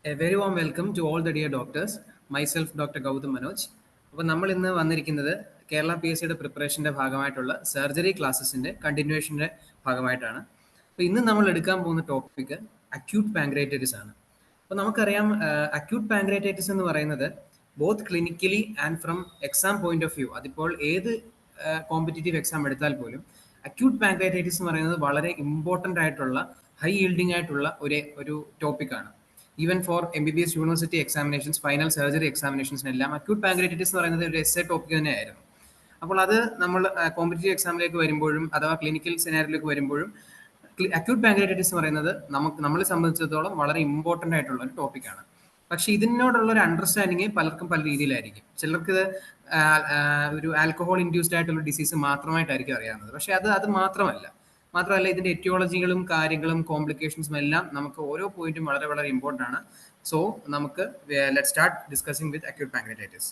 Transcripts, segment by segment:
A very warm welcome to all the dear doctors. Myself, Dr. Gautam Manoj. അപ്പോൾ നമ്മൾ ഇന്ന് വന്നിരിക്കുന്നത് Kerala P S സിയുടെ പ്രിപ്പറേഷൻ്റെ ഭാഗമായിട്ടുള്ള സർജറി ക്ലാസ്സസിൻ്റെ കണ്ടിന്യൂഷൻ്റെ ഭാഗമായിട്ടാണ്. അപ്പോൾ ഇന്ന് നമ്മൾ എടുക്കാൻ പോകുന്ന ടോപ്പിക്ക് അക്യൂട്ട് പാങ്ക്രൈറ്റൈറ്റിസ് ആണ്. അപ്പോൾ നമുക്കറിയാം അക്യൂട്ട് പാങ്ക്രൈറ്റൈറ്റിസ് എന്ന് പറയുന്നത് both clinically and from exam point of view, അതിപ്പോൾ ഏത് കോമ്പറ്റേറ്റീവ് എക്സാം എടുത്താൽ പോലും അക്യൂട്ട് പാങ്ക്രൈറ്റൈറ്റിസ് എന്ന് പറയുന്നത് വളരെ ഇമ്പോർട്ടൻ്റ് ആയിട്ടുള്ള ഹൈ ഈൽഡിംഗ് ആയിട്ടുള്ള ഒരു ടോപ്പിക്കാണ്. Even for MBBS university examinations, final surgery എക്സാമിനേഷൻസിനെല്ലാം അക്യൂട്ട് പാങ്ക്രൈറ്റൈറ്റിസ് എന്ന് പറയുന്നത് ഒരു എസ്എ ടോപ്പിക് തന്നെയായിരുന്നു. അപ്പോൾ അത് നമ്മൾ കോമ്പറ്റേറ്റീവ് എക്സാമിലേക്ക് വരുമ്പോഴും അഥവാ ക്ലിനിക്കൽ സെനാരിയിലേക്ക് വരുമ്പോഴും അക്യൂട്ട് പാങ്ക്രൈറ്റൈറ്റിസ് എന്ന് പറയുന്നത് നമ്മളെ സംബന്ധിച്ചിടത്തോളം വളരെ ഇമ്പോർട്ടൻ്റ് ആയിട്ടുള്ള ഒരു ടോപ്പിക്കാണ്. പക്ഷെ ഇതിനോടുള്ള ഒരു അണ്ടർസ്റ്റാൻഡിങ് പലർക്കും പല രീതിയിലായിരിക്കും. ചിലർക്ക് ഒരു ആൽക്കഹോൾ ഇൻഡ്യൂസ്ഡ് ആയിട്ടുള്ള ഡിസീസ് മാത്രമായിട്ടായിരിക്കും അറിയാവുന്നത്. പക്ഷെ അത് മാത്രമല്ല ഇതിന്റെ എറ്റിയോളജികളും കാര്യങ്ങളും കോംപ്ലിക്കേഷൻസും എല്ലാം നമുക്ക് ഓരോ പോയിന്റും വളരെ വളരെ ഇമ്പോർട്ടൻ്റ് ആണ്. സോ നമുക്ക് let start discussing with acute pancreatitis.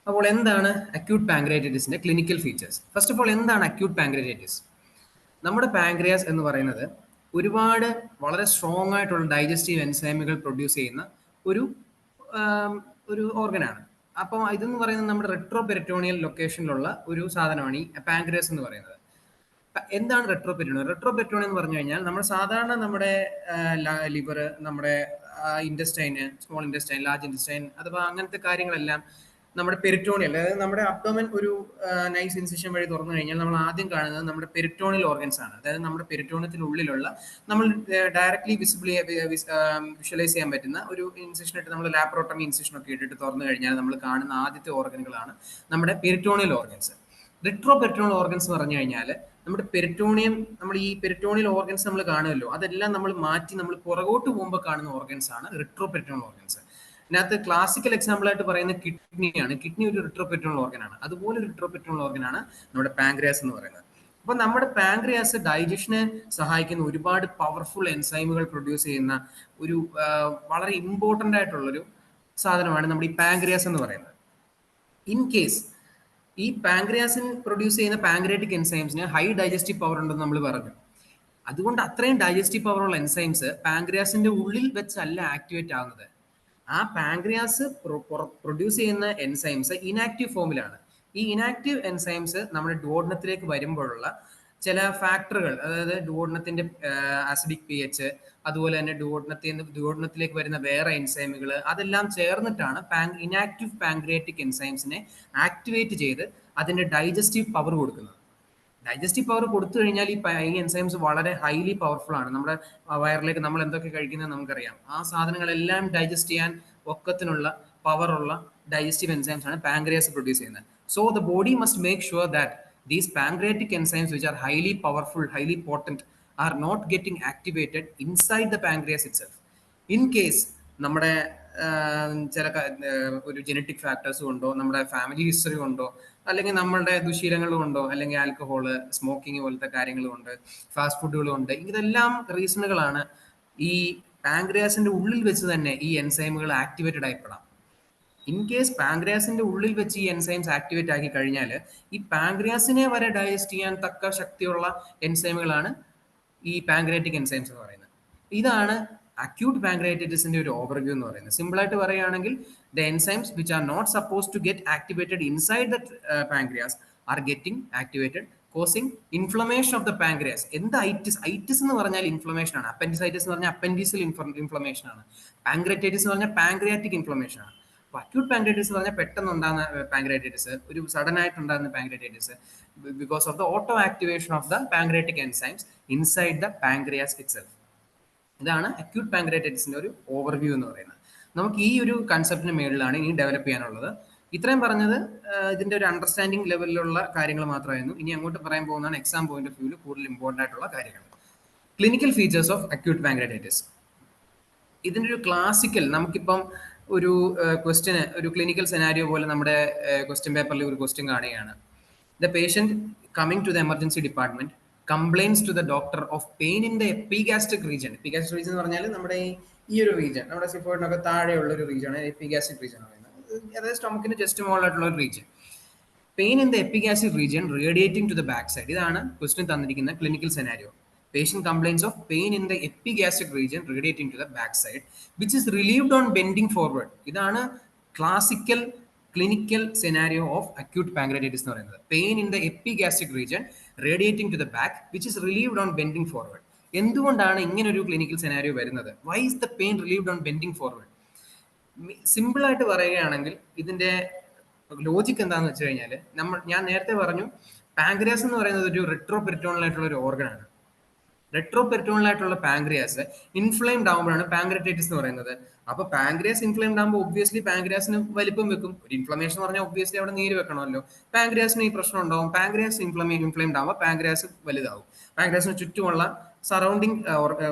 അപ്പോൾ എന്താണ് അക്യൂട്ട് പാങ്ക്രൈറ്റൈറ്റിസിന്റെ clinical features? First of all, എന്താണ് അക്യൂട്ട് പാങ്ക്രൈറ്റൈറ്റിസ്? നമ്മുടെ പാങ്ക്രിയാസ് എന്ന് പറയുന്നത് ഒരുപാട് വളരെ സ്ട്രോങ് ആയിട്ടുള്ള ഡൈജസ്റ്റീവ് എൻസൈമുകൾ പ്രൊഡ്യൂസ് ചെയ്യുന്ന ഒരു ഓർഗനാണ്. അപ്പോൾ ഇതെന്ന് പറയുന്നത് നമ്മുടെ റെട്രോപെരിറ്റോണിയൽ ലൊക്കേഷനിലുള്ള ഒരു സാധനമാണ് ഈ പാങ്ക്രിയാസ് എന്ന് പറയുന്നത്. എന്താണ് റെട്രോപെരിറ്റോണിയം? റെട്രോപെരിറ്റോണിയം എന്ന് പറഞ്ഞു കഴിഞ്ഞാൽ നമ്മുടെ ലിവർ, നമ്മുടെ ഇൻറ്റസ്റ്റൈന്, സ്മോൾ ഇൻറ്റസ്റ്റൈൻ, ലാർജ് ഇൻറ്റസ്റ്റൈൻ അഥവാ അങ്ങനത്തെ കാര്യങ്ങളെല്ലാം നമ്മുടെ പെരിറ്റോണിയൽ, അതായത് നമ്മുടെ അബ്ഡോമൻ ഒരു നൈസ് ഇൻസിഷൻ വഴി തുറന്നു കഴിഞ്ഞാൽ നമ്മൾ ആദ്യം കാണുന്നത് നമ്മുടെ പെരിറ്റോണിയൽ ഓർഗൻസ് ആണ്. അതായത് നമ്മുടെ പെരിറ്റോണിയത്തിനുള്ളിലുള്ള നമ്മൾ ഡയറക്ട്ലി വിഷ്വലൈസ് ചെയ്യാൻ പറ്റുന്ന ഒരു ഇൻസിഷൻ ഇട്ട്, നമ്മൾ ലാപ്രോട്ടമി ഇൻസിഷൻ ഒക്കെ ഇട്ടിട്ട് തുറന്നു കഴിഞ്ഞാൽ നമ്മൾ കാണുന്ന ആദ്യത്തെ ഓർഗനുകളാണ് നമ്മുടെ പെരിറ്റോണിയൽ ഓർഗൻസ്. റിട്രോപെരിറ്റോണിയൽ ഓർഗൻസ് പറഞ്ഞു കഴിഞ്ഞാൽ നമ്മുടെ പെരിറ്റോണിയം, നമ്മൾ ഈ പെരിറ്റോണിയൽ ഓർഗൻസ് നമ്മൾ കാണുമല്ലോ, അതെല്ലാം നമ്മൾ മാറ്റി നമ്മൾ പുറകോട്ട് പോകുമ്പോൾ കാണുന്ന ഓർഗൻസ് ആണ് റിട്രോപെരിറ്റോണിയൽ ഓർഗൻസ്. ഇതിനകത്ത് ക്ലാസിക്കൽ എക്സാമ്പിൾ ആയിട്ട് പറയുന്ന കിഡ്നിയാണ്. കിഡ്നി ഒരു റിട്രോപെരിറ്റോണിയൽ ഓർഗനാണ്. അതുപോലെ ഒരു റിട്രോപെരിറ്റോണിയൽ ഓർഗനാണ് നമ്മുടെ പാങ്ക്രിയാസ് എന്ന് പറയുന്നത്. അപ്പോൾ നമ്മുടെ പാങ്ക്രിയാസ് ഡൈജഷനെ സഹായിക്കുന്ന ഒരുപാട് പവർഫുൾ എൻസൈമുകൾ പ്രൊഡ്യൂസ് ചെയ്യുന്ന ഒരു വളരെ ഇമ്പോർട്ടൻ്റ് ആയിട്ടുള്ളൊരു സാധനമാണ് നമ്മുടെ ഈ പാങ്ക്രിയാസ് എന്ന് പറയുന്നത്. ഇൻ കേസ് ഈ പാങ്ക്രിയാസിൻ പ്രൊഡ്യൂസ് ചെയ്യുന്ന പാങ്ക്രിയാറ്റിക് എൻസൈംസിന് ഹൈ ഡൈജസ്റ്റീവ് പവർ ഉണ്ടെന്ന് നമ്മൾ പറഞ്ഞു. അതുകൊണ്ട് അത്രയും ഡൈജസ്റ്റീവ് പവറുള്ള എൻസൈംസ് പാങ്ക്രിയാസിന്റെ ഉള്ളിൽ വെച്ചല്ല ആക്ടിവേറ്റ് ആവുന്നത്. ആ പാങ്ക്രിയാസ് പ്രൊഡ്യൂസ് ചെയ്യുന്ന എൻസൈംസ് ഇനാക്റ്റീവ് ഫോമിലാണ്. ഈ ഇനാക്റ്റീവ് എൻസൈംസ് നമ്മുടെ ഡുവോഡനത്തിലേക്ക് വരുമ്പോഴുള്ള ചില ഫാക്ടറുകൾ, അതായത് ഡുവോഡനത്തിന്റെ ആസിഡിക് pH, അതുപോലെ തന്നെ ഡുവോഡനത്തിലേക്ക് വരുന്ന വേറെ എൻസൈമുകൾ, അതെല്ലാം ചേർന്നിട്ടാണ് ഇനാക്റ്റീവ് പാങ്ക്രിയാറ്റിക് എൻസൈംസിനെ ആക്ടിവേറ്റ് ചെയ്ത് അതിന്റെ ഡൈജസ്റ്റീവ് പവർ കൊടുക്കുന്നത്. ഡൈജസ്റ്റീവ് പവർ കൊടുത്തു കഴിഞ്ഞാൽ ഈ എൻസൈംസ് വളരെ ഹൈലി പവർഫുൾ ആണ്. നമ്മുടെ വയറിലേക്ക് നമ്മൾ എന്തൊക്കെ കഴിക്കുന്നത് നമുക്കറിയാം. ആ സാധനങ്ങളെല്ലാം ഡൈജസ്റ്റ് ചെയ്യാൻ ഒക്കത്തിനുള്ള പവറുള്ള ഡൈജസ്റ്റീവ് എൻസൈംസ് ആണ് പാങ്ക്രിയാസ് പ്രൊഡ്യൂസ് ചെയ്യുന്നത്. So the body must make sure that these pancreatic enzymes, which are highly powerful, highly potent, are not getting activated inside the pancreas itself. In case നമ്മുടെ ചില ഒരു genetic factors കൊണ്ടോ, നമ്മുടെ family history കൊണ്ടോ, അല്ലെങ്കിൽ നമ്മളുടെ ദുശീലങ്ങൾ കൊണ്ടോ, അല്ലെങ്കിൽ ആൽക്കഹോള്, സ്മോക്കിംഗ് പോലത്തെ കാര്യങ്ങൾ കൊണ്ട്, ഫാസ്റ്റ് ഫുഡുകൾ കൊണ്ട്, ഇതെല്ലാം റീസണുകളാണ് ഈ പാങ്ക്രിയാസിന്റെ ഉള്ളിൽ വെച്ച് തന്നെ ഈ എൻസൈമുകൾ ആക്ടിവേറ്റഡ് ആയിപ്പെടാം. ഇൻ കേസ് പാങ്ക്രിയാസിന്റെ ഉള്ളിൽ വെച്ച് ഈ എൻസൈംസ് ആക്ടിവേറ്റ് ആക്കി കഴിഞ്ഞാൽ ഈ പാങ്ക്രിയാസിനെ വരെ ഡൈജസ്റ്റ് ചെയ്യാൻ തക്ക ശക്തിയുള്ള എൻസൈമുകളാണ് ഈ പാങ്ക്രിയാറ്റിക് എൻസൈംസ് എന്ന് പറയുന്നത്. ഇതാണ് അക്യൂട്ട് പാങ്ക്രൈറ്റൈറ്റിസിന്റെ ഒരു ഓവർവ്യൂ എന്ന് പറയുന്നത്. സിമ്പിൾ ആയിട്ട് പറയുകയാണെങ്കിൽ, the enzymes which are not suppose to get activated inside the pancreas are getting activated, causing inflammation of the pancreas. എന്ത് ഐറ്റിസ് എന്ന് പറഞ്ഞാൽ ഇൻഫ്ലമേഷൻ ആണ്. അപ്പൻഡിസൈറ്റിസ് എന്ന് പറഞ്ഞാൽ അപ്പൻഡിസിൽ ഇൻഫ്ലമേഷൻ ആണ്. പാങ്ക്രൈറ്റൈറ്റിസ് എന്ന് പറഞ്ഞാൽ പാങ്ക്രിയാറ്റിക് ഇൻഫ്ലമേഷൻ ആണ്. അക്യൂട്ട് പാങ്ക്രൈറ്റൈറ്റിസ് എന്ന് പറഞ്ഞാൽ പെട്ടെന്ന് ഉണ്ടാകുന്ന പാങ്ക്രൈറ്റൈറ്റിസ്, ഒരു സഡൻ ആയിട്ട് ഉണ്ടാകുന്ന pancreatitis because of the auto activation of the pancreatic enzymes inside the pancreas itself. ഇതാണ് അക്യൂട്ട് പാങ്ക്രൈറ്റൈറ്റിസിന്റെ ഒരു ഓവർവ്യൂ എന്ന് പറയുന്നത്. നമുക്ക് ഈ ഒരു കൺസെപ്റ്റിന് മേളിലാണ് ഇനി ഡെവലപ്പ് ചെയ്യാനുള്ളത്. ഇത്രയും പറഞ്ഞത് ഇതിന്റെ ഒരു അണ്ടർസ്റ്റാൻഡിംഗ് ലെവലിലുള്ള കാര്യങ്ങൾ മാത്രമായിരുന്നു. ഇനി അങ്ങോട്ട് പറയാൻ പോകുന്നതാണ് എക്സാം പോയിന്റ് ഓഫ് വ്യൂവിൽ കൂടുതൽ ഇമ്പോർട്ടൻ്റ് ആയിട്ടുള്ള കാര്യങ്ങൾ. Clinical features of acute pancreatitis. ഇതിന്റെ ഒരു ക്ലാസിക്കൽ, നമുക്കിപ്പം ഒരു ക്വസ്റ്റ്യന്, ഒരു ക്ലിനിക്കൽ സെനാരിയോ പോലെ നമ്മുടെ ക്വസ്റ്റ്യൻ പേപ്പറിൽ ഒരു ക്വസ്റ്റ്യൻ കാണുകയാണ്. The patient coming to the emergency department complains to the doctor of pain in the epigastric region. Epigastric region എന്ന് പറഞ്ഞാൽ നമ്മുടെ ഈ ഒരു റീജിയൻ, നമ്മുടെ സിഫോയിഡിനൊക്കെ താഴെയുള്ള ഒരു റീജിയനാണ് എപ്പിഗാസ്ട്രിക് റീജിയൻ എന്ന് പറയുന്നത്. അതായത് സ്റ്റൊമക്കിന് ജസ്റ്റ് മുകളിലായിട്ടുള്ള ഒരു region. Pain in the epigastric region radiating to the back side. ഇതാണ് ക്വസ്റ്റ്യൻ തന്നിരിക്കുന്ന clinical scenario. Patient complains of pain in the epigastric region radiating to the backside, which is relieved on bending forward. ഇതാണ് classical clinical scenario of acute pancreatitis എന്ന് പറയുന്നത്. Pain in the epigastric region radiating to the back which is relieved on bending forward. എന്തുകൊണ്ടാണ് ഇങ്ങനെ ഒരു clinical scenario വരുന്നത്? Why is the pain relieved on bending forward? Simple ആയിട്ട് പറയുകയാണെങ്കിൽ ഇതിന്റെ logic എന്താണെന്ന് വെച്ച് കഴിഞ്ഞാൽ, ഞാൻ നേരത്തെ പറഞ്ഞു പാങ്ക്രിയാസ് എന്ന് പറയുന്നത് ഒരു റെട്രോ പെരിറ്റോണൽ ആയിട്ടുള്ള ഒരു ഓർഗൻ ആണ്. റെട്രോ പെരിറ്റോണൽ ആയിട്ടുള്ള പാങ്ക്രിയാസ് ഇൻഫ്ലെയിംഡ് ആകുമ്പോഴാണ് പാങ്ക്രൈറ്റിസ് എന്ന് പറയുന്നത്. അപ്പൊ പാങ്ക്രിയാസ് ഇൻഫ്ലെയിംഡ് ആകുമ്പോൾ ഒബ്വിയസ്ലി പാങ്ക്രിയാസിന് വലിപ്പം വെക്കും. ഒരു ഇൻഫ്ലമേഷൻ എന്ന് പറഞ്ഞാൽ ഒബ്വിയസ്ലി അവിടെ നീര് വെക്കണമല്ലോ. പാങ്ക്രിയാസിന് ഈ പ്രശ്നം ഉണ്ടാവും. പാങ്ക്രിയാസ് ഇൻഫ്ലെയിംഡ് ആകുമ്പോൾ പാങ്ക്രിയാസ് വലുതാവും. പാങ്ക്രിയാസിന് ചുറ്റുമുള്ള സറൗണ്ടിങ്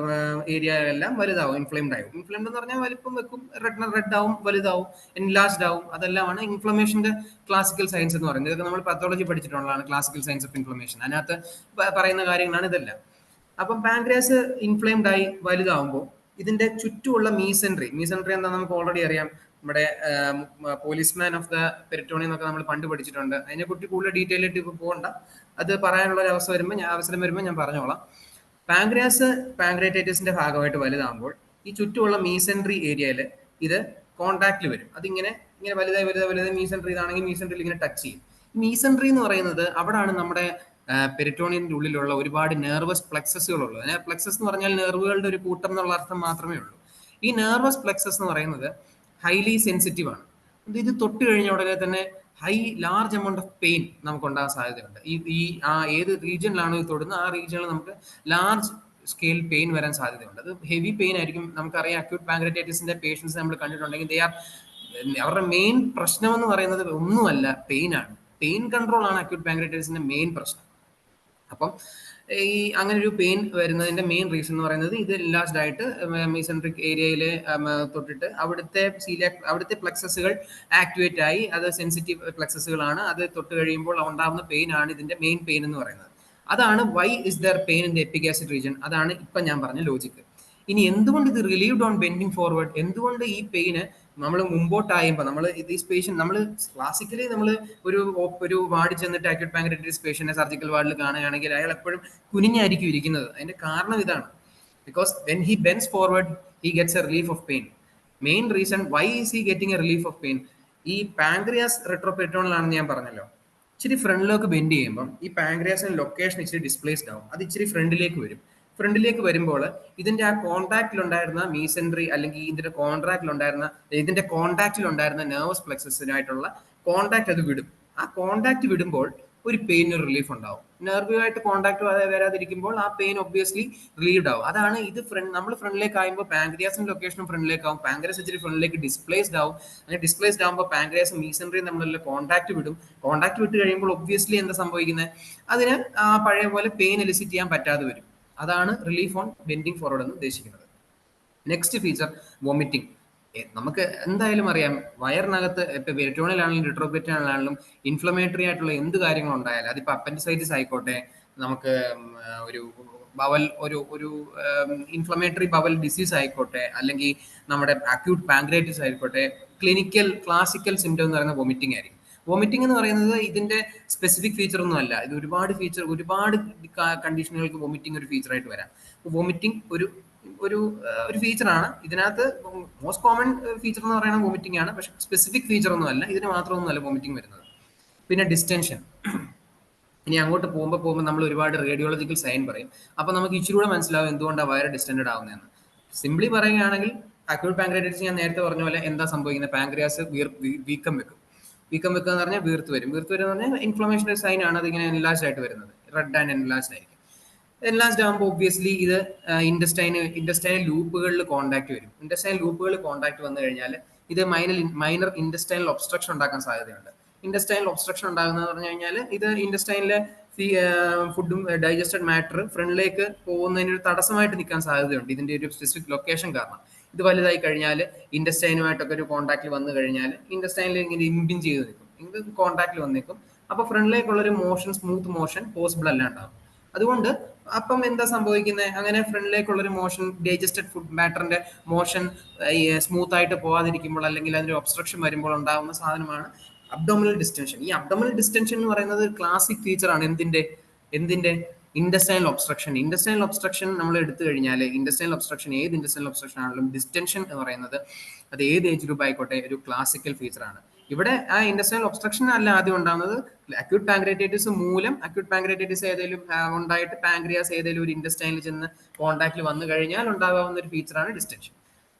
ഏരിയ എല്ലാം വലുതാവും, ഇൻഫ്ലെയിംഡ് ആവും. ഇൻഫ്ലെയിംഡ് എന്ന് പറഞ്ഞാൽ വലിപ്പം വെക്കും, റെഡ് ആവും, വലുതാവും, എൻലാർജ്ഡ് ആവും. അതെല്ലാമാണ് ഇൻഫ്ലമേഷന്റെ ക്ലാസിക്കൽ സയൻസ് എന്ന് പറയുന്നത്. ഇതൊക്കെ നമ്മൾ പത്തോളജി പഠിച്ചിട്ടുള്ളതാണ്, ക്ലാസിക്കൽ സയൻസ് ഓഫ് ഇൻഫ്ലമേഷൻ. അതിനകത്ത് പറയുന്ന കാര്യങ്ങളാണ് ഇതെല്ലാം. അപ്പം പാങ്ക്രിയാസ് ഇൻഫ്ലെയിംഡ് ആയി വലുതാവുമ്പോൾ ഇതിന്റെ ചുറ്റുമുള്ള മീസെൻട്രി എന്താ നമുക്ക് ഓൾറെഡി അറിയാം. നമ്മുടെ പോലീസ്മാൻ ഓഫ് ദ പെരിറ്റോണിയം എന്നൊക്കെ നമ്മൾ പണ്ട് പഠിച്ചിട്ടുണ്ട്. അതിനെക്കുറിച്ച് കൂടുതൽ ഡീറ്റെയിൽ ആയിട്ട് ഇപ്പോൾ പോകണ്ട. അത് പറയാനുള്ള ഒരു അവസരം വരുമ്പോൾ ഞാൻ പറഞ്ഞോളാം. പാങ്ക്രിയാസ് പാങ്ക്രൈറ്റൈറ്റിസിന്റെ ഭാഗമായിട്ട് വലുതാകുമ്പോൾ ഈ ചുറ്റുമുള്ള മീസെൻട്രി ഏരിയയിൽ ഇത് കോണ്ടാക്റ്റിൽ വരും. അതിങ്ങനെ വലുതായി മീസെൻട്രി ഇതാണെങ്കിൽ മീസെൻട്രിയിൽ ഇങ്ങനെ ടച്ച് ചെയ്യും. മീസെൻട്രി എന്ന് പറയുന്നത് അവിടാണ് നമ്മുടെ പെരിറ്റോണിയന്റെ ഉള്ളിലുള്ള ഒരുപാട് നെർവസ് പ്ലെക്സസുകൾ ഉള്ളത്. പ്ലെക്സസ് എന്ന് പറഞ്ഞാൽ നെർവുകളുടെ ഒരു കൂട്ടം എന്നുള്ള അർത്ഥം മാത്രമേ ഉള്ളൂ. ഈ നെർവസ് പ്ലെക്സസ് എന്ന് പറയുന്നത് ഹൈലി സെൻസിറ്റീവ് ആണ്. ഇത് തൊട്ട് കഴിഞ്ഞ ഉടനെ തന്നെ ലാർജ് എമൗണ്ട് ഓഫ് പെയിൻ നമുക്ക് ഉണ്ടാകാൻ സാധ്യതയുണ്ട്. ഏത് റീജിയനിലാണോ ഇത് തൊടുന്നത് ആ റീജിയനിൽ നമുക്ക് ലാർജ് സ്കെയിൽ പെയിൻ വരാൻ സാധ്യതയുണ്ട്. അത് ഹെവി പെയിൻ ആയിരിക്കും. നമുക്കറിയാം അക്യൂട്ട് പാങ്ക്രൈറ്റൈറ്റിസിന്റെ പേഷ്യൻസ് നമ്മൾ കണ്ടിട്ടുണ്ടെങ്കിൽ അവരുടെ മെയിൻ പ്രശ്നം എന്ന് പറയുന്നത് ഒന്നുമല്ല, പെയിൻ ആണ്. പെയിൻ കൺട്രോൾ ആണ് അക്യൂട്ട് പാങ്ക്രൈറ്റൈറ്റിസിന്റെ മെയിൻ പ്രശ്നം. അപ്പം അങ്ങനെ ഒരു പെയിൻ വരുന്നതിന്റെ മെയിൻ റീസൺ എന്ന് പറയുന്നത് ഇത് ലാസ്റ്റ് ആയിട്ട് മീസെൻട്രിക് ഏരിയയിൽ തൊട്ടിട്ട് അവിടുത്തെ പ്ലെക്സസുകൾ ആക്ടിവേറ്റ് ആയി. അത് സെൻസിറ്റീവ് പ്ലെക്സസുകളാണ്. അത് തൊട്ട് കഴിയുമ്പോൾ ഉണ്ടാകുന്ന പെയിൻ ആണ് ഇതിന്റെ മെയിൻ പെയിൻ എന്ന് പറയുന്നത്. അതാണ് why is there pain in the epigastric region. അതാണ് ഇപ്പൊ ഞാൻ പറഞ്ഞ ലോജിക്ക്. ഇനി എന്തുകൊണ്ട് ഇത് റിലീവ്ഡ് ഓൺ ബെൻഡിങ് ഫോർവേഡ്? എന്തുകൊണ്ട് ഈ പെയിന് നമ്മൾ മുമ്പോട്ടായുമ്പോൾ നമ്മൾ ക്ലാസിക്കലി നമ്മൾ ഒരു വാർഡിൽ ചെന്നിട്ട് അക്യൂട്ട് പാങ്ക്രൈറ്റിസ് പേഷ്യന്റിനെ സർജിക്കൽ വാർഡിൽ കാണുകയാണെങ്കിൽ അയാൾ എപ്പോഴും കുനിഞ്ഞായിരിക്കും ഇരിക്കുന്നത്. അതിന്റെ കാരണം ഇതാണ്. Because when he Benz forward he gets A relief of pain. Main reason why is he getting A relief of pain, ഈ പാങ്ക്രിയാസ് റെട്രോപെരിറ്റോണൽ ആണെന്ന് ഞാൻ പറഞ്ഞല്ലോ. ഇച്ചിരി ഫ്രണ്ടിലേക്ക് ബെൻഡ് ചെയ്യുമ്പോൾ ഈ പാങ്ക്രിയാസിന്റെ ലൊക്കേഷൻ ഇച്ചിരി ഡിസ്പ്ലേസ്ഡ് ആവും. അത് ഇച്ചിരി ഫ്രണ്ടിലേക്ക് വരും. ഫ്രണ്ടിലേക്ക് വരുമ്പോൾ ഇതിന്റെ ആ കോൺടാക്റ്റിലുണ്ടായിരുന്ന മീസെൻട്രി അല്ലെങ്കിൽ ഇതിന്റെ കോൺടാക്റ്റിലുണ്ടായിരുന്ന നെർവസ് പ്ലെക്സസിനായിട്ടുള്ള കോൺടാക്ട് അത് വിടും. ആ കോൺടാക്ട് വിടുമ്പോൾ ഒരു പെയിന് റിലീഫ് ഉണ്ടാവും. നെർവുമായിട്ട് കോൺടാക്ട് വരാതിരിക്കുമ്പോൾ ആ പെയിൻ ഒബ്വിയസ്ലി റിലീവ്ഡ് ആവും. അതാണ് ഇത് നമ്മൾ ഫ്രണ്ടിലേക്ക് ആകുമ്പോൾ പാങ്ക്രിയാസിന്റെ ലൊക്കേഷനും ഫ്രണ്ടിലേക്ക് ആവും. പാങ്ക്രിയാസ് ഇച്ചിരി ഫ്രണ്ടിലേക്ക് ഡിസ്പ്ലേസ്ഡ് ആവും. അങ്ങനെ ഡിസ്പ്ലേസ്ഡ് ആകുമ്പോൾ പാങ്ക്രിയാസും മീസെൻട്രിയും തമ്മിലുള്ള കോൺടാക്ട് വിടും. കോൺടാക്ട് വിട്ട് കഴിയുമ്പോൾ ഒബ്വിയസ്ലി എന്താ സംഭവിക്കുന്നത്? അതിന് ആ പഴയ പോലെ പെയിൻ എലിസിറ്റ് ചെയ്യാൻ പറ്റാതെ വരും. അതാണ് റിലീഫ് ഓൺ ബെൻഡിങ് ഫോർവേഡ് എന്ന് ഉദ്ദേശിക്കുന്നത്. Next feature vomiting. നമുക്ക് എന്തായാലും അറിയാം, വയറിനകത്ത് ഇപ്പൊ പെരിറ്റോണിയലാണെങ്കിലും റിട്രോപെരിറ്റോണിയലാണെങ്കിലും ഇൻഫ്ലമേറ്ററി ആയിട്ടുള്ള എന്ത് കാര്യങ്ങൾ ഉണ്ടായാലും, അതിപ്പോ അപ്പൻഡിസൈറ്റിസ് ആയിക്കോട്ടെ, നമുക്ക് ഒരു ഒരു ഇൻഫ്ലമേറ്ററി ബവൽ ഡിസീസ് ആയിക്കോട്ടെ, അല്ലെങ്കിൽ നമ്മുടെ അക്യൂട്ട് പാങ്ക്രൈറ്റിസ് ആയിക്കോട്ടെ, ക്ലാസിക്കൽ സിംറ്റം എന്ന് പറയുന്നത് വോമിറ്റിംഗ് ആയിരിക്കും. വോമിറ്റിംഗ് എന്ന് പറയുന്നത് ഇതിന്റെ സ്പെസിഫിക് ഫീച്ചർ ഒന്നും അല്ല. ഇത് ഒരുപാട് കണ്ടീഷനുകൾക്ക് വോമിറ്റിംഗ് ഒരു ഫീച്ചറായിട്ട് വരാം. വോമിറ്റിംഗ് ഒരു ഫീച്ചറാണ്. ഇതിനകത്ത് മോസ്റ്റ് കോമൺ ഫീച്ചർ എന്ന് പറയുന്നത് വോമിറ്റിംഗ് ആണ്. പക്ഷെ സ്പെസിഫിക് ഫീച്ചർ ഒന്നും അല്ല, ഇതിന് മാത്രമൊന്നുമല്ല വോമിറ്റിംഗ് വരുന്നത്. പിന്നെ ഡിസ്റ്റൻഷൻ. ഇനി അങ്ങോട്ട് പോകുമ്പോൾ നമ്മൾ ഒരുപാട് റേഡിയോളജിക്കൽ സൈൻ പറയും. അപ്പൊ നമുക്ക് ഇച്ചിരി കൂടെ മനസ്സിലാവും എന്തുകൊണ്ടാണ് വയറ് ഡിസ്റ്റൻഡ് ആവുന്നതെന്ന്. സിംപ്ലി പറയുകയാണെങ്കിൽ അക്യൂട്ട് പാങ്ക്രൈറ്റിസ് ഞാൻ നേരത്തെ പറഞ്ഞ പോലെ എന്താ സംഭവിക്കുന്നത്? പാങ്ക്രിയാസ് വീക്കം വെക്കും എന്ന് പറഞ്ഞാൽ വീർത്ത് വരും എന്ന് പറഞ്ഞാൽ ഇൻഫ്ലമേഷൻ്റെ സൈൻ ആണ്. അതിങ്ങനെ എൻലാർജ്ഡ് ആയിട്ട് വരുന്നത്, റെഡ് ആൻഡ് എൻലാർജ്ഡ് ആയിരിക്കും. എൻലാർജ്ഡ് ആകുമ്പോൾ ഒബ്വിയസ്ലി ഇത് ഇൻഡസ്റ്റൈനൽ ലൂപ്പുകളിൽ കോൺടാക്ട് വരും. ഇൻഡസ്റ്റൈനൽ ലൂപ്പുകളിൽ കോൺടാക്ട് വന്നു കഴിഞ്ഞാൽ ഇത് മൈനർ ഇൻഡസ്റ്റൈനൽ ഒബ്സ്ട്രക്ഷൻ ഉണ്ടാക്കാൻ സാധ്യതയുണ്ട്. ഇൻഡസ്റ്റൈനൽ ഒബ്സ്ട്രക്ഷൻ ഉണ്ടാകുന്നത് പറഞ്ഞു കഴിഞ്ഞാൽ ഇത് ഇൻഡസ്റ്റൈനിലെ ഫുഡും ഡൈജസ്റ്റഡ് മാറ്റർ ഫ്രണ്ടിലേക്ക് പോകുന്നതിന് ഒരു തടസ്സമായിട്ട് നിൽക്കാൻ സാധ്യതയുണ്ട്. ഇതിന്റെ ഒരു സ്പെസിഫിക് ലൊക്കേഷൻ കാരണം ഇത് വലുതായി കഴിഞ്ഞാൽ ഇൻഡസ്റ്റൈനുമായിട്ടൊക്കെ ഒരു കോൺടാക്റ്റിൽ വന്നു കഴിഞ്ഞാൽ ഇൻഡസ്റ്റൈനിൽ ഇങ്ങനെ ഇമ്പിഞ്ച് ചെയ്ത് നിൽക്കും, ഇത് കോൺടാക്റ്റിൽ വന്നേക്കും. അപ്പോൾ ഫ്രണ്ടിലേക്കുള്ള ഒരു സ്മൂത്ത് മോഷൻ പോസിബിൾ അല്ലാണ്ടാവും. അതുകൊണ്ട് അപ്പം എന്താ സംഭവിക്കുന്നത്? അങ്ങനെ ഫ്രണ്ടിലേക്കുള്ള ഒരു മോഷൻ, ഡൈജസ്റ്റഡ് ഫുഡ് മാറ്ററിന്റെ മോഷൻ സ്മൂത്ത് ആയിട്ട് പോകാതിരിക്കുമ്പോൾ അല്ലെങ്കിൽ അതിന്റെ ഒബ്സ്ട്രക്ഷൻ വരുമ്പോൾ ഉണ്ടാകുന്ന സാധനമാണ് അബ്ഡോമിനൽ ഡിസ്റ്റൻഷൻ. ഈ അബ്ഡോമിനൽ ഡിസ്റ്റൻഷൻ എന്ന് പറയുന്നത് ഒരു ക്ലാസിക് ഫീച്ചറാണ്. എന്തിന്റെ ഇൻഡസ്റ്റൈനൽ ഒബ്സ്ട്രക്ഷൻ നമ്മൾ എടുത്തു കഴിഞ്ഞാൽ ഇൻഡസ്റ്റൈനൽ ഒബ്സ്ട്രക്ഷൻ ഏത് ഇൻഡസ്റ്റൈനൽ ഒബ്സ്ട്രക്ഷൻ ആണെങ്കിലും ഡിസ്റ്റൻഷൻ എന്ന് പറയുന്നത് അത് ഏത് ഏജ് ഗ്രൂപ്പ് ആയിക്കോട്ടെ ഒരു ക്ലാസിക്കൽ ഫീച്ചറാണ്. ഇവിടെ ആ ഇൻഡസ്റ്റൈനൽ ഒബ്സ്ട്രക്ഷൻ അല്ല ആദ്യം ഉണ്ടാകുന്നത്, അക്യൂട്ട് പാങ്ക്രിയാറ്റൈറ്റിസ് മൂലം അക്യൂട്ട് പാങ്ക്രിയാറ്റൈറ്റിസ് ഏതെങ്കിലും ഉണ്ടായിട്ട് പാങ്ക്രിയാസ് ഏതെങ്കിലും ഒരു ഇൻഡസ്റ്റൈനിൽ ചെന്ന് കോൺടാക്റ്റിൽ വന്നു കഴിഞ്ഞാൽ ഉണ്ടാകാവുന്ന ഒരു ഫീച്ചറാണ് ഡിസ്റ്റൻഷൻ.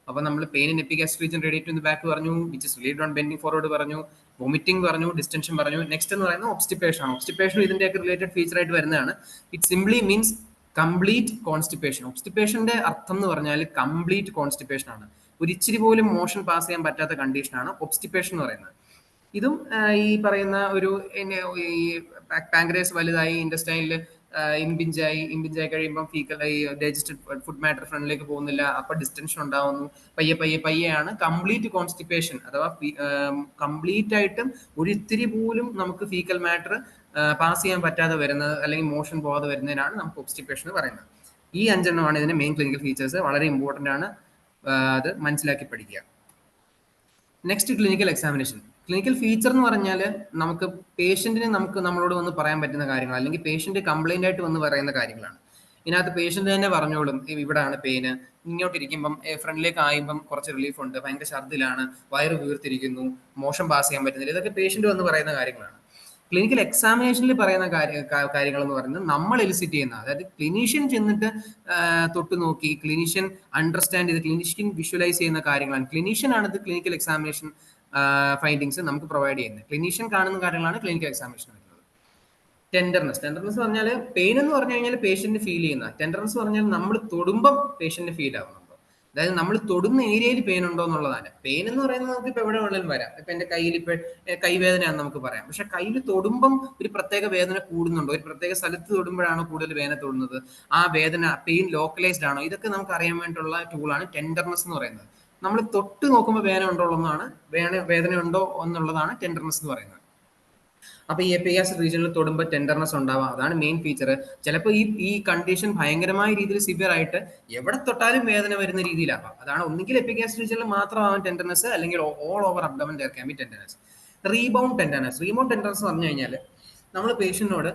അപ്പൊ നമ്മൾ pain in epigastric region radiate in the back പറഞ്ഞു, which is relieved on bending forward പറഞ്ഞു, വൊമിറ്റിംഗ് പറഞ്ഞു, ഡിസ്റ്റൻഷൻ പറഞ്ഞു. നെക്സ്റ്റ് എന്ന് പറയുന്നത് ഒബ്സ്റ്റിപ്പേഷൻ ആണ്. ഒബ്സ്റ്റിപ്പേഷൻ ഇതിന്റെയൊക്കെ റിലേറ്റഡ് ഫീച്ചർ ആയിട്ട് വരുന്നതാണ്. It simply means complete constipation. ഒബ്സ്റ്റിപ്പേഷന്റെ അർത്ഥം എന്ന് പറഞ്ഞാൽ കംപ്ലീറ്റ് കോൺസ്റ്റിപ്പേഷൻ ആണ്. ഒരു ഇച്ചിരി പോലും മോഷൻ പാസ് ചെയ്യാൻ പറ്റാത്ത കണ്ടീഷനാണ് ഒബ്സ്റ്റിപ്പേഷൻ എന്ന് പറയുന്നത്. ഇതും ഈ പറയുന്ന ഒരു ഈ പാങ്ക്രിയാസ് വലുതായി ഇൻഡസ്റ്റൈനിൽ ഇംപിഞ്ചായി കഴിയുമ്പോൾ ഫീക്കൽ ഈ ഡൈജസ്റ്റഡ് ഫുഡ് മാറ്റർ ഫ്രണ്ടിലേക്ക് പോകുന്നില്ല, അപ്പൊ ഡിസ്റ്റൻഷൻ ഉണ്ടാവുന്നു. പയ്യെയാണ് കംപ്ലീറ്റ് കോൺസ്റ്റിപ്പേഷൻ അഥവാ കംപ്ലീറ്റ് ആയിട്ടും ഒരു ഇത്തിരി പോലും നമുക്ക് ഫീക്കൽ മാറ്റർ പാസ് ചെയ്യാൻ പറ്റാതെ വരുന്നത് അല്ലെങ്കിൽ മോഷൻ പോകാതെ വരുന്നതിനാണ് നമുക്ക് ഒബ്സ്റ്റിപ്പേഷൻ എന്ന് പറയുന്നത്. ഈ 5 ഇതിന്റെ മെയിൻ ക്ലിനിക്കൽ ഫീച്ചേഴ്സ്. വളരെ ഇമ്പോർട്ടന്റ് ആണ്, അത് മനസ്സിലാക്കി പഠിക്കുക. Next clinical examination. Clinical feature എന്ന് പറഞ്ഞാൽ നമുക്ക് പേഷ്യന്റിന് നമ്മളോട് വന്ന് പറയാൻ പറ്റുന്ന കാര്യങ്ങൾ അല്ലെങ്കിൽ പേഷ്യന്റ് കംപ്ലൈന്റ് ആയിട്ട് വന്ന് പറയുന്ന കാര്യങ്ങളാണ്. ഇതിനകത്ത് പേഷ്യന്റ് തന്നെ പറഞ്ഞോളും ഇവിടാണ് പെയിന്, ഇങ്ങോട്ടിരിക്കുമ്പം ഫ്രണ്ടിലേക്ക് ആയുമ്പം കുറച്ച് റിലീഫ് ഉണ്ട്, ഭയങ്കര ഛർദിലാണ്, വയറ് വീർത്തിരിക്കുന്നു, മോഷൻ പാസ് ചെയ്യാൻ പറ്റുന്നില്ല. ഇതൊക്കെ പേഷ്യന്റ് വന്ന് പറയുന്ന കാര്യങ്ങളാണ്. ക്ലിനിക്കൽ എക്സാമിനേഷനിൽ പറയുന്ന കാര്യങ്ങൾ എന്ന് പറയുന്നത് നമ്മൾ എലിസിറ്റ് ചെയ്യുന്ന, അതായത് ക്ലിനീഷ്യൻ ചെന്നിട്ട് തൊട്ട് നോക്കി ക്ലിനീഷ്യൻ അണ്ടർസ്റ്റാൻഡ് ചെയ്ത് ക്ലിനീഷ്യൻ വിഷ്വലൈസ് ചെയ്യുന്ന കാര്യങ്ങളാണ്. ക്ലിനീഷ്യൻ ആണ് ഇത് ക്ലിനിക്കൽ എക്സാമിനേഷൻ ഫൈൻഡിങ്സ് നമുക്ക് പ്രൊവൈഡ് ചെയ്യുന്നത്. ക്ലിനീഷ്യൻ കാണുന്ന കാര്യങ്ങളാണ് ക്ലിനിക്കൽ എക്സാമിനേഷൻ വരുന്നത്. ടെൻഡർനെസ് പറഞ്ഞാൽ പെയിൻ എന്ന് പറഞ്ഞു കഴിഞ്ഞാൽ പേഷ്യന്റ് ഫീൽ ചെയ്യുന്ന, ടെൻഡർനെസ് പറഞ്ഞാൽ നമ്മൾ തൊടുമ്പം പേഷ്യന്റ് ഫീൽ ആവുന്നുണ്ടോ, അതായത് നമ്മൾ തൊടുന്ന ഏരിയയിൽ പെയിൻ ഉണ്ടോ എന്നുള്ളതാണ്. പെയിൻ എന്ന് പറയുന്നത് നമുക്ക് ഇപ്പൊ എവിടെ വേണമെങ്കിലും വരാം. ഇപ്പൊ എന്റെ കയ്യിൽ ഇപ്പൊ കൈവേദനയാണെന്ന് നമുക്ക് പറയാം, പക്ഷെ കയ്യിൽ തൊടുമ്പം ഒരു പ്രത്യേക വേദന കൂടുന്നുണ്ടോ, ഒരു പ്രത്യേക സ്ഥലത്ത് തൊടുമ്പോഴാണോ കൂടുതൽ വേദന തൊടുന്നത്, ആ വേദന പെയിൻ ലോക്കലൈസ്ഡ് ആണോ, ഇതൊക്കെ നമുക്ക് അറിയാൻ വേണ്ടിയിട്ടുള്ള ടൂളാണ് ടെൻഡർനെസ് എന്ന് പറയുന്നത്. നമ്മൾ തൊട്ട് നോക്കുമ്പോൾ വേദന ഉണ്ടോ എന്നാണ്, വേദന ഉണ്ടോ എന്നുള്ളതാണ് ടെൻഡർനെസ് എന്ന് പറയുന്നത്. അപ്പൊ ഈ എപ്പിഗാസ്ട്രിക് റീജിയനിൽ തൊടുമ്പോൾ ടെൻഡർനെസ് ഉണ്ടാവാം, അതാണ് മെയിൻ ഫീച്ചർ. ചിലപ്പോൾ ഈ കണ്ടീഷൻ ഭയങ്കരമായ രീതിയിൽ സിവിയർ ആയിട്ട് എവിടെ തൊട്ടാലും വേദന വരുന്ന രീതിയിലാവാം. അതാണ് ഒന്നുകിൽ എപ്പിഗാസ്ട്രിക് റീജിയനിൽ മാത്രമാവാം ടെൻഡർനെസ്, അല്ലെങ്കിൽ all over abdomen there can be tenderness. Rebound tenderness പറഞ്ഞു കഴിഞ്ഞാൽ നമ്മൾ പേഷ്യന്റിനോട്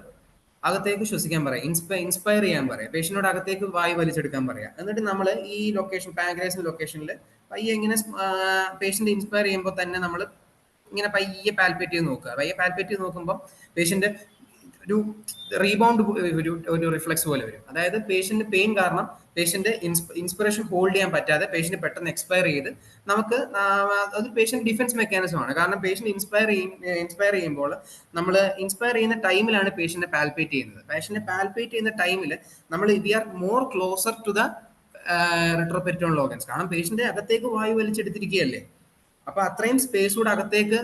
അകത്തേക്ക് ശ്വസിക്കാൻ പറയാം, ഇൻസ്പയർ ചെയ്യാൻ പറയാം, പേഷ്യന്റിനോട് അകത്തേക്ക് വായു വലിച്ചെടുക്കാൻ പറയാം. എന്നിട്ട് നമ്മൾ ഈ ലൊക്കേഷൻ പാങ്ക്രിയാസിന്റെ ലൊക്കേഷനിൽ പയ്യെ ഇങ്ങനെ പേഷ്യന്റ് ഇൻസ്പയർ ചെയ്യുമ്പോൾ തന്നെ നമ്മൾ ഇങ്ങനെ പയ്യെ പാൽപ്പേറ്റ് ചെയ്ത് നോക്കുക. പയ്യെ പാൽപ്പേറ്റ് ചെയ്ത് നോക്കുമ്പോൾ പേഷ്യന്റ് ഒരു റീബൗണ്ട് ഒരു റിഫ്ലക്സ് പോലെ വരും. അതായത് പേഷ്യന്റ് പെയിൻ കാരണം പേഷ്യന്റ് ഇൻസ്പിറേഷൻ ഹോൾഡ് ചെയ്യാൻ പറ്റാതെ പേഷ്യന്റ് പെട്ടെന്ന് എക്സ്പയർ ചെയ്ത് നമുക്ക് അത് പേഷ്യന്റ് ഡിഫൻസ് മെക്കാനിസം ആണ്. കാരണം പേഷ്യന്റ് ഇൻസ്പയർ ചെയ്യുമ്പോൾ നമ്മൾ ഇൻസ്പയർ ചെയ്യുന്ന ടൈമിലാണ് പേഷ്യന്റിനെ പാൽപ്പേറ്റ് ചെയ്യുന്നത്. പേഷ്യന്റിനെ പാൽപ്പേറ്റ് ചെയ്യുന്ന ടൈമിൽ നമ്മൾ we are more closer to the retroperitoneal organs. കാരണം പേഷ്യന്റ് അകത്തേക്ക് വായു വലിച്ചെടുത്തിരിക്കുകയല്ലേ, അപ്പൊ അത്രയും സ്പേസ് കൂടെ അകത്തേക്ക്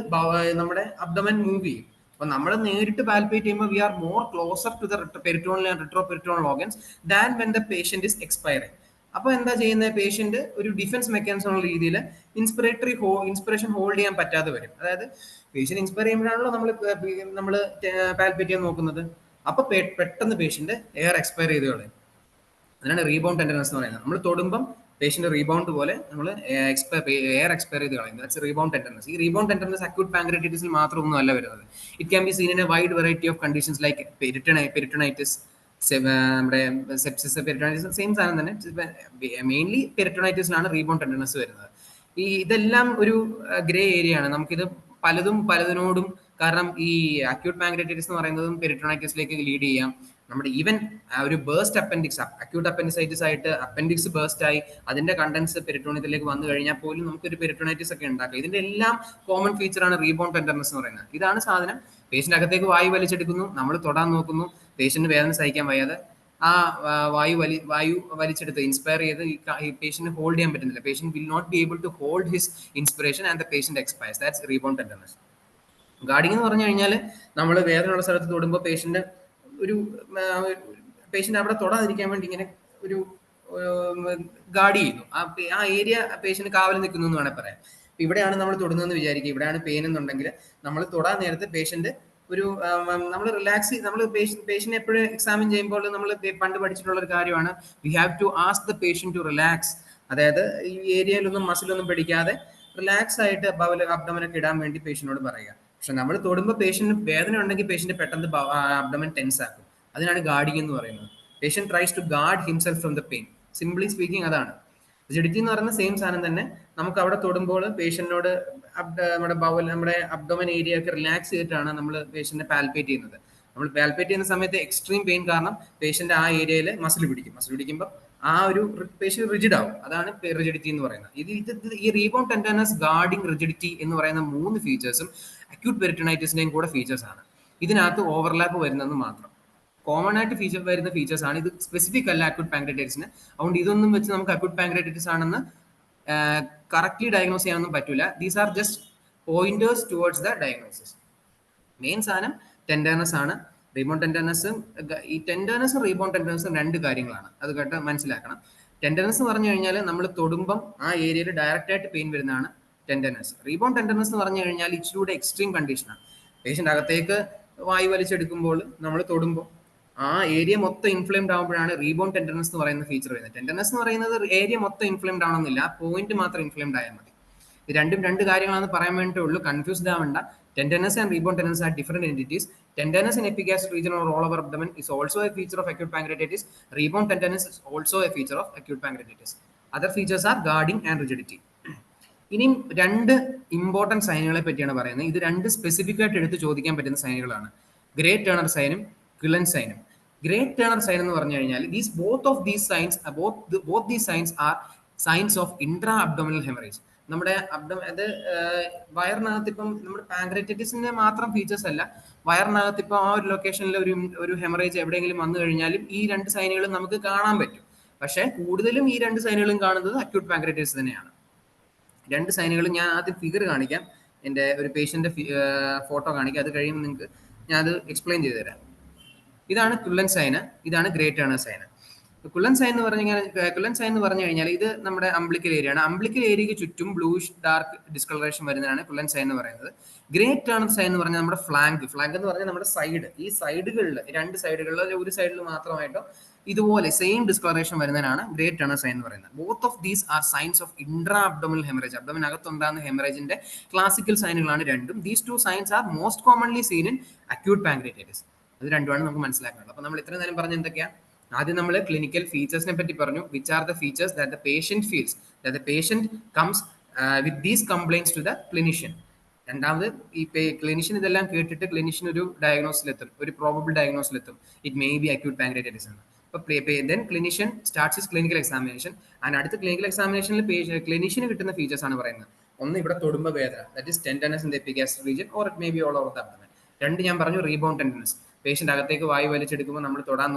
നമ്മുടെ അബ്ഡമൻ മൂവ് ചെയ്യും. അപ്പൊ നമ്മൾ നേരിട്ട് പാൽപ്പേറ്റ് ചെയ്യുമ്പോൾ we are more closer to the peritoneal and retroperitoneal organs than when the patient is expiring. അപ്പൊ എന്താ ചെയ്യുന്നത്, പേഷ്യന്റ് ഒരു ഡിഫൻസ് മെക്കാനിസം ഉള്ള രീതിയിൽ ഇൻസ്പിറേഷൻ ഹോൾഡ് ചെയ്യാൻ പറ്റാതെ വരും. അതായത് പേഷ്യന്റ് ഇൻസ്പയർ ചെയ്യുമ്പോഴാണല്ലോ നമ്മൾ പാൽപ്പേറ്റ് ചെയ്യാൻ നോക്കുന്നത്. അപ്പൊ പെട്ടെന്ന് പേഷ്യന്റ് എയർ എക്സ്പയർ ചെയ്ത് കളയും. അതിനാണ് റീബൗണ്ട് ടെൻഡർനെസ് എന്ന് പറയുന്നത്. നമ്മൾ തൊടുമ്പം പേഷ്യന്റ് റീബൗണ്ട് പോലെ നമ്മൾ എയർ എക്സ്പയർ ചെയ്ത് കളയുന്നത്. That's rebound tenderness. ഈ റീബൗണ്ട് ടെൻഡർനെസ് അക്യൂട്ട് പാങ്ക്രിയാറ്റൈറ്റിസിൽ മാത്രമൊന്നും അല്ല വരുന്നത്. It can be seen in a wide variety of conditions like peritonitis, നമ്മുടെ സെപ്സിസ്, പെരിറ്റോണൈറ്റിസ് സെയിം സാധനം തന്നെ. മെയിൻലി പെരിറ്റോണൈറ്റിസിലാണ് റീബൗണ്ട് ടെൻഡർനെസ് വരുന്നത്. ഇതെല്ലാം ഒരു ഗ്രേ ഏരിയ ആണ്. നമുക്കിത് പലതിനോടും, കാരണം ഈ അക്യൂട്ട് പാങ്ക്രിയാറ്റൈറ്റിസ് എന്ന് പറയുന്നതും പെരിറ്റോണൈറ്റിസിലേക്ക് ലീഡ് ചെയ്യാം. നമ്മുടെ ഈവൻ ഒരു ബേസ്റ്റ് അപ്പൻഡിക്സ്, അക്യൂട്ട് അപ്പൻഡിസൈറ്റിസ് ആയിട്ട് അപ്പൻഡിക്സ് ബേസ്റ്റ് ആയി അതിന്റെ കണ്ടൻസ് പെരിറ്റോണിയത്തിലേക്ക് വന്നു കഴിഞ്ഞാൽ പോലും നമുക്കൊരു പെരിറ്റോണൈറ്റിസ് ഒക്കെ ഉണ്ടാക്കാം. ഇതിന്റെ എല്ലാം കോമൺ ഫീച്ചറാണ് റീബൗണ്ട് ടെൻഡർനെസ് എന്ന് പറയുന്നത്. ഇതാണ് സാധനം. പേഷ്യന്റ് അകത്തേക്ക് വായു വലിച്ചെടുക്കുന്നു, നമ്മൾ തൊടാൻ നോക്കുന്നു, പേഷ്യന്റ് വേദന സഹിക്കാൻ വയ്യാതെ ആ വായു വലിച്ചെടുത്ത് ഇൻസ്പയർ ചെയ്ത് ഈ പേഷ്യന്റ് ഹോൾഡ് ചെയ്യാൻ പറ്റുന്നില്ല. Patient will not be able to hold his inspiration and the patient expires. That's rebound tenderness. Guarding എന്ന് പറഞ്ഞു കഴിഞ്ഞാൽ നമ്മൾ വേദനയുള്ള സ്ഥലത്ത് തൊടുമ്പോൾ പേഷ്യന്റ് അവിടെ തൊടാതിരിക്കാൻ വേണ്ടി ഇങ്ങനെ ഒരു ഗാർഡ് ചെയ്യുന്നു. ആ ഏരിയ പേഷ്യന്റ് കാവൽ നിൽക്കുന്നു എന്ന് വേണമെങ്കിൽ പറയാം. ഇവിടെയാണ് നമ്മൾ തൊടുന്നതെന്ന് വിചാരിക്കുക, ഇവിടെയാണ് പെയിൻ എന്നുണ്ടെങ്കിൽ നമ്മൾ തൊടാൻ നേരത്തെ പേഷ്യന്റ് നമ്മൾ റിലാക്സ്, നമ്മൾ പേഷ്യന്റ് എപ്പോഴും എക്സാമിൻ ചെയ്യുമ്പോൾ നമ്മൾ പണ്ട് പഠിച്ചിട്ടുള്ള ഒരു കാര്യമാണ്, we have to ask the patient to relax. അതായത് ഈ ഏരിയയിലൊന്നും മസിലൊന്നും പിടിക്കാതെ റിലാക്സ് ആയിട്ട് അബ്ഡമനൊക്കെ ഇടാൻ വേണ്ടി പേഷ്യന്റിനോട് പറയുക. പക്ഷെ നമ്മൾ തൊടുമ്പോൾ പേഷ്യന്റ് വേദന ഉണ്ടെങ്കിൽ പേഷ്യന്റ് പെട്ടെന്ന് അബ്ഡമൻ ടെൻസ് ആക്കും. അതിനാണ് ഗാർഡിങ് എന്ന് പറയുന്നത്. Patient tries to guard himself from the pain. Simply speaking അതാണ്. റിജിഡിറ്റി എന്ന് പറയുന്ന സെയിം സാധനം തന്നെ. നമുക്ക് അവിടെ തൊടുമ്പോൾ പേഷ്യന്റിനോട് നമ്മുടെ ബൗൽ, നമ്മുടെ അബ്ഡോമൻ ഏരിയ ഒക്കെ റിലാക്സ് ചെയ്തിട്ടാണ് നമ്മൾ പേഷ്യന്റിനെ പാൽപേറ്റ് ചെയ്യുന്നത്. നമ്മൾ പാൽപേറ്റ് ചെയ്യുന്ന സമയത്ത് എക്സ്ട്രീം പെയിൻ കാരണം പേഷ്യന്റ് ആ ഏരിയയിൽ മസിൽ പിടിക്കും. മസിൽ പിടിക്കുമ്പോൾ ആ ഒരു പേഷ്യന്റ് റിജിഡ് ആവും. അതാണ് റിജിഡിറ്റി എന്ന് പറയുന്നത്. ഈ റീബൗണ്ട് ടെൻഡർനെസ്, ഗാർഡിങ്, റിജിഡിറ്റി എന്ന് പറയുന്ന 3 ഫീച്ചേഴ്സും അക്യൂട്ട് പെരിറ്റോണൈറ്റിസിന്റെയും കൂടെ ഫീച്ചേഴ്സ് ആണ്. ഇതിനകത്ത് ഓവർലാപ്പ് വരുന്നെന്ന് മാത്രം. കോമൺ ആയിട്ട് വരുന്ന ഫീച്ചേഴ്സ് ആണ് ഇത്. സ്പെസിഫിക് അല്ല അക്യൂട്ട് പാങ്ക്രിയാറ്റൈറ്റിസിന്. അതുകൊണ്ട് ഇതൊന്നും വെച്ച് നമുക്ക് അക്യൂട്ട് പാങ്ക്രിയാറ്റൈറ്റിസ് ആണെന്ന് കറക്റ്റ്ലി ഡയഗ്നോസ് ചെയ്യാനൊന്നും പറ്റില്ല. These are just pointers towards the diagnosis. Main സാധനം ടെൻഡർനെസ് ആണ്. റീബൗണ്ട് ടെൻഡർനെസ്സും ഈ ടെൻഡർനെസ്സും റീബൗണ്ട് ടെൻഡർനെസ്സും 2 കാര്യങ്ങളാണ്. അത് കേട്ട് മനസ്സിലാക്കണം. ടെൻഡർനെസ് എന്ന് പറഞ്ഞു കഴിഞ്ഞാൽ നമ്മൾ തൊടുമ്പം ആ ഏരിയയിൽ ഡയറക്റ്റ് ആയിട്ട് പെയിൻ വരുന്നതാണ് ടെൻഡർനെസ്. റീബൗണ്ട് ടെൻഡർനെസ് എന്ന് പറഞ്ഞു കഴിഞ്ഞാൽ ഇച്ചിലൂടെ എക്സ്ട്രീം കണ്ടീഷനാണ്. പേഷ്യന്റ് അകത്തേക്ക് വായു വലിച്ചെടുക്കുമ്പോൾ നമ്മൾ തൊടുമ്പോൾ ആ ഏരിയ മൊത്തം ഇൻഫ്ലെയിംഡ് ആകുമ്പോഴാണ് റീബൗണ്ട് ടെൻഡർനെസ് എന്ന് പറയുന്ന ഫീച്ചർ വരുന്നത്. ടെൻഡർനെസ് എന്ന് പറയുന്നത് ഏരിയ മൊത്തം ഇൻഫ്ലെയിംഡ് ആവണമെന്നില്ല, ആ പോയിന്റ് മാത്രം ഇൻഫ്ലെയിംഡ് ആയാൽ മതി. ഇത് രണ്ടും 2 കാര്യങ്ങളാണെന്ന് പറയാൻ വേണ്ടിയേ ഉള്ളൂ. കൺഫ്യൂസ്ഡ് ആവണ്ട. Tenderness and rebound tenderness are different entities. Tenderness in epigastric region or all over abdomen is also a feature of acute pancreatitis. Rebound tenderness is also a feature of acute pancreatitis. Other features are guarding and rigidity. ഇനിയും 2 important സൈനുകളെ പറ്റിയാണ് പറയുന്നത്. ഇത് 2 specific ആയിട്ട് എടുത്ത് ചോദിക്കാൻ പറ്റുന്ന സൈനുകളാണ്. Grey Turner സൈനും ക്വിലൻ സൈനും. ഗ്രേറ്റ് ടേണർ സൈൻ എന്ന് പറഞ്ഞു കഴിഞ്ഞാൽ both these signs are signs of intra abdominal hemorrhage. നമ്മുടെ വയറിനകത്ത് ഇപ്പം നമ്മുടെ പാങ്ക്രൈറ്റിസിന്റെ മാത്രം ഫീച്ചേഴ്സ് അല്ല, വയറിനകത്ത് ഇപ്പം ആ ഒരു ലൊക്കേഷനിൽ ഒരു ഹെമറേജ് എവിടെയെങ്കിലും വന്നു കഴിഞ്ഞാലും ഈ 2 സൈനുകളും നമുക്ക് കാണാൻ പറ്റും. പക്ഷേ കൂടുതലും ഈ 2 സൈനുകളും കാണുന്നത് അക്യൂട്ട് പാങ്ക്രൈറ്റിസ് തന്നെയാണ്. 2 സൈനുകളും ഞാൻ ആദ്യം ഫിഗർ കാണിക്കാം. എൻ്റെ ഒരു പേഷ്യൻ്റെ ഫോട്ടോ കാണിക്കാം. അത് കഴിയുമ്പോൾ നിങ്ങൾക്ക് ഞാൻ അത് എക്സ്പ്ലെയിൻ ചെയ്തു തരാം. ഇതാണ് ക്വിലൻ സൈന്, ഇതാണ് ഗ്രേറ്റ് ടേണർ സൈന്. ക്വിലൻ സൈൻ എന്ന് പറഞ്ഞു കഴിഞ്ഞാൽ ഇത് നമ്മുടെ അംബ്ലിക്കൽ ഏരിയ ആണ്. അംബ്ലിക്കൽ ഏരിയയ്ക്ക് ചുറ്റും ബ്ലൂഷ് ഡാർക്ക് ഡിസ്കളറേഷൻ വരുന്നതാണ് ക്വിലൻ സൈൻ എന്ന് പറയുന്നത്. ഗ്രേറ്റ് ടേണർ സൈൻ എന്ന് പറഞ്ഞാൽ നമ്മുടെ ഫ്ലാങ്ക് എന്ന് പറഞ്ഞാൽ നമ്മുടെ സൈഡ്, ഈ സൈഡുകളിൽ 2 സൈഡുകളിൽ ഒരു സൈഡിൽ മാത്രമായിട്ടോ ഇതുപോലെ സെയിം ഡിസ്കളറേഷൻ വരുന്നതിനാണ് ഗ്രേറ്റ് ടേണർ സൈൻ എന്ന് പറയുന്നത്. Both of these are signs of intra abdominal haemorrhage. അബ്ഡോമിനകത്തുണ്ടാകുന്ന ഹെമറേജിന്റെ ക്ലാസിക്കൽ സൈനുകളാണ് രണ്ടും. These 2 signs are most commonly seen in acute pancreatitis. അത് രണ്ടുമാണ് നമുക്ക് മനസ്സിലാക്കേണ്ടത്. അപ്പോൾ നമ്മൾ ഇത്രയും നേരം പറഞ്ഞ എന്തൊക്കെയാ? ആദ്യം നമ്മൾ ക്ലിനിക്കൽ ഫീച്ചേഴ്സിനെ പറ്റി പറഞ്ഞു. Which are the features that the patient feels that the patient comes with these complaints to the clinician. രണ്ടാമത് ഈ ക്ലിനിഷ്യൻ ഇതെല്ലാം കേട്ടിട്ട് ക്ലിനിഷ്യൻ ഒരു ഡയഗ്നോസിലെത്തും, ഒരു പ്രോബബിൾ ഡയഗ്നോസിലെത്തും. It may be acute pancreatitis ആണ്. Then clinician starts his clinical examination. And അടുത്ത ക്ലിനിക്കൽ എക്സാമിനേഷനിൽ ക്ലിനിഷ്യന് കിട്ടുന്ന ഫീച്ചേഴ്സ് ആണ് പറയുന്നത്. ഒന്ന്, ഇവിടെ തൊടുമ്പ വേദന, that is tenderness in the epigastric region or it may be all over the abdomen. 2 ഞാൻ പറഞ്ഞു റീബൗണ്ട് ടെൻഡർനെസ്. പേഷ്യന്റ് അകത്തേക്ക് വായു വലിച്ചെടുക്കുമ്പോൾ നമ്മൾ തൊടാൻ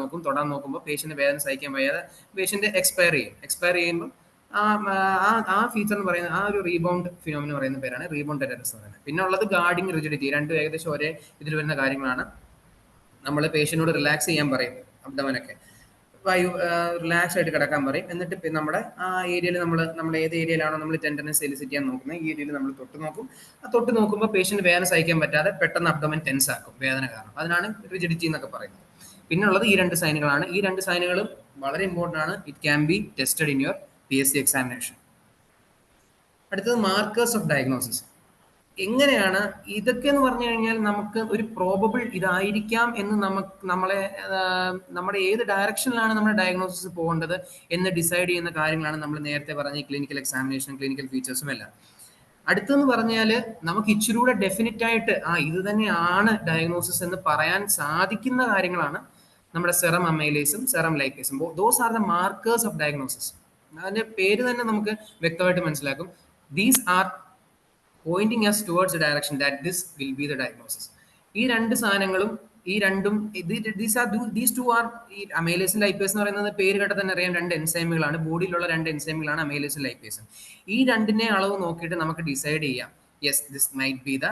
നോക്കുമ്പോൾ പേഷ്യന്റ് വേദന സഹിക്കാൻ വയ്യാതെ പേഷ്യന്റ് എക്സ്പയർ ചെയ്യുമ്പോൾ ആ ഫീച്ചർ എന്ന് പറയുന്നത്, ആ ഒരു റീബൗണ്ട് ഫിനോമിന പറയുന്ന പേരാണ് റീബൗണ്ട് ടെൻഡർനെസ് എന്ന് പറയുന്നത്. പിന്നെ ഉള്ളത് ഗാർഡിങ്, റിജിഡിറ്റി. 2 ഏകദേശം ഒരേ ഇതിൽ വരുന്ന കാര്യങ്ങളാണ്. നമ്മൾ പേഷ്യന്റിനോട് റിലാക്സ് ചെയ്യാൻ പറയും, അബ്ഡോമനൊക്കെ വായു റിലാക്സ് ആയിട്ട് കിടക്കാൻ പറയും. എന്നിട്ട് നമ്മുടെ ആ ഏരിയയിൽ നമ്മൾ ഏത് ഏരിയയിലാണോ നമ്മൾ ടെൻഡർനെസ് എലിസിറ്റ് ചെയ്യാൻ നോക്കുന്നത്, ഈ ഏരിയയിൽ നമ്മൾ തൊട്ട് നോക്കുമ്പോൾ പേഷ്യന്റ് വേദന സഹിക്കാൻ പറ്റാതെ പെട്ടെന്ന് അബ്ഡോമൻ ടെൻസ് ആക്കും വേദന കാരണം. അതിനാണ് റിജിഡിറ്റി എന്നൊക്കെ പറയുന്നത്. പിന്നെ ഉള്ളത് ഈ 2 സൈനുകളാണ്. ഈ 2 സൈനുകളും വളരെ ഇമ്പോർട്ടൻ്റ് ആണ്. It can B tested in your PSC examination. അടുത്തത് മാർക്കേഴ്സ് ഓഫ് ഡയഗ്നോസിസ്. എങ്ങനെയാണ് ഇതൊക്കെ എന്ന് പറഞ്ഞു കഴിഞ്ഞാൽ നമുക്ക് ഒരു പ്രോബബിൾ ഇതായിരിക്കാം എന്ന് നമ്മുടെ ഏത് ഡയറക്ഷനിലാണ് നമ്മുടെ ഡയഗ്നോസിസ് പോകേണ്ടത് എന്ന് ഡിസൈഡ് ചെയ്യുന്ന കാര്യങ്ങളാണ് നമ്മൾ നേരത്തെ പറഞ്ഞ ക്ലിനിക്കൽ എക്സാമിനേഷൻ, ക്ലിനിക്കൽ ഫീച്ചേഴ്സും എല്ലാം. അടുത്തെന്ന് പറഞ്ഞാൽ നമുക്ക് ഇച്ചിരൂടെ ഡെഫിനറ്റ് ആയിട്ട് ഇത് തന്നെയാണ് ഡയഗ്നോസിസ് എന്ന് പറയാൻ സാധിക്കുന്ന കാര്യങ്ങളാണ് നമ്മുടെ സെറം അമൈലേസും സെറം ലൈപ്പേസും. Those are the markers of diagnosis. അതിന്റെ പേര് തന്നെ നമുക്ക് വ്യക്തമായിട്ട് മനസ്സിലാക്കും. These are pointing us towards the direction that this will be the diagnosis. ഈ 2 സാധനങ്ങളും these two are ഈ അമൈലേസും ലൈപ്പേസും എന്ന് പറയുന്നത് പേര് കേട്ടാൽ തന്നെ അറിയാം, 2 എൻസൈമുകളാണ്. ബോഡിയിലുള്ള 2 എൻസൈമുകളാണ് അമൈലേസും ലൈപ്പേസും. ഈ 2ന്റെ അളവ് നോക്കിയിട്ട് നമുക്ക് ഡിസൈഡ് ചെയ്യാം, yes this might be the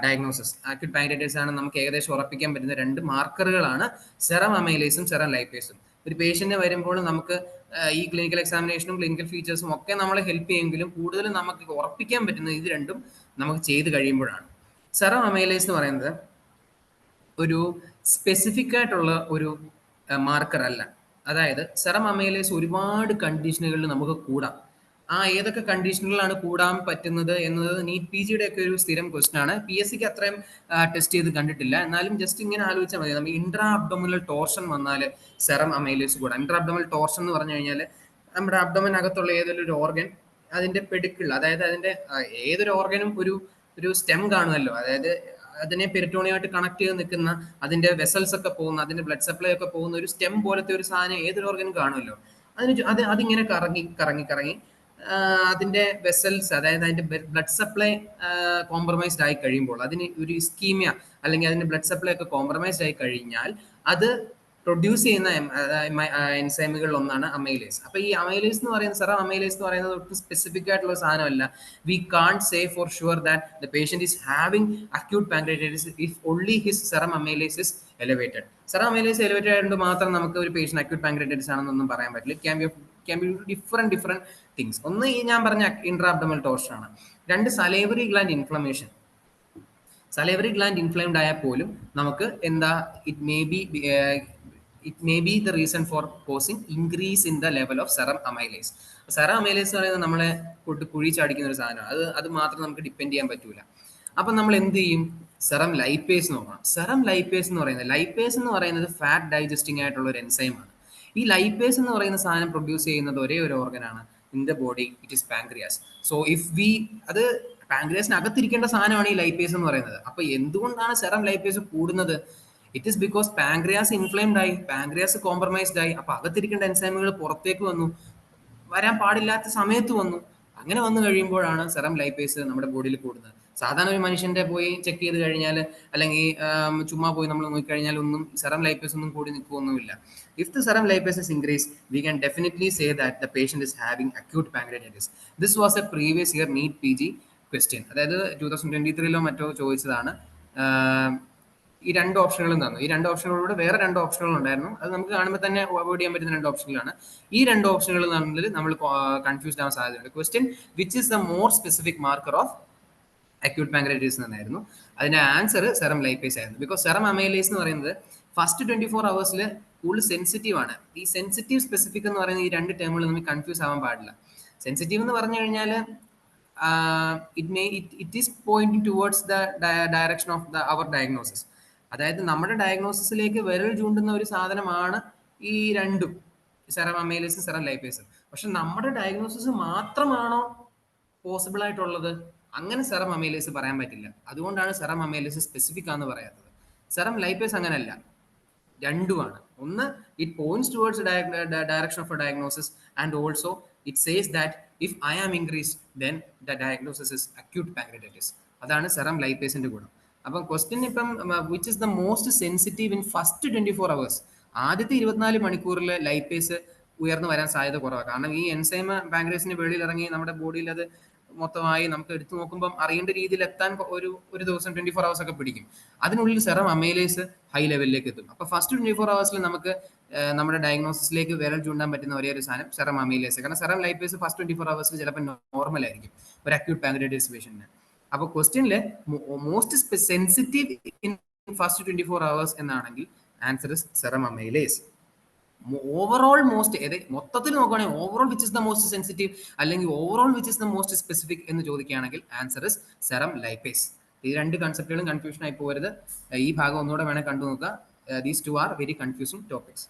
diagnosis. Acute pancreatitis ആണ് നമുക്ക് ഏകദേശം ഉറപ്പിക്കാൻ പറ്റുന്ന 2 മാർക്കറുകളാണ് സെറം അമൈലേസും സെറം ലൈപ്പേസും. ഒരു പേഷ്യന്റ് വരുമ്പോൾ നമുക്ക് ഈ ക്ലിനിക്കൽ എക്സാമിനേഷനും ക്ലിനിക്കൽ ഫീച്ചേഴ്സും ഒക്കെ നമ്മളെ ഹെൽപ്പ് ചെയ്യുമെങ്കിലും കൂടുതലും നമുക്ക് ഉറപ്പിക്കാൻ പറ്റുന്നത് ഇത് 2 നമുക്ക് ചെയ്ത് കഴിയുമ്പോഴാണ്. സെറം അമൈലേസ് എന്ന് പറയുന്നത് ഒരു സ്പെസിഫിക് ആയിട്ടുള്ള ഒരു മാർക്കർ അല്ല. അതായത് സെറം അമൈലേസ് ഒരുപാട് കണ്ടീഷനുകളിൽ നമുക്ക് കൂടാം. ഏതൊക്കെ കണ്ടീഷനുകളാണ് കൂടാൻ പറ്റുന്നത് എന്നത് നീറ്റ് പി ജിയുടെ ഒക്കെ ഒരു സ്ഥിരം ക്വസ്റ്റൻ ആണ്. പി എസ് സിക്ക് അത്രയും ടെസ്റ്റ് ചെയ്ത് കണ്ടിട്ടില്ല. എന്നാലും ജസ്റ്റ് ഇങ്ങനെ ആലോചിച്ചാൽ മതി. നമ്മൾ ഇൻട്രാ അബ്ഡോമിനൽ ടോർഷൻ വന്നാൽ സെറം അമൈലേസ് കൂടാം. ഇൻട്രാ അബ്ഡോമിനൽ ടോർഷൻ എന്ന് പറഞ്ഞു കഴിഞ്ഞാൽ നമ്മുടെ അബ്ഡോമിനകത്തുള്ള ഏതൊരു ഒരു ഓർഗൻ അതിന്റെ പെടുക്കുള്ള, അതായത് അതിന്റെ ഏതൊരു ഓർഗനും ഒരു ഒരു സ്റ്റെം കാണുമല്ലോ, അതായത് അതിനെ പെരിറ്റോണിയായിട്ട് കണക്ട് ചെയ്ത് നിൽക്കുന്ന, അതിന്റെ വെസൽസ് ഒക്കെ പോകുന്ന, അതിന്റെ ബ്ലഡ് സപ്ലൈ ഒക്കെ പോകുന്ന ഒരു സ്റ്റെം പോലത്തെ ഒരു സാധനം ഏതൊരു ഓർഗനും കാണുമല്ലോ. അതിങ്ങനെ കറങ്ങി കറങ്ങി കറങ്ങി അതിന്റെ വെസൽസ്, അതായത് അതിന്റെ ബ്ലഡ് സപ്ലൈ കോംപ്രമൈസ്ഡ് ആയി കഴിയുമ്പോൾ, അതിന് ഒരു ഇസ്കീമിയ അല്ലെങ്കിൽ അതിന്റെ ബ്ലഡ് സപ്ലൈ ഒക്കെ കോംപ്രമൈസ്ഡ് ആയി കഴിഞ്ഞാൽ അത് പ്രൊഡ്യൂസ് ചെയ്യുന്ന എൻസൈമുകളിൽ ഒന്നാണ് അമൈലേസ്. അപ്പൊ ഈ അമൈലേസ് എന്ന് പറയുന്നത്, സെറം അമൈലേസ് എന്ന് പറയുന്നത് ഒട്ടും സ്പെസിഫിക് ആയിട്ടുള്ള സാധനമല്ല. We can't say for sure that the patient is having acute pancreatitis if only his serum amylase is elevated. Serum amylase elevated ആയതുകൊണ്ട് മാത്രം നമുക്ക് ഒരു പേഷ്യന്റ് അക്യൂട്ട് പാൻക്രിയാറ്റൈറ്റിസ് ആണെന്നൊന്നും പറയാൻ പറ്റില്ല. Can be different things. ഒന്ന് ഈ ഞാൻ പറഞ്ഞ ഇൻട്രാ അബ്ഡോമിനൽ ടോർഷൻ ആണ്. രണ്ട്, salivary gland inflammation. Salivary gland inflamed ആയാൽ പോലും നമുക്ക് എന്താ, it may B the reason for causing increase in the level of serum amylase. Serum amylase എന്ന് പറയുന്നത് നമ്മളെ കുഴി ചാടിക്കുന്ന ഒരു സാധനമാണ്. അത് മാത്രം നമുക്ക് ഡിപ്പെൻഡ് ചെയ്യാൻ പറ്റൂല. അപ്പം നമ്മൾ എന്ത് ചെയ്യും? സെറം ലൈപ്പേസ് നോക്കണം. സെറം ലൈപ്പേസ് എന്ന് പറയുന്നത് ഫാറ്റ് ഡൈജസ്റ്റിംഗ് ആയിട്ടുള്ള ഒരു എൻസൈമാണ്. ഈ ലൈപ്പേസ് എന്ന് പറയുന്ന സാധനം പ്രൊഡ്യൂസ് ചെയ്യുന്നത് ഒരേ ഒരു ഓർഗനാണ് in the body, it is pancreas. So അത് പാൻക്രിയാസിനകത്തിരിക്കേണ്ട സാധനമാണ് ഈ ലൈപ്പേസ് എന്ന് പറയുന്നത്. അപ്പൊ എന്തുകൊണ്ടാണ് സെറം ലൈപ്പേസ് കൂടുന്നത്? It is because pancreas inflamed ആയി, പാൻക്രിയാസ് കോംപ്രമൈസ്ഡ് ആയി. അപ്പൊ അകത്തിരിക്കേണ്ട എൻസൈമുകൾ പുറത്തേക്ക് വന്നു, വരാൻ പാടില്ലാത്ത സമയത്ത് വന്നു. അങ്ങനെ വന്നു കഴിയുമ്പോഴാണ് സെറം ലൈപ്പേസ് നമ്മുടെ ബോഡിയിൽ കൂടുന്നത്. സാധാരണ ഒരു മനുഷ്യന്റെ പോയി ചെക്ക് ചെയ്ത് കഴിഞ്ഞാൽ, അല്ലെങ്കിൽ ചുമ്മാ പോയി നമ്മൾ നോക്കിക്കഴിഞ്ഞാൽ ഒന്നും സെറം ലൈപ്പേസ് ഒന്നും കൂടി നിൽക്കുകയൊന്നുമില്ല. If the serum lipase is increase, we can definitely say that the patient is having acute pancreatitis. This was a previous year NEET P G question. അതായത് 2023 മറ്റോ ചോദിച്ചതാണ്. ഈ രണ്ട് ഓപ്ഷനുകളും തന്നു. ഈ രണ്ട് ഓപ്ഷനുകളിലൂടെ വേറെ രണ്ട് ഓപ്ഷനുകൾ ഉണ്ടായിരുന്നു. അത് നമുക്ക് കാണുമ്പോൾ തന്നെ അവോയ്ഡ് ചെയ്യാൻ പറ്റുന്ന രണ്ട് ഓപ്ഷനുകളാണ്. ഈ രണ്ട് ഓപ്ഷനുകൾ തമ്മിൽ നമ്മൾ കൺഫ്യൂസ്ഡ് ആവാൻ സാധ്യതയുണ്ട്. Question which is the more specific marker of acute pancreatitis എന്നായിരുന്നു. അതിന്റെ ആൻസർ സെറം ലൈപ്പേസ് ആയിരുന്നു. ബിക്കോസ് സെറം അമൈലേസ് എന്ന് പറയുന്നത് ഫസ്റ്റ് 24 hours കൂടുതൽ സെൻസിറ്റീവ് ആണ്. ഈ സെൻസിറ്റീവ് സ്പെസിഫിക് എന്ന് പറയുന്ന ഈ രണ്ട് ടേമുകൾ നമുക്ക് കൺഫ്യൂസ് ആവാൻ പാടില്ല. സെൻസിറ്റീവ് എന്ന് പറഞ്ഞു കഴിഞ്ഞാൽ it is pointing towards the direction of our diagnosis. അതായത് നമ്മുടെ ഡയഗ്നോസിസിലേക്ക് വിരൽ ചൂണ്ടുന്ന ഒരു സാധനമാണ് ഈ രണ്ടും, സെറം അമൈലേസും സെറം ലൈപ്പേസും. പക്ഷെ നമ്മുടെ ഡയഗ്നോസിസ് മാത്രമാണോ പോസിബിൾ ആയിട്ടുള്ളത്? അങ്ങനെ സെറം അമൈലേസ് പറയാൻ പറ്റില്ല. അതുകൊണ്ടാണ് സെറം അമൈലേസ് സ്പെസിഫിക് ആണെന്ന് പറയാത്തത്. സെറം ലൈപ്പേസ് അങ്ങനല്ല, രണ്ടുമാണ്. ഒന്ന്, it points towards direction of A diagnosis, and also it says that if I am increased, then the diagnosis is acute pancreatitis. അതാണ് സെറം ലൈപ്പേസിന്റെ ഗുണം. അപ്പം ക്വസ്റ്റ്യൻ ഇപ്പം which is the most sensitive in first 24 hours, ആദ്യത്തെ 24 മണിക്കൂറിൽ lipase ഉയർന്നു വരാൻ സാധ്യത കുറവാണ്. കാരണം ഈ എൻസൈം പാൻക്രിയാസിന്റെ വെളിയിൽ ഇറങ്ങി നമ്മുടെ ബോഡിയിൽ അത് മൊത്തമായി നമുക്ക് എടുത്തു നോക്കുമ്പോൾ അറിയേണ്ട രീതിയിൽ എത്താൻ ഒരു ദിവസം 24 hours ഒക്കെ പിടിക്കും. അതിനുള്ളിൽ സെറം അമൈലേസ് ഹൈ ലെവലിലേക്ക് എത്തും. അപ്പൊ ഫസ്റ്റ് 24 hours നമുക്ക് നമ്മുടെ ഡയഗ്നോസിസിലേക്ക് വിരൽ ചൂണ്ടാൻ പറ്റുന്ന ഒരേ ഒരു സാധനം സെറം അമൈലേസ്. കാരണം സെറം ലൈപ്പേസ് ഫസ്റ്റ് 24 hours ചിലപ്പോൾ നോർമൽ ആയിരിക്കും ഒരു അക്യൂട്ട് പാൻക്രിയാറ്റൈറ്റിസ് പേഷ്യന്റിന്. അപ്പൊ ക്വസ്റ്റ്യനില് most sensitive in first 24 hours എന്നാണെങ്കിൽ answer is serum amylase. Overall മൊത്തത്തിൽ നോക്കുകയാണെങ്കിൽ overall which is the most sensitive അല്ലെങ്കിൽ overall which is the most specific എന്ന് ചോദിക്കുകയാണെങ്കിൽ ആൻസർ ഇസ് സെറം ലൈപ്പേസ്. ഈ രണ്ട് കൺസെപ്റ്റുകളും കൺഫ്യൂഷൻ ആയി പോകരുത്. ഈ ഭാഗം ഒന്നുകൂടെ വേണേൽ കണ്ടു നോക്കുക. These two are very confusing topics.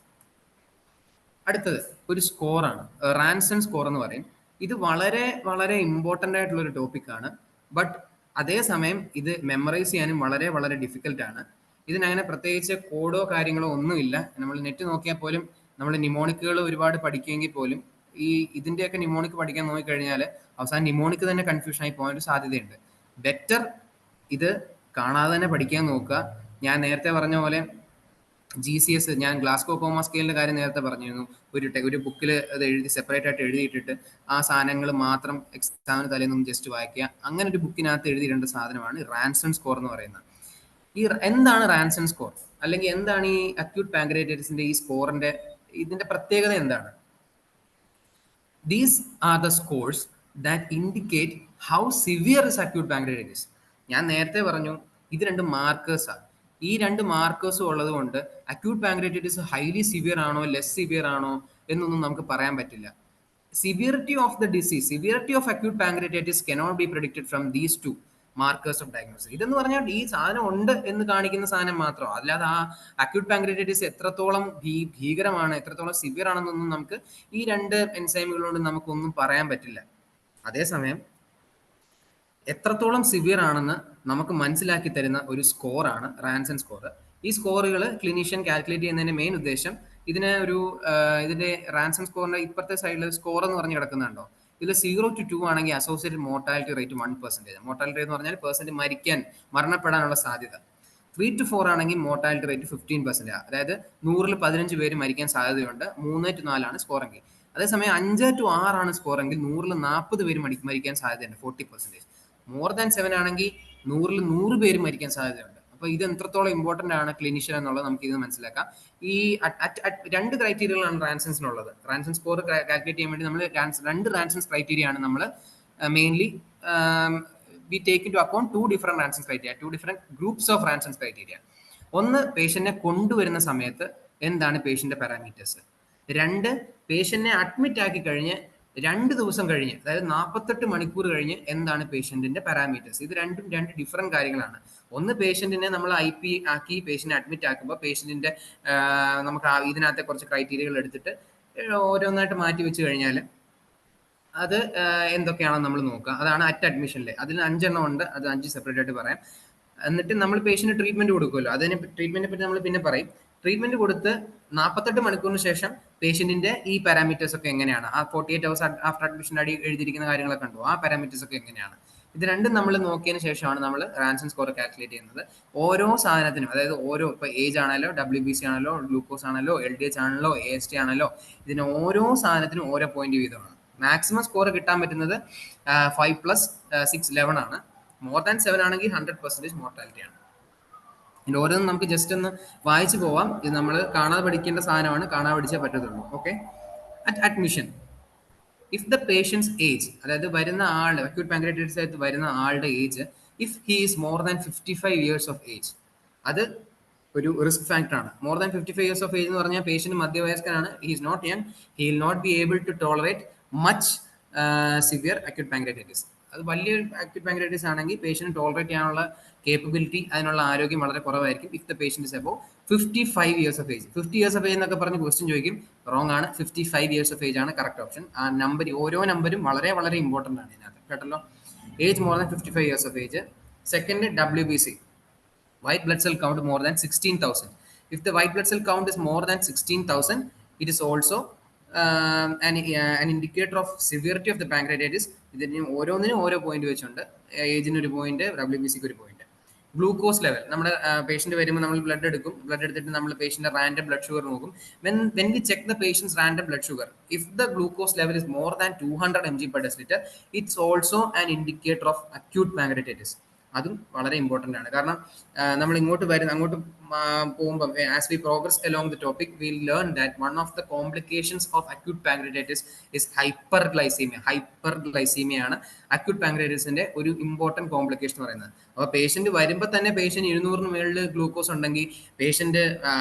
അടുത്തത് ഒരു സ്കോറാണ്, റാൻസൺ സ്കോർ എന്ന് പറയും. ഇത് വളരെ വളരെ ഇമ്പോർട്ടൻ്റ് ആയിട്ടുള്ള ഒരു ടോപ്പിക്കാണ്. ബട്ട് അതേസമയം ഇത് മെമ്മറൈസ് ചെയ്യാനും വളരെ വളരെ ഡിഫിക്കൽട്ട് ആണ്. ഇതിനങ്ങനെ പ്രത്യേകിച്ച് കോഡോ കാര്യങ്ങളോ ഒന്നുമില്ല. നമ്മൾ നെറ്റ് നോക്കിയാൽ പോലും നമ്മൾ നിമോണിക്കുകൾ ഒരുപാട് പഠിക്കുമെങ്കിൽ പോലും ഇതിൻ്റെയൊക്കെ നിമോണിക് പഠിക്കാൻ നോക്കിക്കഴിഞ്ഞാൽ അവസാനം നിമോണിക്ക് തന്നെ കൺഫ്യൂഷൻ ആയി പോകാൻ ഒരു സാധ്യതയുണ്ട്. ബെറ്റർ ഇത് കാണാതെ തന്നെ പഠിക്കാൻ നോക്കുക. ഞാൻ നേരത്തെ പറഞ്ഞ പോലെ GCS, ഞാൻ ഗ്ലാസ്കോ കോമ സ്കെയിലിന്റെ കാര്യം നേരത്തെ പറഞ്ഞിരുന്നു. ഒരു ബുക്കിൽ അത് എഴുതി സെപ്പറേറ്റ് ആയിട്ട് എഴുതിയിട്ടിട്ട് ആ സാധനങ്ങൾ മാത്രം എക്സാമിന് തലേന്നും ജസ്റ്റ് വായിക്കുക. അങ്ങനെ ഒരു ബുക്കിനകത്ത് എഴുതിയിടേണ്ട സാധനമാണ് റാൻസൺ സ്കോർ എന്ന് പറയുന്നത്. എന്താണ് റാൻസൺ സ്കോർ, അല്ലെങ്കിൽ എന്താണ് ഈ അക്യൂട്ട് പാൻക്രിയാറ്റൈറ്റിസിന്റെ ഈ സ്കോറിന്റെ ഇതിന്റെ പ്രത്യേകത എന്താണ്? These are the scores that indicate how severe is acute pancreatitis. ഞാൻ നേരത്തെ പറഞ്ഞു ഇത് രണ്ട് മാർക്കേഴ്സാണ്. ഈ രണ്ട് മാർക്കേഴ്സും ഉള്ളത് കൊണ്ട് അക്യൂട്ട് പാൻക്രിയാറ്റൈറ്റിസ് ഹൈലി സിവിയർ ആണോ ലെസ് സിവിയർ ആണോ എന്നൊന്നും നമുക്ക് പറയാൻ പറ്റില്ല. severity of the disease, severity of acute pancreatitis cannot be predicted from these two markers of diagnosis. ഇതെന്ന് പറഞ്ഞാൽ ഈ സാധനം ഉണ്ട് എന്ന് കാണിക്കുന്ന സാധനം മാത്രം, അല്ലാതെ ആ അക്യൂട്ട് പാങ്ക്രിയറ്റൈറ്റിസ് എത്രത്തോളം ഭീകരമാണ്, എത്രത്തോളം സിവിയർ ആണെന്നൊന്നും നമുക്ക് ഈ രണ്ട് എൻസൈമുകളോട് നമുക്കൊന്നും പറയാൻ പറ്റില്ല. അതേസമയം എത്രത്തോളം സിവിയർ ആണെന്ന് നമുക്ക് മനസ്സിലാക്കി തരുന്ന ഒരു സ്കോറാണ് റാൻസൺ സ്കോർ. ഈ സ്കോറുകൾ ക്ലിനീഷ്യൻ കാൽക്കുലേറ്റ് ചെയ്യുന്നതിന്റെ മെയിൻ ഉദ്ദേശം ഇതിനെ ഒരു ഇതിന്റെ റാൻസൺ സ്കോറിന്റെ ഇപ്പുറത്തെ സൈഡിൽ സ്കോർ എന്ന് പറഞ്ഞ് കിടക്കുന്നുണ്ടോ, ഇതിൽ 0 to 2 ആണെങ്കിൽ അസോസിയേറ്റഡ് മോർട്ടാലിറ്റി റേറ്റ് 1%. മോർട്ടാലിറ്റി എന്ന് പറഞ്ഞാൽ പേഴ്സൻറ്റ് മരണപ്പെടാനുള്ള സാധ്യത. 3 to 4 ആണെങ്കിൽ മോർട്ടാലിറ്റി റേറ്റ് 15%. അതായത് 100-ൽ 15 പേര് മരിക്കാൻ സാധ്യതയുണ്ട്. 3 to 4 ആണ് സ്കോറെങ്കിൽ. അതേസമയം 5 to 6 ആണ് സ്കോറെങ്കിൽ 100-ൽ 40 പേര് മരിക്കാൻ സാധ്യതയുണ്ട്, 40%. മോർ ദാൻ 7 ആണെങ്കിൽ 100-ൽ 100 പേര് മരിക്കാൻ സാധ്യതയുണ്ട്. അപ്പോൾ ഇത് എത്രത്തോളം ഇമ്പോർട്ടൻ്റ് ആണ് ക്ലിനിഷ്യൻ എന്നുള്ളത് നമുക്ക് ഇത് മനസ്സിലാക്കാം. ഈ രണ്ട് ക്രൈറ്റീരിയകളാണ് റാൻസൺസിനുള്ളത്. റാൻസൺ സ്കോർ കാൽക്കുലേറ്റ് ചെയ്യാൻ വേണ്ടി നമ്മൾ രണ്ട് റാൻസൺസ് ക്രൈറ്റീരിയ ആണ് നമ്മൾ mainly we take into account two different Ranson's criteria, two different groups of Ranson's criteria. ഒന്ന്, പേഷ്യന്റിനെ കൊണ്ടുവരുന്ന സമയത്ത് എന്താണ് പേഷ്യന്റെ പാരാമീറ്റേഴ്സ്. രണ്ട്, പേഷ്യന്റിനെ അഡ്മിറ്റ് ആക്കി കഴിഞ്ഞ് 2 ദിവസം കഴിഞ്ഞ്, അതായത് 48 മണിക്കൂർ കഴിഞ്ഞ് എന്താണ് പേഷ്യന്റിന്റെ പാരാമീറ്റേഴ്സ്. ഇത് രണ്ടും രണ്ട് ഡിഫറെന്റ് കാര്യങ്ങളാണ്. ഒന്ന്, പേഷ്യന്റിനെ നമ്മൾ IP ആക്കി പേഷ്യന്റിനെ അഡ്മിറ്റ് ആക്കുമ്പോൾ പേഷ്യന്റിന്റെ നമുക്ക് ഇതിനകത്തെ കുറച്ച് ക്രൈറ്റീരിയകൾ എടുത്തിട്ട് ഓരോന്നായിട്ട് മാറ്റി വെച്ച് കഴിഞ്ഞാൽ അത് എന്തൊക്കെയാണെന്ന് നമ്മൾ നോക്കുക. അതാണ് അറ്റ് അഡ്മിഷനിലെ. അതിൽ 5 എണ്ണം ഉണ്ട്, അത് 5 സെപ്പറേറ്റ് ആയിട്ട് പറയാം. എന്നിട്ട് നമ്മൾ പേഷ്യന്റ് ട്രീറ്റ്മെന്റ് കൊടുക്കുമല്ലോ, അതിനെ ട്രീറ്റ്മെന്റിനെ പറ്റി നമ്മൾ പിന്നെ പറയും. ട്രീറ്റ്മെന്റ് കൊടുത്ത് 48 മണിക്കൂറിന് ശേഷം പേഷ്യന്റിന്റെ ഈ പാരാമീറ്റേഴ്സ് ഒക്കെ എങ്ങനെയാണ്, ആ 48 hours ആഫ്റ്റർ അഡ്മിഷൻ അടി എഴുതിയിരിക്കുന്ന കാര്യങ്ങളൊക്കെ ഉണ്ടോ, ആ പാരാമീറ്റേഴ്സ് ഒക്കെ എങ്ങനെയാണ്, ഇത് രണ്ടും നമ്മൾ നോക്കിയതിന് ശേഷമാണ് നമ്മൾ റാൻസൺ സ്കോർ കാൽക്കുലേറ്റ് ചെയ്യുന്നത്. ഓരോ സാധനത്തിനും, അതായത് ഓരോ ഇപ്പോൾ ഏജ് ആണല്ലോ, WBC ആണല്ലോ, ഗ്ലൂക്കോസ് ആണല്ലോ, LDH ആണല്ലോ, AST ആണല്ലോ, ഇതിന് ഓരോ സാധനത്തിനും ഓരോ പോയിന്റ് വീതമാണ്. മാക്സിമം സ്കോർ കിട്ടാൻ പറ്റുന്നത് 5 + 6 11 ആണ്. മോർ ദാൻ 7 ആണെങ്കിൽ 100% മോർട്ടാലിറ്റി ആണ്. ഇതിൽ ഓരോന്നും നമുക്ക് ജസ്റ്റ് ഒന്ന് വായിച്ചു പോവാം. ഇത് നമ്മൾ കാണാതെ പഠിക്കേണ്ട സാധനമാണ്, കാണാതെ പഠിച്ചേ പറ്റത്തുള്ളൂ. Okay. At admission, if the patient's age, അതായത് വരുന്ന ആളുടെ അക്യൂട്ട് പാങ്ക്രിയാറ്റൈറ്റിസ് ആയിട്ട് വരുന്ന ആളുടെ age, if he is more than 55 years of age, അത് ഒരു റിസ്ക് ഫാക്ടർ ആണ്. More than 55 years of age എന്ന് പറഞ്ഞാൽ പേഷ്യന്റ് മധ്യവയസ്കനാണ്, he is not young, he will not be able to tolerate much severe acute pancreatitis. അത് വലിയ acute pancreatitis ആണെങ്കിൽ patient tolerate ചെയ്യാനുള്ള കേപ്പബിലിറ്റി, അതിനുള്ള ആരോഗ്യം വളരെ കുറവായിരിക്കും. If the patient is above 55 years of age. 50 years of age എന്നൊക്കെ പറഞ്ഞ് ക്വസ്റ്റ്യൻ ചോദിക്കും, റോങ് ആണ്. 55 years of age ആണ് കറക്റ്റ് ഓപ്ഷൻ. ആ നമ്പർ, ഓരോ നമ്പരും വളരെ വളരെ ഇമ്പോർട്ടൻ്റ് ആണ് ഇതിനകത്ത്, കേട്ടല്ലോ. Age more than 55 years of age. Second, WBC, white blood cell count more than 16,000. If the white blood cell count is more than 16,000, it is also an indicator of severity of the pancreatitis. ഇതിന് ഓരോന്നിനും ഓരോ point വെച്ചുണ്ട്. ഏജിന് ഒരു point, WBCക്ക് ഒരു point. Glucose level, നമ്മുടെ patient വരുമ്പോൾ നമ്മൾ blood എടുക്കും, blood എടുത്തിട്ട് നമ്മൾ പേഷ്യന്റെ റാൻഡം ബ്ലഡ് ഷുഗർ നോക്കും. when we check the patient's random blood sugar, if the glucose level is more than 200 mg/dL, it's also an indicator of acute pancreatitis. അതും വളരെ important ആണ്. കാരണം നമ്മൾ അങ്ങോട്ട് പോകുമ്പോൾ, as we progress along the topic, will learn that one of the complications of acute pancreatitis is hyperglycemia. Hyperglycemia ആണ് acute പാങ്ക്രിയാറ്റൈറ്റിസിന്റെ ഒരു important complication എന്ന് പറയുന്നത്. അപ്പോൾ പേഷ്യന്റ് വരുമ്പോൾ തന്നെ പേഷ്യന്റ് 200-ന് മുകളിൽ ഗ്ലൂക്കോസ് ഉണ്ടെങ്കിൽ പേഷ്യന്റ്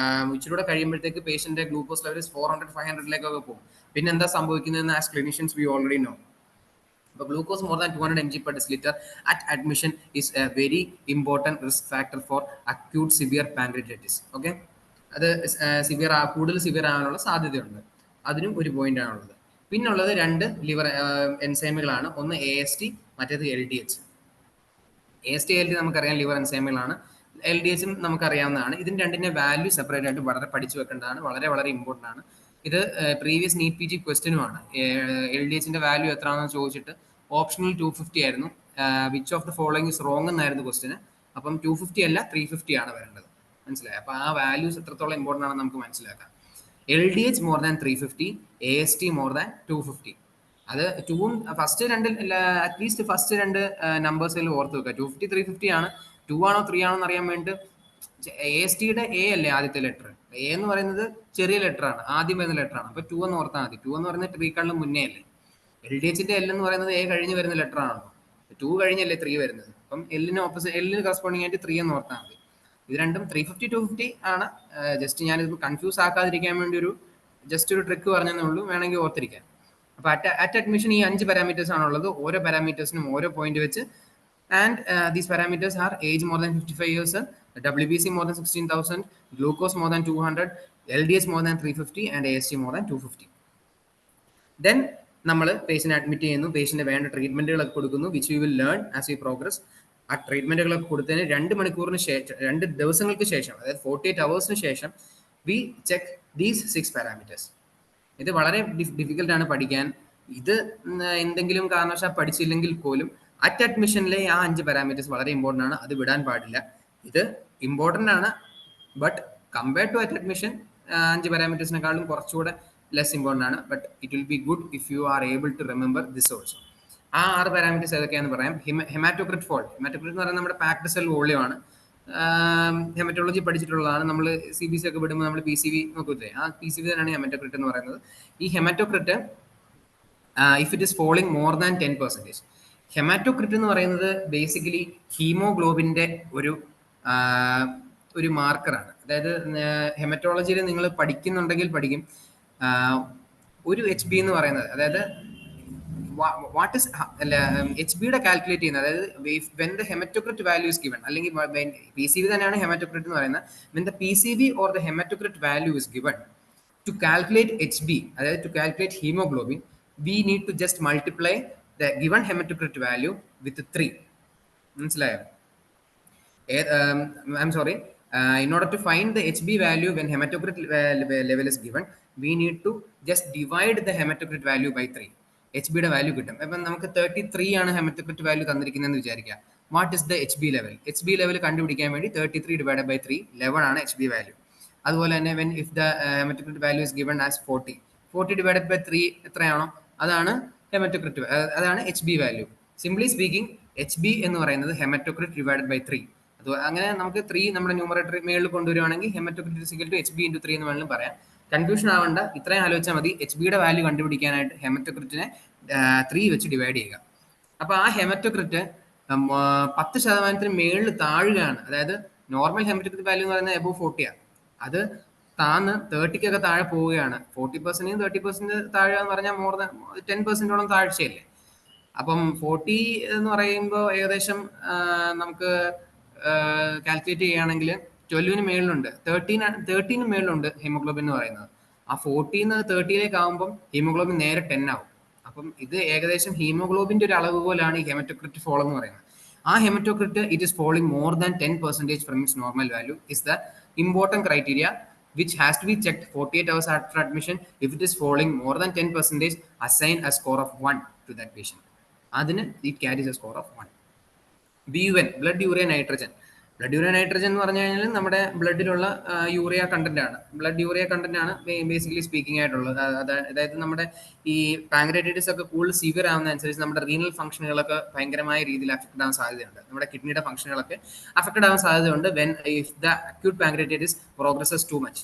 ഇച്ചിലൂടെ കഴിയുമ്പോഴത്തേക്ക് പേഷ്യന്റെ ഗ്ലൂക്കോസ് ലെവൽ 400-500-ലേക്കൊക്കെ പോകും. പിന്നെ എന്താ സംഭവിക്കുന്നതെന്ന് as clinicians we already know. But glucose more than 200 mg/dL at admission is a very important risk factor for acute severe pancreatitis. Okay, അത് കൂടുതൽ സിവിയർ ആകാനുള്ള സാധ്യതയുണ്ട്. അതിനും ഒരു പോയിന്റ് ആണുള്ളത്. പിന്നുള്ളത് രണ്ട് ലിവർ എൻസൈമുകളാണ്. ഒന്ന് AST, മറ്റേത് LDH. AST, LDH നമുക്കറിയാം ലിവർ എൻസൈമുകളാണ്. LDH നമുക്കറിയാവുന്നതാണ്. ഇതിന് രണ്ടിന്റെ വാല്യൂ സെപ്പറേറ്റ് ആയിട്ട് വളരെ പഠിച്ചു വെക്കേണ്ടതാണ്, വളരെ വളരെ ഇമ്പോർട്ടൻ്റ് ആണ്. ഇത് പ്രീവിയസ് നീറ്റ് PG ക്വസ്റ്റ്യനുമാണ്. LDHന്റെ വാല്യൂ എത്രയാണെന്ന് ചോദിച്ചിട്ട് ഓപ്ഷണൽ 250 ആയിരുന്നു. Which of the following is wrong എന്നായിരുന്നു ക്വസ്റ്റ്യന്. അപ്പം 250 അല്ല 350 ആണ് വരേണ്ടത്. മനസ്സിലായി? അപ്പോൾ ആ വാല്യൂസ് എത്രത്തോളം ഇമ്പോർട്ടൻ്റ് ആണെന്ന് നമുക്ക് മനസ്സിലാക്കാം. LDH more than 350, AST more than 250. അത് ഫസ്റ്റ് രണ്ട്, അറ്റ്ലീസ്റ്റ് ഫസ്റ്റ് രണ്ട് നമ്പേഴ്സിൽ ഓർത്ത് വെക്കുക. 250 350 ആണ്. 2 ആണോ 3 ആണോ എന്ന് അറിയാൻ വേണ്ടി ASTയുടെ A അല്ലേ ആദ്യത്തെ ലെറ്റർ. A എന്ന് പറയുന്നത് ചെറിയ ലെറ്റർ ആണ്, ആദ്യം വരുന്ന ലെറ്റർ ആണ്. അപ്പോൾ 2 എന്ന് ഓർത്താൽ മതി. 2 എന്ന് പറയുന്നത് 3 മുന്നേ അല്ലേ. LDHന്റെ L എന്ന് പറയുന്നത് A കഴിഞ്ഞ് വരുന്ന ലെറ്റർ ആണല്ലോ. 2 കഴിഞ്ഞല്ലേ 3 വരുന്നത്. അപ്പം Lന് കറസ്പോണ്ടിങ് ആയിട്ട് 3 എന്ന് ഓർത്താൽ മതി. ഇത് രണ്ടും 350 250 ആണ്. ജസ്റ്റ് ഞാനിത് കൺഫ്യൂസ് ആക്കാതിരിക്കാൻ വേണ്ടി ജസ്റ്റ് ഒരു ട്രിക്ക് പറഞ്ഞതേ ഉള്ളൂ, വേണമെങ്കിൽ ഓർത്തിരിക്കാൻ. അപ്പോൾ അറ്റ് അഡ്മിഷൻ ഈ 5 പാരാമീറ്റേഴ്സ് ആണുള്ളത്. ഓരോ പാരാമീറ്റേഴ്സിനും ഓരോ പോയിന്റ് വെച്ച്. And these parameters are age more than 55 years, WBC more than 16,000, glucose more than 200, LDH more than 350, and AST more than 250. Then നമ്മൾ പേഷ്യൻ്റ് അഡ്മിറ്റ് ചെയ്യുന്നു, പേഷ്യൻ്റ് വേണ്ട ട്രീറ്റ്മെൻറ്റുകളൊക്കെ കൊടുക്കുന്നു, which we will learn as we progress. ആ ട്രീറ്റ്മെൻറ്റുകളൊക്കെ കൊടുത്തതിന് 2 മണിക്കൂറിന് ശേഷം, 2 ദിവസങ്ങൾക്ക് ശേഷം, അതായത് 48 hours ശേഷം വി ചെക്ക് ദീസ് 6 പാരാമീറ്റേഴ്സ്. ഇത് വളരെ ഡിഫിക്കൽട്ടാണ് പഠിക്കാൻ. ഇത് എന്തെങ്കിലും കാരണവശാൽ പഠിച്ചില്ലെങ്കിൽ പോലും അറ്റ് അഡ്മിഷനിലെ ആ 5 പാരാമീറ്റേഴ്സ് വളരെ ഇമ്പോർട്ടൻ്റ് ആണ്. അത് വിടാൻ പാടില്ല. ഇത് ഇമ്പോർട്ടൻ്റ് ആണ്, but compare to at admission 5 പാരാമീറ്റേഴ്സിനെക്കാളും കുറച്ചുകൂടെ ലെസ് ഇമ്പോർട്ടൻ്റ് ആണ്. But it will be good if you are able to remember this also. ആ 6 പാരാമീറ്റേഴ്സ് ഏതൊക്കെയാണെന്ന് പറയാം. ഹെമാറ്റോക്രിറ്റ് ഫോൾട്ട്. ഹെമാറ്റോക്രിറ്റ് എന്ന് പറയുന്നത് നമ്മുടെ പാക്ഡ് സെൽ വോളിയമാണ്. ഹെമറ്റോളജി പഠിച്ചിട്ടുള്ളതാണ്. നമ്മൾ CBC ഒക്കെ വിടുമ്പോൾ നമ്മൾ PCV നോക്കൂലേ, ആ PCV തന്നെയാണ് ഹെമറ്റോക്രിറ്റ് എന്ന് പറയുന്നത്. ഈ haematocrit if it is falling more than 10%. ഹെമാറ്റോക്രിറ്റ് എന്ന് പറയുന്നത് ബേസിക്കലി ഹീമോഗ്ലോബിൻ്റെ ഒരു മാർക്കറാണ്. അതായത് ഹെമറ്റോളജിയിൽ നിങ്ങൾ പഠിക്കുന്നുണ്ടെങ്കിൽ പഠിക്കും. ഒരു HB എന്ന് പറയുന്നത്, അതായത് വാട്ട് ഇസ് HBയുടെ കാൽക്കുലേറ്റ് ചെയ്യുന്നത്, അതായത് when the hematocrit value is given, അല്ലെങ്കിൽ PCV തന്നെയാണ് ഹെമറ്റോക്രിറ്റ് എന്ന് പറയുന്നത്. When the PCV or the hematocrit value is given, to calculate HB, അതായത് to calculate hemoglobin, we need to just multiply the given hematocrit value with 3. മനസ്സിലായോ? I'm sorry. In order to find the HB value when hematocrit level is given, we need to just divide the hematocrit value by 3. HBയുടെ value കിട്ടും. അപ്പം നമുക്ക് 33 ആണ് haematocrit value തന്നിരിക്കുന്നതെന്ന് വിചാരിക്കുക. What is the HB level? HB level കണ്ടുപിടിക്കാൻ വേണ്ടി 33 divide by 3, 11 ആണ് HB value. അതുപോലെ തന്നെ when if the hematocrit value is given as 40 divide by 3 എത്രയാണോ അതാണ് ഹെമറ്റോക്രിറ്റ്, അതാണ് HB value. Simply speaking HB എന്ന് പറയുന്നത് ഹെമറ്റോക്രിറ്റ് ഡിവൈഡ് ബൈ 3. അത് അങ്ങനെ നമുക്ക് 3 നമ്മുടെ ന്യൂമറേറ്റർ മേളിൽ കൊണ്ടുവരുവാണെങ്കിൽ hematocrit is equal to HB × 3 എന്ന് വേണമെങ്കിലും പറയാം. കൺഫ്യൂഷൻ ആവേണ്ട, ഇത്രയും ആലോചിച്ചാൽ മതി. HBയുടെ വാല്യൂ കണ്ടുപിടിക്കാനായിട്ട് ഹെമറ്റോക്രിറ്റിനെ 3 വെച്ച് ഡിവൈഡ് ചെയ്യുക. അപ്പോൾ ആ ഹെമറ്റോക്രിറ്റ് 10% മേളിൽ താഴുകയാണ്. അതായത് നോർമൽ ഹെമറ്റോക്രിറ്റ് വാല്യൂ എന്ന് പറയുന്നത് എബോവ് 40 ആണ്. അത് താന്ന് 30 താഴെ പോവുകയാണ്. 40% 30% താഴെ എന്ന് പറഞ്ഞാൽ മോർ ദാൻ 10%ഓളം താഴ്ചയല്ലേ. അപ്പം 40 എന്ന് പറയുമ്പോൾ ഏകദേശം നമുക്ക് കാൽക്കുലേറ്റ് ചെയ്യുകയാണെങ്കിൽ 12 മേളിലുണ്ട്, 13 മേളിലുണ്ട് ഹീമോഗ്ലോബിൻ എന്ന് പറയുന്നത്. ആ 40 30 ആകുമ്പം ഹീമോഗ്ലോബിൻ നേരെ 10 ആവും. അപ്പം ഇത് ഏകദേശം ഹീമോഗ്ലോബിൻ്റെ ഒരു അളവ് പോലാണ് ഈ ഹെമറ്റോക്രിറ്റ് ഫോൾ എന്ന് പറയുന്നത്. ആ haematocrit it is falling more than 10% from it's normal value is the important criteria which has to be checked 48 hours after admission. If it is falling more than 10%, assign a score of 1 to that patient. Adine it carries a score of 1. BUN, blood urea nitrogen. Blood urea nitrogen എന്ന് പറഞ്ഞു കഴിഞ്ഞാൽ നമ്മുടെ ബ്ലഡിലുള്ള urea content ആണ്. Blood urea content ആണ് basically speaking ആയിട്ടുള്ളത്. അതായത് നമ്മുടെ ഈ പാങ്ക്രിയാറ്റൈറ്റിസ് ഒക്കെ കൂടുതൽ സിവിയർ ആവുന്ന അനുസരിച്ച് നമ്മുടെ റീനൽ ഫംഗ്ഷനുകളൊക്കെ ഭയങ്കരമായ രീതിയിൽ അഫക്റ്റഡ് ആവാൻ സാധ്യതയുണ്ട്. നമ്മുടെ കിഡ്നിയുടെ ഫംഗ്ഷനുകളൊക്കെ അഫക്റ്റഡ് ആവാൻ സാധ്യതയുണ്ട് when if the acute pancreatitis progresses too much.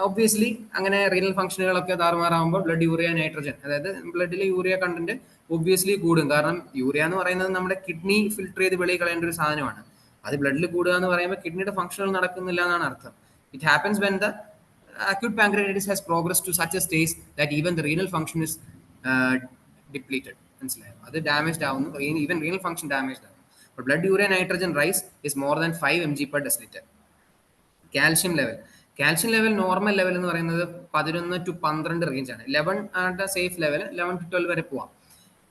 Obviously അങ്ങനെ റീനൽ ഫംഗ്ഷനുകളൊക്കെ താറുമാറാകുമ്പോൾ ബ്ലഡ് യൂറിയ നൈട്രജൻ, അതായത് ബ്ലഡിലെ യൂറിയ കണ്ടന്റ് ഒബ്വിയസ്ലി കൂടും. കാരണം യൂറിയ എന്ന് പറയുന്നത് നമ്മുടെ കിഡ്നി ഫിൽട്ടർ ചെയ്ത് വെളിയിൽ കളയേണ്ട ഒരു സാധനമാണ്. അത് ബ്ലഡിൽ കൂടുക എന്ന് പറയുമ്പോൾ കിഡ്നിയുടെ ഫംഗ്ഷനുകൾ നടക്കുന്നില്ല എന്നാണ് അർത്ഥം. It happens when the acute pancreatitis has progressed to such a stage that even the renal function is depleted. മനസ്സിലായോ? അത് ഡാമേജ്ഡ് ആവുന്നു, ഈവൻ റീനൽ ഫംഗ്ഷൻ ഡാമേജ്ഡ് ആവുന്നു. അപ്പോൾ blood urea nitrogen rise is more than 5 mg per deciliter. Calcium level normal level എന്ന് പറയുന്നത് 11 to 12 range ആണ്. 11 ആണ് safe level, 11 to 12 വരെ പോവാം.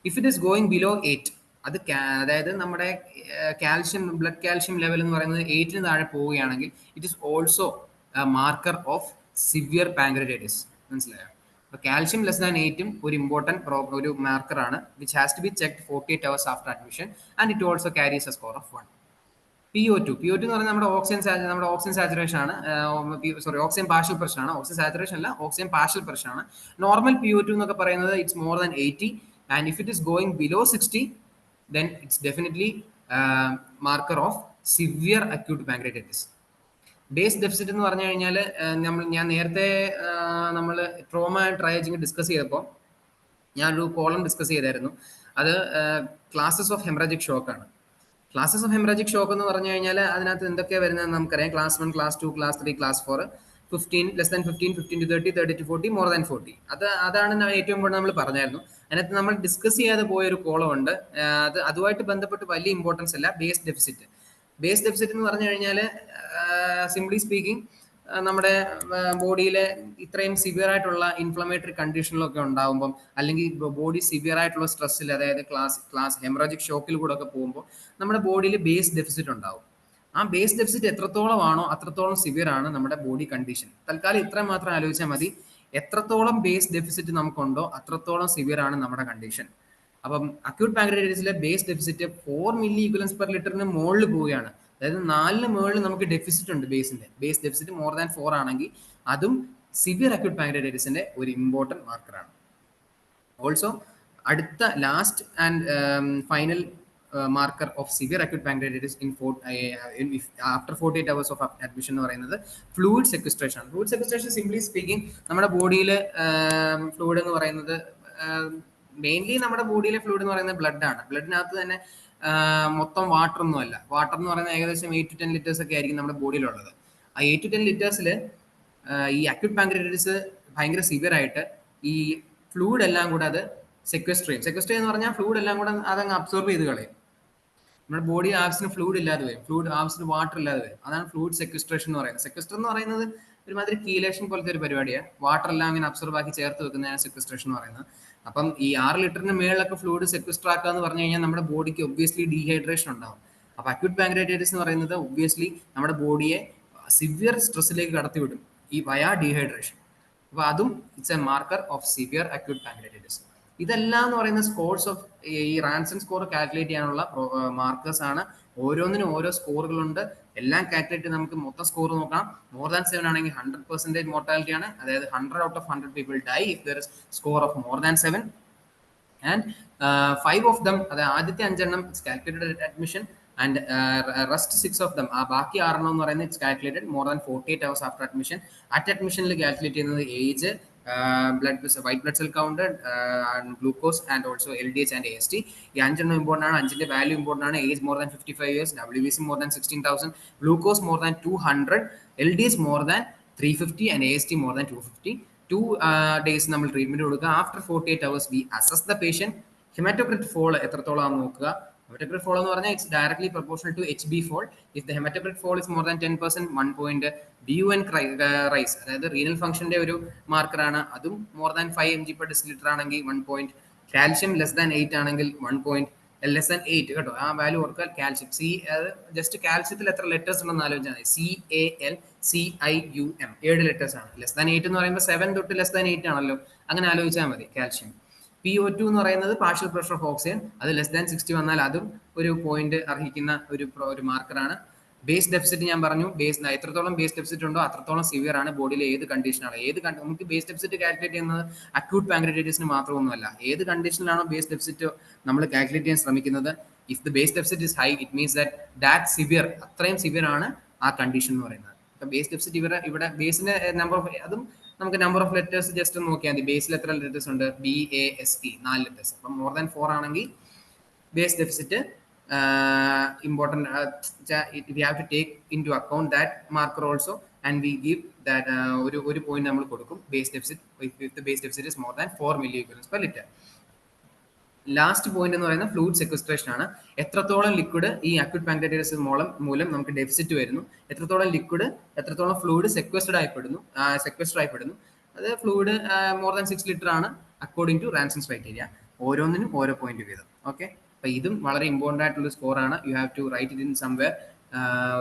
If it is going below 8, അത് അതായത് നമ്മുടെ കാൽഷ്യം ബ്ലഡ് കാൽഷ്യം ലെവൽ എന്ന് പറയുന്നത് 8 താഴെ പോവുകയാണെങ്കിൽ it is also marker of severe pancreatitis. മനസ്സിലായോ? അപ്പോൾ കാൽഷ്യം ലെസ് ദാൻ 8 ഒരു ഇമ്പോർട്ടൻറ്റ് ഒരു മാർക്കറാണ് which has to be checked 48 hours after admission and it also carries a score of 1. PO2 എന്ന് പറഞ്ഞാൽ നമ്മുടെ ഓക്സിജൻ സാച്ചുറേഷൻ ആണ്. ഓക്സിജൻ പാർഷ്യൽ പ്രഷർ ആണ്. ഓക്സിജൻ സാച്ചുറേഷൻ അല്ല, ഓക്സിജൻ പാർഷ്യൽ പ്രഷർ ആണ്. നോർമൽ PO2 എന്നൊക്കെ പറയുന്നത് it's more than 80 and if it is going below 60 then it's definitely marker of severe acute pancreatitis. Base deficit എന്ന് പറഞ്ഞു കഴിഞ്ഞാൽ ഞാൻ നേരത്തെ നമ്മൾ ട്രോമ ആൻഡ് ട്രയേജിങ് ഡിസ്കസ് ചെയ്തപ്പോൾ ഞാനൊരു കോളം ഡിസ്കസ് ചെയ്തായിരുന്നു. അത് ക്ലാസസ് ഓഫ് ഹെമറാജിക് ഷോക്ക് ആണ്. ക്ലാസസ് ഓഫ് ഹെമറാജിക് ഷോക്ക് എന്ന് പറഞ്ഞു കഴിഞ്ഞാൽ അതിനകത്ത് എന്തൊക്കെയാണ് വരുന്നതെന്ന് നമുക്കറിയാം. Class 1, class 2, class 3, class 4. 15, 15 to 30, 30 to 40, more than 40. അതാണ് ഏറ്റവും കൂടുതൽ നമ്മൾ പറഞ്ഞായിരുന്നു. അതിനകത്ത് നമ്മൾ ഡിസ്കസ് ചെയ്യാതെ പോയ ഒരു കോളം ഉണ്ട്. അതുമായിട്ട് ബന്ധപ്പെട്ട് വലിയ ഇമ്പോർട്ടൻസ് അല്ല. Base deficit. ബേസ് ഡെഫിസിറ്റ് എന്ന് പറഞ്ഞു കഴിഞ്ഞാൽ സിംപ്ലി സ്പീക്കിംഗ് നമ്മുടെ ബോഡിയിലെ ഇത്രയും സിവിയർ ആയിട്ടുള്ള ഇൻഫ്ലമേറ്ററി കണ്ടീഷനിലൊക്കെ ഉണ്ടാകുമ്പോൾ, അല്ലെങ്കിൽ ബോഡി സിവിയർ ആയിട്ടുള്ള സ്ട്രെസ്സിൽ, അതായത് ക്ലാസ് ഹെമറാജിക് ഷോക്കിൽ കൂടെ ഒക്കെ പോകുമ്പോൾ നമ്മുടെ ബോഡിയിൽ ബേസ് ഡെഫിസിറ്റ് ഉണ്ടാവും. ആ ബേസ് ഡെഫിസിറ്റ് എത്രത്തോളം ആണോ അത്രത്തോളം സിവിയർ ആണ് നമ്മുടെ ബോഡി കണ്ടീഷൻ. തൽക്കാലം ഇത്ര മാത്രം ആലോചിച്ചാൽ മതി. എത്രത്തോളം ബേസ് ഡെഫിസിറ്റ് നമുക്കുണ്ടോ അത്രത്തോളം സിവിയർ ആണ് നമ്മുടെ കണ്ടീഷൻ. അപ്പം അക്യൂട്ട് പാൻക്രിയാറ്റൈറ്റിസിലെ base deficit 4 milliequivalents per ലിറ്ററിന് മുകളിൽ പോവുകയാണ്. അതായത് 4 മുകളിൽ നമുക്ക് ഡെഫിസിറ്റ് ഉണ്ട് ബേസിന്റെ. ബേസ് ഡെഫിസിറ്റ് മോർ ദാൻ 4 ആണെങ്കിൽ അതും സിവിയർ അക്യൂട്ട് പാൻക്രിയാറ്റൈറ്റിസിന്റെ ഒരു ഇമ്പോർട്ടന്റ് മാർക്കറാണ്. ഓൾസോ അടുത്ത last and final marker of severe acute pancreatitis after 48 hours of admission എന്ന് പറയുന്നത് fluid sequestration. Fluid sequestration simply speaking നമ്മുടെ ബോഡിയിൽ ഫ്ലൂയിഡ് എന്ന് പറയുന്നത് മെയിൻലി നമ്മുടെ ബോഡിയിലെ ഫ്ലൂയിഡ് എന്ന് പറയുന്നത് ബ്ലഡ് ആണ്. ബ്ലഡിനകത്ത് തന്നെ മൊത്തം വാട്ടർ ഒന്നും അല്ല. വാട്ടർ എന്ന് പറയുന്നത് ഏകദേശം 8 to 10 ലിറ്റേഴ്സ് ഒക്കെ ആയിരിക്കും നമ്മുടെ ബോഡിയിലുള്ളത്. ആ 8 to 10 ലിറ്റേഴ്സിൽ ഈ അക്യൂട്ട് പാൻക്രിയാറ്റൈറ്റിസ് ഭയങ്കര സിവിയർ ആയിട്ട് ഈ ഫ്ലൂയിഡ് എല്ലാം കൂടെ അത് സെക്വസ്ട്രേറ്റ് എന്ന് പറഞ്ഞാൽ ഫ്ലൂയിഡ് എല്ലാം കൂടെ അതങ്ങ് അബ്സോർബ് ചെയ്ത് കളയും. നമ്മുടെ ബോഡി ആവശ്യത്തിന് ഫ്ലൂയിഡ് ഇല്ലാതെ വരും, ഫ്ലൂയിഡ് ആവശ്യത്തിന് വാട്ടർ ഇല്ലാതെ വരും. അതാണ് ഫ്ലൂയിഡ് സെക്വസ്ട്രേഷൻ എന്ന് പറയുന്നത്. സെക്വസ്റ്റർ എന്ന് പറയുന്നത് ഒരുമാതിരി കീലേഷൻ പോലത്തെ ഒരു പരിപാടിയാണ്. വാട്ടർ എല്ലാം അങ്ങനെ അബ്സോർബ് ആക്കി ചേർത്ത് വെക്കുന്നതാണ് സെക്വസ്ട്രേഷൻ എന്ന് പറയുന്നത്. അപ്പം ഈ 6 ലിറ്ററിന് മേളിലൊക്കെ ഫ്ലൂയിഡ് സെക്വസ്റ്റർ ആക്കുക എന്ന് പറഞ്ഞു കഴിഞ്ഞാൽ നമ്മുടെ ബോഡിക്ക് ഒബ്വിയസ്ലി ഡീഹൈഡ്രേഷൻ ഉണ്ടാവും. അപ്പോൾ അക്യൂട്ട് പാൻക്രിയാറ്റൈറ്റിസ് എന്ന് പറയുന്നത് ഒബ്വിയസ്ലി നമ്മുടെ ബോഡിയെ സിവിയർ സ്ട്രെസ്സിലേക്ക് കടത്തിവിടും ഈ വയാ ഡീഹൈഡ്രേഷൻ. അപ്പോൾ അതും it's A marker of severe acute pancreatitis. ഇതെല്ലാം എന്ന് പറയുന്ന സ്കോർസ് ഓഫ് ഈ റാൻസൺ സ്കോർ കാൽക്കുലേറ്റ് ചെയ്യാനുള്ള മാർക്കേഴ്സ് ആണ്. ഓരോന്നിനും ഓരോ സ്കോറുകളുണ്ട്. എല്ലാം കാൽക്കുലേറ്റ് നമുക്ക് മൊത്തം സ്കോർ നോക്കാം. മോർ ദാൻ 7 ആണെങ്കിൽ 100% മോർട്ടാലിറ്റി ആണ്. അതായത് 100 out of 100 people die if there is score of more than 7. And 5 of them, അതായത് ആദ്യത്തെ 5 എണ്ണം it's calculated at admission, and rest 6 of them, ആ ബാക്കി 6 എണ്ണം എന്ന് പറയുന്നത് it's calculated more than 48 hours after admission. At അഡ്മിഷനിൽ കാൽക്കുലേറ്റ് ചെയ്യുന്നത് age, white blood cell count, glucose and also LDH and AST. ഈ 5 എണ്ണം ഇമ്പോർട്ടൻ്റ് ആണ്. 5ന്റെ വാല്യൂ ഇമ്പോർട്ടൻ്റ് ആണ്. Age more than 55 years, WBC more than 16,000, glucose more than 200, LDH more than 350 and AST more than 250. 2 days നമ്മൾ treatment കൊടുക്കുക. After 48 hours we assess the patient. Hematocrit fall എത്രത്തോളം നോക്കുക. Hematocrit fall എന്ന് പറഞ്ഞാൽ it's directly proportional to HB fall. If the hematocrit fall is more than 10%, 1 point. BUN rice, അതായത് renal ഫംഗ്ഷന്റെ ഒരു മാർക്കറാണ്. അതും മോർ ദാൻ 5 mg/dL ആണെങ്കിൽ 1 point. കാൽഷ്യം ലെസ് ദാൻ 8 ആണെങ്കിൽ 1 point. ലെസ് ദാൻ 8 കേട്ടോ, ആ വാല്യൂ ഓർക്കുക. കാൽഷ്യം ജസ്റ്റ് കാൽഷ്യത്തിൽ എത്ര ലെറ്റേഴ്സ് ഉണ്ടെന്ന് ആലോചിച്ചാൽ മതി. CALCIUM 7 ലെറ്റേഴ്സ് ആണ്. ലെസ് ദാൻ 8 എന്ന് പറയുമ്പോൾ 7 തൊട്ട് ലെസ് ദാൻ 8 ആണല്ലോ. അങ്ങനെ ആലോചിച്ചാൽ മതി. കാൽഷ്യം. PO2 എന്ന് പറയുന്നത് പാർഷ്യൽ പ്രഷർ ഓഫ് ഓക്സിജൻ. അത് ലെസ് ദാൻ 60 വന്നാൽ അതും ഒരു പോയിന്റ് അർഹിക്കുന്ന ഒരു മാർക്കറാണ്. ബേസ് ഡെഫിസിറ്റ് ഞാൻ പറഞ്ഞു. എത്രത്തോളം ബേസ് ഡെഫിസിറ്റ് ഉണ്ടോ അത്രത്തോളം സിവിയർ ആണ്. ബോഡിയിലെ ഏത് കണ്ടീഷനാണ്, നമുക്ക് ബേസ് ഡെഫിസിറ്റ് കാൽക്കുലേറ്റ് ചെയ്യുന്നത് അക്യൂട്ട് പാൻക്രിയാറ്റൈറ്റിസിന് മാത്രമൊന്നുമല്ല. ഏത് കണ്ടീഷനിലാണോ ബേസ് ഡെഫിസിറ്റ് നമ്മൾ കാൽക്കുലേറ്റ് ചെയ്യാൻ ശ്രമിക്കുന്നത്, if the base deficit is high, it means that severe, അത്രയും സിവിയർ ആണ് ആ കണ്ടീഷൻ എന്ന് പറയുന്നത്. അപ്പോൾ ബേസ് ഡെഫിസിറ്റ് ഇവിടെ ബേസിന്റെ നമ്പർ ഓഫ്, അതും നമുക്ക് നമ്പർ ഓഫ് ലെറ്റേഴ്സ് ജസ്റ്റ് നോക്കിയാൽ മതി. ബേസിൽ എത്ര ലെറ്റേഴ്സ് ഉണ്ട്? BASE 4 letters. അപ്പം മോർ ദാൻ 4 ആണെങ്കിൽ base deficit important. We have to take into account that marker also, and we give that ഒരു പോയിന്റ് നമ്മൾ കൊടുക്കും. Base deficit, if the base deficit is more than 4 milliequivalents per liter. Last point എന്ന് പറയുന്നത് fluid sequestration ആണ്. എത്രത്തോളം liquid ഈ acute pancreatitis മൂലം നമുക്ക് ഡെഫിസിറ്റ് വരുന്നു, എത്രത്തോളം ഫ്ലൂയിഡ് സെക്വസ്റ്റർ ആയിപ്പെടുന്നു. അത് ഫ്ലൂയിഡ് മോർ ദാൻ 6 ലിറ്റർ ആണ് അക്കോർഡിംഗ് ടു റാൻസൺസ് ക്രൈറ്റീരിയ. ഓരോന്നിനും ഓരോ പോയിന്റ് വീതം. ഓക്കെ, അപ്പൊ ഇതും വളരെ ഇമ്പോർട്ടൻ്റ് ആയിട്ടുള്ള സ്കോർ ആണ്. You have to write it in somewhere.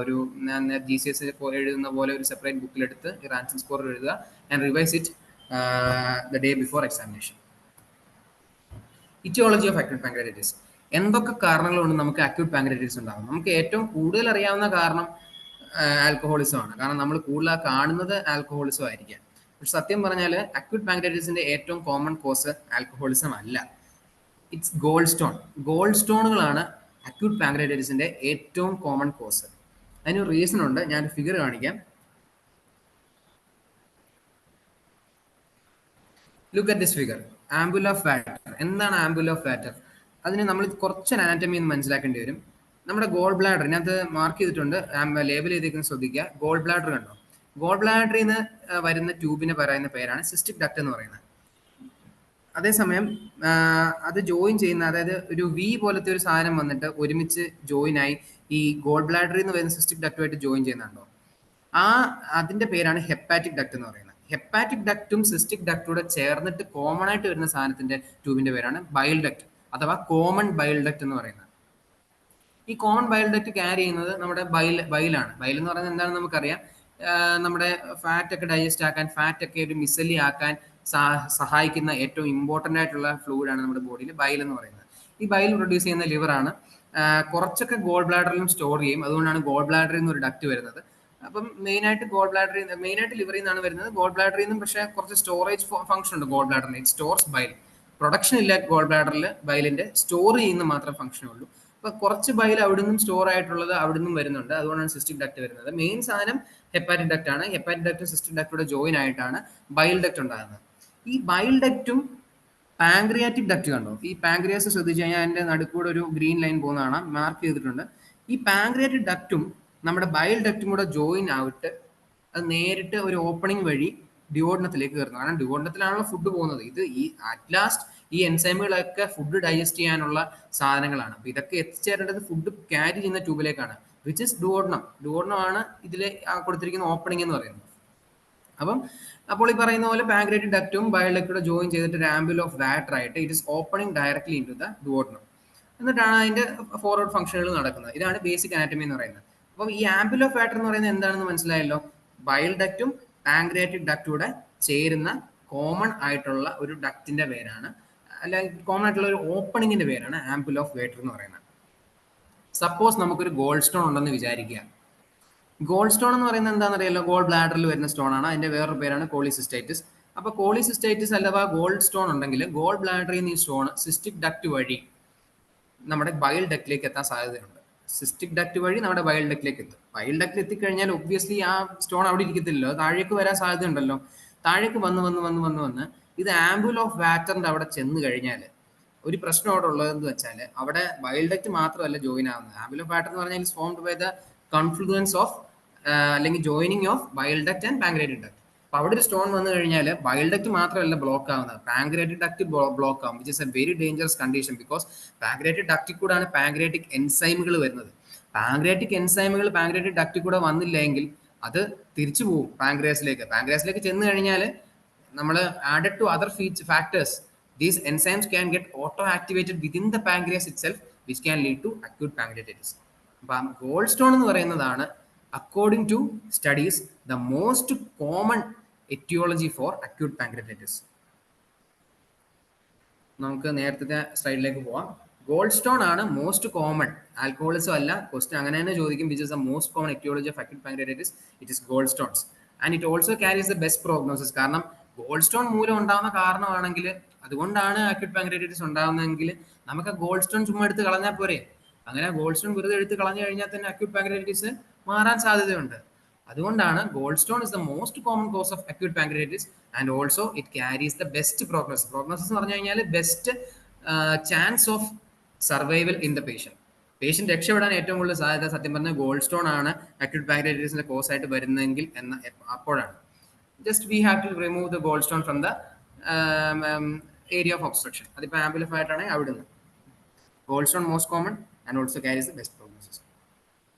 ഒരു GCS എഴുതുന്ന പോലെ ഒരു സെപ്പറേറ്റ് ബുക്കിലെടുത്ത് റാൻസൺ സ്കോർ എഴുതുക and revise it the day before examination. Etiology of acute pancreatitis. എന്തൊക്കെ കാരണങ്ങൾ കൊണ്ട് നമുക്ക് അക്യൂട്ട് പാൻക്രിയാറ്റൈറ്റിസ് ഉണ്ടാകും? നമുക്ക് ഏറ്റവും കൂടുതൽ അറിയാവുന്ന കാരണം ആൽക്കഹോളിസം ആണ്. കാരണം നമ്മൾ കൂടുതൽ കാണുന്നത് ആൽക്കഹോളിസം ആയിരിക്കാം. പക്ഷെ സത്യം പറഞ്ഞാൽ അക്യൂട്ട് പാൻക്രിയാറ്റൈറ്റിസിന്റെ ഏറ്റവും കോമൺ കോസ് ആൽക്കഹോളിസം അല്ല, ഇറ്റ്സ് ഗോൾഡ് സ്റ്റോണുകളാണ് അക്യൂട്ട് പാൻക്രിയാറ്റൈറ്റിസിന്റെ ഏറ്റവും കോമൺ കോസ്. അതിനൊരു റീസൺ ഉണ്ട്. ഞാനൊരു ഫിഗർ കാണിക്കാം. Look at this figure. Ampulla Vater. എന്താണ് ആംബുലാർ ഫാറ്റർ? അതിന് നമ്മൾ കുറച്ച് അനാറ്റമി എന്ന് മനസ്സിലാക്കേണ്ടി വരും. നമ്മുടെ ഗോൾ ബ്ലാഡർ ഇതിനകത്ത് മാർക്ക് ചെയ്തിട്ടുണ്ട്, ലേബൽ ചെയ്തേക്കുന്നത് ശ്രദ്ധിക്കുക. ഗോൾ ബ്ലാഡർ കണ്ടോ? ഗോൾ ബ്ലാഡറിൽ നിന്ന് വരുന്ന ട്യൂബിനെ പറയുന്ന പേരാണ് സിസ്റ്റിക് ഡക്ട് എന്ന് പറയുന്നത്. അതേസമയം അത് ജോയിൻ ചെയ്യുന്ന, അതായത് ഒരു വി പോലത്തെ ഒരു സാധനം വന്നിട്ട് ഒരുമിച്ച് ജോയിൻ ആയി ഈ ഗോൾ ബ്ലാഡറിൽ നിന്ന് വരുന്ന സിസ്റ്റിക് ഡക്റ്റുമായിട്ട് ജോയിൻ ചെയ്യുന്നുണ്ടോ, ആ അതിന്റെ പേരാണ് ഹെപ്പാറ്റിക് ഡക്ട് എന്ന് പറയുന്നത്. ഹെപ്പാറ്റിക് ഡക്റ്റും സിസ്റ്റിക് ഡക്റ്റൂടെ ചേർന്നിട്ട് കോമൺ ആയിട്ട് വരുന്ന സാധനത്തിന്റെ ട്യൂബിന്റെ പേരാണ് ബൈൽ ഡക്ട് അഥവാ കോമൺ ബൈൽ ഡക്ട് എന്ന് പറയുന്നത്. ഈ കോമൺ ബൈൽ ഡക്ട് ക്യാരി ചെയ്യുന്നത് നമ്മുടെ ബൈലാണ്. ബൈൽ എന്ന് പറയുന്നത് എന്താണെന്ന് നമുക്കറിയാം. നമ്മുടെ ഫാറ്റ് ഒക്കെ ഡൈജസ്റ്റ് ആക്കാൻ, ഫാറ്റ് ഒക്കെ ഒരു മിസലി ആക്കാൻ സഹായിക്കുന്ന ഏറ്റവും ഇമ്പോർട്ടൻ്റ് ആയിട്ടുള്ള ഫ്ലൂയിഡ് ആണ് നമ്മുടെ ബോഡിയിൽ ബൈൽ എന്ന് പറയുന്നത്. ഈ ബൈൽ പ്രൊഡ്യൂസ് ചെയ്യുന്ന ലിവറാണ്. കുറച്ചൊക്കെ ഗോൾ ബ്ലാഡറിലും സ്റ്റോർ ചെയ്യും. അതുകൊണ്ടാണ് ഗോൾ ബ്ലാഡറിൽ നിന്ന് ഒരു ഡക്ട് വരുന്നത്. അപ്പം മെയിനായിട്ട് മെയിനായിട്ട് ലിവറിൽ നിന്നാണ് വരുന്നത്. ഗോൾ ബ്ലാഡറിൽ നിന്നും പക്ഷേ കുറച്ച് സ്റ്റോറേജ് ഫംഗ്ഷൻ ഉണ്ട് ഗോൾ ബ്ലാഡറിന്. It stores bile. പ്രൊഡക്ഷൻ ഇല്ല ഗോൾ ബ്ലാഡറിൽ ബൈലിന്റെ, സ്റ്റോർ ചെയ്യുന്ന മാത്രം ഫംഗ്ഷനേ ഉള്ളൂ. അപ്പൊ കുറച്ച് ബൈൽ അവിടെ നിന്നും സ്റ്റോർ ആയിട്ടുള്ളത് അവിടെ നിന്നും വരുന്നുണ്ട്. അതുകൊണ്ടാണ് സിസ്റ്റിക് ഡക്ട് വരുന്നത്. മെയിൻ സാധനം ഹെപ്പാറ്റിക് ഡക്ട് ആണ്. ഹെപ്പാറ്റിക് ഡക്റ്റും സിസ്റ്റിക് ഡക്റ്റൂടെ ജോയിൻ ആയിട്ടാണ് ബൈൽ ഡക്ട് ഉണ്ടാകുന്നത്. ഈ ബൈൽ ഡക്റ്റും പാങ്ക്രിയാറ്റിക് ഡക്ട് കണ്ടോ, ഈ പാങ്ക്രിയാസ് ശ്രദ്ധിച്ചു കഴിഞ്ഞാൽ അതിന്റെ നടുക്കൂടെ ഒരു ഗ്രീൻ ലൈൻ പോകുന്നതാണ്, മാർക്ക് ചെയ്തിട്ടുണ്ട്. ഈ പാങ്ക്രിയാറ്റിക് ഡക്റ്റും നമ്മുടെ ബൈൽ ഡക്റ്റും കൂടെ ജോയിൻ ആയിട്ട് അത് നേരിട്ട് ഒരു ഓപ്പണിംഗ് വഴി ഡ്യൂോഡനത്തിലേക്ക് കയറുന്നു. കാരണം ഡ്യൂോഡനത്തിലാണല്ലോ ഫുഡ് പോകുന്നത്. ഇത് ഈ അറ്റ് ലാസ്റ്റ് ഈ എൻസൈമുകളൊക്കെ ഫുഡ് ഡൈജസ്റ്റ് ചെയ്യാനുള്ള സാധനങ്ങളാണ്. അപ്പൊ ഇതൊക്കെ എത്തിച്ചേരേണ്ടത് ഫുഡ് ക്യാരി ചെയ്യുന്ന ട്യൂബിലേക്കാണ്, വിച്ച് ഇസ് ഡ്യൂോഡനം. ഡ്യൂോഡനം ആണ് ഇതിലെ കൊടുത്തിരിക്കുന്ന ഓപ്പണിംഗ് എന്ന് പറയുന്നത്. അപ്പോൾ ഈ പറയുന്ന പോലെ പാങ്ക്രിയാറ്റിക് ഡക്റ്റും ബൈൽ ഡക്റ്റൂടെ ജോയിൻ ചെയ്തിട്ട് ഒരു ആംബിൾ ഓഫ് വാറ്റർ ആയിട്ട് it is opening directly into the duodenum. എന്നിട്ടാണ് അതിന്റെ ഫോർവേഡ് ഫംഗ്ഷനുകൾ നടക്കുന്നത്. ഇതാണ് ബേസിക് അനാറ്റമി എന്ന് പറയുന്നത്. അപ്പം ഈ ആംബിൾ ഓഫ് വാറ്റർ എന്ന് പറയുന്നത് എന്താണെന്ന് മനസ്സിലായല്ലോ. ബൈൽ ഡക്റ്റും പാങ്ക്രിയാറ്റിക് ഡക്റ്റൂടെ ചേരുന്ന കോമൺ ആയിട്ടുള്ള ഒരു ഡക്റ്റിന്റെ പേരാണ്, അല്ലെങ്കിൽ കോമൺ ആയിട്ടുള്ള ഒരു ഓപ്പണിങ്ങിന്റെ പേരാണ് ആംബിൾ ഓഫ് വാറ്റർ എന്ന് പറയുന്നത്. സപ്പോസ് നമുക്കൊരു ഗോൾഡ് സ്റ്റോൺ ഉണ്ടെന്ന് വിചാരിക്കുക. ഗോൾഡ് സ്റ്റോൺ എന്ന് പറയുന്നത് എന്താണെന്നറിയാലോ, ഗോൾ ബ്ലാഡറിൽ വരുന്ന സ്റ്റോൺ ആണ്. അതിന്റെ വേറൊരു പേരാണ് കോളിസിസ്റ്റൈറ്റിസ്. അപ്പൊ കോളിസിസ്റ്റൈറ്റിസ് അഥവാ ഗോൾഡ് സ്റ്റോൺ ഉണ്ടെങ്കിൽ ഗോൾ ബ്ലാഡറിൽ നിന്ന് ഈ സ്റ്റോൺ സിസ്റ്റിക് ഡക്ട് വഴി നമ്മുടെ ബൈൽ ഡക്റ്റിലേക്ക് എത്താൻ സാധ്യതയുണ്ട്. സിസ്റ്റിക് ഡക്ട് വഴി നമ്മുടെ ബൈൽ ഡക്റ്റിലേക്ക് എത്തും. ബൈൽ ഡക്റ്റിൽ എത്തിക്കഴിഞ്ഞാൽ ഒബ്വിയസ്ലി ആ സ്റ്റോൺ അവിടെ ഇരിക്കത്തില്ലല്ലോ, താഴേക്ക് വരാൻ സാധ്യതയുണ്ടല്ലോ. താഴേക്ക് വന്ന് ഇത് ആംബിൾ ഓഫ് വാറ്ററിന്റെ അവിടെ ചെന്ന് കഴിഞ്ഞാൽ ഒരു പ്രശ്നം അവിടെ ഉള്ളതെന്ന് വെച്ചാൽ അവിടെ ബൈൽ ഡക്ട് മാത്രമല്ല ജോയിൻ ആവുന്നത്. ആംബിൾ ഓഫ് വാറ്റർ എന്ന് പറഞ്ഞാൽ is formed by the confluence of അല്ലെങ്കിൽ joining of bile duct and pancreatic duct. അപ്പൊ അവിടെ ഒരു സ്റ്റോൺ വന്നു കഴിഞ്ഞാൽ ബൈൽ ഡക്ട് മാത്രമല്ല ബ്ലോക്ക് ആവുന്നത്, പാങ്ക്രിയാറ്റിക് ഡക്ട് ബ്ലോക്ക് ആവും, which is a very dangerous condition. Because pancreatic ഡക്റ്റിൽ കൂടാണ് പാങ്ക്രിയാറ്റിക് എൻസൈമുകൾ വരുന്നത്. പാങ്ക്രിയാറ്റിക് എൻസൈമുകൾ പാങ്ക്രിയാറ്റിക് ഡക്റ്റിൽ കൂടെ വന്നില്ലെങ്കിൽ അത് തിരിച്ചു പോകും പാങ്ക്രിയാസിലേക്ക്. പാങ്ക്രിയാസിലേക്ക് ചെന്ന് കഴിഞ്ഞാൽ നമ്മൾ added to other factors, these enzymes can get auto activated within the pancreas itself, which can lead to acute pancreatitis. അപ്പം ഗോൾഡ് സ്റ്റോൺ എന്ന് പറയുന്നതാണ് according to studies the most common etiology for acute pancreatitis. നമുക്ക് നേരത്തെ സ്ലൈഡിലേക്ക് പോവാം. Gall stone ആണ് most common, alcoholism അല്ല. Question അങ്ങനെ തന്നെ ചോദിക്കും, which is the most common etiology of acute pancreatitis. It is gall stones and it also carries the best prognosis. കാരണം ഗോൾഡ് സ്റ്റോൺ മൂലം ഉണ്ടാകുന്ന കാരണമാണെങ്കിൽ, അതുകൊണ്ടാണ് അക്യൂട്ട് പാങ്ക്രിയാറ്റിസ് ഉണ്ടാകുന്നതെങ്കിൽ നമുക്ക് ഗോൾഡ് സ്റ്റോൺ ചുമ്മാ എടുത്ത് കളഞ്ഞാൽ പോരെ. അങ്ങനെ ഗോൾഡ് സ്റ്റോൺ വെറുതെ എടുത്ത് കളഞ്ഞു കഴിഞ്ഞാൽ തന്നെ അക്യൂട്ട് പാങ്ക്രിയാറ്റിസ് മാറാൻ സാധ്യതയുണ്ട്. അതുകൊണ്ടാണ് gall stone is the most common cause of acute pancreatitis and also it carries the best prognosis. Prognosis എന്ന് പറഞ്ഞു കഴിഞ്ഞാൽ best chance of survival in the patient രക്ഷപ്പെടാൻ ഏറ്റവും കൂടുതൽ സാധ്യത സത്യം പറഞ്ഞാൽ ഗോൾഡ് സ്റ്റോൺ ആണ് അക്യൂട്ട് പാങ്ക്രിയാറ്റിസിന്റെ കോസ് ആയിട്ട് വരുന്നതെങ്കിൽ അപ്പോഴാണ്. Just we have to remove the gold stone from the area of obstruction. അതിപ്പോൾ ആംപ്ലിഫൈഡ് ആണെങ്കിൽ അവിടുന്ന്. Gall stone most common and also carries the best prognosis.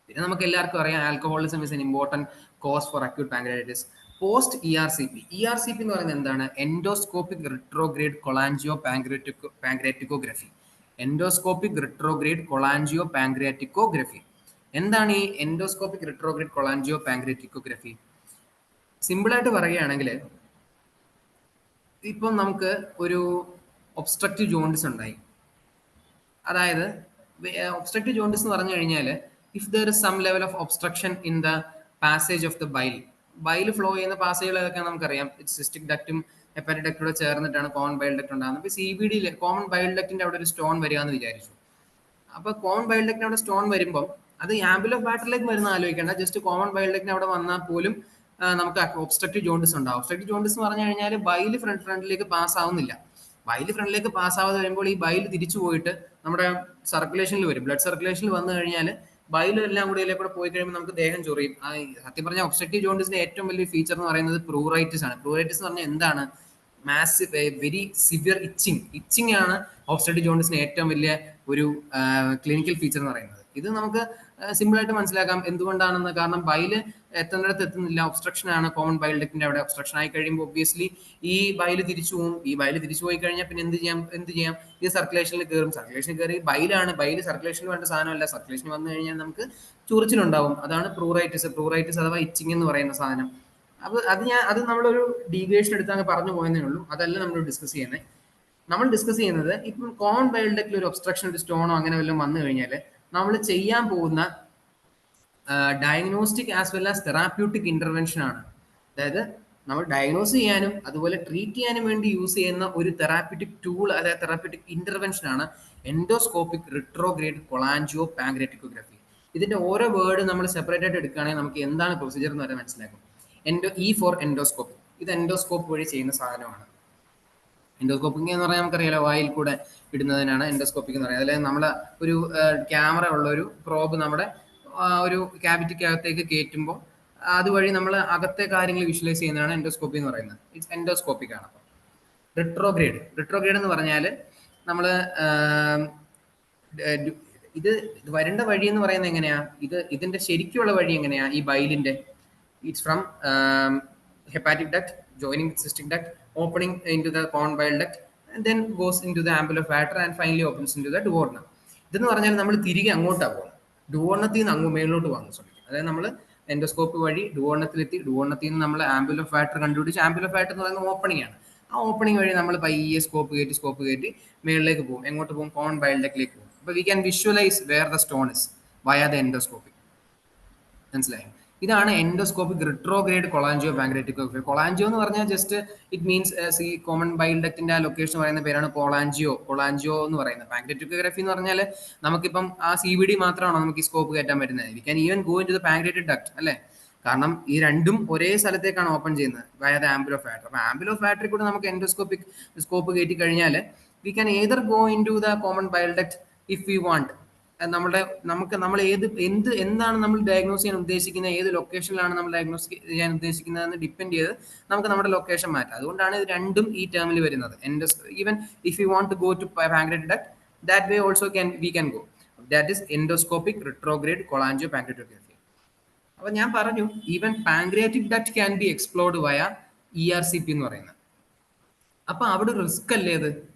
പിന്നെ നമുക്ക് എല്ലാവർക്കും അറിയാം alcoholism is an important cause for acute pancreatitis. Post ERCP എന്ന് പറയുന്നത് എന്താണ്? Endoscopic retrograde കൊളാൻജിയോ പാങ്ക്രിയാറ്റിക്കോഗ്രഫി. Endoscopic retrograde കൊളാൻജിയോ പാങ്ക്രിയാറ്റിക്കോഗ്രഫി. എന്താണ് ഈ എൻഡോസ്കോപ്പിക് റിട്രോഗ്രേഡ് കൊളാൻജിയോ പാങ്ക്രിയാറ്റിക്കോഗ്രഫി? സിമ്പിൾ ആയിട്ട് പറയുകയാണെങ്കിൽ, ഇപ്പം നമുക്ക് ഒരു ഒബ്സ്ട്രക്റ്റീവ് ജോണ്ടിസ് ഉണ്ടായി. അതായത് ഒബ്സ്ട്രക്റ്റീവ് ജോണ്ടിസ് എന്ന് പറഞ്ഞു കഴിഞ്ഞാൽ if there is some level of obstruction in the passage of the bile flow ചെയ്യുന്ന പാസേജുകൾ ഏതൊക്കെ നമുക്കറിയാം. സിസ്റ്റിക് ഡക്റ്റും ഹെപ്പാറ്റിക് ഡക്റ്റൂടെ ചേർന്നിട്ടാണ് കോമൺ ബൈൽ ഡക്ട് ഉണ്ടാകുന്നത്. അപ്പോൾ CBD കോമൺ ബൈൽ ഡക്റ്റിന്റെ അവിടെ ഒരു സ്റ്റോൺ വരിക എന്ന് വിചാരിച്ചു. അപ്പോൾ കോമൺ ബൈൽ ഡക്റ്റിന് അവിടെ സ്റ്റോൺ വരുമ്പോൾ അത് ആംബിൾ ഓഫ് വാറ്ററിലേക്ക് വരുന്ന ആലോചിക്കേണ്ട. ജസ്റ്റ് കോമൺ ബൈൽ ഡക്റ്റിന് അവിടെ വന്നാൽ പോലും നമുക്ക് ഒബ്സ്ട്രക്റ്റീവ് ജോണ്ടിസ് ഉണ്ടാവും. ഒബ്സ്ട്രക്റ്റീവ് ജോണ്ടിസ് എന്ന് പറഞ്ഞു കഴിഞ്ഞാൽ ബൈൽ ഫ്രണ്ടിലേക്ക് പാസ് ആവുന്നില്ല. ബൈൽ ഫ്രണ്ടിലേക്ക് പാസ് ആവാതെ വരുമ്പോൾ ഈ ബൈൽ തിരിച്ചു പോയിട്ട് നമ്മുടെ സർക്കുലേഷനിൽ വരും. ബ്ലഡ് സർക്കുലേഷനിൽ വന്നു കഴിഞ്ഞാൽ ബൈലും എല്ലാം കൂടി ഇതിലെ കൂടെ പോയി കഴിയുമ്പോൾ നമുക്ക് ദേഹം ചൊറിയും. സത്യം പറഞ്ഞാൽ ഒബ്സ്ട്രക്റ്റീവ് ജോണ്ടിസിന്റെ ഏറ്റവും വലിയ ഫീച്ചർ എന്ന് പറയുന്നത് പ്രൂറൈറ്റിസ് ആണ്. പ്രൂറൈറ്റിസ് എന്ന് പറഞ്ഞാൽ എന്താണ്? മാസീവ് വെരി സിവിയർ ഇച്ചിങ് ആണ് ഒബ്സ്ട്രക്റ്റീവ് ജോണ്ടിസിന് ഏറ്റവും വലിയ ഒരു ക്ലിനിക്കൽ ഫീച്ചർ എന്ന് പറയുന്നത്. ഇത് നമുക്ക് സിമ്പിൾ ആയിട്ട് മനസ്സിലാക്കാം എന്തുകൊണ്ടാണെന്ന്. കാരണം ബൈല് എത്തുന്നിടത്ത് എത്തുന്നില്ല, ഒബ്സ്ട്രക്ഷൻ ആണ്. കോമൺ ബൈൽ ഡക്റ്റിന്റെ അവിടെ ഒബ്സ്ട്രക്ഷൻ ആയി കഴിയുമ്പോൾ ഒബ്വിയസ്ലി ഈ ബൈല് തിരിച്ചു പോകും. ഈ ബൈല് തിരിച്ചു പോയി കഴിഞ്ഞാൽ പിന്നെ എന്ത് ചെയ്യാം? ഇത് സർക്കുലേഷനിൽ കയറും. സർക്കുലേഷനിൽ കയറി ബൈല് സർക്കുലേഷനിൽ വേണ്ട സാധനമല്ല. സർക്കുലേഷൻ വന്നു കഴിഞ്ഞാൽ നമുക്ക് ചൊറിച്ചിലുണ്ടാവും. അതാണ് പ്രൂറൈറ്റിസ് അഥവാ ഇച്ചിങ് എന്ന് പറയുന്ന സാധനം. അപ്പൊ അത് നമ്മളൊരു ഡീവിയേഷൻ എടുത്ത് അങ്ങ് പറഞ്ഞു പോയെന്നേ ഉള്ളൂ. അതല്ല നമ്മൾ ഡിസ്കസ് ചെയ്യുന്നത്. നമ്മൾ ഡിസ്കസ് ചെയ്യുന്നത് ഇപ്പം കോമൺ ബൈൽ ഡക്റ്റിൽ ഒരു ഒബ്സ്ട്രക്ഷൻ, ഒരു സ്റ്റോണോ അങ്ങനെ വല്ലതും വന്നു കഴിഞ്ഞാൽ നമ്മൾ ചെയ്യാൻ പോകുന്ന diagnostic as well as therapeutic intervention ആണ്. അതായത് നമ്മൾ ഡയഗ്നോസ് ചെയ്യാനും അതുപോലെ ട്രീറ്റ് ചെയ്യാനും വേണ്ടി യൂസ് ചെയ്യുന്ന ഒരു തെറാപ്യൂട്ടിക് ടൂൾ, അതായത് തെറാപ്യൂട്ടിക് ഇന്റർവെൻഷൻ ആണ് എൻഡോസ്കോപ്പിക് റിട്രോഗ്രേഡ് കൊളാൻജിയോ പാങ്ക്രിയാറ്റിക്കോഗ്രഫി. ഇതിന്റെ ഓരോ വേർഡ് നമ്മൾ സെപ്പറേറ്റ് ആയിട്ട് എടുക്കുകയാണെങ്കിൽ നമുക്ക് എന്താണ് പ്രൊസീജിയർ എന്ന് വരെ മനസ്സിലാക്കും. ഫോർ എൻഡോസ്കോപ്പി, ഇത് എൻഡോസ്കോപ്പ് വഴി ചെയ്യുന്ന സാധനമാണ്. എൻഡോസ്കോപ്പിംഗ് എന്ന് പറഞ്ഞാൽ നമുക്കറിയാലോ, വായിൽ കൂടെ ഇടുന്നതിനാണ് എൻഡോസ്കോപ്പിക് എന്ന് പറയുന്നത്. അല്ലെങ്കിൽ നമ്മൾ ഒരു ക്യാമറ ഉള്ള ഒരു പ്രോബ് നമ്മുടെ ഒരു ക്യാവിറ്റിക്കകത്തേക്ക് കയറ്റുമ്പോൾ അതുവഴി നമ്മൾ അകത്തെ കാര്യങ്ങൾ വിഷ്വലൈസ് ചെയ്യുന്നതാണ് എൻഡോസ്കോപ്പി എന്ന് പറയുന്നത്. ഇറ്റ്സ് എൻഡോസ്കോപ്പിക് ആണ്. അപ്പം റിട്രോഗ്രേഡ് എന്ന് പറഞ്ഞാൽ നമ്മൾ ഇത് വരേണ്ട വഴി എന്ന് പറയുന്നത് എങ്ങനെയാ? ഇതിന്റെ ശരിക്കുള്ള വഴി എങ്ങനെയാ? ഈ ബൈലിന്റെ it's from hepatic duct joining with cystic duct, opening into the common bile duct, and then goes into the ambuloflator and finally opens into the duodenum. ഇതെന്ന് പറഞ്ഞാൽ നമ്മൾ തിരികെ അങ്ങോട്ടാണ് പോകുന്നത്. ഡുവോർണത്തിൽ നിന്ന് അങ്ങ് മേളിലോട്ട് പോകാൻ ശ്രമിക്കും. അതായത് നമ്മൾ എൻഡോസ്കോപ്പ് വഴി ഡുവോർണത്തിലെത്തി, ഡുവോർണത്തിൽ നിന്ന് നമ്മൾ ആംബുലോഫാറ്റർ കണ്ടുപിടിച്ച്, ആംബുലോഫാറ്റർ എന്ന് പറയുന്നത് ഓപ്പണിംഗ് ആണ്. ആ ഓപ്പണിംഗ് വഴി നമ്മൾ പയ്യെ സ്കോപ്പ് കയറ്റി മേളിലേക്ക് പോകും. എങ്ങോട്ട് പോകും? കോമൺ ബൈൽ ഡക്റ്റിലേക്ക് പോകും. അപ്പോൾ we can visualise where the stone is via the endoscopy. മനസ്സിലായോ? ഇതാണ് എൻഡോസ്കോപ്പിക് റിട്രോഗ്രേഡ് കൊളാൻജിയോ പാങ്ക്രിയാറ്റിക്കോഗ്രഫി. കൊളാൻജിയോ എന്ന് പറഞ്ഞാൽ ജസ്റ്റ് ഇറ്റ് മീൻസ് ഈ കോമൺ ബൈൽ ഡക്റ്റിന്റെ ആ ലൊക്കേഷൻ പറയുന്ന പേരാണ് കൊളാൻജിയോ എന്ന് പറയുന്നത്. പാങ്ക്രിയാറ്റിക്കോഗ്രഫി എന്ന് പറഞ്ഞാൽ നമുക്കിപ്പം ആ CVD മാത്രമാണോ നമുക്ക് ഈ സ്കോപ്പ് കയറ്റാൻ പറ്റുന്നത്? We can even go into the pancreatic duct അല്ലേ? കാരണം ഈ രണ്ടും ഒരേ സ്ഥലത്തേക്കാണ് ഓപ്പൺ ചെയ്യുന്നത് വയ ദ ആംബുലോഫാറ്റർ. അപ്പൊ ആംബുലോഫാറ്ററിൽ കൂടെ നമുക്ക് എൻഡോസ്കോപ്പിക് സ്കോപ്പ് കയറ്റി കഴിഞ്ഞാൽ we can either go into the common bile duct if we want. നമ്മൾ എന്താണ് നമ്മൾ ഡയഗ്നോസ് ചെയ്യാൻ ഉദ്ദേശിക്കുന്നത്, ഏത് ലൊക്കേഷനിലാണ് നമ്മൾ ഡയഗ്നോസ് ചെയ്യാൻ ഉദ്ദേശിക്കുന്നതെന്ന് ഡിപ്പെൻഡ് ചെയ്ത് നമുക്ക് നമ്മുടെ ലൊക്കേഷൻ മാറ്റാം. അതുകൊണ്ടാണ് ഇത് രണ്ടും ഈ ടേമിൽ വരുന്നത്. Even if you want to go to pancreatic duct, that way also we can go. That is endoscopic retrograde കൊളാൻജിയോ പാങ്ക്രിയാറ്റിക്കോഗ്രഫി. അപ്പൊ ഞാൻ പറഞ്ഞു even pancreatic duct can be explored via ERCP എന്ന് പറയുന്നത്. അപ്പൊ അവിടെ റിസ്ക് അല്ലേ അത്?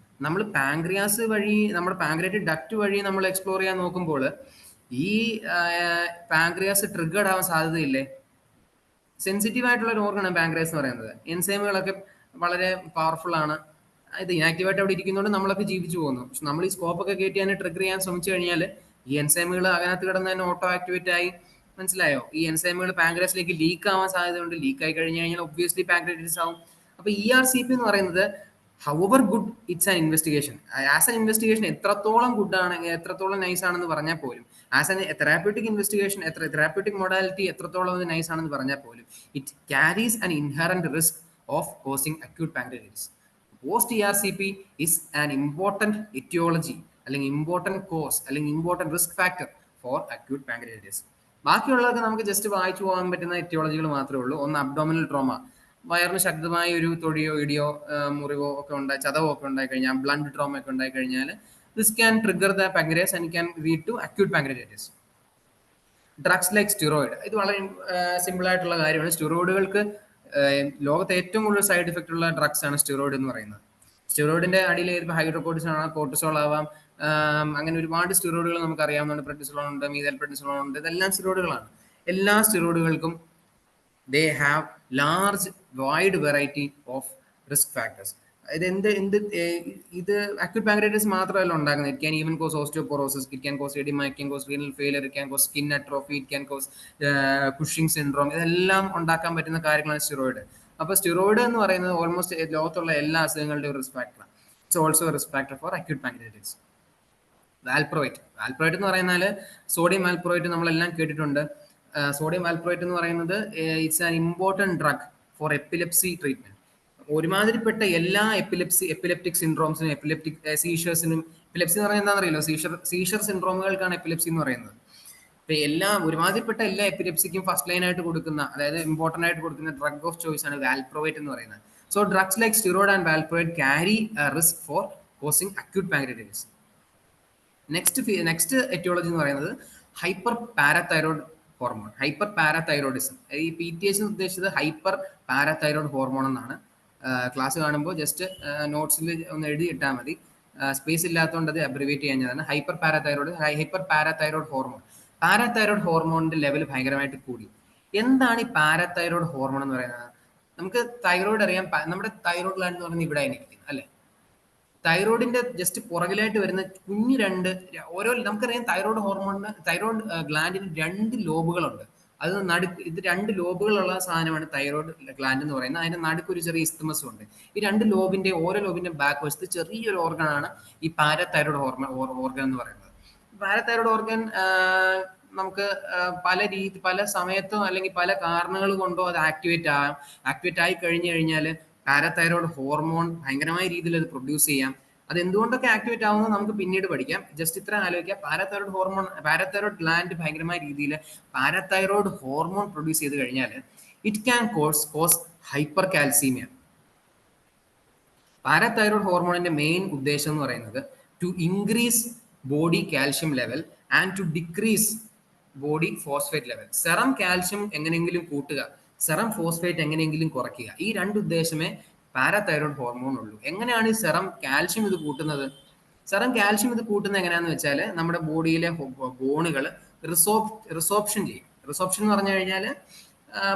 നമ്മൾ പാങ്ക്രിയാസ് വഴി, നമ്മുടെ പാങ്ക്രിയാറ്റിക് ഡക്ട് വഴി നമ്മൾ എക്സ്പ്ലോർ ചെയ്യാൻ നോക്കുമ്പോൾ ഈ പാങ്ക്രിയാസ് ട്രിഗർഡ് ആവാൻ സാധ്യതയില്ലേ? സെൻസിറ്റീവ് ആയിട്ടുള്ള ഒരു ഓർഗനാണ് പാങ്ക്രിയാസ് എന്ന് പറയുന്നത്. എൻസൈമുകളൊക്കെ വളരെ പവർഫുൾ ആണ്. ഇത് ഇനാക്റ്റീവായിട്ട് അവിടെ ഇരിക്കുന്നതുകൊണ്ട് നമ്മളൊക്കെ ജീവിച്ചു പോകുന്നു. പക്ഷെ നമ്മൾ ഈ സ്കോപ്പൊക്കെ കയറ്റി അതിനെ ട്രിഗർ ചെയ്യാൻ ശ്രമിച്ചു കഴിഞ്ഞാൽ ഈ എൻസൈമുകൾ അതിനകത്ത് കിടന്ന് തന്നെ ഓട്ടോ ആക്ടിവേറ്റ് ആയി, മനസ്സിലായോ? ഈ എൻസൈമുകൾ പാങ്ക്രിയാസിലേക്ക് ലീക്ക് ആവാൻ സാധ്യതയുണ്ട്. ലീക്ക് ആയി കഴിഞ്ഞു കഴിഞ്ഞാൽ ഒബ്വിയസ്ലി പാങ്ക്രിയാറ്റിസ് ആവും. അപ്പൊ ERCP എന്ന് പറയുന്നത് however good it's an investigation. As an investigation എത്രത്തോളം ഗുഡാണ്, എത്രത്തോളം നൈസ് ആണെന്ന് പറഞ്ഞാൽ പോലും, as an therapeutic investigation, therapeutic modality എത്രത്തോളം നൈസ് ആണെന്ന് പറഞ്ഞാൽ പോലും, it carries an inherent risk of causing acute pancreatitis. Post ERCP is an important etiology, അല്ലെങ്കിൽ ഇമ്പോർട്ടന്റ് കോസ്, അല്ലെങ്കിൽ important risk factor for acute pancreatitis. ബാക്കിയുള്ളതൊക്കെ നമുക്ക് ജസ്റ്റ് വായിച്ചു പോകാൻ പറ്റുന്ന എറ്റിയോളജികൾ മാത്രമേ ഉള്ളൂ. ഒന്ന് അബ്ഡോമിനൽ ട്രോമ, വയറിന് ശക്തമായ ഒരു തൊടിയോ ഇടിയോ മുറിവോ ഒക്കെ ഉണ്ടായി, ചതവോ ഒക്കെ ഉണ്ടായി കഴിഞ്ഞാൽ, ബ്ലഡ് ട്രോമ ഒക്കെ ഉണ്ടായി കഴിഞ്ഞാൽ this can trigger the pancreas and can lead to acute pancreatitis. Drugs like steroid, ഇത് വളരെ സിമ്പിൾ ആയിട്ടുള്ള കാര്യമാണ്. സ്റ്റിറോയിഡുകൾക്ക് ലോകത്ത് ഏറ്റവും കൂടുതൽ സൈഡ് ഇഫക്റ്റ് ഉള്ള ഡ്രഗ്സ് ആണ് സ്റ്റിറോയിഡ് എന്ന് പറയുന്നത്. സ്റ്റിറോയിഡിന്റെ അടിയിൽ ഹൈഡ്രോകോർട്ടിസോൺ ആണ്, കോർട്ടിസോൾ ആവാം, അങ്ങനെ ഒരുപാട് സ്റ്റിറോയിഡുകൾ നമുക്ക് അറിയാവുന്നതാണ്. പ്രെഡിസോളോൺ ഉണ്ട്, മീഥൈൽ പ്രെഡിസോളോൺ ഉണ്ട്, ഇതെല്ലാം സ്റ്റിറോയിഡുകളാണ്. എല്ലാ സ്റ്റിറോയിഡുകൾക്കും they have large wide variety of risk factors. ഇത് അക്യൂട്ട് പാങ്ക്രിയാറ്റിസ് മാത്രമല്ല ഉണ്ടാക്കുന്നത്. It can even cause osteoporosis, it can cause oedema, it can cause renal failure, it can cause skin atrophy, it can cause Cushing syndrome. ഇതെല്ലാം ഉണ്ടാക്കാൻ പറ്റുന്ന കാര്യങ്ങളാണ് steroid. അപ്പൊ steroid എന്ന് പറയുന്നത് ഓൾമോസ്റ്റ് ലോകത്തുള്ള എല്ലാ അസുഖങ്ങളുടെയും റിസ്ക് ഫാക്ടറാണ്. It's also risk factor for acute pancreatitis. Valproate എന്ന് പറയുന്നത് സോഡിയം വാൽപ്രോയിറ്റ് നമ്മളെല്ലാം കേട്ടിട്ടുണ്ട്. സോഡിയം വാൽപ്രോയിറ്റ് എന്ന് പറയുന്നത് it's an important drug for epilepsy treatment. ഒരുമാതിരിപ്പെട്ട എല്ലാ എപ്പിലെപ്റ്റിക് സിൻഡ്രോംസിനും, എപ്പിലെപ്റ്റിക് സീഷേഴ്സിനും, എപ്പിലെപ്സി എന്ന് പറയുന്നത് എന്താണെന്നറിയില്ലോ? സീഷർ സിൻഡ്രോമുകൾക്കാണ് എപ്പിലെപ്സി എന്ന് പറയുന്നത്. ഇപ്പൊ ഒരുമാതിരിപ്പെട്ട എല്ലാ എപ്പിലെപ്സിക്കും ഫസ്റ്റ് ലൈൻ ആയിട്ട് കൊടുക്കുന്ന, അതായത് ഇമ്പോർട്ടന്റ് ആയിട്ട് കൊടുക്കുന്ന ഡ്രഗ് ഓഫ് ചോയ്സ് ആണ് വാൽപ്രോവേറ്റ് എന്ന് പറയുന്നത്. So drugs like steroid and valproate carry risk for causing acute pancreatitis. Next etiology എന്ന് പറയുന്നത് hyper parathyroid hormone, hyperparathyroidism. ഈ PTH ഉദ്ദേശിച്ചത് ഹൈപ്പർ പാരാതൈറോയ്ഡ് ഹോർമോൺ എന്നാണ്. ക്ലാസ് കാണുമ്പോൾ ജസ്റ്റ് നോട്ട്സിൽ ഒന്ന് എഴുതിയിട്ടാൽ മതി, സ്പേസ് ഇല്ലാത്തതുകൊണ്ട് അത് അബ്രിവേറ്റ് ചെയ്യാഞ്ഞതാണ്. Hyper parathyroid hormone. പാരാതൈറോയ്ഡ് ഹോർമോണിന്റെ ലെവൽ ഭയങ്കരമായിട്ട് കൂടി. എന്താണ് ഈ പാരാതൈറോയ്ഡ് ഹോർമോൺ എന്ന് പറയുന്നത്? നമുക്ക് തൈറോയ്ഡ് അറിയാം, നമ്മുടെ തൈറോയ്ഡ് ഗ്ലാൻഡ് എന്ന് പറയുന്നത് ഇവിടെ ആയിരിക്കും അല്ലെ. തൈറോയിഡിന്റെ ജസ്റ്റ് പുറകിലായിട്ട് വരുന്ന കുഞ്ഞു ഓരോ, നമുക്കറിയാം തൈറോയ്ഡ് ഗ്ലാൻഡിന് 2 ലോബുകളുണ്ട്. ഇത് 2 ലോബുകളുള്ള സാധനമാണ് തൈറോയ്ഡ് ഗ്ലാൻഡ് എന്ന് പറയുന്നത്. അതിന്റെ നടുക്ക് ഒരു ചെറിയ ഇസ്തമസും ഉണ്ട്. ഈ 2 ഓരോ ലോബിന്റെ ബാക്ക് വശത്ത് ചെറിയൊരു ഓർഗനാണ് ഈ പാരാതൈറോയ്ഡ് ഓർഗൻ എന്ന് പറയുന്നത്. പാരാതൈറോയ്ഡ് ഓർഗൻ നമുക്ക് പല സമയത്തോ അല്ലെങ്കിൽ പല കാരണങ്ങൾ കൊണ്ടോ അത് ആക്ടിവേറ്റ് ആയി കഴിഞ്ഞാൽ പാരാതൈറോയ്ഡ് ഹോർമോൺ ഭയങ്കരമായ രീതിയിൽ അത് പ്രൊഡ്യൂസ് ചെയ്യാം. അത് എന്തുകൊണ്ടൊക്കെ ആക്ടിവേറ്റ് ആവുന്നത് നമുക്ക് പിന്നീട് പഠിക്കാം. ജസ്റ്റ് ഇത്ര ആലോചിക്കാം, പാരാതൈറോയ്ഡ് ഗ്ലാൻഡ് ഭയങ്കരമായ രീതിയിൽ പാരാതൈറോയ്ഡ് ഹോർമോൺ പ്രൊഡ്യൂസ് ചെയ്ത് കഴിഞ്ഞാൽ it can cause hypercalcemia. Parathyroid ഹോർമോണിന്റെ മെയിൻ ഉദ്ദേശം എന്ന് പറയുന്നത് to increase body calcium level and to decrease body phosphate level. Serum calcium എങ്ങനെയെങ്കിലും കൂട്ടുക, സെറം ഫോസ്ഫേറ്റ് എങ്ങനെയെങ്കിലും കുറയ്ക്കുക. ഈ 2 ഉദ്ദേശമേ പാരാതൈറോയ്ഡ് ഹോർമോൺ ഉള്ളൂ. എങ്ങനെയാണ് ഈ സെറം കാൽഷ്യം ഇത് കൂട്ടുന്നത്? സെറം കാൽഷ്യം ഇത് കൂട്ടുന്നത് എങ്ങനെയാണെന്ന് വെച്ചാൽ നമ്മുടെ ബോഡിയിലെ ബോണുകൾ റിസോപ്ഷൻ ചെയ്യും. റിസോപ്ഷൻ എന്ന് പറഞ്ഞു കഴിഞ്ഞാൽ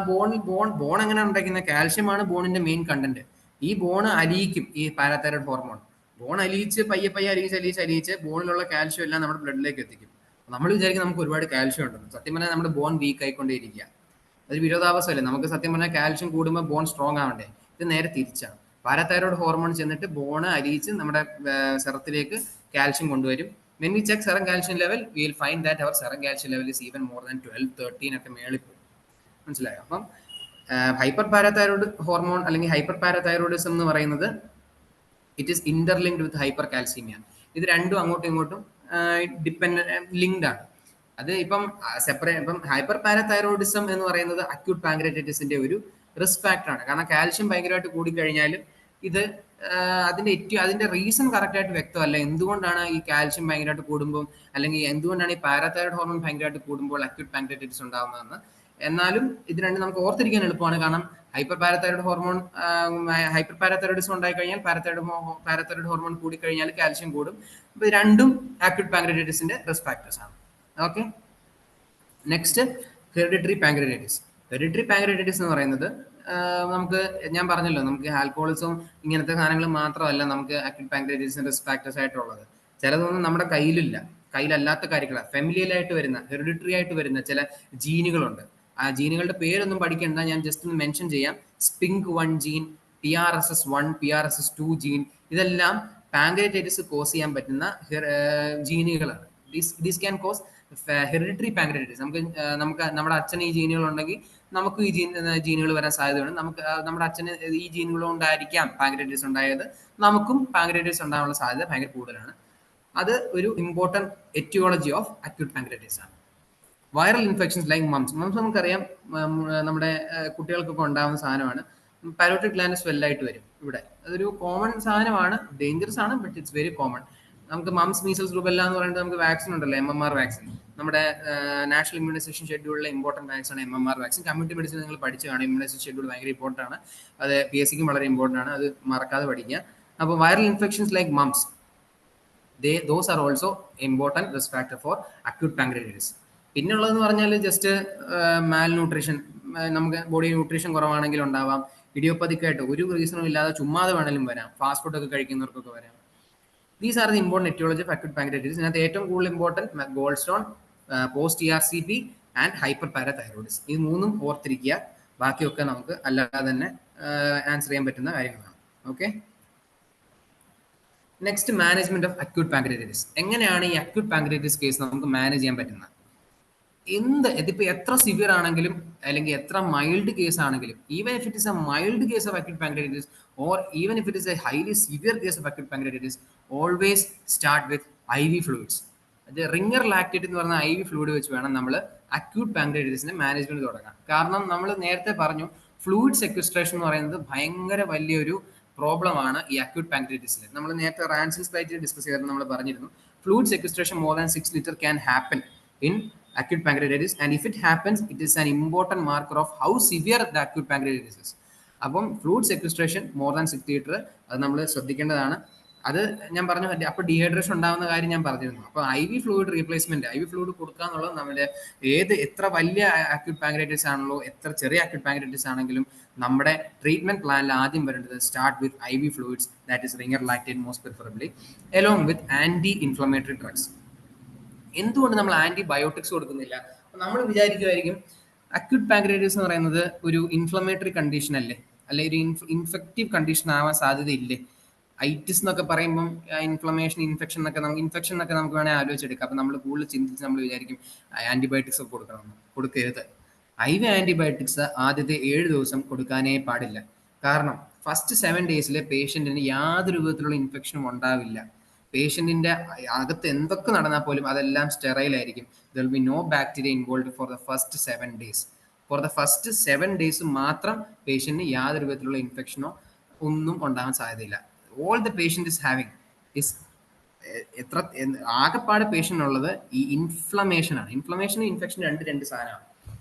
ബോൺ എങ്ങനെ ഉണ്ടാക്കുന്ന, കാൽഷ്യമാണ് ബോണിന്റെ മെയിൻ കണ്ടന്റ്. ഈ ബോണ് അലിയിക്കും ഈ പാരാതൈറോയ്ഡ് ഹോർമോൺ. ബോൺ അലിയിച്ച് പയ്യെ അലിയിച്ച് ബോണിലുള്ള കാൽഷ്യം എല്ലാം നമ്മുടെ ബ്ലഡിലേക്ക് എത്തിക്കും. നമ്മൾ വിചാരിക്കും നമുക്ക് ഒരുപാട് കാൽഷ്യം ഉണ്ടെന്ന്. സത്യം പറഞ്ഞാൽ നമ്മുടെ ബോൺ വീക്ക് ആയിക്കൊണ്ടേയിരിക്കുക. അതൊരു വിരോധാഭാസമല്ലേ. നമുക്ക് സത്യം പറഞ്ഞാൽ കാൽഷ്യം കൂടുമ്പോൾ ബോൺ സ്ട്രോങ് ആവണ്ടേ. ഇത് നേരെ തിരിച്ചാണ്. പാരാതൈറോയ്ഡ് ഹോർമോൺ ചെന്നിട്ട് ബോൺ അലിയിച്ച് നമ്മുടെ സെറത്തിലേക്ക് കാൽഷ്യം കൊണ്ടുവരും. When we check serum calcium level, we will find that our serum calcium level is even more than 12-13 ഒക്കെ മേളിൽ പോകും. മനസ്സിലായോ? അപ്പം ഹൈപ്പർ പാരാതൈറോയ്ഡ് ഹോർമോൺ അല്ലെങ്കിൽ ഹൈപ്പർ പാരാതൈറോയിഡിസം എന്ന് പറയുന്നത് it is interlinked with hyper calcaemia. ഇത് രണ്ടും അങ്ങോട്ടും ഇങ്ങോട്ടും ലിങ്ക്ഡ് ആണ്. അത് ഇപ്പം ഹൈപ്പർ പാരാതൈറോയിഡിസം എന്ന് പറയുന്നത് അക്യൂട്ട് പാങ്ക്രിയാറ്റൈറ്റിസിന്റെ ഒരു റിസ്ക് ഫാക്ടർ ആണ്. കാരണം കാൽഷ്യം ഭയങ്കരമായിട്ട് കൂടിക്കഴിഞ്ഞാലും ഇത് അതിന്റെ റീസൺ കറക്റ്റ് ആയിട്ട് വ്യക്തമല്ല. എന്തുകൊണ്ടാണ് ഈ കാൽഷ്യം ഭയങ്കരമായിട്ട് കൂടുമ്പോൾ അല്ലെങ്കിൽ എന്തുകൊണ്ടാണ് ഈ പാരാതൈറോയ്ഡ് ഹോർമോൺ ഭയങ്കരമായിട്ട് കൂടുമ്പോൾ അക്യൂട്ട് പാങ്ക്രിയാറ്റൈറ്റിസ് ഉണ്ടാകുന്നതെന്ന്. എന്നാലും ഇത് രണ്ടും നമുക്ക് ഓർത്തിരിക്കാൻ എളുപ്പമാണ്. കാരണം ഹൈപ്പർ പാരാതൈറോയിഡിസം ഉണ്ടായി കഴിഞ്ഞാൽ പാരാതൈറോയ്ഡ് ഹോർമോൺ കൂടിക്കഴിഞ്ഞാൽ കാൽഷ്യം കൂടും. അപ്പൊ ഇത് രണ്ടും അക്യൂട്ട് പാങ്ക്രിയാറ്റൈറ്റിസിന്റെ റിസ്ക് ഫാക്ടേഴ്സ് ആണ്. Okay, next hereditary pancreatitis. Hereditary pancreatitis എന്ന് പറയുന്നത് നമുക്ക് ഞാൻ പറഞ്ഞല്ലോ, നമുക്ക് ആൽക്കഹോളിസം ഇങ്ങനത്തെ സാധനങ്ങൾ മാത്രമല്ല നമുക്ക് അക്യൂട്ട് പാങ്ക്രിയാറ്റൈറ്റിസിന്റെ റിസ്ക് ഫാക്ടേഴ്സ് ആയിട്ടുള്ളത്. ചിലതൊന്നും നമ്മുടെ കയ്യിലല്ലാത്ത കാര്യങ്ങളാണ്. ഫെമിലിയലായിട്ട് വരുന്ന, ഹെറിഡിറ്ററി ആയിട്ട് വരുന്ന ചില ജീനുകളുണ്ട്. ആ ജീനുകളുടെ പേരൊന്നും പഠിക്കേണ്ട, ഞാൻ ജസ്റ്റ് ഒന്ന് മെൻഷൻ ചെയ്യാം. SPINK1 gene, PRSS1, PRSS2 gene, ഇതെല്ലാം പാങ്ക്രിയാറ്റൈറ്റിസ് കോസ് ചെയ്യാൻ പറ്റുന്ന ജീനുകളാണ്. These can cause hereditary pancreatitis. നമുക്ക് നമ്മുടെ അച്ഛന് ഈ ജീനുകൾ ഉണ്ടെങ്കിൽ നമുക്ക് ഈ ജീനുകൾ വരാൻ സാധ്യതയുണ്ട്. നമ്മുടെ അച്ഛന് ഈ ജീനുകൾ കൊണ്ടായിരിക്കാം പാങ്ക്രിയാറ്റൈറ്റിസ് ഉണ്ടായത്, നമുക്കും പാങ്ക്രിയാറ്റൈറ്റിസ് ഉണ്ടാകാനുള്ള സാധ്യത ഭയങ്കര കൂടുതലാണ്. അത് ഒരു important etiology of acute pancreatitis ആണ്. വൈറൽ ഇൻഫെക്ഷൻസ് ലൈക്ക് മംസ് നമുക്കറിയാം, നമ്മുടെ കുട്ടികൾക്കൊക്കെ ഉണ്ടാകുന്ന സാധനമാണ്. പാരോട്ടിക് ഗ്ലാൻഡ് സ്വെല്ലായിട്ട് വരും ഇവിടെ. അതൊരു കോമൺ സാധനമാണ്, ഡേഞ്ചറസ് ആണ്, ബട്ട് ഇറ്റ്സ് വെരി കോമൺ. നമുക്ക് മംസ്, മീസൽസ്, റുബെല്ല എന്ന് പറയുന്നത് നമുക്ക് വാക്സിൻ ഉണ്ടല്ലോ, MMR വാക്സിൻ. നമ്മുടെ നാഷണൽ ഇമ്മ്യൂണൈസേഷൻ ഷെഡ്യൂളിലെ ഇമ്പോർട്ടൻറ്റ് വാക്സിൻ ആണ് MMR വാക്സിൻ. കമ്മ്യൂണിറ്റി മെഡിസിൻ നിങ്ങൾ പഠിച്ചു കാണും. ഇമ്മ്യൂണൈസേഷൻ ഷെഡ്യൂൾ ഭയങ്കര ഇമ്പോർട്ടൻ്റ് ആണ്. അത് PSCക്കും വളരെ ഇമ്പോർട്ടൻ്റ് ആണ്. അത് മറക്കാതെ പഠിക്കുക. അപ്പോൾ viral infections like moms, those are also important risk factor for acute pancreatitis. പിന്നെ ഉള്ളതെന്ന് പറഞ്ഞാൽ ജസ്റ്റ് മാൽ ന്യൂട്രീഷൻ, നമുക്ക് ബോഡി ന്യൂട്രീഷൻ കുറവാണെങ്കിൽ ഉണ്ടാവാം. ഇഡിയോപ്പതിക് ആയിട്ട് ഒരു റീസണും ഇല്ലാതെ ചുമ്മാതെ വേണമെങ്കിലും വരാം. ഫാസ്റ്റ് ഫുഡ് ഒക്കെ കഴിക്കുന്നവർക്കൊക്കെ വരാം. These are the important etiology of acute pancreatitis. ഇതിനകത്ത് ഏറ്റവും കൂടുതൽ important gall stone, post ERCP and hyper parathyroidism. ഇത് മൂന്നും ഓർത്തിരിക്കുക. ബാക്കിയൊക്കെ നമുക്ക് അല്ലാതെ തന്നെ ആൻസർ ചെയ്യാൻ പറ്റുന്ന കാര്യങ്ങളാണ്. Okay, next management of acute pancreatitis. എങ്ങനെയാണ് ഈ അക്യൂട്ട് പാങ്ക്രിയാറ്റൈറ്റിസ് കേസ് നമുക്ക് മാനേജ് ചെയ്യാൻ പറ്റുന്നത്? ഇതിപ്പോ എത്ര സിവിയർ ആണെങ്കിലും അല്ലെങ്കിൽ എത്ര മൈൽഡ് കേസ് ആണെങ്കിലും, even if it is a mild case of acute pancreatitis or even if it is a highly severe case of acute pancreatitis, always start with IV fluids. Ringer lactate എന്ന് പറഞ്ഞ IV fluid വെച്ച് വേണം നമ്മൾ acute പാങ്ക്രിയാറ്റിസിന്റെ management തുടങ്ങാൻ. കാരണം നമ്മൾ നേരത്തെ പറഞ്ഞു ഫ്ലൂയിഡ് സെക്വസ്ട്രേഷൻ എന്ന് പറയുന്നത് ഭയങ്കര വലിയൊരു പ്രോബ്ലമാണ് ഈ അക്യൂട്ട് പാങ്ക്രിയാറ്റിസിൽ. നമ്മൾ നേരത്തെ റാൻസിൻ സ്പ്ലൈറ്റിൽ ഡിസ്കസ് ചെയ്തപ്പോൾ നമ്മൾ പറഞ്ഞിരുന്നു fluid sequestration more than 6 litre can happen in acute pancreatitis, and if it happens it is an important marker of how severe the acute pancreatitis is. അപ്പം fluid sequestration more than 6 litre അത് നമ്മൾ ശ്രദ്ധിക്കേണ്ടതാണ്. അത് ഞാൻ പറഞ്ഞു അപ്പോൾ dehydration ഉണ്ടാകുന്ന കാര്യം ഞാൻ പറഞ്ഞിരുന്നു. അപ്പോൾ IV fluid replacement, IV fluid കൊടുക്കുക എന്നുള്ളത് നമ്മുടെ എത്ര വലിയ അക്യൂട്ട് പാങ്ക്രിയാറ്റിസ് ആണല്ലോ, എത്ര ചെറിയ അക്യൂട്ട് പാങ്ക്രിയാറ്റിസ് ആണെങ്കിലും നമ്മുടെ ട്രീറ്റ്മെന്റ് പ്ലാനിൽ ആദ്യം വരേണ്ടത് start with IV fluids, that is Ringer lactate most preferably, along with anti inflammatory drugs. എന്തുകൊണ്ട് നമ്മൾ ആന്റിബയോട്ടിക്സ് കൊടുക്കുന്നില്ല? നമ്മൾ വിചാരിക്കുമായിരിക്കും അക്യൂട്ട് പാങ്ക്രിയാറ്റിസ് എന്ന് പറയുന്നത് ഒരു ഇൻഫ്ലമേറ്ററി കണ്ടീഷൻ അല്ലേ, അല്ലെ ഒരു ഇൻഫെക്റ്റീവ് കണ്ടീഷൻ ആവാൻ സാധ്യതയില്ലേ? ഐറ്റിസ് എന്നൊക്കെ പറയുമ്പം ഇൻഫ്ലമേഷൻ, ഇൻഫെക്ഷൻ എന്നൊക്കെ നമുക്ക് വേണേൽ ആലോചിച്ചെടുക്കാം. അപ്പം നമ്മൾ കൂടുതൽ ചിന്തിച്ച് നമ്മൾ വിചാരിക്കും ആന്റിബയോട്ടിക്സ് ഒക്കെ കൊടുക്കണമെന്ന്. കൊടുക്കരുത്. IV ആന്റിബയോട്ടിക്സ് ആദ്യത്തെ 7 ദിവസം കൊടുക്കാനേ പാടില്ല. കാരണം ഫസ്റ്റ് 7 ഡേയ്സിൽ പേഷ്യന്റിന് യാതൊരു വിധത്തിലുള്ള ഇൻഫെക്ഷനും ഉണ്ടാവില്ല. പേഷ്യന്റിന്റെ അകത്ത് എന്തൊക്കെ നടന്നാൽ പോലും അതെല്ലാം സ്റ്റെറൈൽ ആയിരിക്കും. There will be no bacteria involve for the first 7 days. For the first 7 days മാത്രം പേഷ്യന്റിന് യാതൊരു വിധത്തിലുള്ള ഇൻഫെക്ഷനോ ഒന്നും ഉണ്ടാകാൻ സാധ്യതയില്ല. All the patient is having is ആകെപ്പാട് പേഷ്യന്റ് ഉള്ളത് ഈ ഇൻഫ്ലമേഷൻ ആണ്. ഇൻഫ്ലമേഷനും ഇൻഫെക്ഷനും രണ്ട് സാധനമാണ്.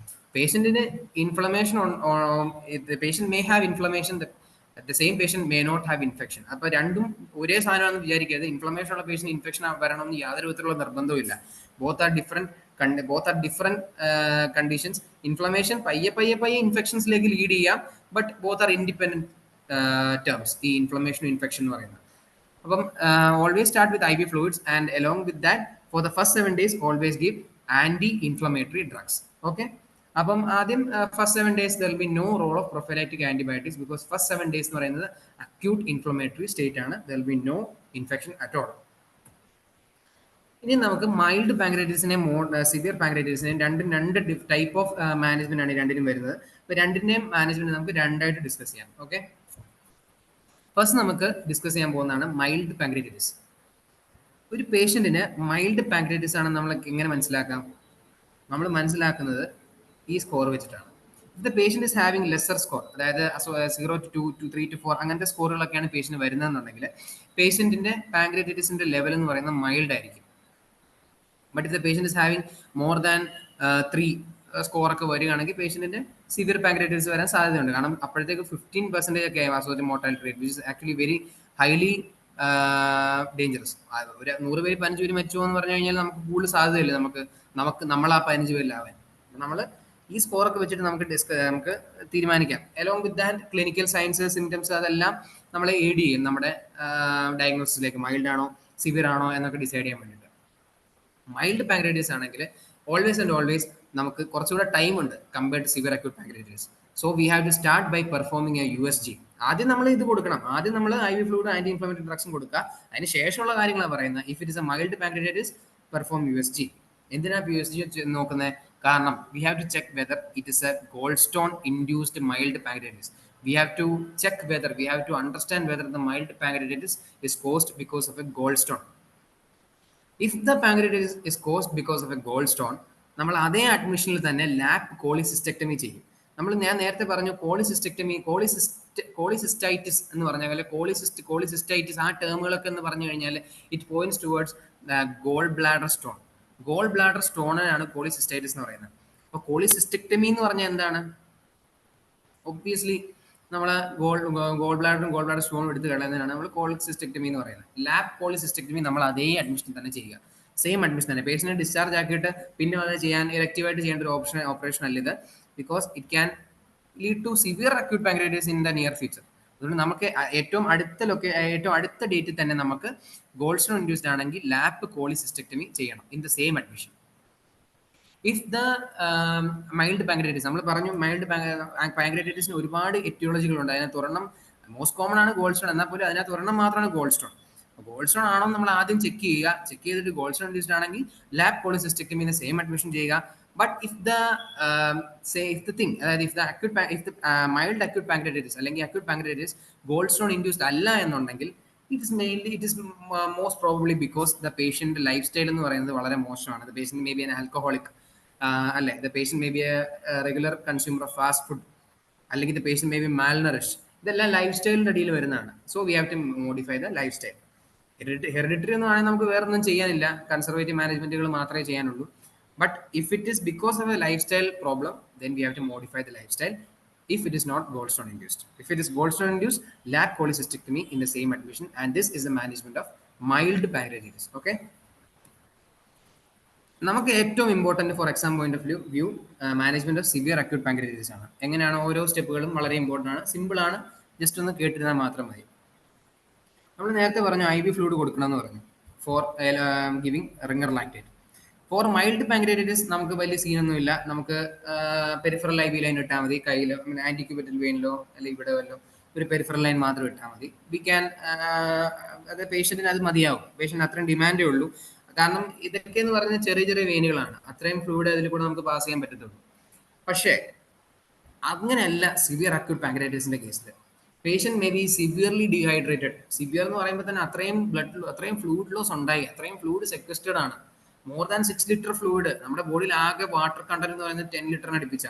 പേഷ്യന്റിന് inflammation, patient may have inflammation, the same patient may not have infection. അപ്പോൾ രണ്ടും ഒരേ സാധനമാണെന്ന് വിചാരിക്കരുത്. ഇൻഫ്ലമേഷൻ ഉള്ള പേഷ്യന്റ് ഇൻഫെക്ഷൻ വരണമെന്ന് യാതൊരു വിധത്തിലുള്ള നിർബന്ധവും ഇല്ല. Both are different conditions. Inflammation പയ്യെ ഇൻഫെക്ഷൻസിലേക്ക് ലീഡ് ചെയ്യാം, but both are independent terms, ഈ ഇൻഫ്ലമേഷനും ഇൻഫെക്ഷൻ എന്ന് പറയുന്നത്. അപ്പം always start with IV fluids and along with that for the first 7 days always give anti inflammatory drugs. Okay, അപ്പം ആദ്യം first 7 days there will be no role of prophylactic antibiotics, because first 7 days എന്ന് പറയുന്നത് acute inflammatory state ആണ്. There will be no infection at all. ഇനി നമുക്ക് mild പാങ്ക്രിയാറ്റിസിനെയും severe പാങ്ക്രിയാറ്റിസിനെയും രണ്ട് type of management ആണ് രണ്ടിനും വരുന്നത്. അപ്പോൾ രണ്ടിന്റെയും മാനേജ്മെന്റ് നമുക്ക് രണ്ടായിട്ട് ഡിസ്കസ് ചെയ്യാം. ഓക്കെ, ഫസ്റ്റ് നമുക്ക് ഡിസ്കസ് ചെയ്യാൻ പോകുന്നതാണ് മൈൽഡ് പാങ്ക്രിയാറ്റിസ്. ഒരു പേഷ്യന്റിന് മൈൽഡ് പാങ്ക്രിയാറ്റിസ് ആണെന്ന് നമ്മൾ എങ്ങനെ മനസ്സിലാക്കാം? നമ്മൾ മനസ്സിലാക്കുന്നത് ഈ സ്കോർ വെച്ചിട്ടാണ്. The patient is having lesser score, അതായത് 0 to 2 to 3 to 4 അങ്ങനത്തെ സ്കോറുകളൊക്കെയാണ് പേഷ്യന്റ് വരുന്നതെന്നുണ്ടെങ്കിൽ പേഷ്യന്റിന്റെ പാങ്ക്രിയാറ്റിസിന്റെ ലെവൽ എന്ന് പറയുന്നത് മൈൽഡ് ആയിരിക്കും. But if the patient is having more than 3 score ഒക്കെ വരികയാണെങ്കിൽ പേഷ്യന്റിന്റെ സിവിയർ പാങ്ക്രിയാറ്റിസ് വരാൻ സാധ്യതയുണ്ട്. കാരണം അപ്പോഴത്തേക്ക് 15% ഒക്കെ ആയി associated mortality rate, which is actually very highly dangerous. ഒരു 100 പേര് 15 പേര് മരിച്ചു എന്ന് പറഞ്ഞു കഴിഞ്ഞാൽ നമുക്ക് കൂടുതൽ സാധ്യതയില്ല നമ്മൾ ആ 15 പേരിലാവാൻ. നമ്മൾ ഈ സ്കോറൊക്കെ വെച്ചിട്ട് നമുക്ക് തീരുമാനിക്കാം. Along with that clinical science, symptoms അതെല്ലാം നമ്മളെ എയ്ഡ് ചെയ്യും നമ്മുടെ ഡയഗ്നോസിസിലേക്ക് മൈൽഡ് ആണോ സിവിയർ ആണോ എന്നൊക്കെ ഡിസൈഡ് ചെയ്യാൻ വേണ്ടിയിട്ട്. മൈൽഡ് പാങ്ക്രിയാറ്റിസ് ആണെങ്കിൽ ഓൾവേസ് ആൻഡ് ഓൾവേസ് നമുക്ക് കുറച്ചുകൂടെ ടൈം ഉണ്ട് compared to severe acute pancreatitis. So we have to start by performing a USG. ആദ്യം നമ്മൾ ഇത് കൊടുക്കണം. ആദ്യം നമ്മൾ IV ഫ്ലൂയിഡ് ആന്റി ഇൻഫ്ലമേറ്ററി ഡ്രഗ്സും കൊടുക്കുക. അതിന് ശേഷമുള്ള കാര്യങ്ങളാണ് പറയുന്നത്. If it is a mild pancreatitis perform USG. എന്തിനാണ് USG നോക്കുന്നത്? കാരണം we have to check whether it is a gallstone induced mild pancreatitis. We have to understand whether the mild pancreatitis is caused because of a gallstone. If the pancreatitis is caused because of a gallstone, നമ്മൾ അതേ അഡ്മിഷനിൽ തന്നെ lap cholecystectomy ചെയ്യും. ഞാൻ നേരത്തെ പറഞ്ഞു cholecystectomy, cholecystitis എന്ന് പറഞ്ഞാൽ cholecystitis ആ ടേമുകളൊക്കെ എന്ന് പറഞ്ഞു കഴിഞ്ഞാൽ it points towards gall bladder stone. Gall bladder സ്റ്റോണിനാണ് കോളിസിസ്റ്റൈറ്റിസ് എന്ന് പറയുന്നത്. അപ്പോൾ കോളിസിസ്റ്റക്ടമി എന്ന് പറഞ്ഞാൽ എന്താണ്? ഒബ്വിയസ്ലി നമ്മൾ ഗോൾ ബ്ലാഡർ സ്റ്റോണും എടുത്ത് കളയുന്നതിനാണ് നമ്മൾ കോളിസിസ്റ്റക്ടമി എന്ന് പറയുന്നത്. ലാബ് കോളിസിസ്റ്റക്ടമി നമ്മൾ അതേ അഡ്മിഷൻ തന്നെ ചെയ്യുക. സെയിം അഡ്മിഷൻ തന്നെ. പേഷ്യനെ ഡിസ്ചാർജ് ആക്കിയിട്ട് പിന്നെ അത് ചെയ്യാൻ ഇലക്റ്റീവായിട്ട് ചെയ്യേണ്ട ഒരു ഓപ്പറേഷൻ അല്ല ഇത്. Because it can lead to severe acute pancreatitis in the near future. അതുകൊണ്ട് നമുക്ക് ഏറ്റവും അടുത്ത ഡേറ്റിൽ തന്നെ നമുക്ക് ഗോൾസ്റ്റോൺ ഇൻഡ്യൂസ്ഡ് ആണെങ്കിൽ ലാപ്പ് കോളിസിസ്റ്റക്ടമി ചെയ്യണം in the same admission. If the mild pancreatitis, നമ്മൾ പറഞ്ഞു മൈൽഡ് പാങ്ക്രിയാറ്റിസിന് ഒരുപാട് എറ്റിയോളജികളുണ്ട്. അതിനകത്ത് ഒരെണ്ണം മോസ്റ്റ് കോമൺ ആണ് ഗോൾസ്റ്റോൺ. എന്നാൽ പോലും അതിനകത്ത് ഒരെണ്ണം മാത്രമാണ് ഗോൾസ്റ്റോൺ. ഗോൾസ്റ്റോൺ ആണോ നമ്മൾ ആദ്യം ചെക്ക് ചെയ്യുക. ചെക്ക് ചെയ്തിട്ട് ഗോൾസ്റ്റോൺ ഇൻഡ്യൂസ്ഡ് ആണെങ്കിൽ ലാപ്പ് കോളിസിസ്റ്റക്ടമി സെയിം അഡ്മിഷൻ ചെയ്യുക. But if the mild acute pancreatitis അല്ലെങ്കിൽ acute pancreatitis gallstone induced അല്ല എന്നുണ്ടെങ്കിൽ it is most probably because the patient lifestyle എന്ന് പറയുന്നത് വളരെ മോശമാണ്. The patient may be an alcoholic, അല്ലെ, the patient may be a regular consumer of fast food, അല്ലെങ്കിൽ the patient may be malnourished. ഇതെല്ലാം ലൈഫ് സ്റ്റൈലിന്റെ അടിയിൽ വരുന്നതാണ്. So we have to modify the lifestyle. Hereditary എന്ന് പറയുന്നത് നമുക്ക് വേറെ ഒന്നും ചെയ്യാനില്ല, കൺസർവേറ്റീവ് മാനേജ്മെന്റുകൾ മാത്രമേ ചെയ്യാനുള്ളൂ. But if it is because of a lifestyle problem, then we have to modify the lifestyle if it is not Goldstone induced. If it is Goldstone induced, lap cholecystectomy in the same admission, and this is the management of mild pancreatitis. Okay. നമുക്ക് ഏറ്റവും important for exam point of view management of severe acute pancreatitis ആണ്. എങ്ങനെയാണ് ഓരോ സ്റ്റെപ്പുകളും വളരെ important ആണ്, simple ആണ്, just ഒന്ന് കേട്ടിരുന്നാൽ മാത്രം മതി. നമ്മൾ നേരത്തെ പറഞ്ഞു IV ഫ്ലൂയിഡ് കൊടുക്കണമെന്ന് പറഞ്ഞു for giving Ringer lactate. For mild pancreatitis നമുക്ക് വലിയ സീനൊന്നുമില്ല, നമുക്ക് പെരിഫറൽ IV ലൈൻ ഇട്ടാൽ മതി, കയ്യിലോ ആന്റിക്യൂബറ്റൽ വെയിനിലോ അല്ലെങ്കിൽ ഇവിടെ വല്ലോ ഒരു പെരിഫറൽ ലൈൻ മാത്രം ഇട്ടാൽ മതി. വി ക്യാൻ, അത് പേഷ്യന്റിന് അത് മതിയാവും. പേഷ്യന്റ് അത്രയും ഡിമാൻഡേ ഉള്ളൂ. കാരണം ഇതൊക്കെ എന്ന് പറഞ്ഞാൽ ചെറിയ ചെറിയ വെയിനുകളാണ്, അത്രയും ഫ്ലൂയിഡ് അതിൽ കൂടെ നമുക്ക് പാസ് ചെയ്യാൻ പറ്റത്തുള്ളൂ. പക്ഷേ അങ്ങനെയല്ല സിവിയർ അക്യൂട്ട് പാൻക്രിയാറ്റിസിന്റെ കേസിൽ. Patient may be severely dehydrated. Severe എന്ന് പറയുമ്പോൾ തന്നെ അത്രയും ഫ്ലൂയിഡ് ലോസ് ഉണ്ടായി, അത്രയും ഫ്ലൂയിഡ് സെക്വസ്റ്റഡ് ആണ്. More than 6 litre fluid. നമ്മുടെ ബോഡിയിൽ ആകെ വാട്ടർ കണ്ടന്റ് എന്ന് പറയുന്നത് 10 ലിറ്ററിന് അടുപ്പിച്ച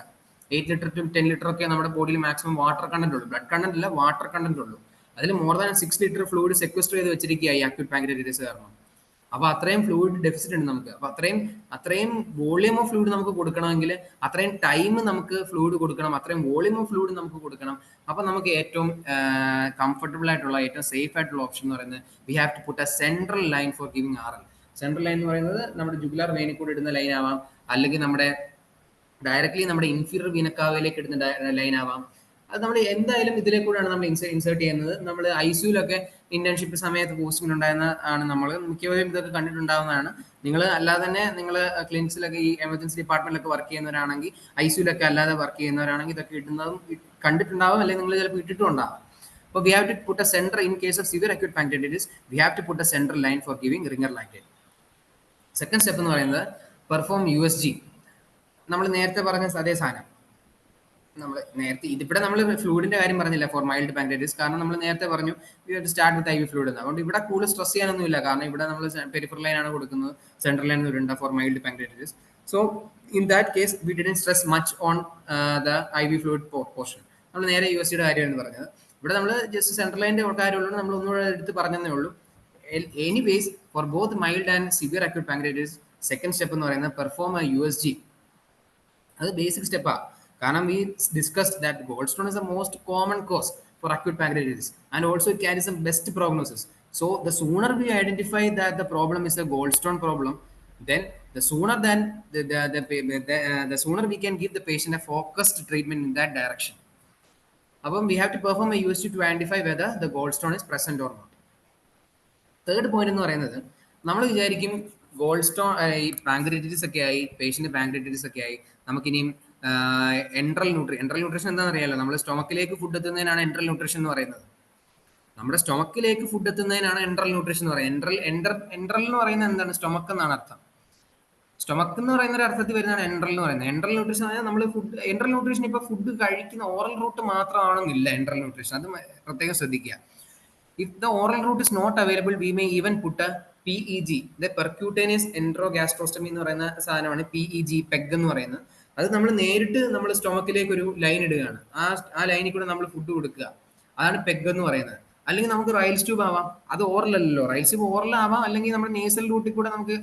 8 ലിറ്റർ ടു 10 ലിറ്റർ ഒക്കെ നമ്മുടെ ബോഡിയിൽ മാക്സിമം വാട്ടർ കണ്ടന്റ് ഉള്ളൂ, ബ്ലഡ് കണ്ടന്റ് അല്ല, വാട്ടർ കണ്ടന്റ് ഉള്ളൂ. അതിൽ മോർ ദാൻ 6 ലിറ്റർ ഫ്ലൂയിഡ് സെക്വസ്റ്റർ ചെയ്ത് വെച്ചിരിക്കുകയായി അക്യൂട്ട് പാൻക്രിയാറ്റിസ് കാരണം. അപ്പൊ അത്രയും ഫ്ലൂയിഡ് ഡെഫിസിറ്റ് ഉണ്ട് നമുക്ക്. അപ്പൊ അത്രയും വോളിയം ഓഫ് ഫ്ലൂയിഡ് നമുക്ക് കൊടുക്കണമെങ്കിൽ അത്രയും ടൈം നമുക്ക് ഫ്ലൂയിഡ് കൊടുക്കണം, അത്രയും വോളിയം ഓഫ് ഫ്ലൂയിഡ് നമുക്ക് കൊടുക്കണം. അപ്പൊ നമുക്ക് ഏറ്റവും കംഫർട്ടബിൾ ആയിട്ടുള്ള, ഏറ്റവും സേഫ് ആയിട്ടുള്ള ഓപ്ഷൻ എന്ന് പറയുന്നത് we have to put a central line for giving RL. Central line എന്ന് പറയുന്നത് നമ്മുടെ ജുഗുലാർ വെയിനിൽ കൂടെ ഇടുന്ന ലൈൻ ആവാം, അല്ലെങ്കിൽ നമ്മുടെ ഡയറക്ട്ലി നമ്മുടെ ഇൻഫീരിയർ വീനക്കാവയിലേക്ക് ഇടുന്ന ലൈൻ ആവാം. അത് നമ്മൾ എന്തായാലും ഇതിലെ കൂടെയാണ് നമ്മൾ ഇൻസേർട്ട് ചെയ്യുന്നത്. നമ്മൾ ICUലൊക്കെ ഇന്റേൺഷിപ്പ് സമയത്ത് പോസ്റ്റിംഗ് ഉണ്ടായിരുന്ന ആണ്, നമ്മൾ മിക്കവരും ഇതൊക്കെ കണ്ടിട്ടുണ്ടാവുന്നതാണ്. നിങ്ങൾ അല്ലാതെ തന്നെ നിങ്ങൾ ക്ലിനിക്സിലൊക്കെ ഈ എമർജൻസി ഡിപ്പാർട്ട്മെന്റിലൊക്കെ വർക്ക് ചെയ്യുന്നവരാണെങ്കിൽ, ICUലൊക്കെ അല്ലാതെ വർക്ക് ചെയ്യുന്നവരാണെങ്കിൽ ഇതൊക്കെ ഇടുന്നതും കണ്ടിട്ടുണ്ടാവും, അല്ലെങ്കിൽ നിങ്ങൾ ചിലപ്പോൾ ഇട്ടിട്ടും ഉണ്ടാവും. അപ്പോൾ we have to put a centre in case of severe acute pancreatitis, we have to put a central line for giving Ringer lactate. Second step എന്ന് പറയുന്നത് പെർഫോം USG. നമ്മൾ നേരത്തെ പറഞ്ഞ അതേ സാധനം. നമ്മൾ നേരത്തെ ഇതിവിടെ നമ്മൾ ഫ്ലൂയിഡിന്റെ കാര്യം പറഞ്ഞില്ല ഫോർ മൈൽഡ് പാൻക്രിയാറ്റിസ്, കാരണം നമ്മൾ നേരത്തെ പറഞ്ഞു സ്റ്റാർട്ട് വിത്ത് IV ഫ്ലൂയിഡ്. അതുകൊണ്ട് ഇവിടെ കൂടുതൽ സ്ട്രെസ് ചെയ്യാനൊന്നുമില്ല, കാരണം ഇവിടെ നമ്മൾ പെരിഫറൽ ലൈൻ ആണ് കൊടുക്കുന്നത്, സെൻട്രൽ ലൈൻ ഇടണ്ട for mild pancreatitis. So in that case we didn't stress much on the IV fluid portion. നമ്മൾ നേരെ USGയുടെ കാര്യമാണ് പറഞ്ഞത്. ഇവിടെ നമ്മൾ ജസ്റ്റ് സെൻട്രൽ ലൈനിന്റെ കാര്യമുള്ളൂ, നമ്മൾ ഒന്നുകൂടെ എടുത്ത് പറഞ്ഞതേ ഉള്ളൂ. Anyways for both mild and severe acute pancreatitis second step എന്ന് പറയുന്നത് പെർഫോം എ USG. അത് ബേസിക് സ്റ്റെപ്പാണ്. കാരണം we discussed that gallstone is the most common cause for acute pancreatitis and also it carries some best prognosis. So the sooner we identify that the problem is a gallstone problem, then the sooner the sooner we can give the patient a focused treatment in that direction. അപ്പം we have to perform a USG to identify whether the gallstone is present or not. Third point എന്ന് പറയുന്നത്, നമ്മൾ വിചാരിക്കും ഗോൾസ്റ്റോൺ ഈ pancreatitis ഒക്കെ ആയി, patient pancreatitis ഒക്കെ ആയി, നമുക്കിനിയും എൻട്രൽ ന്യൂട്രീഷൻ എന്താണെന്ന് അറിയാലോ, നമ്മൾ സ്റ്റൊമക്കിലേക്ക് ഫുഡ് എത്തുന്നതിനാണ് എൻട്രൽ ന്യൂട്രീഷൻ എന്ന് പറയുന്നത്. നമ്മുടെ സ്റ്റൊമക്കിലേക്ക് ഫുഡ് എത്തുന്നതിനാണ് എൻട്രൽ ന്യൂട്രീഷൻ എന്ന് പറയുന്നത്. എൻട്രൽ എന്ന് പറയുന്നത് എന്താണ്? സ്റ്റൊമക്ക് എന്നാണ് അർത്ഥം. സ്റ്റൊമക്ക് എന്ന് പറയുന്ന ഒരു അർത്ഥത്തിൽ വരുന്നതാണ് എൻട്രൽ എന്ന് പറയുന്നത്. എൻട്രൽ ന്യൂട്രീഷൻ ആയാൽ നമ്മൾ എൻട്രൽ ന്യൂട്രീഷൻ ഇപ്പൊ ഫുഡ് കഴിക്കുന്ന ഓറൽ റൂട്ട് മാത്രമാണെന്നില്ല എൻട്രൽ ന്യൂട്രീഷൻ, അത് പ്രത്യേകം ശ്രദ്ധിക്കുക. If the oral route is not available, we may even put a PEG, the percutaneous enterogastrostomy എന്ന് പറയുന്ന സാധനമാണ് PEG, പെഗ് എന്ന് പറയുന്നത്. അത് നമ്മൾ നേരിട്ട് നമ്മൾ സ്റ്റൊമക്കിലേക്ക് ഒരു ലൈൻ ഇടുകയാണ്, ആ ലൈനിൽ കൂടെ നമ്മൾ ഫുഡ് കൊടുക്കുക, അതാണ് പെഗ് എന്ന് പറയുന്നത്. അല്ലെങ്കിൽ നമുക്ക് റൈൽസ് ട്യൂബ് ആവാം, അത് ഓറൽ അല്ലല്ലോ, റൈൽസ് ട്യൂബ് ഓറൽ ആവാം, അല്ലെങ്കിൽ നമ്മുടെ നേസൽ റൂട്ടിൽ കൂടെ നമുക്ക്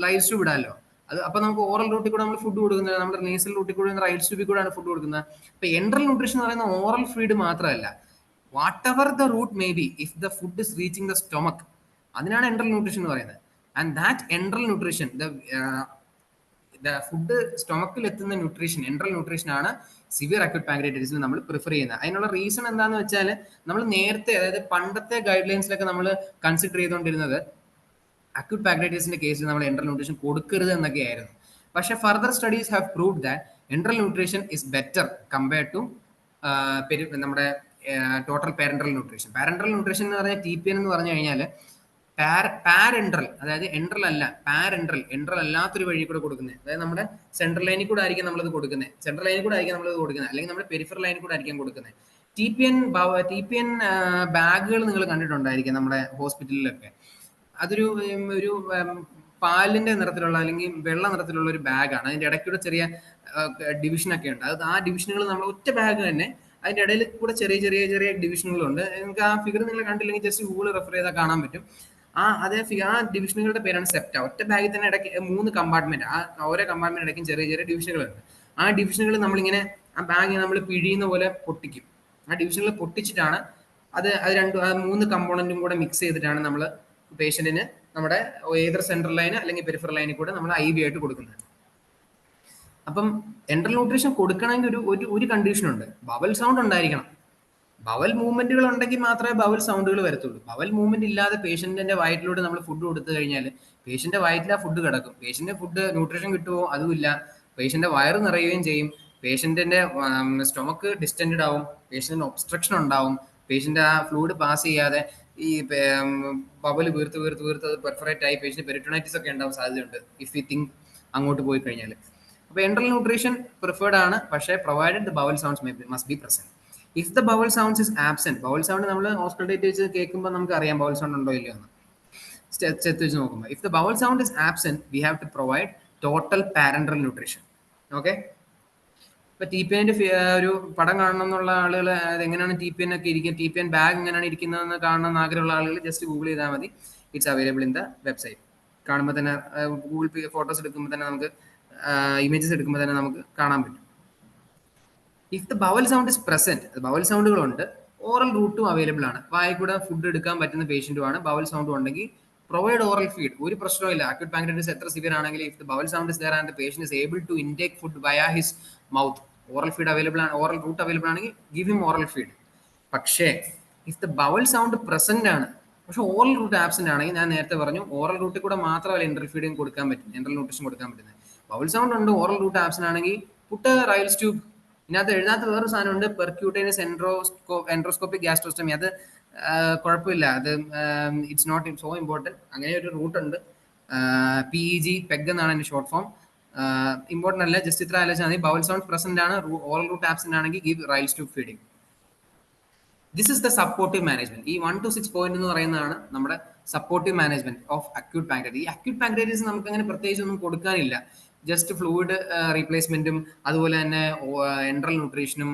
റൈൽസ് ട്യൂബ് ഇടാമല്ലോ. അത് അപ്പൊ നമുക്ക് ഓറൽ റൂട്ടിൽ കൂടെ നമ്മൾ ഫുഡ് കൊടുക്കുന്നത്, നമ്മുടെ നേസൽ റൂട്ടിൽ കൂടെ റൈൽസ് ട്യൂബിൽ കൂടെയാണ് ഫുഡ് കൊടുക്കുന്നത്. ഇപ്പൊ എൻട്രൽ ന്യൂട്രീഷൻ എന്ന് പറയുന്ന ഓറൽ ഫീഡ് മാത്രമല്ല, whatever the route may be, if the food is reaching the stomach, അതിനാണ് enteral nutrition എന്ന് പറയുന്നത്. And that enteral nutrition, the food സ്റ്റൊമക്കിൽ എത്തുന്ന ന്യൂട്രീഷൻ, enteral nutrition ആണ് സിവിയർ അക്യൂട്ട് പാൻക്രിയാറ്റിസിന് നമ്മൾ പ്രിഫർ ചെയ്യുന്നത്. അതിനുള്ള റീസൺ എന്താണെന്ന് വെച്ചാൽ, നമ്മൾ നേരത്തെ, അതായത് പണ്ടത്തെ ഗൈഡ് ലൈൻസിലൊക്കെ നമ്മൾ കൺസിഡർ ചെയ്തുകൊണ്ടിരുന്നത് അക്യൂട്ട് പാൻക്രിയാറ്റിസിന്റെ കേസിൽ നമ്മൾ enteral nutrition കൊടുക്കരുത് എന്നൊക്കെയായിരുന്നു. പക്ഷേ further studies have proved that enteral nutrition is better compared to നമ്മുടെ total parenteral nutrition. Parental nutrition എന്ന് പറഞ്ഞാൽ TPN എന്ന് പറഞ്ഞു കഴിഞ്ഞാൽ പാരന്റൽ, അതായത് എൻട്രൽ അല്ല, എൻട്രൽ അല്ലാത്തൊരു വഴി കൂടെ കൊടുക്കുന്നത്. അതായത് നമ്മുടെ സെൻട്രൽ ലൈനിൽ കൂടെ ആയിരിക്കും നമ്മളത് കൊടുക്കുന്നത്, അല്ലെങ്കിൽ നമ്മുടെ പെരിഫറൽ ലൈനിൽ കൂടെ ആയിരിക്കും കൊടുക്കുന്നത്. ടി പി എൻ ബാഗുകൾ നിങ്ങൾ കണ്ടിട്ടുണ്ടായിരിക്കും നമ്മുടെ ഹോസ്പിറ്റലിലൊക്കെ. അതൊരു ഒരു പാലിന്റെ നിറത്തിലുള്ള അല്ലെങ്കിൽ വെള്ള നിറത്തിലുള്ള ഒരു ബാഗാണ്. അതിന്റെ ഇടയ്ക്കൂടെ ചെറിയ ഡിവിഷനൊക്കെ ഉണ്ട്. അത് ആ ഡിവിഷനുകൾ നമ്മൾ ഒറ്റ ബാഗ് തന്നെ അതിന്റെ ഇടയിൽ കൂടെ ചെറിയ ചെറിയ ചെറിയ ഡിവിഷനുകളുണ്ട്. നിങ്ങൾക്ക് ആ ഫിഗർ നിങ്ങൾ കണ്ടില്ലെങ്കിൽ ജസ്റ്റ് ഗൂഗിൾ റെഫർ ചെയ്താൽ കാണാൻ പറ്റും. ആ ഡിവിഷനുകളുടെ പേരാണ് സെപ്റ്റ. ഒറ്റ ബാഗിൽ തന്നെ ഇടയ്ക്ക് 3 കമ്പാർട്ട്മെന്റ്, ആ ഓരോ കമ്പാർട്ട്മെന്റ് ഇടയ്ക്കും ചെറിയ ചെറിയ ഡിവിഷനുകളുണ്ട്. ആ ഡിവിഷനുകൾ നമ്മളിങ്ങനെ ആ ബാഗ് നമ്മൾ പിഴിയുന്ന പോലെ പൊട്ടിക്കും. ആ ഡിവിഷനുകൾ പൊട്ടിച്ചിട്ടാണ് അത് അത് രണ്ട് 3 കമ്പോണന്റും കൂടെ മിക്സ് ചെയ്തിട്ടാണ് നമ്മൾ പേഷ്യന്റിന് നമ്മുടെ ഏതർ സെൻട്രൽ ലൈൻ അല്ലെങ്കിൽ പെരിഫറൽ ലൈനിൽ കൂടെ നമ്മൾ IV ആയിട്ട് കൊടുക്കുന്നത്. അപ്പം എൻട്രൽ ന്യൂട്രീഷൻ കൊടുക്കണമെങ്കിൽ ഒരു കണ്ടീഷൻ ഉണ്ട്, ബവൽ സൗണ്ട് ഉണ്ടായിരിക്കണം. ബവൽ മൂവ്മെന്റുകൾ ഉണ്ടെങ്കിൽ മാത്രമേ ബവൽ സൗണ്ടുകൾ വരത്തുള്ളൂ. ബവൽ മൂവ്മെന്റ് ഇല്ലാതെ പേഷ്യന്റിന്റെ വയറ്റിലൂടെ നമ്മൾ ഫുഡ് കൊടുത്തു കഴിഞ്ഞാൽ പേഷ്യന്റെ വയറ്റിൽ ആ ഫുഡ് കിടക്കും. പേഷ്യന്റ് ഫുഡ് ന്യൂട്രീഷൻ കിട്ടുമോ അതുമില്ല. പേഷ്യന്റെ വയറ് നിറയുകയും ചെയ്യും. പേഷ്യന്റിന്റെ സ്റ്റൊമക്ക് ഡിസ്റ്റൻഡ് ആവും. പേഷ്യന്റിന് ഒബ്സ്ട്രക്ഷൻ ഉണ്ടാവും. പേഷ്യന്റ് ആ ഫ്ലൂയിഡ് പാസ് ചെയ്യാതെ ഈ ബബൽ വീർത്ത് വീർത്ത് വീർത്ത് അത് പെർഫറേറ്റ് ആയി പേഷ്യന്റ് പെരിറ്റോണൈറ്റിസ് ഒക്കെ ഉണ്ടാവും സാധ്യതയുണ്ട് ഇഫ് യു തിങ്ക് അങ്ങോട്ട് പോയി കഴിഞ്ഞാൽ. അപ്പോൾ എൻട്രൽ ന്യൂട്രീഷൻ പ്രിഫേർഡ് ആണ്, പക്ഷേ provided the bowel sounds must be present. If the bowel sounds is absent, bowel sound നമ്മൾ ഹോസ്പിറ്റലിൽ വെച്ച് കേൾക്കുമ്പോൾ നമുക്ക് അറിയാം ബവൽ സൗണ്ട് ഉണ്ടോ ഇല്ലയോ എന്ന് ചെത്ത് വെച്ച് നോക്കുമ്പോൾ. If the bowel sound is absent we have to provide total parenteral nutrition. Okay, ഇപ്പൊ TPN ഒരു പടം കാണണം എന്നുള്ള ആളുകൾ എങ്ങനെയാണ് TPN ഒക്കെ ഇരിക്കുക, TPN ബാഗ് എങ്ങനെയാണ് ഇരിക്കുന്നതെന്ന് കാണണമെന്ന് ആഗ്രഹമുള്ള ആളുകൾ ജസ്റ്റ് ഗൂഗിൾ ചെയ്താൽ മതി. It's available in the website. കാണുമ്പോൾ തന്നെ ഗൂഗിൾ ഫോട്ടോസ് എടുക്കുമ്പോൾ തന്നെ നമുക്ക് ഇമേജസ് എടുക്കുമ്പോൾ തന്നെ നമുക്ക് കാണാൻ പറ്റും. If the bowel sound is present, bowel സൗണ്ടുകളുണ്ട്, ഓറൽ റൂട്ടും അവൈലബിൾ ആണ്. വായിൽ കൂടെ ഫുഡ് എടുക്കാൻ പറ്റുന്ന പേഷ്യന്റുമാണ്. ബവൽ സൗണ്ടും ഉണ്ടെങ്കിൽ പ്രൊവൈഡ് ഓറൽ ഫീഡ്, ഒരു പ്രശ്നമില്ല. അക്യൂട്ട് പാൻക്രിയാറ്റിസ് എത്ര സിവിയർ ആണെങ്കിൽ if the bowel sound is there and the patient is able to intake food via his mouth, oral feed available ആണ്, ഓറൽ റൂട്ട് അവൈലബിൾ ആണെങ്കിൽ ഗിവ് ഹിം ഓറൽ ഫീഡ്. പക്ഷേ if the bowel sound present ആണ് പക്ഷെ oral route absent ആണെങ്കിൽ, ഞാൻ നേരത്തെ പറഞ്ഞു oral റൂട്ടിൽ കൂടെ മാത്രമല്ല എൻട്രൽ ഫീഡിങ് കൊടുക്കാൻ പറ്റും, എൻട്രൽ ന്യൂട്രീഷൻ കൊടുക്കാൻ പറ്റുന്നത്. ബവൽ സൗണ്ട് ഉണ്ട്, ഓറൽ റൂട്ട് ആബ്സെന്റ് ആണെങ്കിൽ പുട്ട് റൈൽസ് ട്യൂബ്. ഇതിനകത്ത് എഴുതാത്ത വേറൊരു സാധനമുണ്ട്, പെർക്യൂട്ടേനിയസ് എൻഡ്രോസ്കോപ്പിക് ഗ്യാസ്ട്രോസ്റ്റമി. അത് കുഴപ്പമില്ല, അത് ഇറ്റ്സ് നോട്ട് സോ ഇമ്പോർട്ടൻറ്റ്. അങ്ങനെ ഒരു റൂട്ട് ഉണ്ട്, PEG പെഗ് എന്നാണ് അതിന്റെ ഷോർട്ട് ഫോം. ഇമ്പോർട്ടൻ്റ് അല്ല, ജസ്റ്റ് ഇത്ര ആലോചിച്ചാൽ മതി. ബവൽ സൗണ്ട് പ്രസന്റ് ആണ്, ഓറൽ റൂട്ട് ആബ്സെന്റ് ആണെങ്കിൽ give Ryle's tube feeding. This is the supportive management. ഈ 1 to 6 പോയിന്റ് എന്ന് പറയുന്നതാണ് നമ്മുടെ supportive management of acute pancreatitis. ഈ അക്യൂട്ട് പാൻക്രിയാറ്റിസ് നമുക്ക് അങ്ങനെ പ്രത്യേകിച്ച് ഒന്നും കൊടുക്കാനില്ല. ജസ്റ്റ് ഫ്ലൂയിഡ് റീപ്ലേസ്മെന്റും അതുപോലെ തന്നെ എൻട്രൽ ന്യൂട്രീഷനും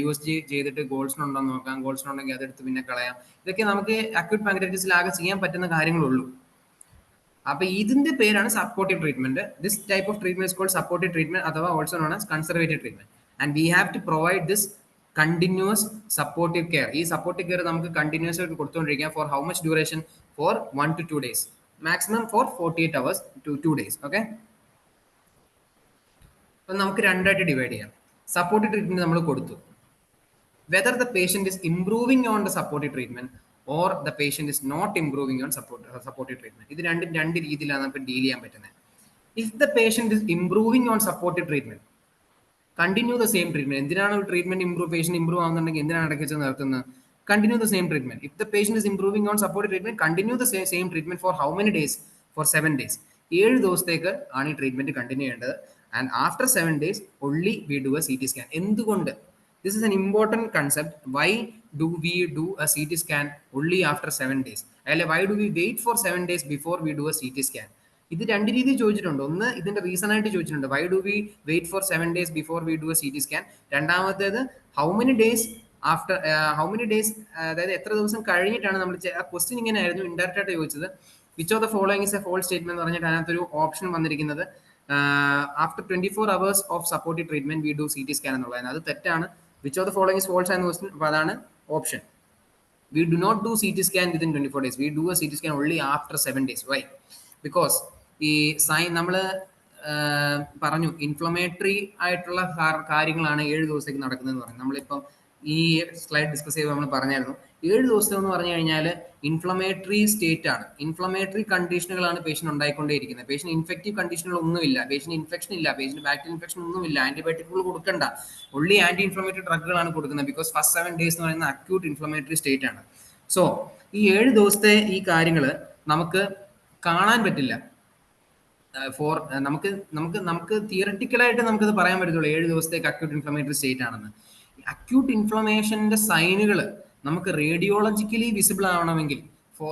USG ചെയ്തിട്ട് ഗോൾസൺ ഉണ്ടോ എന്ന് നോക്കാം. ഗോൾസൺ ഉണ്ടെങ്കിൽ അതെടുത്ത് പിന്നെ കളയാം. ഇതൊക്കെ നമുക്ക് അക്യൂട്ട് പാൻക്രിയാറ്റിസിൽ ആകെ ചെയ്യാൻ പറ്റുന്ന കാര്യങ്ങളുള്ളൂ. അപ്പൊ ഇതിന്റെ പേരാണ് supportive treatment. This type of treatment is called supportive treatment അഥവാ also known as conservative treatment. And we have to provide this continuous supportive care. ഈ സപ്പോർട്ടീവ് കെയർ നമുക്ക് കണ്ടിന്യൂസ് ആയിട്ട് കൊടുത്തുകൊണ്ടിരിക്കാം. For how much duration? For 1 to 2 days, maximum for 48 hours to 2 days. Okay, അപ്പൊ നമുക്ക് രണ്ടായിട്ട് divide ചെയ്യാം. Supportive treatment നമ്മൾ കൊടുത്തു, whether the patient is improving on the supportive treatment or the patient is not improving on supportive treatment. ഇത് രണ്ടും രണ്ട് രീതിയിലാണ് നമുക്ക് ഡീൽ ചെയ്യാൻ പറ്റുന്നത്. If the patient is improving on supportive treatment, continue the same treatment. എന്തിനാണ് ഒരു treatment patient improve ആവുന്നുണ്ടെങ്കിൽ എന്തിനാണ് ഇടയ്ക്ക് വെച്ച് നിർത്തുന്നത്? Continue the same treatment. If the patient is improving on supportive treatment, continue the same treatment for how many days? For 7 days. 7 ദിവസത്തേക്ക് ആണ് ഈ treatment continue ചെയ്യേണ്ടത്. And after 7 days only we do a CT scan. എന്തുകൊണ്ട്? This is an important concept. Why do we do a CT scan only after 7 days? അല്ലെ, why do we wait for 7 days before we do a CT scan? ഇത് രണ്ട് രീതിയിൽ ചോദിച്ചിട്ടുണ്ട്. ഒന്ന് ഇതിന്റെ reason ആയിട്ട് ചോദിച്ചിട്ടുണ്ട്, why do we wait for 7 days before we do a CT scan. രണ്ടാമത്തേത് how many days after, how many days, അതായത് എത്ര ദിവസം കഴിഞ്ഞിട്ടാണ് നമ്മൾ. ആ ക്വസ്റ്റ്യൻ ഇങ്ങനെ ആയിരുന്നു, ഇൻഡയറക്റ്റ് ആയിട്ട് ചോദിച്ചത്. Which of the following is a false statement എന്ന് പറഞ്ഞിട്ട് അതിനകത്തൊരു ഓപ്ഷൻ വന്നിരിക്കുന്നത് after 24 hours of supportive treatment we do CT scan എന്നുള്ളതാണ്. അത് തെറ്റാണ്. Which of the following is false ആണെന്ന് ക്വസ്റ്റ്യൻ, അപ്പോൾ അതാണ് option. We do not do CT scan within 24 days. We do a CT scan only after 7 days. Why? Because ഈ നമ്മൾ പറഞ്ഞു inflammatory ആയിട്ടുള്ള കാര്യങ്ങളാണ് 7 ദിവസത്തേക്ക് നടക്കുന്നതെന്ന് പറഞ്ഞു. നമ്മളിപ്പം ഈ സ്ലൈഡ് ഡിസ്കസ് ചെയ്ത് നമ്മൾ പറഞ്ഞായിരുന്നു, 7 ദിവസം എന്ന് പറഞ്ഞു കഴിഞ്ഞാൽ ഇൻഫ്ലമേറ്ററി സ്റ്റേറ്റ് ആണ്. ഇൻഫ്ലമേറ്ററി കണ്ടീഷനുകളാണ് പേഷ്യന്റ് ഉണ്ടായിക്കൊണ്ടേയിരിക്കുന്നത്. പേഷ്യന്റ് ഇൻഫെക്റ്റീവ് കണ്ടീഷനുകളൊന്നുമില്ല, പേഷ്യന്റ് ഇൻഫെക്ഷൻ ഇല്ല, പേഷ്യന്റ് ബാക്ടീരിയൽ ഇൻഫെക്ഷൻ ഒന്നുമില്ല, ആന്റിബയോട്ടിക്കുകൾ കൊടുക്കണ്ട, ഒള്ളി ആന്റി ഇൻഫ്ലമേറ്ററി ഡ്രഗുകളാണ് കൊടുക്കുന്നത്. ബിക്കോസ് ഫസ്റ്റ് 7 days എന്ന് പറയുന്നത് അക്യൂട്ട് ഇൻഫ്ലമേറ്ററി സ്റ്റേറ്റ് ആണ്. സോ ഈ 7 ദിവസത്തെ ഈ കാര്യങ്ങൾ നമുക്ക് കാണാൻ പറ്റില്ല. ഫോർ നമുക്ക് തിയററ്റിക്കലായിട്ട് നമുക്കത് പറയാൻ പറ്റത്തുള്ളൂ 7 ദിവസത്തേക്ക് അക്യൂട്ട് ഇൻഫ്ലമേറ്ററി സ്റ്റേറ്റ് ആണെന്ന്. അക്യൂട്ട് ഇൻഫ്ലമേഷന്റെ സൈനുകൾ നമുക്ക് റേഡിയോളജിക്കലി വിസിബിൾ ആവണമെങ്കിൽ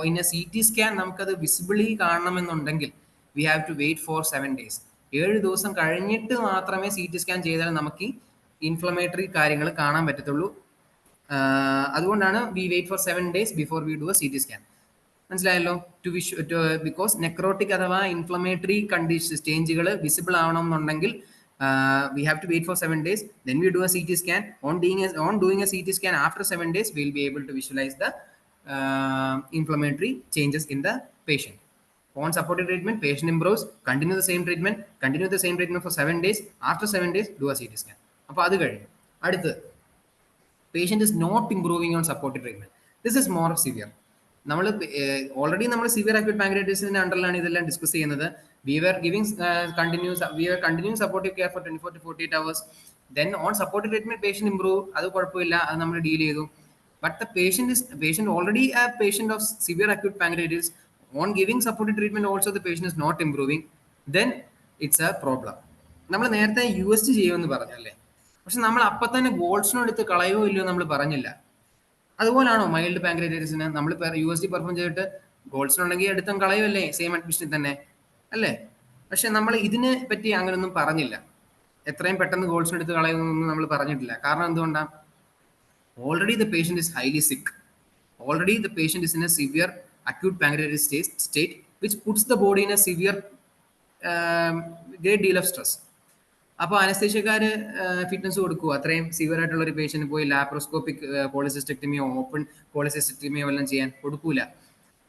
ഇൻ എ CT സ്കാൻ നമുക്കത് വിസിബിളി കാണണമെന്നുണ്ടെങ്കിൽ we have to wait for 7 days. 7 ദിവസം കഴിഞ്ഞിട്ട് മാത്രമേ CT സ്കാൻ ചെയ്താൽ നമുക്ക് ഇൻഫ്ലമേറ്ററി കാര്യങ്ങൾ കാണാൻ പറ്റത്തുള്ളൂ. അതുകൊണ്ടാണ് we wait for 7 days before we do a CT scan. മനസ്സിലായല്ലോ? ബിക്കോസ് നെക്രോട്ടിക് അഥവാ ഇൻഫ്ലമേറ്ററി കണ്ടീഷൻ സ്റ്റേജുകൾ വിസിബിൾ ആവണം എന്നുണ്ടെങ്കിൽ we have to wait for 7 days. Then we do a CT scan. On doing a CT scan after 7 days, we'll be able to visualize the inflammatory changes in the patient. On supportive treatment, patient improves. Continue the same treatment for 7 days. After 7 days, do a CT scan. അപ്പോൾ അത് കഴിഞ്ഞു. അടുത്ത് patient is not improving on supportive treatment. This is more severe. നമ്മൾ already നമ്മൾ severe acute പാൻക്രിയാറ്റിസിന്റെ അണ്ടറിലാണ് ഇതെല്ലാം discuss ചെയ്യുന്നത്. We were continuing supportive care for 24 to 48 hours. Then on supportive treatment patient improve. അത് കുഴപ്പമില്ല, അത് നമ്മൾ ഡീൽ ചെയ്തു. But the patient already a patient of severe acute pancreatitis. On giving supportive treatment also the patient is not improving. Then it's a problem. നമ്മൾ നേരത്തെ USG ചെയ്യുമെന്ന് പറഞ്ഞല്ലേ, പക്ഷെ നമ്മൾ അപ്പം തന്നെ ഗോൾഡ്സ്റ്റോൺ എടുത്ത് കളയോ ഇല്ലയോ നമ്മൾ പറഞ്ഞില്ല. അതുപോലാണോ മൈൽഡ് പാൻക്രിയാറ്റിസിന് നമ്മൾ USG പെർഫോം ചെയ്തിട്ട് ഗോൾഡ്സ്റ്റോൺ ഉണ്ടെങ്കിൽ എടുത്തും കളയുമല്ലേ സെയിം അഡ്മിഷനിൽ തന്നെ അല്ലേ? പക്ഷെ നമ്മൾ ഇതിനെ പറ്റി അങ്ങനെയൊന്നും പറഞ്ഞില്ല. എത്രയും പെട്ടെന്ന് ഗോൾഡ്സ്റ്റോൺ എടുത്ത് കളയുന്നൊന്നും നമ്മൾ പറഞ്ഞിട്ടില്ല. കാരണം എന്തുകൊണ്ടാണ്? Already the patient is highly sick. Already the patient is in a severe acute pancreatitis state which puts the body in a severe great deal of stress. അപ്പോൾ അനസ്തേഷ്യക്കാർ ഫിറ്റ്നസ് കൊടുക്കുക. അത്രയും സിവിയർ ആയിട്ടുള്ള ഒരു പേഷ്യന്റ് പോയി ലാപ്രോസ്കോപ്പിക് പോളിസിസ്റ്റെക്ടമിയോ ഓപ്പൺ പോളിസിസ്റ്റെക്ടമിയോ എല്ലാം ചെയ്യാൻ കൊടുക്കൂല.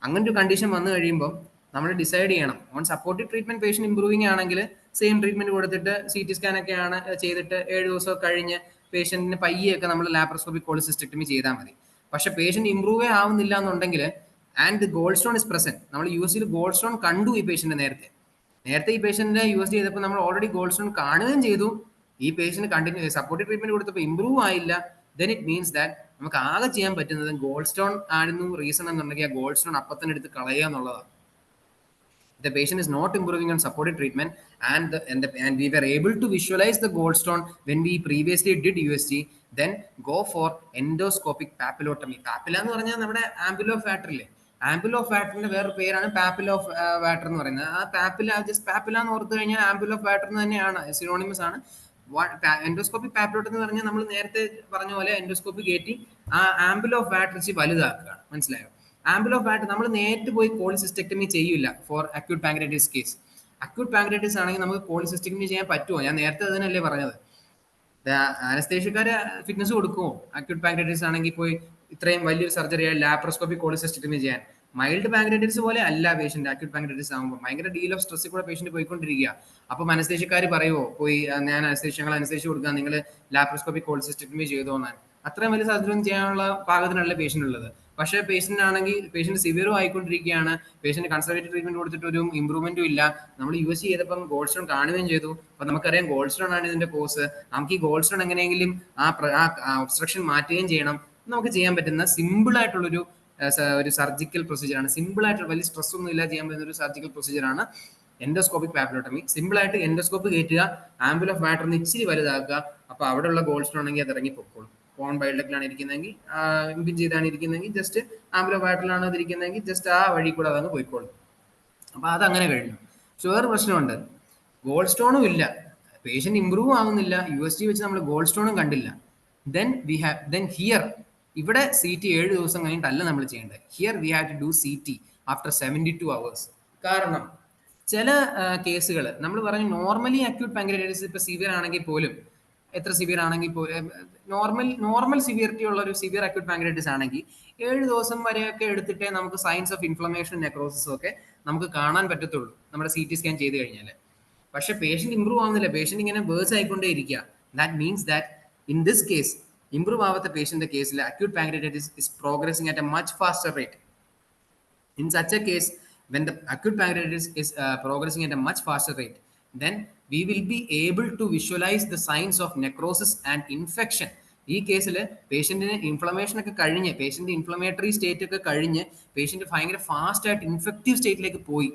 അങ്ങനെ ഒരു കണ്ടീഷൻ വന്നു കഴിയുമ്പോൾ നമ്മൾ ഡിസൈഡ് ചെയ്യണം. On supportive treatment patient improving ആണെങ്കിൽ സെയിം ട്രീറ്റ്മെന്റ് കൊടുത്തിട്ട് CT സ്കാൻ ഒക്കെയാണ് ചെയ്തിട്ട് 7 ദിവസം കഴിഞ്ഞ് പേഷ്യന്റിന് പയ്യൊക്കെ നമ്മൾ ലാപ്രോസ്കോപ്പിക് പോളിസിസ്റ്റെക്ടമി ചെയ്താൽ മതി. പക്ഷെ പേഷ്യന്റ് ഇംപ്രൂവേ ആവുന്നില്ല എന്നുണ്ടെങ്കിൽ and gold stone is present, നമ്മൾ USGയിൽ ഗോൾഡ് സ്റ്റോൺ കണ്ടു ഈ പേഷ്യന്റ് നേരത്തെ ഈ പേഷ്യന്റിന്റെ USG ചെയ്തപ്പോൾ നമ്മൾ ഓൾറെഡി ഗോൾഡ് സ്റ്റോൺ കാണുകയും ചെയ്തു. ഈ പേഷ്യന്റ് കണ്ടിന്യൂ സപ്പോർട്ടീവ് ട്രീറ്റ്മെന്റ് കൊടുത്തപ്പോൾ ഇംപ്രൂവ് ആയില്ല. ദെൻ ഇറ്റ് മീൻസ് ദാറ്റ് നമുക്ക് ആകെ ചെയ്യാൻ പറ്റുന്നത് ഗോൾഡ് സ്റ്റോൺ ആയിരുന്നു റീസൺ എന്നുണ്ടെങ്കിൽ ആ ഗോൾഡ് സ്റ്റോൺ അപ്പം തന്നെ എടുത്ത് കളയുക എന്നുള്ളതാണ്. The patient is not improving on supportive treatment and we were able to visualize the gallstone when we previously did USG. Then go for endoscopic papillotomy. Papilla എന്ന് പറഞ്ഞാൽ നമ്മുടെ ആംബുലോഫാറ്റർ ഇല്ലേ, ആംബുലോഫാറ്ററിന്റെ വേറെ പേരാണ് പാപ്പിലോഫാറ്റർ എന്ന് പറയുന്നത്. ആ പാപ്പില എന്ന് ഓർത്ത് കഴിഞ്ഞാൽ ആംബുലോഫാറ്റർ തന്നെയാണ്, സിനോണിമസ് ആണ്. എൻഡോസ്കോപ്പിക് പാപ്പിലോട്ട് എന്ന് പറഞ്ഞാൽ നമ്മൾ നേരത്തെ പറഞ്ഞ പോലെ എൻഡോസ്കോപ്പി കയറ്റി ആ ആംബുലോഫാറ്റർ വലുതാക്കുകയാണ്. മനസ്സിലായോ? ആംബുലോഫാറ്റർ നമ്മൾ നേരിട്ട് പോയി കോളിസിസ്റ്റെക്ടമി ചെയ്യില്ല for acute pancreatitis case. Acute pancreatitis ആണെങ്കിൽ നമുക്ക് കോളിസിസ്റ്റെക്ടമി ചെയ്യാൻ പറ്റുമോ? ഞാൻ നേരത്തെ അതിനല്ലേ പറഞ്ഞത്. അനസ്തേഷ്യക്കാര് ഫിറ്റ്നസ് കൊടുക്കുമോ അക്യൂട്ട് പാൻക്രിയാറ്റിസ് ആണെങ്കിൽ പോയി ഇത്രയും വലിയൊരു സർജറി ലാപ്രോസ്കോപ്പി കോളിസിസ്റ്റെക്ടമി ചെയ്യാൻ? മൈൽഡ് പാൻക്രിയാറ്റിസ് പോലെ അല്ല പേഷ്യന്റ് അക്യൂട്ട് പാൻക്രിയാറ്റിസ് ആകുമ്പോൾ ഭയങ്കര ഡീൽ ഓഫ് സ്ട്രെസ്സിൽ കൂടെ പേഷ്യന്റ് പോയിക്കൊണ്ടിരിക്കുക. അപ്പം അനസ്തേഷ്യക്കാർ പറയുമോ പോയി ഞാൻ അനസ്തേഷ്യ കൊടുക്കുക, നിങ്ങൾ ലാപ്രോസ്കോപ്പി കോളിസിസ്റ്റെക്ടമി ചെയ്തോന്നാൻ? അത്രയും വലിയ സർജറി ഒന്നും ചെയ്യാനുള്ള പാകത്തിനല്ല പേഷ്യന്റ് ഉള്ളത്. പക്ഷേ പേഷ്യന്റ് ആണെങ്കിൽ പേഷ്യന്റ് സിവിയറും ആയിക്കൊണ്ടിരിക്കുകയാണ്. പേഷ്യന്റ് കൺസർവേറ്റീവ് ട്രീറ്റ്മെന്റ് കൊടുത്തിട്ട് ഒരു ഇംപ്രൂവ്മെന്റും ഇല്ല. നമ്മൾ USG ചെയ്തപ്പം ഗോൾഡ് സ്റ്റോൺ കാണുകയും ചെയ്തു. അപ്പൊ നമുക്കറിയാം ഗോൾഡ് സ്റ്റോൺ ആണ് ഇതിന്റെ കോസ്. നമുക്ക് ഈ ഗോൾഡ് സ്റ്റോൺ എങ്ങനെയെങ്കിലും ആ ഒബ്സ്ട്രക്ഷൻ മാറ്റുകയും ചെയ്യണം. നമുക്ക് ചെയ്യാൻ പറ്റുന്ന സിമ്പിൾ ആയിട്ടുള്ളൊരു ഒരു സർജിക്കൽ പ്രൊസീജിയർ ആണ്. സിമ്പിൾ ആയിട്ട് വലിയ സ്ട്രെസ് ഒന്നും ഇല്ല ചെയ്യാൻ പറ്റുന്ന ഒരു സർജിക്കൽ പ്രൊസീജിയർ ആണ് എൻഡോസ്കോപ്പിക് പാപ്പിലോട്ടമി. സിമ്പിൾ ആയിട്ട് എൻഡോസ്കോപ്പ് കയറ്റുക, ആംബുലോഫാറ്ററിന് ഇച്ചിരി വലുതാക്കുക. അപ്പൊ അവിടെയുള്ള ഗോൾഡ് സ്റ്റോൺ ആണെങ്കിൽ അത് ഇറങ്ങി പൊക്കോളും. കോൺ ബൈൽഡക്കിലാണ് ഇരിക്കുന്നതെങ്കിൽ ഇമ്പിൻ ചെയ്താണ് ഇരിക്കുന്നതെങ്കിൽ ജസ്റ്റ് ആംബുലോഫാറ്ററിലാണ് അത് ഇരിക്കുന്നതെങ്കിൽ ജസ്റ്റ് ആ വഴി കൂടെ അതങ്ങ് പോയിക്കോളും. അപ്പൊ അതങ്ങനെ കഴിഞ്ഞു. പക്ഷെ വേറെ പ്രശ്നമുണ്ട്, ഗോൾഡ് സ്റ്റോണും ഇല്ല, പേഷ്യന്റ് ഇംപ്രൂവ് ആവുന്നില്ല. USG വെച്ച് നമ്മൾ ഗോൾഡ് സ്റ്റോണും കണ്ടില്ല. ദെൻ ഹിയർ ഇവിടെ CT 7 ദിവസം കഴിഞ്ഞിട്ടല്ല നമ്മൾ ചെയ്യേണ്ടത്. Here we have to do CT after 72 hours. കാരണം ചില കേസുകൾ നമ്മൾ പറഞ്ഞു നോർമലി അക്യൂട്ട് പാൻക്രിയാറ്റിസ് ഇപ്പൊ സിവിയർ ആണെങ്കിൽ പോലും, എത്ര സിവിയർ ആണെങ്കിൽ പോലും നോർമൽ സിവിയറിറ്റി ഉള്ള ഒരു സിവിയർ അക്യൂട്ട് പാൻക്രിയാറ്റിസ് ആണെങ്കിൽ 7 ദിവസം വരെയൊക്കെ എടുത്തിട്ടേ നമുക്ക് സൈൻസ് ഓഫ് ഇൻഫ്ലമേഷൻ നെക്രോസിസും ഒക്കെ നമുക്ക് കാണാൻ പറ്റത്തുള്ളൂ നമ്മുടെ CT സ്കാൻ ചെയ്ത് കഴിഞ്ഞാൽ. പക്ഷെ പേഷ്യന്റ് ഇംപ്രൂവ് ആവുന്നില്ല, പേഷ്യന്റ് ഇങ്ങനെ വേഴ്സ് ആയിക്കൊണ്ടേ ഇരിക്കുക. That means that in this case improve ആവാത്ത പേഷ്യന്റെ കേസിൽ acute pancreatitis is progressing at a much faster rate. In such a case, when the acute pancreatitis is progressing at a much faster rate, then we will be able to visualize the signs of necrosis and infection. ഈ കേസിൽ പേഷ്യന്റിന് inflammation ഒക്കെ കഴിഞ്ഞ്, patient inflammatory state ഒക്കെ കഴിഞ്ഞ് patient ഭയങ്കര fast ആയിട്ട് infective സ്റ്റേറ്റിലേക്ക് പോയി.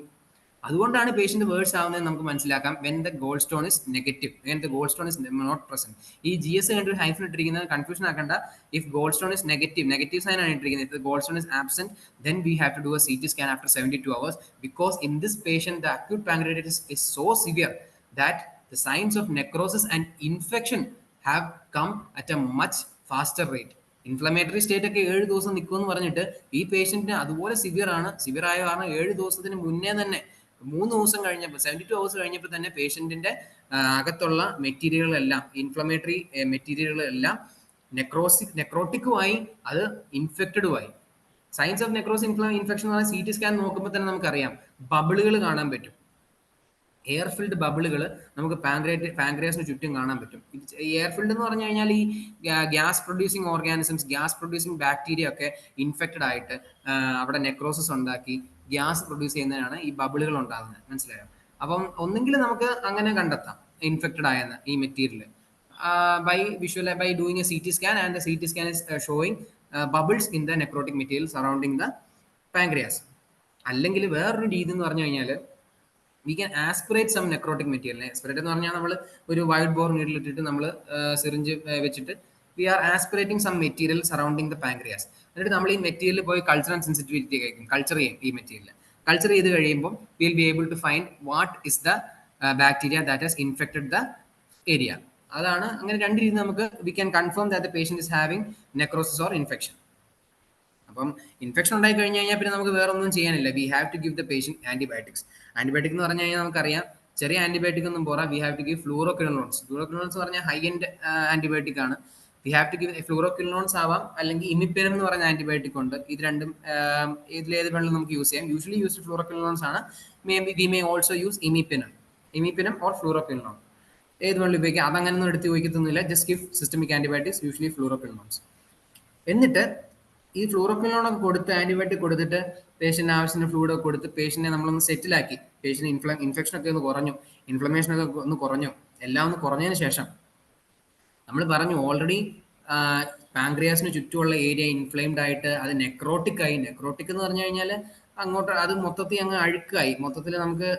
അതുകൊണ്ടാണ് പേഷ്യന്റ് വേഴ്സ് ആവുന്നത് നമുക്ക് മനസ്സിലാക്കാം when the gold stone is negative, when the gold stone is not present. ഈ ജി എസ് കണ്ട് ഹൈഫൻ ഇട്ടിരിക്കുന്നത് കൺഫ്യൂഷൻ ആക്കണ്ട. If gold stone is negative, negative sign ആണ് ഇട്ടിരിക്കുന്നത്. If gold stone is absent, then we have to do a CT scan after 72 hours, because in this patient the acute pancreatitis is so severe that the signs of necrosis and infection have come at a much faster rate. Inflammatory state ഒക്കെ 7 ദിവസം നിൽക്കുമെന്ന് പറഞ്ഞിട്ട് ഈ പേഷ്യന്റിന് അതുപോലെ severe ആണ്. Severe ആയ കാരണം 7 ദിവസത്തിന് മുന്നേ തന്നെ 3 ദിവസം കഴിഞ്ഞപ്പോൾ 72 hours കഴിഞ്ഞപ്പോൾ തന്നെ പേഷ്യന്റിന്റെ അകത്തുള്ള മെറ്റീരിയലുകളെല്ലാം, ഇൻഫ്ലമേറ്ററി മെറ്റീരിയലുകളെല്ലാം നെക്രോട്ടിക്കുമായി, അത് ഇൻഫെക്റ്റഡുമായി. സയൻസ് ഓഫ് നെക്രോസിസ് ഇൻഫെക്ഷൻ എന്ന് പറഞ്ഞാൽ CT സ്കാൻ നോക്കുമ്പോൾ തന്നെ നമുക്കറിയാം ബബിളുകൾ കാണാൻ പറ്റും. എയർ ഫിൽഡ് ബബിളുകൾ നമുക്ക് പാൻക്രിയാസിന് ചുറ്റും കാണാൻ പറ്റും. എയർ ഫിൽഡ് എന്ന് പറഞ്ഞു കഴിഞ്ഞാൽ ഈ gas producing organisms, gas producing bacteria ഒക്കെ ഇൻഫെക്റ്റഡ് ആയിട്ട് അവിടെ നെക്രോസിസ് ഉണ്ടാക്കി ഗ്യാസ് പ്രൊഡ്യൂസ് ചെയ്യുന്നതിനാണ് ഈ ബബിളുകൾ ഉണ്ടാകുന്നത്. മനസ്സിലായോ? അപ്പം ഒന്നെങ്കിൽ നമുക്ക് അങ്ങനെ കണ്ടെത്താം ഇൻഫെക്റ്റഡ് ആയെന്ന് ഈ material by doing a CT scan, and the CT scan is showing bubbles in the necrotic material surrounding the pancreas. അല്ലെങ്കിൽ വേറൊരു രീതി എന്ന് പറഞ്ഞു കഴിഞ്ഞാൽ we can aspirate some necrotic material. Aspirate എന്ന് പറഞ്ഞാൽ നമ്മൾ ഒരു വൈഡ് ബോർ നീഡിൽ ഇട്ടിട്ട് നമ്മൾ സിറിഞ്ച് വെച്ചിട്ട് we are aspirating some material surrounding the pancreas. എന്നിട്ട് നമ്മൾ ഈ മെറ്റീരിയൽ പോയി കൾച്ചർ ആൻഡ് സെൻസിറ്റിവിറ്റി കഴിക്കും, കൾച്ചർ ചെയ്യും. ഈ മെറ്റീരിയൽ കൾച്ചർ ചെയ്ത് കഴിയുമ്പോൾ will be able to find what is the bacteria that has infected the area. അതാണ് അങ്ങനെ രണ്ട് രീതി നമുക്ക് we can confirm that the patient is having necrosis or infection. അപ്പം ഇൻഫെക്ഷൻ ഉണ്ടായി കഴിഞ്ഞ് കഴിഞ്ഞാൽ പിന്നെ നമുക്ക് വേറെ ഒന്നും ചെയ്യാനില്ല. We have to give the patient antibiotics. Antibiotic എന്ന് പറഞ്ഞു കഴിഞ്ഞാൽ നമുക്കറിയാം ചെറിയ ആന്റിബയോട്ടിക് ഒന്നും പോരാ. We have to give fluoroquinolones. Fluoroquinolones എന്ന് പറഞ്ഞാൽ ഹൈ എൻഡ് ആന്റിബയോട്ടിക് ആണ്. We have to give fluoroquinolones ആവാം, അല്ലെങ്കിൽ ഇമിപ്പെനം എന്ന് പറഞ്ഞ ആന്റിബയോട്ടിക് ഉണ്ട്. ഇത് രണ്ടും ഇതിലേത് വേണമെങ്കിലും നമുക്ക് യൂസ് ചെയ്യാം. യൂഷ്വലി യൂസ്ഡ് ഫ്ലൂറോക്വിനോൺസ് ആണ്. We may also use imipenem or fluoroquinolone. ഏത് വേണമെങ്കിലും ഉപയോഗിക്കാം. അതങ്ങനൊന്നും എടുത്ത് ഉപയോഗിക്കത്തൊന്നുമില്ല. Just give systemic antibiotics, usually fluoroquinolones. എന്നിട്ട് ഈ ഫ്ലൂറോക്വിനോണൊക്കെ കൊടുത്ത് ആന്റിബയോട്ടിക് കൊടുത്തിട്ട് പേഷ്യന്റ് ആവശ്യത്തിന് ഫ്ലൂയിഡ് ഒക്കെ കൊടുത്ത് പേഷ്യന്റിനെ നമ്മളൊന്ന് സെറ്റിലാക്കി, പേഷ്യന്റ് ഇൻഫെക്ഷൻ ഒക്കെ ഒന്ന് കുറഞ്ഞു, ഇൻഫ്ലമേഷൻ ഒക്കെ ഒന്ന് കുറഞ്ഞു, എല്ലാം ഒന്ന് കുറഞ്ഞതിന് ശേഷം നമ്മൾ പറഞ്ഞു ഓൾറെഡി പാൻക്രിയാസിന് ചുറ്റുമുള്ള ഏരിയ ഇൻഫ്ലെയിംഡ് ആയിട്ട് അത് നെക്രോട്ടിക് ആയി. നെക്രോട്ടിക് എന്ന് പറഞ്ഞു കഴിഞ്ഞാൽ അങ്ങോട്ട് അത് മൊത്തത്തിൽ അങ്ങ് അഴുക്കായി, മൊത്തത്തിൽ നമുക്ക്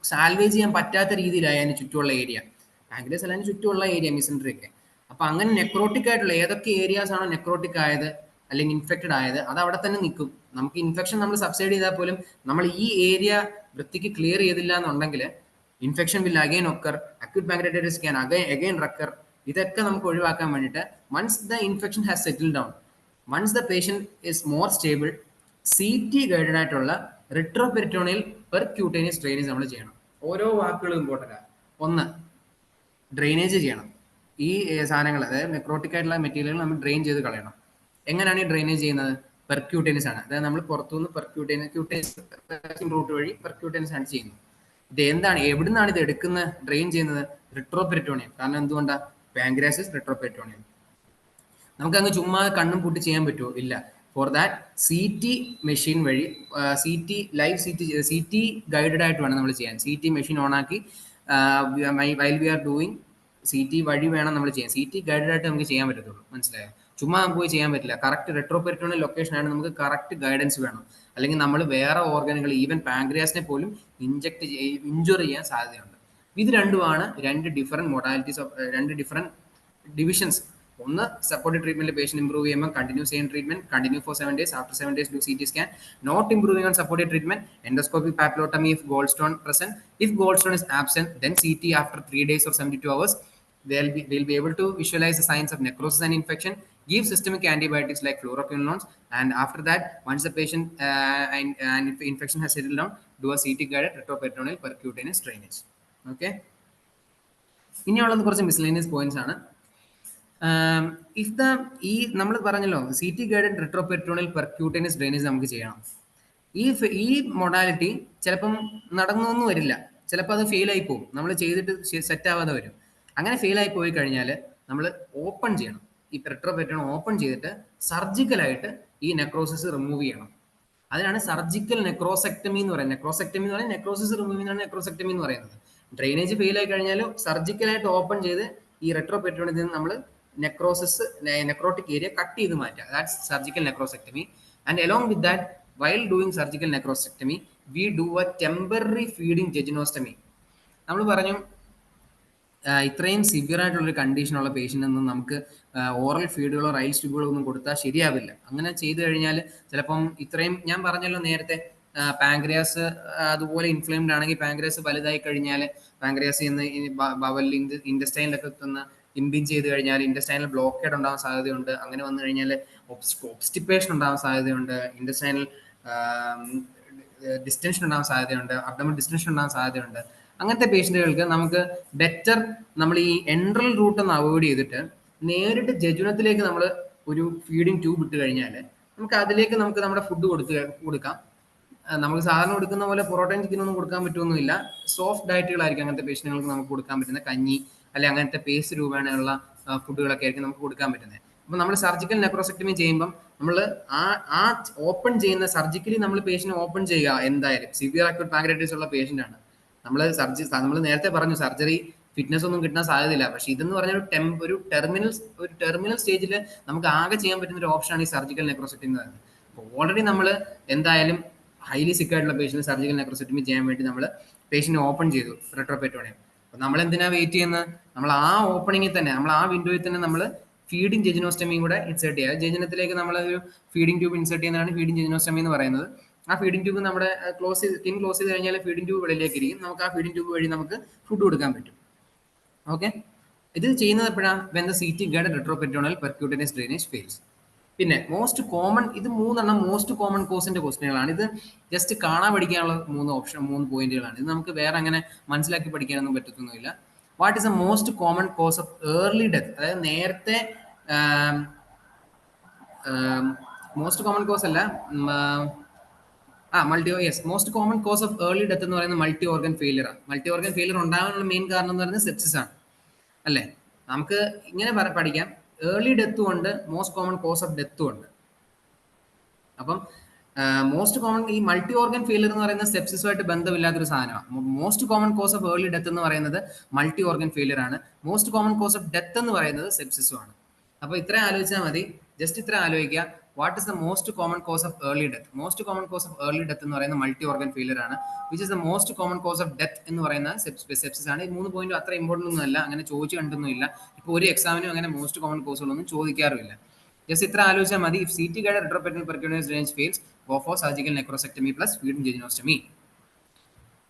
സാൽവേജ് ചെയ്യാൻ പറ്റാത്ത രീതിയിലായി അതിന് ചുറ്റുമുള്ള ഏരിയ. പാൻക്രിയാസ് അല്ല, അതിന് ചുറ്റുമുള്ള ഏരിയ മിസെൻട്രി ഒക്കെ. അപ്പൊ അങ്ങനെ നെക്രോട്ടിക് ആയിട്ടുള്ള ഏതൊക്കെ ഏരിയാസ് ആണോ നെക്രോട്ടിക് ആയത് അല്ലെങ്കിൽ ഇൻഫെക്റ്റഡ് ആയത് അത് അവിടെ തന്നെ നിൽക്കും. നമുക്ക് ഇൻഫെക്ഷൻ നമ്മൾ സബ്സൈഡ് ചെയ്താൽ പോലും നമ്മൾ ഈ ഏരിയ വൃത്തിക്ക് ക്ലിയർ ചെയ്തില്ല എന്നുണ്ടെങ്കിൽ infection will again occur, acute pancreatitis can again recur. ഇതൊക്കെ നമുക്ക് ഒഴിവാക്കാൻ വേണ്ടിയിട്ട് once the infection has settle down, once the patient is more stable, CT guided ആയിട്ടുള്ള റിട്രോപെരിറ്റോണിയൽ പെർക്യൂട്ടേനിയസ് ഡ്രെയിനേജ് നമ്മൾ ചെയ്യണം. ഓരോ വാക്കുകളും ഇമ്പോർട്ടൻ്റ് ആണ്. ഒന്ന്, ഡ്രെയിനേജ് ചെയ്യണം. ഈ സാധനങ്ങൾ, അതായത് നെക്രോട്ടിക് ആയിട്ടുള്ള മെറ്റീരിയലുകൾ നമ്മൾ ഡ്രെയിൻ ചെയ്ത് കളയണം. എങ്ങനെയാണ് ഈ ഡ്രെയിനേജ് ചെയ്യുന്നത്? പെർക്യൂട്ടേനിയസ് ആണ്. അതായത് നമ്മൾ പുറത്തുനിന്ന് ക്യൂട്ടേനിയസ് റൂട്ട് വഴി പെർക്യൂട്ടേനിയസ് ആണ് ചെയ്യുന്നത്. ഇത് എന്താണ്, എവിടുന്നാണ് ഇത് എടുക്കുന്നത്, ഡ്രെയിൻ ചെയ്യുന്നത്? റിട്രോപെരിറ്റോണിയം. കാരണം എന്തുകൊണ്ടാണ്? പാൻക്രിയാസിസ് റിട്രോപെരിറ്റോണിയം. നമുക്ക് അങ്ങ് ചുമ്മാ കണ്ണും പൂട്ടി ചെയ്യാൻ പറ്റുമോ? ഇല്ല. ഫോർ ദാറ്റ് CT മെഷീൻ വഴി CT ഗൈഡഡ് ആയിട്ട് വേണം നമ്മൾ ചെയ്യാൻ. CT മെഷീൻ ഓൺ ആക്കി while we are doing CT വഴി വേണം നമ്മൾ ചെയ്യാൻ. CT ഗൈഡഡ് ആയിട്ട് നമുക്ക് ചെയ്യാൻ പറ്റത്തുള്ളൂ. മനസ്സിലായോ? ചുമ്മാ നമുക്ക് പോയി ചെയ്യാൻ പറ്റില്ല. കറക്റ്റ് റിട്രോപെരിറ്റോണിയൽ ലൊക്കേഷൻ ആണ്, നമുക്ക് കറക്റ്റ് ഗൈഡൻസ് വേണം. അല്ലെങ്കിൽ നമ്മൾ വേറെ ഓർഗനുകൾ, ഈവൻ പാൻക്രിയാസിനെ പോലും ഇഞ്ചുറി ചെയ്യാൻ സാധ്യതയുണ്ട്. ഇത് രണ്ടുമാണ് രണ്ട് ഡിഫറെന്റ് മൊഡാലിറ്റീസ് ഓഫ് രണ്ട് ഡിഫറെന്റ് ഡിവിഷൻസ്. ഒന്ന്, സപ്പോർട്ടീവ് ട്രീറ്റ്മെന്റ് പേഷ്യന്റ് ഇംപ്രൂവ് ചെയ്യുമ്പോൾ continue same treatment, continue for 7 days, after 7 days do CT scan. Not improving on supportive treatment, endoscopic papillotomy if gallstone present. If gallstone is absent, then CT after 3 days or 72 hours. We'll be able to visualize the signs of necrosis and infection, give systemic antibiotics like fluoroquinolones, and after that, once the patient and if the infection has settled down, do a CT guided retroperitoneal percutaneous drainage. Okay. ഇനിയുള്ളത് കുറച്ച് miscellaneous points ആണ്. If the നമ്മൾ പറഞ്ഞല്ലോ CT guided retroperitoneal percutaneous drainage നമുക്ക് ചെയ്യണം. ഈ modality ചിലപ്പം നടന്നൊന്നും വരില്ല, ചിലപ്പോൾ അത് ഫെയിൽ ആയി പോകും, നമ്മൾ ചെയ്തിട്ട് സെറ്റ് ആവാതെ വരും. അങ്ങനെ ഫെയിൽ ആയി പോയി കഴിഞ്ഞാൽ നമ്മൾ ഓപ്പൺ ചെയ്യണം. ഈ റിട്രോപെരിറ്റോൺ ഓപ്പൺ ചെയ്തിട്ട് സർജിക്കലായിട്ട് ഈ നെക്രോസിസ് റിമൂവ് ചെയ്യണം. അതിനാണ് സർജിക്കൽ നെക്രോസെക്ടമി എന്ന് പറയുന്നത്. നെക്രോസെക്ടമി എന്ന് പറയുന്നത് നെക്രോസിസ് റിമൂവ് ചെയ്യുന്നതാണ് നെക്രോസെക്ടമി എന്ന് പറയുന്നത്. ഡ്രെയിനേജ് ഫെയിൽ ആയി കഴിഞ്ഞാൽ സർജിക്കലായിട്ട് ഓപ്പൺ ചെയ്ത് ഈ റിട്രോപെരിറ്റോണിൽ നിന്ന് നമ്മൾ നെക്രോട്ടിക് ഏരിയ കട്ട് ചെയ്ത് മാറ്റുക. That's surgical necrosectomy. And along with that, while doing surgical necrosectomy, we do a temporary feeding jejunostomy. നമ്മൾ പറഞ്ഞു ഇത്രയും സിവിയർ ആയിട്ടുള്ളൊരു കണ്ടീഷനുള്ള പേഷ്യൻ്റൊന്നും നമുക്ക് ഓറൽ ഫീഡുകളോ റൈൽസ് ട്യൂബുകളോ ഒന്നും കൊടുത്താൽ ശരിയാവില്ല. അങ്ങനെ ചെയ്തു കഴിഞ്ഞാൽ ചിലപ്പം ഇത്രയും ഞാൻ പറഞ്ഞല്ലോ നേരത്തെ പാങ്ക്രിയാസ് അതുപോലെ ഇൻഫ്ലെയിംഡ് ആണെങ്കിൽ പാങ്ക്രിയാസ് വലുതായി കഴിഞ്ഞാൽ പാങ്ക്രിയാസിൽ നിന്ന് ബവലിൽ ഇൻഡസ്റ്റൈനിലൊക്കെ എത്തുന്ന ഇമ്പിഞ്ച് ചെയ്ത് കഴിഞ്ഞാൽ ഇൻഡസ്റ്റൈനൽ ബ്ലോക്കേഡ് ഉണ്ടാവാൻ സാധ്യതയുണ്ട്. അങ്ങനെ വന്നു കഴിഞ്ഞാൽ ഒബ്സ്റ്റിപ്പേഷൻ ഉണ്ടാവാൻ സാധ്യതയുണ്ട്, ഇൻഡസ്റ്റൈനൽ ഡിസ്റ്റൻഷൻ ഉണ്ടാവാൻ സാധ്യതയുണ്ട്, അബ്ഡമൻ ഡിസ്റ്റൻഷൻ ഉണ്ടാവാൻ സാധ്യതയുണ്ട്. അങ്ങനത്തെ പേഷ്യൻറ്റുകൾക്ക് നമുക്ക് ബെറ്റർ നമ്മൾ ഈ എൻട്രൽ റൂട്ട് ഒന്ന് അവോയ്ഡ് ചെയ്തിട്ട് നേരിട്ട് ജജുനത്തിലേക്ക് നമ്മൾ ഒരു ഫീഡിങ് ട്യൂബ് ഇട്ട് കഴിഞ്ഞാൽ നമുക്ക് അതിലേക്ക് നമുക്ക് നമ്മുടെ ഫുഡ് കൊടുക്കാം. നമുക്ക് സാധാരണ കൊടുക്കുന്ന പോലെ പൊറോട്ടയും ചിക്കനൊന്നും കൊടുക്കാൻ പറ്റുമൊന്നുമില്ല. സോഫ്റ്റ് ഡയറ്റുകളായിരിക്കും അങ്ങനത്തെ പേഷ്യന്റുകൾക്ക് നമുക്ക് കൊടുക്കാൻ പറ്റുന്ന കഞ്ഞി അല്ലെ അങ്ങനത്തെ പേസ്റ്റ് രൂപേണയുള്ള ഫുഡുകളൊക്കെ ആയിരിക്കും നമുക്ക് കൊടുക്കാൻ പറ്റുന്നത്. അപ്പൊ നമ്മൾ സർജിക്കൽ നെക്രോസെക്ടമി ചെയ്യുമ്പം നമ്മൾ ആ ഓപ്പൺ ചെയ്യുന്ന സർജിക്കലി നമ്മൾ പേഷ്യന്റ് ഓപ്പൺ ചെയ്യുക. എന്തായാലും സിവിയർ അക്യൂട്ട് പാങ്ക്രൈറ്റിസ് ഉള്ള പേഷ്യന്റ് ആണ്. നമ്മൾ നേരത്തെ പറഞ്ഞു സർജറി ഫിറ്റ്നസ് ഒന്നും കിട്ടാൻ സാധ്യതയില്ല. പക്ഷെ ഇതെന്ന് പറഞ്ഞ ഒരു ടെർമിനൽ സ്റ്റേജിൽ നമുക്ക് ആകെ ചെയ്യാൻ പറ്റുന്ന ഒരു ഓപ്ഷനാണ് ഈ സർജിക്കൽ നെക്രോസെക്ടമി എന്ന് പറയുന്നത്. അപ്പോൾ ഓൾറെഡി നമ്മൾ എന്തായാലും ഹൈലി സിക്ക് ആയിട്ടുള്ള പേഷ്യന്റ് സർജിക്കൽ നെക്രോസെക്ടമി ചെയ്യാൻ വേണ്ടി നമ്മൾ പേഷ്യന്റ് ഓപ്പൺ ചെയ്തു റെട്രോപെറ്റോണിയം. അപ്പോൾ നമ്മൾ എന്തിനാ വെയിറ്റ് ചെയ്യുന്നത്? നമ്മൾ ആ ഓപ്പണിങ്ങിൽ തന്നെ നമ്മൾ ആ വിൻഡോയിൽ തന്നെ നമ്മൾ ഫീഡിങ് ജെജിനോസ്റ്റമിയും കൂടെ ഇൻസേർട്ട് ചെയ്യുക. ജെജിനത്തിലേക്ക് നമ്മൾ ഒരു ഫീഡിങ് ട്യൂബ് ഇൻസേർട്ട് ചെയ്യുന്നതാണ് ഫീഡിങ് ജെജിനോസ്റ്റമി എന്ന് പറയുന്നത്. ആ ഫീഡിങ് ട്യൂബ് നമ്മുടെ സ്കിൻ ക്ലോസ് ചെയ്ത് കഴിഞ്ഞാൽ ഫീഡിങ് ട്യൂബ് വെളിയിലേക്ക് ഇരിക്കും. നമുക്ക് ആ ഫീഡിങ് ട്യൂബ് വഴി നമുക്ക് ഫുഡ് കൊടുക്കാൻ പറ്റും. ഓക്കെ, ഇത് ചെയ്യുന്നത് എപ്പോഴാണ്? When the CT guided retroperitoneal percutaneous drainage fails. പിന്നെ മോസ്റ്റ് കോമൺ, ഇത് മൂന്നെണ്ണം മോസ്റ്റ് കോമൺ കോസിന്റെ ക്വസ്റ്റ്യനുകളാണ്. ഇത് ജസ്റ്റ് കാണാൻ പഠിക്കാനുള്ള 3 പോയിന്റുകളാണ്. ഇത് നമുക്ക് വേറെ അങ്ങനെ മനസ്സിലാക്കി പഠിക്കാനൊന്നും പറ്റത്തൊന്നുമില്ല. What is the most common cause of early death? അതായത് നേരത്തെ മോസ്റ്റ് കോമൺ കോസ് അല്ല, most common cause of early death എന്ന് പറയുന്നത് മൾട്ടി ഓർഗൻ ഫെയിലിയർ ആണ്. മൾട്ടി ഓർഗൻ ഫെയിലിയർ ഉണ്ടാകാനുള്ള മെയിൻ കാരണം എന്ന് പറയുന്നത് സെപ്സിസ് ആണ് അല്ലേ? നമുക്ക് ഇങ്ങനെ പഠിക്കാം, ഏർലി ഡെത്തും ഉണ്ട്, മോസ്റ്റ് കോമൺ കോസ് ഓഫ് ഡെത്തും ഉണ്ട്. അപ്പം മോസ്റ്റ് കോമൺ ഈ മൾട്ടി ഓർഗൻ ഫെയിലിയർ എന്ന് പറയുന്നത് സെപ്സിസുമായിട്ട് ബന്ധമില്ലാത്തൊരു സാധനമാണ്. Most common cause of early death എന്ന് പറയുന്നത് മൾട്ടി ഓർഗൻ ഫെയിലിയർ ആണ്. Most common cause of death എന്ന് പറയുന്നത് സെപ്സിസും ആണ്. അപ്പോൾ ഇത്രയും ആലോചിച്ചാൽ മതി. ജസ്റ്റ് ഇത്ര ആലോചിക്കുക, what is the most common cause of early death? Most common cause of early death എന്ന് പറയുന്നത് മൾട്ടി ഓർഗൻ ഫെയിലിയർ ആണ്. Which is the most common cause of death എന്ന് പറയുന്നത് സെപ്സിസ് ആണ്. ഈ 3 പോയിന്റും അത്ര ഇമ്പോർട്ടൻ്റ് ഒന്നും അല്ല, അങ്ങനെ ചോദിച്ചു കണ്ടൊന്നുമില്ല. ഇപ്പോൾ ഒരു എക്സാമിനും അങ്ങനെ മോസ്റ്റ് കോമൺ കോസുകളൊന്നും ചോദിക്കാറുമില്ല. ജസ്റ്റ് ഇത്ര ആലോചിച്ചാൽ മതി. If CT guided retroperitoneal percutaneous drainage fails, go for surgical necrosectomy plus feeding jejunostomy.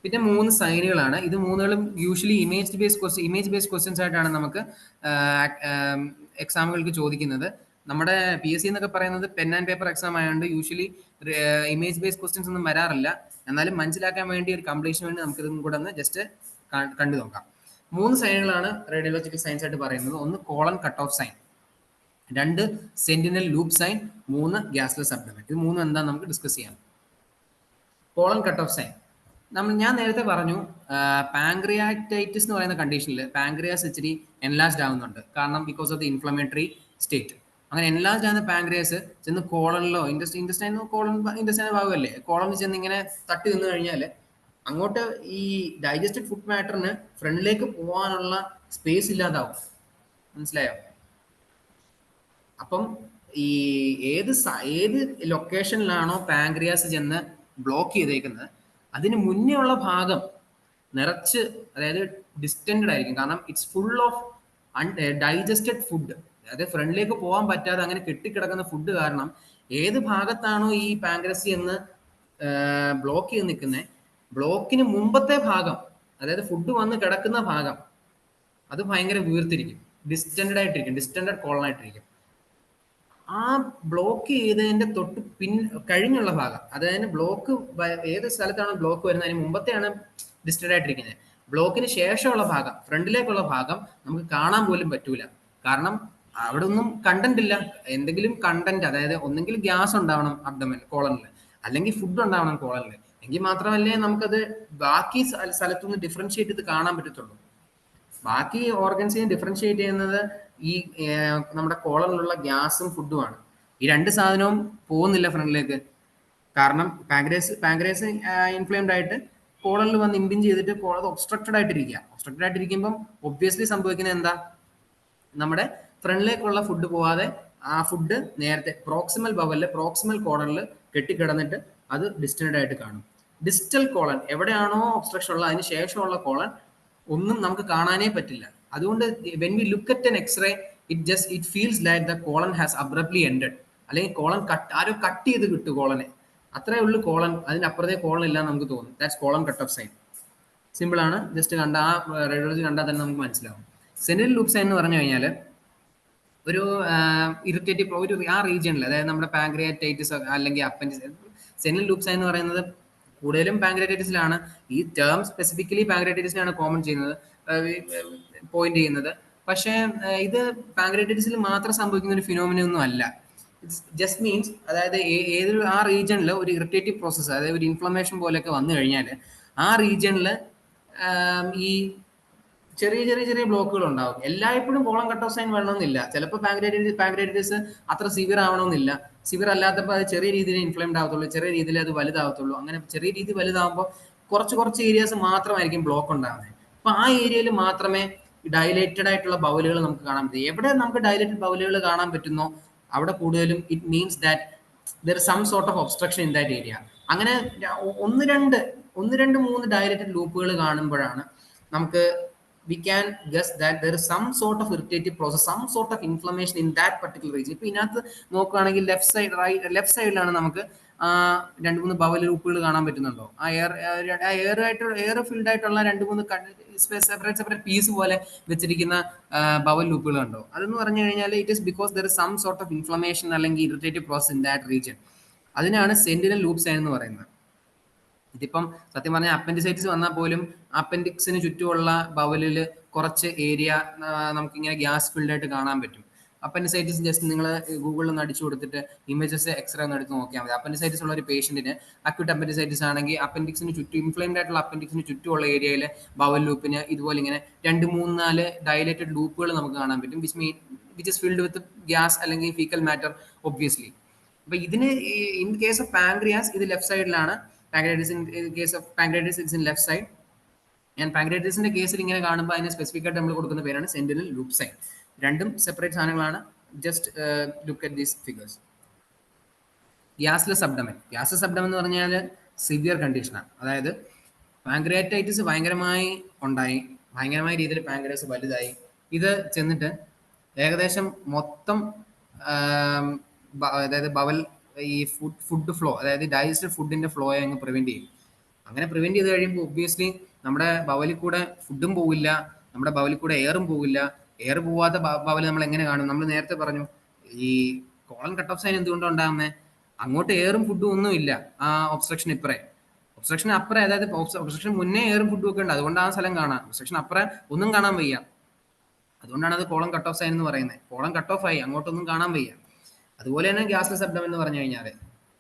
പിന്നെ 3 സൈനുകളാണ്. ഇത് മൂന്നുകളും യൂഷ്വലി ഇമേജ് ബേസ്ഡ് ക്വസ്റ്റ്യൻസ് ആയിട്ടാണ് നമുക്ക് എക്സാമുകൾക്ക് ചോദിക്കുന്നത്. നമ്മുടെ PSC എന്നൊക്കെ പറയുന്നത് പെൻ ആൻഡ് പേപ്പർ എക്സാം ആയതുകൊണ്ട് യൂഷ്വലി ഇമേജ് ബേസ്ഡ് ക്വസ്റ്റ്യൻസ് ഒന്നും വരാറില്ല. എന്നാലും മനസ്സിലാക്കാൻ വേണ്ടി ഒരു കംപ്ലീഷന് വേണ്ടി നമുക്ക് ഇതും കൂടെ ഒന്ന് ജസ്റ്റ് കണ്ടു നോക്കാം. 3 സൈനുകളാണ് റേഡിയോളജിക്കൽ സയൻസ് ആയിട്ട് പറയുന്നത്. ഒന്ന് colon cut off sign, 2 sentinel loop sign, 3 gasless abdomen. ഇത് 3 എന്താ നമുക്ക് ഡിസ്കസ് ചെയ്യാം. കോളൻ കട്ട് ഓഫ് സൈൻ ഞാൻ നേരത്തെ പറഞ്ഞു, പാങ്ക്രിയാറ്റൈറ്റിസ് എന്ന് പറയുന്ന കണ്ടീഷനിൽ പാങ്ക്രിയാസ് ഇച്ചിരി എൻലാർജ്ഡ് ആവുന്നുണ്ട്. കാരണം because of the inflammatory state. അങ്ങനെ എൻലാർജ് ആകുന്ന പാങ്ക്രിയാസ് ചെന്ന് കോളനിലോ ഇൻഡസ്റ്റൈൻ ഭാഗമല്ലേ, കോളനിൽ ചെന്ന് ഇങ്ങനെ തട്ടി നിന്ന് കഴിഞ്ഞാൽ അങ്ങോട്ട് ഈ ഡൈജസ്റ്റഡ് ഫുഡ് മാറ്ററിന് ഫ്രണ്ടിലേക്ക് പോകാനുള്ള സ്പേസ് ഇല്ലാതാവും. മനസ്സിലായോ? അപ്പം ഈ ഏത് ലൊക്കേഷനിലാണോ പാങ്ക്രിയാസ് ചെന്ന് ബ്ലോക്ക് ചെയ്തേക്കുന്നത് അതിന് മുന്നേ ഉള്ള ഭാഗം നിറച്ച്, അതായത് ഡിസ്റ്റൻഡ് ആയിരിക്കും. കാരണം it's full of digested food. അതായത് ഫ്രണ്ടിലേക്ക് പോകാൻ പറ്റാതെ അങ്ങനെ കെട്ടിക്കിടക്കുന്ന ഫുഡ് കാരണം ഏത് ഭാഗത്താണോ ഈ പാങ്ക്രിയാസ് എന്ന് ബ്ലോക്ക് ചെയ്ത് നിൽക്കുന്നത്, ബ്ലോക്കിന് മുമ്പത്തെ ഭാഗം, അതായത് ഫുഡ് വന്ന് കിടക്കുന്ന ഭാഗം, അത് ഭയങ്കര വീർത്തിരിക്കും, ഡിസ്റ്റൻഡ് കോളൻ ആയിട്ടിരിക്കും. ആ ബ്ലോക്ക് ചെയ്തതിന്റെ തൊട്ട് കഴിഞ്ഞുള്ള ഭാഗം, അതായത് ബ്ലോക്ക് ഏത് സ്ഥലത്താണ് ബ്ലോക്ക് വരുന്നത് അതിന് മുമ്പത്തെയാണ് ഡിസ്റ്റൻഡ് ആയിട്ടിരിക്കുന്നത്. ബ്ലോക്കിന് ശേഷമുള്ള ഭാഗം, ഫ്രണ്ടിലേക്കുള്ള ഭാഗം നമുക്ക് കാണാൻ പോലും പറ്റൂല. കാരണം അവിടെ ഒന്നും കണ്ടന്റ് ഇല്ല. എന്തെങ്കിലും കണ്ടന്റ്, അതായത് ഒന്നെങ്കിൽ ഗ്യാസ് ഉണ്ടാവണം അബ്ഡമൻ കോളനിൽ, അല്ലെങ്കിൽ ഫുഡ് ഉണ്ടാവണം കോളനിൽ. എങ്കിൽ മാത്രമല്ലേ നമുക്കത് ബാക്കി സ്ഥലത്തുനിന്ന് ഡിഫറൻഷിയേറ്റ് ചെയ്ത് കാണാൻ പറ്റത്തുള്ളൂ. ബാക്കി ഓർഗൻസിനെ ഡിഫറൻഷിയേറ്റ് ചെയ്യുന്നത് ഈ നമ്മുടെ കോളനിലുള്ള ഗ്യാസും ഫുഡുമാണ്. ഈ 2 സാധനവും പോകുന്നില്ല ഫ്രണ്ടിലേക്ക്. കാരണം പാങ്ക്രിയാസ് ഇൻഫ്ലെയിംഡ് ആയിട്ട് കോളനിൽ വന്ന് ഇമ്പിഞ്ച് ചെയ്തിട്ട് അത് ഒബ്സ്ട്രക്റ്റഡ് ആയിട്ടിരിക്കുമ്പം ഒബ്വിയസ്ലി സംഭവിക്കുന്നത് എന്താ? നമ്മുടെ ഫ്രണ്ടിലേക്കുള്ള ഫുഡ് പോവാതെ ആ ഫുഡ് നേരത്തെ പ്രോക്സിമൽ ബവലില്, പ്രോക്സിമൽ കോർണറിൽ കെട്ടിക്കിടന്നിട്ട് അത് ഡിസ്റ്റൻഡ് ആയിട്ട് കാണും. ഡിസ്റ്റൽ കോളൻ എവിടെയാണോ ഒബ്സ്ട്രക്ഷൻ ഉള്ളത് അതിന് ശേഷമുള്ള കോളൻ ഒന്നും നമുക്ക് കാണാനേ പറ്റില്ല. അതുകൊണ്ട് when we look at an x-ray it feels like the colon has abruptly ended, അല്ലെങ്കിൽ കോളൻ ആരോ കട്ട് ചെയ്ത് കിട്ടു കോളനെ, അത്രേ ഉള്ളൂ കോളൻ, അതിനപ്പുറത്തെ കോളൻ ഇല്ല നമുക്ക് തോന്നും. That's colon cut off sign. Simple ആണ്, ജസ്റ്റ് കണ്ട ആ റേഡിയോളജി കണ്ടാൽ തന്നെ നമുക്ക് മനസ്സിലാവും. സെന്റിനൽ ലൂപ്പ് സൈൻ എന്ന് പറഞ്ഞു കഴിഞ്ഞാൽ ഒരു ഇറിറ്റേറ്റീവ് ഒരു ആ റീജിയനിൽ, അതായത് നമ്മുടെ പാങ്ക്രിയാറ്റൈറ്റിസ് അല്ലെങ്കിൽ അപ്പൻഡിക്സ്, സെന്റിനൽ ലൂപ്പ് സൈൻ എന്ന് പറയുന്നത് കൂടുതലും പാങ്ക്രിയാറ്റൈറ്റിസിലാണ്. ഈ ടേം സ്പെസിഫിക്കലി പാങ്ക്രിയാറ്റൈറ്റിസിനാണ് കോമൺ ചെയ്യുന്നത്, പോയിന്റ് ചെയ്യുന്നത്. പക്ഷേ ഇത് പാങ്ക്രിയാറ്റൈറ്റിസിൽ മാത്രം സംഭവിക്കുന്ന ഒരു ഫിനോമിന ഒന്നും അല്ല. ഇറ്റ്സ് ജസ്റ്റ് മീൻസ്, അതായത് ഏതൊരു ആ റീജിയനിൽ ഒരു ഇറിറ്റേറ്റീവ് പ്രോസസ്സ്, അതായത് ഒരു ഇൻഫ്ലമേഷൻ പോലെയൊക്കെ വന്നു കഴിഞ്ഞാൽ ആ റീജിയനിൽ ഈ ചെറിയ ചെറിയ ചെറിയ ബ്ലോക്കുകൾ ഉണ്ടാവും. എല്ലായ്പ്പോഴും കോളം കട്ട് ഓഫ് സൈൻ വേണമെന്നില്ല. ചിലപ്പോൾ പാങ്ക്രിയാറ്റൈറ്റിസ് അത്ര സിവിയർ ആവണമെന്നില്ല. സിവിയർ അല്ലാത്തപ്പോൾ അത് ചെറിയ രീതിയിൽ ഇൻഫ്ലെയിംഡ് ആവത്തുള്ളൂ, ചെറിയ രീതിയിൽ അത് വലുതാവത്തുള്ളൂ. അങ്ങനെ ചെറിയ രീതി വലുതാകുമ്പോൾ കുറച്ച് കുറച്ച് ഏരിയാസ് മാത്രമായിരിക്കും ബ്ലോക്ക് ഉണ്ടാകുന്നത്. അപ്പൊ ആ ഏരിയയിൽ മാത്രമേ ഡയലേറ്റഡ് ആയിട്ടുള്ള ബൗലുകൾ നമുക്ക് കാണാൻ പറ്റും. എവിടെ നമുക്ക് ഡയലേറ്റഡ് ബൗലുകൾ കാണാൻ പറ്റുന്നോ അവിടെ കൂടുതലും it means that there is some sort of obstruction in that area. അങ്ങനെ ഒന്ന് രണ്ട് മൂന്ന് ഡയലേറ്റഡ് ലൂപ്പുകൾ കാണുമ്പോഴാണ് നമുക്ക് we can guess that there is some sort of irritative process, some sort of inflammation in that particular region. ഇപ്പൊ ഇതിനകത്ത് നോക്കുകയാണെങ്കിൽ ലെഫ്റ്റ് സൈഡിലാണ് നമുക്ക് രണ്ട് മൂന്ന് ബവൽ ലൂപ്പുകൾ കാണാൻ പറ്റുന്നുണ്ടോ? ആ എയർ ഫിൽഡ് ആയിട്ടുള്ള രണ്ട് മൂന്ന് സെപ്പറേറ്റ് പീസ് പോലെ വെച്ചിരിക്കുന്ന ബവൽ ലൂപ്പുകൾ ഉണ്ടോ? അതെന്ന് പറഞ്ഞു കഴിഞ്ഞാൽ it is because there is some sort of inflammation അല്ലെങ്കിൽ irritative process in that region. അതിനാണ് സെന്റിനൽ ലൂപ്പ് സൈൻ എന്ന് പറയുന്നത്. ഇതിപ്പം സത്യം പറഞ്ഞാൽ അപ്പൻഡിസൈറ്റിസ് വന്നാൽ പോലും അപ്പൻഡിക്സിന് ചുറ്റുമുള്ള ബവലിൽ കുറച്ച് ഏരിയ നമുക്കിങ്ങനെ ഗ്യാസ് ഫിൽഡ് ആയിട്ട് കാണാൻ പറ്റും. അപ്പൻഡിസൈറ്റിസ് ജസ്റ്റ് നിങ്ങൾ ഗൂഗിളിൽ ഒന്ന് അടിച്ചു കൊടുത്തിട്ട് ഇമേജസ് എക്സ്റേ ഒന്ന് എടുത്ത് നോക്കിയാൽ മതി. അപ്പൻഡിസൈറ്റിസ് ഉള്ള ഒരു പേഷ്യന്റിന്, അക്യൂട്ട് അപ്പൻഡിസൈറ്റിസ് ആണെങ്കിൽ അപ്പൻഡിക്സിന് ചുറ്റും ഇൻഫ്ലെയിംഡ് ആയിട്ടുള്ള അപ്പൻഡിക്സിന് ചുറ്റുമുള്ള ഏരിയയിൽ ബവൽ ലൂപ്പിന് ഇതുപോലെ ഇങ്ങനെ 2-3-4 ഡയലേറ്റഡ് ലൂപ്പുകൾ നമുക്ക് കാണാൻ പറ്റും, which is filled with gas അല്ലെങ്കിൽ ഫീക്കൽ മാറ്റർ ഒബ്വിയസ്ലി. അപ്പൊ ഇതിന് ഇൻ കേസ് ഓഫ് പാങ്ക്രിയാസ് ഇത് ലെഫ്റ്റ് സൈഡിലാണ്. Pancreatitis in case of pancreatitis it's in left side, and pancreatitisന്റെ കേസിൽ ഇങ്ങനെ കാണുമ്പോൾ അതിനെ സ്പെസിഫിക് ആയിട്ട് നമ്മൾ കൊടുക്കുന്ന പേരാണ് സെന്റിനൽ ലൂപ്പ് സൈൻ. രണ്ടും സെപ്പറേറ്റ് സാധനങ്ങളാണ്. Just look at these figures. Gasless abdomen. Gasless abdomen എന്ന് പറഞ്ഞാൽ സിവിയർ കണ്ടീഷനാണ്. അതായത് പാങ്ക്രിയാറ്റൈറ്റിസ് ഭയങ്കരമായി ഉണ്ടായി, ഭയങ്കരമായ രീതിയിൽ പാങ്ക്രിയാസ് വലുതായി, ഇത് ചെന്നിട്ട് ഏകദേശം മൊത്തം അതായത് ബവൽ ഈ ഫുഡ് ഫ്ലോ, അതായത് ഡൈജസ്റ്റഡ് ഫുഡിന്റെ ഫ്ലോയെ അങ്ങ് പ്രിവെന്റ് ചെയ്യും. അങ്ങനെ പ്രിവെന്റ് ചെയ്ത് കഴിയുമ്പോൾ ഒബ്വിയസ്ലി നമ്മുടെ ബവലിൽ കൂടെ ഫുഡും പോവില്ല, നമ്മുടെ ബവലിൽ കൂടെ എയറും പോവില്ല. എയർ പോവാത്ത ബവൽ നമ്മൾ എങ്ങനെ കാണും? നമ്മൾ നേരത്തെ പറഞ്ഞു ഈ കോളൻ കട്ട് ഓഫ് സൈൻ എന്തുകൊണ്ടാണ് ഉണ്ടാകുന്നത്? അങ്ങോട്ട് എയറും ഫുഡും ഒന്നും ഇല്ല ആ ഒബ്സ്ട്രക്ഷൻ അപ്പുറം, അതായത് ഒബ്സ്ട്രക്ഷൻ മുന്നേ എയറും ഫുഡും ഒക്കെ ഉണ്ട്, അതുകൊണ്ട് ആ സ്ഥലം കാണാം. ഒബ്സ്ട്രക്ഷൻ അപ്പുറം ഒന്നും കാണാൻ വയ്യ, അതുകൊണ്ടാണ് അത് കോളൻ കട്ട് ഓഫ് സൈൻ എന്ന് പറയുന്നത്. കോളൻ കട്ട് ഓഫ് ആയി, അങ്ങോട്ടൊന്നും കാണാൻ വയ്യ. അതുപോലെ തന്നെ ഗ്യാസ്ലെസ് അബ്ഡമൻ എന്ന് പറഞ്ഞു കഴിഞ്ഞാൽ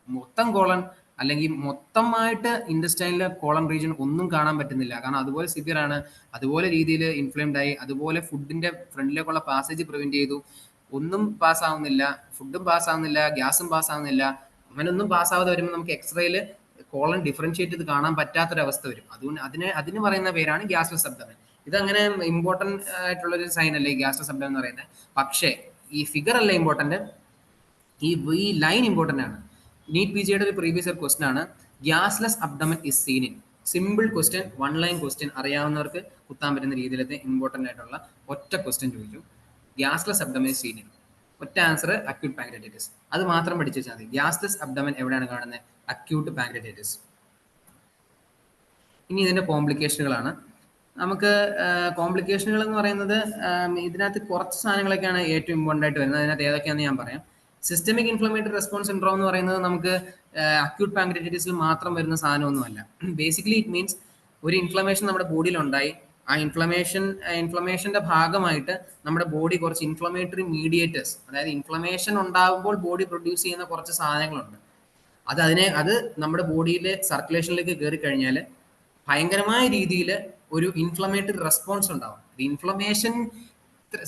മൊത്തം കോളൻ അല്ലെങ്കിൽ മൊത്തമായിട്ട് ഇൻഡസ്റ്റൈനിലെ കോളൻ റീജിയൻ ഒന്നും കാണാൻ പറ്റുന്നില്ല. കാരണം അതുപോലെ സിവിയർ ആണ്, അതുപോലെ രീതിയിൽ ഇൻഫ്ലെയിംഡ് ആയി, അതുപോലെ ഫുഡിന്റെ ഫ്രണ്ടിലേക്കുള്ള പാസേജ് പ്രിവെന്റ് ചെയ്തു. ഒന്നും പാസ് ആവുന്നില്ല, ഫുഡും പാസ് ആവുന്നില്ല, ഗ്യാസും പാസ് ആവുന്നില്ല. അങ്ങനെ ഒന്നും പാസ് ആവാതെ വരുമ്പോൾ നമുക്ക് എക്സ്റേയിൽ കോളൻ ഡിഫറൻഷിയേറ്റ് ചെയ്ത് കാണാൻ പറ്റാത്തൊരവസ്ഥ വരും. അതുകൊണ്ട് അതിന് പറയുന്ന പേരാണ് ഗ്യാസ്ലെസ് അബ്ഡമൻ. ഇതങ്ങനെ ഇമ്പോർട്ടന്റ് ആയിട്ടുള്ള ഒരു സൈൻ അല്ലേ ഈ ഗ്യാസ്ലെസ് അബ്ഡമൻ എന്ന് പറയുന്നത്. പക്ഷേ ഈ ഫിഗർ അല്ല ഇമ്പോർട്ടന്റ്, ഈ ലൈൻ ഇമ്പോർട്ടന്റ് ആണ്. നീറ്റ് പി ജിയുടെ ഒരു പ്രീവിയസ് ഇയർ ക്വസ്റ്റൻ ആണ്, gasless abdomen is seen in. Simple question, 1 line question, അറിയാവുന്നവർക്ക് കുത്താൻ പറ്റുന്ന രീതിയിലത്തെ ഇമ്പോർട്ടന്റ് ആയിട്ടുള്ള ഒറ്റ ക്വസ്റ്റ്യൻ ചോദിച്ചു. Gasless abdomen is seen in, ഒറ്റ ആൻസർ അക്യൂട്ട് പാങ്ക്രിയാറ്റൈറ്റിസ്. അത് മാത്രം പഠിച്ചു വെച്ചാൽ മതി. ഗ്യാസ്ലെസ് അബ്ഡമൻ എവിടെയാണ് കാണുന്നത്? Acute pancreatitis. ഇനി ഇതിന്റെ കോംപ്ലിക്കേഷനുകളാണ്. നമുക്ക് കോംപ്ലിക്കേഷനുകൾ എന്ന് പറയുന്നത് ഇതിനകത്ത് കുറച്ച് സാധനങ്ങളൊക്കെയാണ് ഏറ്റവും ഇമ്പോർട്ടൻ്റ് ആയിട്ട് വരുന്നത്. അതിനകത്ത് ഏതൊക്കെയാണെന്ന് ഞാൻ പറയാം. സിസ്റ്റമിക് ഇൻഫ്ലമേറ്ററി റെസ്പോൺസ് സിൻഡ്രോം എന്ന് പറയുന്നത് നമുക്ക് അക്യൂട്ട് പാങ്ക്രിയാറ്റൈറ്റിസിൽ മാത്രം വരുന്ന സാധനമൊന്നുമല്ല. ബേസിക്കലി ഇറ്റ് മീൻസ് ഒരു ഇൻഫ്ലമേഷൻ നമ്മുടെ ബോഡിയിൽ ഉണ്ടായി, ആ ഇൻഫ്ലമേഷന്റെ ഭാഗമായിട്ട് നമ്മുടെ ബോഡി കുറച്ച് ഇൻഫ്ലമേറ്ററി മീഡിയേറ്റേഴ്സ്, അതായത് ഇൻഫ്ലമേഷൻ ഉണ്ടാകുമ്പോൾ ബോഡി പ്രൊഡ്യൂസ് ചെയ്യുന്ന കുറച്ച് സാധനങ്ങളുണ്ട്. അത് നമ്മുടെ ബോഡിയിലെ സർക്കുലേഷനിലേക്ക് കയറി കഴിഞ്ഞാൽ ഭയങ്കരമായ രീതിയിൽ ഒരു ഇൻഫ്ലമേറ്ററി റെസ്പോൺസ് ഉണ്ടാവും. ഇൻഫ്ലമേഷൻ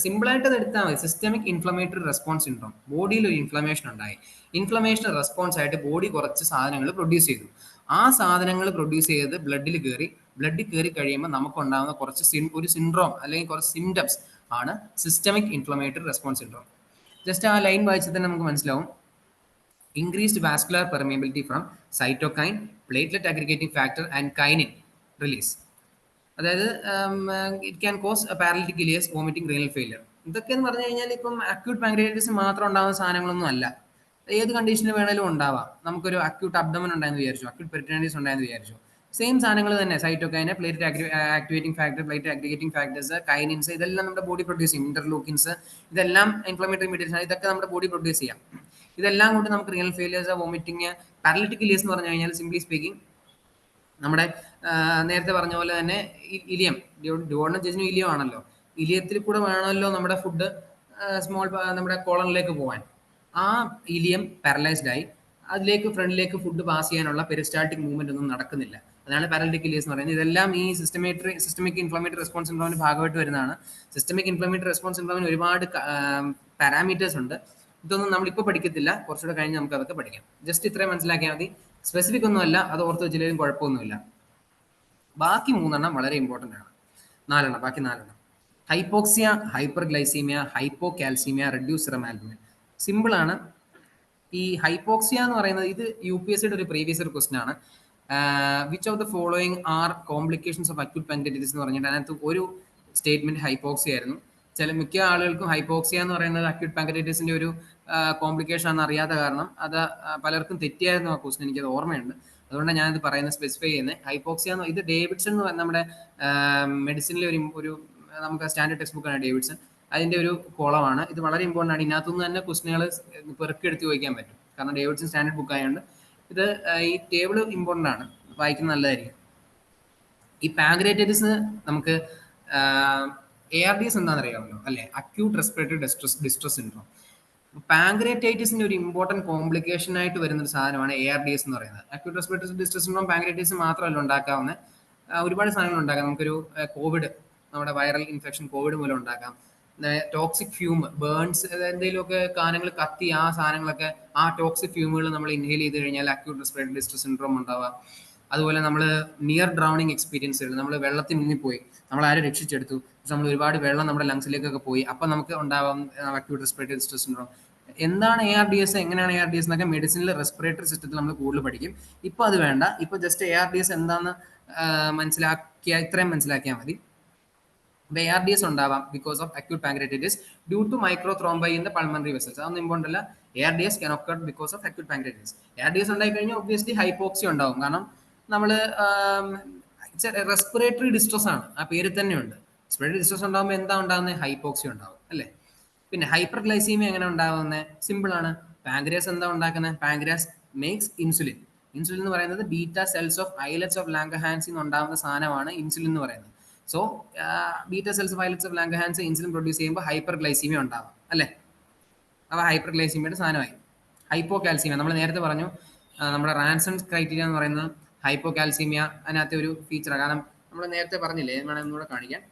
സിമ്പിളായിട്ട് അത് എടുത്താൽ മതി. Systemic inflammatory response syndrome. ബോഡിയിൽ ഒരു ഇൻഫ്ലമേഷൻ ഉണ്ടായി, ഇൻഫ്ലമേഷൻ റെസ്പോൺസ് ആയിട്ട് ബോഡി കുറച്ച് സാധനങ്ങൾ പ്രൊഡ്യൂസ് ചെയ്തു. ആ സാധനങ്ങൾ പ്രൊഡ്യൂസ് ചെയ്ത് ബ്ലഡിൽ കയറി കഴിയുമ്പോൾ നമുക്കുണ്ടാകുന്ന കുറച്ച് ഒരു സിൻഡ്രോം അല്ലെങ്കിൽ കുറച്ച് സിംറ്റംസ് ആണ് systemic inflammatory response syndrome. Just ആ ലൈൻ വായിച്ചാൽ തന്നെ നമുക്ക് മനസ്സിലാവും. Increased vascular permeability from cytokine, platelet aggregating factor and kinin release. അതായത് it can cause paralytic ileus, vomiting, renal failure. ഇതൊക്കെ എന്ന് പറഞ്ഞു കഴിഞ്ഞാൽ ഇപ്പം അക്യൂട്ട് പാങ്ക്രിയാറ്റിസ് മാത്രം ഉണ്ടാകുന്ന സാധനങ്ങളൊന്നും അല്ല. ഏത് കണ്ടീഷന് വേണേലും ഉണ്ടാവാം. നമുക്കൊരു അക്യൂട്ട് അബ്ഡമൻ ഉണ്ടായെന്ന് വിചാരിച്ചു, അക്യൂട്ട് പെരിറ്റോണിറ്റിസ് ഉണ്ടായെന്ന് വിചാരിച്ചു, സെയിം സാധനങ്ങൾ തന്നെ, cytokine, plate activating factor, plate aggregating factors, kinins, ഇതെല്ലാം നമ്മുടെ ബോഡി പ്രൊഡ്യൂസ് ചെയ്യും. ഇന്റർലൂക്കിൻസ്, ഇതെല്ലാം ഇൻഫ്ലമേറ്ററി മീഡിയേഷൻ, ഇതൊക്കെ നമ്മുടെ ബോഡി പ്രൊഡ്യൂസ് ചെയ്യാം. ഇതെല്ലാം കൊണ്ട് നമുക്ക് real failures, vomiting, parallactic Elias എന്ന് പറഞ്ഞു കഴിഞ്ഞാൽ സിംപ്ലി സ്പീക്കിംഗ് നമ്മുടെ നേരത്തെ പറഞ്ഞ പോലെ തന്നെ ഇലിയം, ഡുവോഡനം ചേച്ചിനും ഇലിയം ആണല്ലോ, ഇലിയത്തിൽ കൂടെ വേണമല്ലോ നമ്മുടെ ഫുഡ് സ്മോൾ നമ്മുടെ കോളനിലേക്ക് പോകാൻ. ആ ഇലിയം പാരലൈസ്ഡ് ആയി അതിലേക്ക് ഫ്രണ്ടിലേക്ക് ഫുഡ് പാസ് ചെയ്യാനുള്ള പെരിസ്റ്റാൾട്ടിക് മൂവ്മെന്റ് ഒന്നും നടക്കുന്നില്ല. അതാണ് പാരലിറ്റിക് ഇലിയസ് എന്ന് പറയുന്നത്. ഇതെല്ലാം ഈ സിസ്റ്റമിക് ഇൻഫ്ലമേറ്ററി റെസ്പോൺസ് സിൻഡ്രോമിന്റെ ഭാഗമായിട്ട് വരുന്നതാണ്. സിസ്റ്റമിക് ഇൻഫ്ലമേറ്ററി റെസ്പോൺസ് സിൻഡ്രോമിന് ഒരുപാട് പാരാമീറ്റേഴ്സ് ഉണ്ട്. ഇതൊന്നും നമ്മളിപ്പോൾ പഠിക്കത്തില്ല, കുറച്ചുകൂടെ കഴിഞ്ഞ് നമുക്ക് അതൊക്കെ പഠിക്കാം. ജസ്റ്റ് ഇത്രയും മനസ്സിലാക്കിയാൽ മതി. സ്പെസിഫിക് ഒന്നുമല്ല, അത് ഓർത്ത് വെച്ചില്ലെങ്കിലും കുഴപ്പമൊന്നുമില്ല. ബാക്കി 3 വളരെ ഇമ്പോർട്ടൻ്റ് ആണ്. ബാക്കി 4 hypoxia, hyper glycaemia, hypo calcaemia, reduce serum albumin. Simple ആണ്. ഈ ഹൈപ്പോക്സിയ എന്ന് പറയുന്നത് ഇത് UPSCയുടെ ഒരു പ്രീവിയസ് ക്വസ്റ്റൻ ആണ്. Which of the following are complications of acute പാങ്ക്രിയാറ്റിസ് എന്ന് പറഞ്ഞിട്ട് അതിനകത്ത് ഒരു സ്റ്റേറ്റ്മെന്റ് ഹൈപ്പോക്സിയ ആയിരുന്നു. മിക്ക ആളുകൾക്കും ഹൈപ്പോക്സിയ എന്ന് പറയുന്നത് അക്യൂട്ട് പാങ്ക്രിയാറ്റിസിന്റെ ഒരു കോംപ്ലിക്കേഷൻ ആണെന്ന് അറിയാത്ത കാരണം അത് പലർക്കും തെറ്റിയായിരുന്നു ആ ക്വസ്റ്റൻ. എനിക്കത് ഓർമ്മയുണ്ട്, അതുകൊണ്ടാണ് ഞാനിത് പറയുന്നത്, സ്പെസിഫൈ ചെയ്യുന്നത്. ഹൈപ്പോക്സിയ ഇത് ഡേവിഡ്സൺ എന്ന് പറയുന്ന നമ്മുടെ മെഡിസിനിലെ ഒരു നമുക്ക് സ്റ്റാൻഡേർഡ് ടെക്സ്റ്റ് ബുക്കാണ് ഡേവിഡ്സൺ. അതിന്റെ ഒരു കോളമാണ് ഇത്. വളരെ ഇമ്പോർട്ടൻ്റ് ആണ്. ഇതിനകത്തുനിന്ന് തന്നെ ക്വസ്റ്റനുകൾ പെറുക്കിയെടുത്ത് ചോദിക്കാൻ പറ്റും, കാരണം ഡേവിഡ്സൺ സ്റ്റാൻഡേർഡ് ബുക്ക് ആയതുകൊണ്ട്. ഇത് ഈ ടേബിൾ ഇമ്പോർട്ടൻ്റ് ആണ്, വായിക്കുന്നത് നല്ലതായിരിക്കും. ഈ പാങ്ക്രിയാറ്റൈറ്റിസ് നമുക്ക് ARDS എന്താണെന്ന് അറിയാമല്ലോ അല്ലെ, അക്യൂട്ട് റെസ്പിറേറ്ററി ഡിസ്ട്രസ് സിൻഡ്രോം. പാങ്ക്രിയാറ്റൈറ്റിസിന്റെ ഒരു ഇമ്പോർട്ടന്റ് കോംപ്ലിക്കേഷൻ ആയിട്ട് വരുന്ന ഒരു സാധനമാണ് ARDS എന്ന് പറയുന്നത്. Acute respiratory distress syndrome pancreatitis മാത്രമല്ല ഉണ്ടാക്കാവുന്ന ഒരുപാട് സാധനങ്ങൾ ഉണ്ടാക്കാം. നമുക്കൊരു കോവിഡ്, നമ്മുടെ വൈറൽ ഇൻഫെക്ഷൻ കോവിഡ് മൂലം ഉണ്ടാക്കാം. ടോക്സിക് ഫ്യൂം, ബേൺസ്, എന്തെങ്കിലുമൊക്കെ സാധനങ്ങൾ കത്തി, ആ സാധനങ്ങളൊക്കെ, ആ ടോക്സിക് ഫ്യൂമുകൾ നമ്മൾ ഇൻഹെയിൽ ചെയ്ത് കഴിഞ്ഞാൽ അക്യൂട്ട് റെസ്പിറേറ്ററി ഡിസ്ട്രസ് സിൻഡ്രോം ഉണ്ടാവാം. അതുപോലെ നമ്മൾ നിയർ ഡ്രൗണിങ് എക്സ്പീരിയൻസുകൾ, നമ്മൾ വെള്ളത്തിൽ മുങ്ങിപ്പോയി, നമ്മൾ ആരും രക്ഷിച്ചെടുത്തു, നമ്മൾ ഒരുപാട് വെള്ളം നമ്മുടെ ലങ്സിലേക്കൊക്കെ പോയി, അപ്പം നമുക്ക് ഉണ്ടാവാം അക്യൂട്ട് റെസ്പിറേറ്ററി ഡിസ്ട്രസ് സിൻഡ്രോം. എന്താണ് ARDS, എങ്ങനെയാണ് ARDS എന്നൊക്കെ മെഡിസിനിൽ റെസ്പിറേറ്ററി സിസ്റ്റത്തിൽ നമ്മൾ കൂടുതൽ പഠിക്കും. ഇപ്പൊ അത് വേണ്ട, ഇപ്പൊ ജസ്റ്റ് ARDS എന്താണെന്ന് ഇത്രയും മനസ്സിലാക്കിയാൽ മതി. ARDS ഉണ്ടാവാം because of acute pancreatitis due to microthrombi in the pulmonary vessels. അതൊന്നും ഇമ്പോർട്ടൻ്റ് അല്ല. ARDS can occur because of acute pancreatitis. ARDS ഉണ്ടായി കഴിഞ്ഞാൽ ഒബ്വിയസ്ലി ഹൈപ്പോക്സിയ ഉണ്ടാവും, കാരണം നമ്മൾ റെസ്പിറേറ്ററി ഡിസ്ട്രസ് ആണ്, ആ പേര് തന്നെ ഉണ്ട്. റെസ്പിറേറ്ററി ഡിസ്ട്രസ് ഉണ്ടാകുമ്പോൾ എന്താ ഉണ്ടാകുന്നത്? ഹൈപ്പോക്സിയ ഉണ്ടാവും അല്ലേ. പിന്നെ ഹൈപ്പർ ഗ്ലൈസീമിയ എങ്ങനെ ഉണ്ടാകുന്നത്? സിമ്പിൾ ആണ്. പാങ്ക്രിയാസ് എന്താ ഉണ്ടാക്കുന്നത്? Pancreas makes insulin. ഇൻസുലിൻ എന്ന് പറയുന്നത് beta cells of islets of ലാംഗർഹാൻസിൽ നിന്ന് ഉണ്ടാകുന്ന സാധനമാണ് ഇൻസുലിൻ എന്ന് പറയുന്നത്. So beta cells of islets of Langerhans insulin produce ചെയ്യുമ്പോൾ ഹൈപ്പർ ഗ്ലൈസീമിയ ഉണ്ടാകും അല്ലേ. അപ്പോൾ ഹൈപ്പർ ഗ്ലൈസീമിയയുടെ സാധനമായി. ഹൈപ്പോ കാൽസീമിയ നമ്മൾ നേരത്തെ പറഞ്ഞു, നമ്മുടെ റാൻസൺ ക്രൈറ്റീരിയ എന്ന് പറയുന്നത് ഹൈപ്പോ കാൽസീമിയ അതിനകത്തെ ഒരു ഫീച്ചറാണ്. കാരണം നമ്മൾ നേരത്തെ പറഞ്ഞില്ലേ, വേണമെങ്കിൽ ഒന്നുകൂടെ കാണിക്കാം.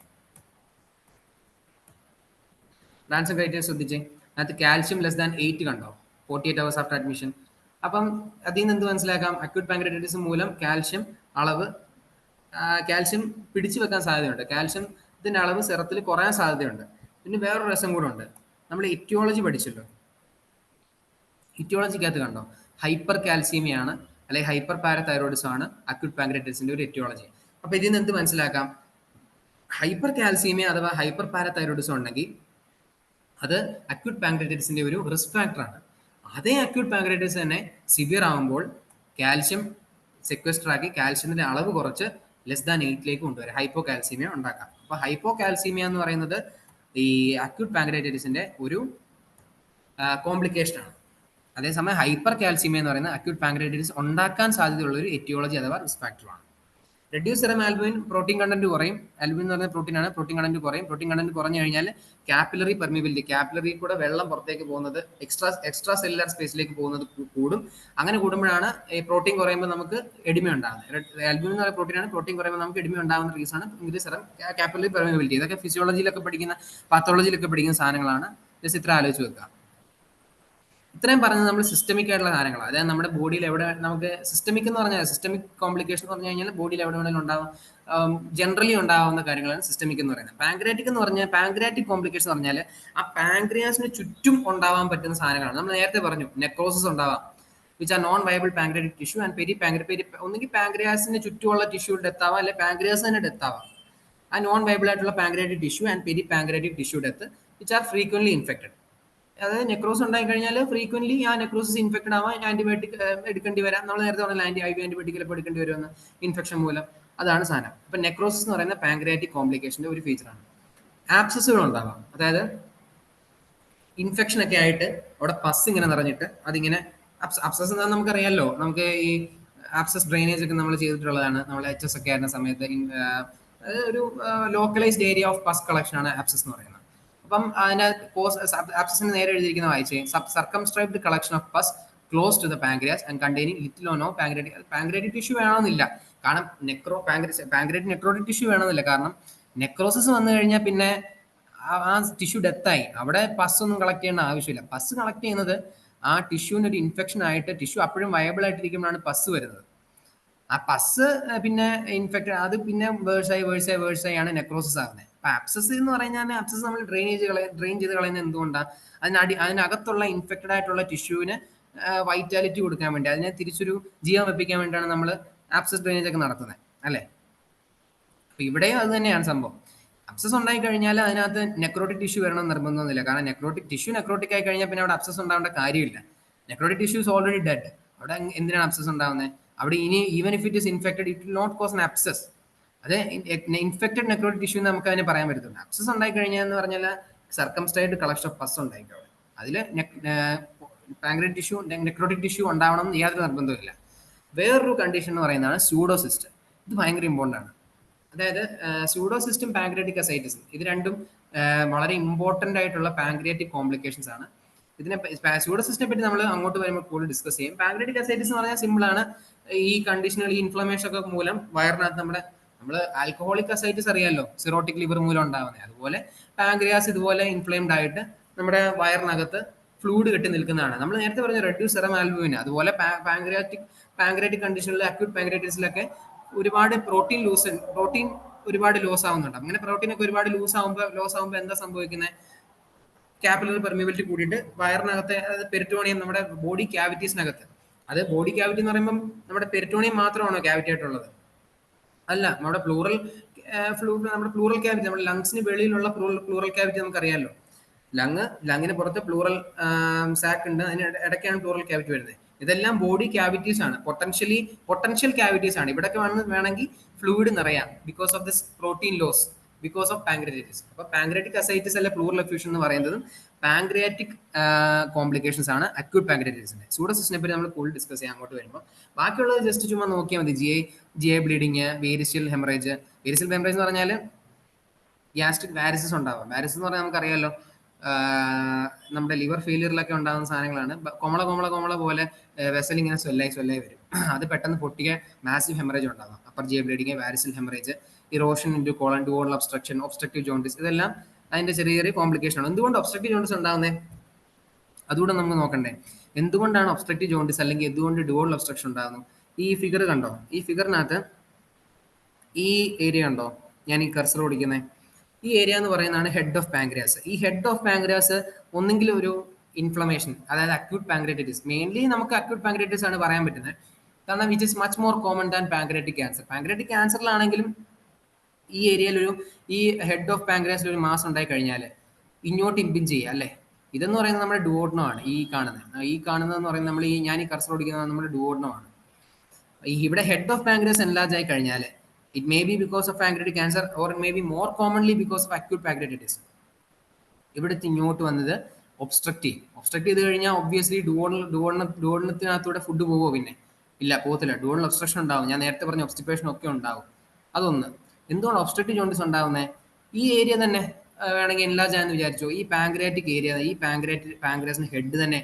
റാൻസൺ ക്രൈറ്റീരിയ ശ്രദ്ധിച്ചേ, അതിനകത്ത് കാൽഷ്യം ലെസ് ദാൻ 8 കണ്ടോ, 48 hours ആഫ്റ്റർ അഡ്മിഷൻ. അപ്പം അതിൽ നിന്ന് എന്ത് മനസ്സിലാക്കാം? അക്യൂട്ട് പാങ്ക്രിയാറ്റൈറ്റിസ് മൂലം കാൽഷ്യം അളവ്, കാൽഷ്യം പിടിച്ചു വെക്കാൻ സാധ്യതയുണ്ട്, കാൽഷ്യത്തിന്റെ അളവ് സെറത്തിൽ കുറയാൻ സാധ്യതയുണ്ട്. പിന്നെ വേറൊരു രസം കൂടെ ഉണ്ട്. നമ്മൾ ഇറ്റിയോളജി പഠിച്ചല്ലോ, ഇറ്റിയോളജിക്കകത്ത് കണ്ടോ ഹൈപ്പർ കാൽസീമിയ ആണ് അല്ലെങ്കിൽ ഹൈപ്പർ പാരതൈറോയിഡിസം ആണ് അക്യൂട്ട് പാങ്ക്രിയാറ്റൈറ്റിസിന്റെ ഒരു എറ്റിയോളജി. അപ്പൊ ഇതിൽ നിന്ന് എന്ത് മനസ്സിലാക്കാം? ഹൈപ്പർ കാൽസീമിയ അഥവാ ഹൈപ്പർ പാരതൈറോയിഡിസം ഉണ്ടെങ്കിൽ അത് അക്യൂട്ട് പാങ്ക്രിയാറ്റൈറ്റിസിന്റെ ഒരു റിസ്ക് ഫാക്ടറാണ്. അതേ അക്യൂട്ട് പാങ്ക്രിയാറ്റൈറ്റിസ് തന്നെ സിവിയർ ആകുമ്പോൾ കാൽഷ്യം സെക്വസ്റ്റർ ആക്കി കാൽഷ്യത്തിന്റെ അളവ് കുറച്ച് ലെസ് ദാൻ 8 കൊണ്ടുവരും, ഹൈപ്പോ കാൽസീമിയ ഉണ്ടാക്കാം. അപ്പൊ ഹൈപ്പോ കാൽസീമിയ എന്ന് പറയുന്നത് ഈ അക്യൂട്ട് പാങ്ക്രിയാറ്റൈറ്റിസിന്റെ ഒരു കോംപ്ലിക്കേഷൻ ആണ്. അതേസമയം ഹൈപ്പർ കാൽസീമിയ എന്ന് പറയുന്നത് അക്യൂട്ട് പാങ്ക്രിയാറ്റൈറ്റിസ് ഉണ്ടാക്കാൻ സാധ്യതയുള്ള ഒരു എറ്റിയോളജി അഥവാ റിസ്ക് ഫാക്ടറാണ്. Reduce serum albumin, protein content കുറയും. ആൽബുമിൻ എന്ന് പറയുന്നത് പ്രോട്ടീൻ ആണ്, പ്രോട്ടീൻ കണ്ടന്റ് കുറയും. പ്രോട്ടീൻ കണ്ടന്റ് കുറഞ്ഞു കഴിഞ്ഞാൽ കാപ്പിലറി പെർമിബിലിറ്റി, കാപ്പിലറി കൂടെ വെള്ളം പുറത്തേക്ക് പോകുന്നത്, എക്സ്ട്രാ സെല്ലുലാർ സ്പേസിലേക്ക് പോകുന്നത് കൂടും. അങ്ങനെ കൂടുമ്പോഴാണ് ഈ പ്രോട്ടീൻ കുറയുമ്പോൾ നമുക്ക് എഡിമ ഉണ്ടാകുന്നത്. ആൽബുമിൻ എന്ന് പറയുന്ന പ്രോട്ടീൻ ആണ്, പ്രോട്ടീൻ കുറയുമ്പോൾ നമുക്ക് എഡിമ ഉണ്ടാകുന്ന റീസൺ ആണ് ഇൻക്രീസ് സെറം കാപ്പിലറി പെർമിബിലിറ്റി. ഇതൊക്കെ ഫിസിയോളജിയിലൊക്കെ പഠിക്കുന്ന, പാത്തോളജിയിലൊക്കെ പഠിക്കുന്ന സാധനങ്ങളാണ്. ജസ്റ്റ് ഇത്ര ആലോചിച്ച് വെക്കുക. ഇത്രയും പറഞ്ഞത് നമ്മൾ സിസ്റ്റമിക് ആയിട്ടുള്ള കാര്യങ്ങളാണ്. അതായത് നമ്മുടെ ബോഡിയിൽ എവിടെ നമുക്ക് സിസ്റ്റമിക് എന്ന് പറഞ്ഞാൽ, സിസ്റ്റമിക് കോംപ്ലിക്കേഷൻ എന്ന് പറഞ്ഞു കഴിഞ്ഞാൽ ബോഡിയിൽ എവിടെ വേണമെങ്കിലും ഉണ്ടാവും, ജനറലി ഉണ്ടാവുന്ന കാര്യങ്ങളാണ് സിസ്റ്റമിക് എന്ന് പറയുന്നത്. പാങ്ക്രിയാറ്റിക് എന്ന് പറഞ്ഞാൽ, പാങ്ക്രിയാറ്റിക് കോംപ്ലിക്കേഷൻ എന്ന് പറഞ്ഞാൽ ആ പാങ്ക്രിയാസിന് ചുറ്റും ഉണ്ടാവാൻ പറ്റുന്ന സാധനങ്ങളാണ്. നമ്മൾ നേരത്തെ പറഞ്ഞു നെക്രോസിസ് ഉണ്ടാവാം, which are non viable pancreatic tissue and ഒന്നുകിൽ പാങ്ക്രിയാസിന് ചുറ്റുമുള്ള ടിഷ്യൂ ഡെത്ത് ആവാം, അല്ലെങ്കിൽ പാങ്ക്രിയാസ് തന്നെ ഡെത്ത് ആവാം. ആ നോൺ വയബിൾ ആയിട്ടുള്ള pancreatic tissue and peri pancreatic tissue death which are frequently infected. അതായത് നെക്രോസ് ഉണ്ടായി കഴിഞ്ഞാൽ ഫ്രീക്വൻലി ആ നെക്രോസിസ് ഇൻഫെക്റ്റഡ് ആവാൻ ആന്റിബയോട്ടിക് എടുക്കേണ്ടി വരാം. നമ്മൾ നേരത്തെ പറഞ്ഞ ആന്റിബയോട്ടിക് ചിലപ്പോൾ എടുക്കേണ്ടി വരുമെന്ന്, ഇൻഫെക്ഷൻ മൂലം. അതാണ് സാധനം. അപ്പൊ നെക്രോസിസ് എന്ന് പറയുന്ന പാങ്ക്രിയാറ്റിക് കോംപ്ലിക്കേഷന്റെ ഒരു ഫീച്ചറാണ്. ആപ്സസുകൾ ഉണ്ടാവാം, അതായത് ഇൻഫെക്ഷൻ ഒക്കെ ആയിട്ട് അവിടെ പസ് ഇങ്ങനെ നിറഞ്ഞിട്ട് അതിങ്ങനെ അപ്സസ് എന്താണെന്ന് നമുക്കറിയാമല്ലോ. നമുക്ക് ഈ ആപ്സസ് ഡ്രെയിനേജ് ഒക്കെ നമ്മൾ ചെയ്തിട്ടുള്ളതാണ്. നമ്മൾ HS ഒക്കെ ആയിരുന്ന സമയത്ത് ഒരു localised area of pus collection ആണ് ആപ്സസ് എന്ന് പറയുന്നത്. അപ്പം അതിന്റെ ആപ്സസിന് നേരെ എഴുതിയിരിക്കുന്ന വായിച്ചേ, circumscribed collection of pus close to the pancreas and containing little or no pancreatic tissue വേണമെന്നില്ല. കാരണം പാങ്ക്രിയാറ്റിക് നെക്രോട്ടിക് ടിഷ്യൂ വേണമെന്നില്ല. കാരണം നെക്രോസിസ് വന്നു കഴിഞ്ഞാൽ പിന്നെ ആ ടിഷ്യൂ ഡെത്തായി. അവിടെ പസ് ഒന്നും കളക്ട് ചെയ്യേണ്ട ആവശ്യമില്ല. പസ് കളക്ട് ചെയ്യുന്നത് ആ ടിഷ്യൂവിന് ഒരു ഇൻഫെക്ഷൻ ആയിട്ട് ടിഷ്യൂ അപ്പോഴും വയബിൾ ആയിട്ടിരിക്കുമ്പോഴാണ് പസ് വരുന്നത്. ആ പസ് പിന്നെ ഇൻഫെക്ട് അത് പിന്നെ വേഴ്സായി ആണ് നെക്രോസിസ് ആകുന്നത്. അപ്പൊ ആപ്സസ് എന്ന് പറഞ്ഞാൽ ആപ്സസ് നമ്മൾ ഡ്രെയിൻ ചെയ്ത് കളയുന്നത് എന്തുകൊണ്ടാണ്? അതിനകത്തുള്ള ഇൻഫെക്റ്റഡ് ആയിട്ടുള്ള ടിഷ്യൂവിന് വൈറ്റാലിറ്റി കൊടുക്കാൻ വേണ്ടി, അതിനെ തിരിച്ചൊരു ജീവൻ വെപ്പിക്കാൻ വേണ്ടിയാണ് നമ്മൾ ആപ്സസ് ഡ്രെയിനേജ് ഒക്കെ നടത്തുന്നത്, അല്ലേ? അപ്പൊ ഇവിടെയും അത് തന്നെയാണ് സംഭവം. അപ്സസ് ഉണ്ടായി കഴിഞ്ഞാൽ അതിനകത്ത് നെക്രോട്ടിക് ടിഷ്യൂ വരണം നിർബന്ധമൊന്നുമില്ല. കാരണം നെക്രോട്ടിക് ആയി കഴിഞ്ഞാൽ പിന്നെ അവിടെ അപ്സസ് ഉണ്ടാവേണ്ട കാര്യമില്ല. Necrotic tissue is already dead. അവിടെ എന്തിനാണ് അപ്സസ് ഉണ്ടാവുന്നത്? അവിടെ ഇനി even if it is infected it will not cause an abscess. അത് ഇൻഫെക്റ്റഡ് നെക്രോട്ടിക് ടിഷ്യൂ എന്ന് നമുക്ക് അതിനെ പറയാൻ പറ്റത്തില്ല. അപ്സസ് ഉണ്ടായി കഴിഞ്ഞാൽ എന്ന് പറഞ്ഞാൽ സർക്കംസ്ക്രൈബ്ഡ് കളക്ഷൻ ഓഫ് പസ് ഉണ്ടായിരിക്കും അവിടെ. അതിൽ പാങ്ക്രിയാറ്റിക് ടിഷ്യൂ നെക്രോട്ടിക് ടിഷ്യൂ ഉണ്ടാവണം എന്ന് യാതൊരു നിർബന്ധമില്ല. വേറൊരു കണ്ടീഷൻ എന്ന് പറയുന്നതാണ് സ്യൂഡോസിസ്റ്റ്. ഇത് ഭയങ്കര ഇമ്പോർട്ടൻ്റ് ആണ്. അതായത് സ്യൂഡോസിസ്റ്റും പാങ്ക്രിയാറ്റിക് അസൈറ്റിസും ഇത് രണ്ടും വളരെ ഇമ്പോർട്ടൻ്റ് ആയിട്ടുള്ള പാങ്ക്രിയാറ്റിക് കോംപ്ലിക്കേഷൻസ് ആണ്. ഇതിനെ സ്യൂഡോസിസ്റ്റിനെ പറ്റി നമ്മൾ അങ്ങോട്ട് വരുമ്പോൾ കൂടുതൽ ഡിസ്കസ് ചെയ്യും. പാങ്ക്രിയാറ്റിക് അസൈറ്റിസ് എന്ന് പറഞ്ഞാൽ സിമ്പിൾ ആണ്. ഈ കണ്ടീഷനുകൾ, ഈ ഇൻഫ്ലമേഷൻ ഒക്കെ മൂലം വയറിനകത്ത് നമ്മൾ ആൽക്കഹോളിക് അസൈറ്റിസ് അറിയാമല്ലോ, സിറോട്ടിക് ലിവർ മൂലം ഉണ്ടാവുന്നത്. അതുപോലെ പാങ്ക്രിയാസ് ഇതുപോലെ ഇൻഫ്ലെയിംഡ് ആയിട്ട് നമ്മുടെ വയറിനകത്ത് ഫ്ലൂയിഡ് കെട്ടി നിൽക്കുന്നതാണ്. നമ്മൾ നേരത്തെ പറഞ്ഞ റെഡ്യൂസ് സെറം ആൽബുമിൻ, അതുപോലെ പാങ്ക്രിയാറ്റിക് കണ്ടീഷനിൽ അക്യൂട്ട് പാങ്ക്രിയാറ്റിസിലൊക്കെ ഒരുപാട് പ്രോട്ടീൻ ഒരുപാട് ലോസ് ആവുന്നുണ്ട്. അങ്ങനെ പ്രോട്ടീൻ ഒക്കെ ഒരുപാട് ലോസ് ആവുമ്പോൾ എന്താ സംഭവിക്കുന്നത്? കാപ്പിലറി പെർമിബിലിറ്റി കൂടിയിട്ട് വയറിനകത്തെ പെരിറ്റോണിയം, നമ്മുടെ ബോഡി ക്യാവിറ്റീസിനകത്ത്, അത് ബോഡി ക്യാവിറ്റി എന്ന് പറയുമ്പോൾ നമ്മുടെ പെരിറ്റോണിയം മാത്രമാണോ ക്യാവിറ്റി ആയിട്ടുള്ളത്? അല്ല, നമ്മുടെ പ്ലൂറൽ ക്യാവിറ്റി, നമ്മുടെ ലങ്സിന് വെളിയിലുള്ള പ്ലൂറൽ ക്യാവിറ്റി നമുക്കറിയാമല്ലോ. ലങ്ങിന് പുറത്ത് പ്ലൂറൽ സാക്ക് ഉണ്ട്, അതിന് ഇടയ്ക്കാണ് പ്ലൂറൽ ക്യാവിറ്റി വരുന്നത്. ഇതെല്ലാം ബോഡി ക്യാവിറ്റീസ് ആണ്, പൊട്ടൻഷ്യൽ ക്യാവിറ്റീസ് ആണ്. ഇവിടൊക്കെ വേണമെങ്കിൽ ഫ്ലൂയിഡ് നിറയാം because of this protein loss, because of pancreatitis. അപ്പൊ പാങ്ക്രിയാറ്റിക് അസൈറ്റിസ് അല്ലെ പ്ലൂറൽ എഫ്യൂഷൻ എന്ന് പറയുന്നതും പാങ്ക്രിയാറ്റിക് കോംപ്ലിക്കേഷൻസ് ആണ് അക്യൂട്ട് പാങ്ക്രിയാറ്റിസിന്റെ. സൂഡോസിസിനെ പറ്റി നമ്മൾ കൂടുതൽ ഡിസ്കസ് ചെയ്യാം അങ്ങോട്ട് വരുമ്പോൾ. ബാക്കിയുള്ളത് ജസ്റ്റ് ചുമ്മാ നോക്കിയാൽ മതി. GI ബ്ലീഡിങ്, വേരിഷ്യൽ ഹെമറേജ് എന്ന് പറഞ്ഞാൽ ഗ്യാസ്ട്രിക് വാരിസസ് ഉണ്ടാവാം. വാരിസസ് എന്ന് പറഞ്ഞാൽ നമുക്കറിയാമല്ലോ, നമ്മുടെ ലിവർ ഫെയിലിയറിലൊക്കെ ഉണ്ടാകുന്ന സാധനങ്ങളാണ്. കൊമള പോലെ വെസൽ ഇങ്ങനെ സ്വെല്ലായി വരും. അത് പെട്ടെന്ന് പൊട്ടിയ മാസീവ് ഹെമറേജ് ഉണ്ടാകാം. Upper GI bleeding, variceal haemorrhage, erosion into colon, duodenal obstruction, obstructive jaundice, ഇതെല്ലാം അതിന്റെ ചെറിയ കോംപ്ലിക്കേഷൻ ആണ്. എന്തുകൊണ്ട് ഒബ്സ്ട്രക്റ്റീവ് ജോണ്ടിസ് ഉണ്ടാകുന്നത്? അതുകൂടെ നമുക്ക് നോക്കണ്ടേ. എന്തുകൊണ്ടാണ് ഒബ്സ്ട്രക്റ്റീവ് ജോണ്ടിസ് അല്ലെങ്കിൽ എന്തുകൊണ്ട് ഡുവോഡൽ ഒബ്സ്ട്രക്ഷൻ ഉണ്ടാകുന്നു? ഈ ഫിഗർ കണ്ടോ? ഈ ഫിഗറിനകത്ത് ഈ ഏരിയ കണ്ടോ? ഞാൻ ഈ കർസർ ഓടിക്കുന്നത്, ഈ ഏരിയ എന്ന് പറയുന്നതാണ് ഹെഡ് ഓഫ് പാങ്ക്രിയാസ്. ഈ ഹെഡ് ഓഫ് പാങ്ക്രിയാസ് ഒന്നെങ്കിൽ ഒരു ഇൻഫ്ലമേഷൻ, അതായത് അക്യൂട്ട് പാങ്ക്രിയാറ്റിസ്, മെയിൻലി നമുക്ക് അക്യൂട്ട് പാങ്ക്രിയാറ്റിസ് ആണ് പറയാൻ പറ്റുന്നത്. കാരണം which is much more common than pancreatic cancer. Pancreatic ക്യാൻസറിലാണെങ്കിലും ഈ ഏരിയയിൽ ഈ ഹെഡ് ഓഫ് പാങ്ക്രിയാസിൽ ഒരു മാസ് ഉണ്ടായി കഴിഞ്ഞാൽ ഇങ്ങോട്ട് ഇമ്പിഞ്ച് ചെയ്യുക, അല്ലേ? ഇതെന്ന് പറയുന്നത് നമ്മുടെ ഡുവോഡനം ആണ്. ഈ കാണുന്നതെന്ന് പറയുന്നത് ഞാൻ ഈ കർസർ ഓടിക്കുന്നത് നമ്മുടെ ഡുവോഡനം ആണ്. ഇവിടെ ഹെഡ് ഓഫ് പാങ്ക്രിയാസ് എൻലാർജ് ആയി കഴിഞ്ഞാൽ it may be because of pancreatic cancer or it may be more commonly because of acute pancreatitis. ഇവിടുത്തെ ഇങ്ങോട്ട് വന്നത് ഒബ്സ്ട്രക്റ്റ് ചെയ്ത് കഴിഞ്ഞാൽ ഒബ്വിയസ്ലി ഡുവോഡനത്തിനകത്തൂടെ ഫുഡ് പോവോ? പിന്നെ ഇല്ല, പോകത്തില്ല. ഡുവോഡൽ ഒബ്സ്ട്രക്ഷൻ ഉണ്ടാവും. ഞാൻ നേരത്തെ പറഞ്ഞ ഒബ്സ്റ്റിപ്പേഷൻ ഒക്കെ ഉണ്ടാവും. അതൊന്ന്. എന്തുകൊണ്ട് ഒബ്സ്ട്രക്റ്റീവ് ജോണ്ടിസ് ഉണ്ടാവുന്നത്? ഈ ഏരിയ തന്നെ വേണമെങ്കിൽ എൻലാർജ് ആയെന്ന് വിചാരിച്ചോ. ഈ പാങ്ക്രിയാറ്റിക് ഏരിയ, ഈ പാങ്ക്രിയാസിന് ഹെഡ് തന്നെ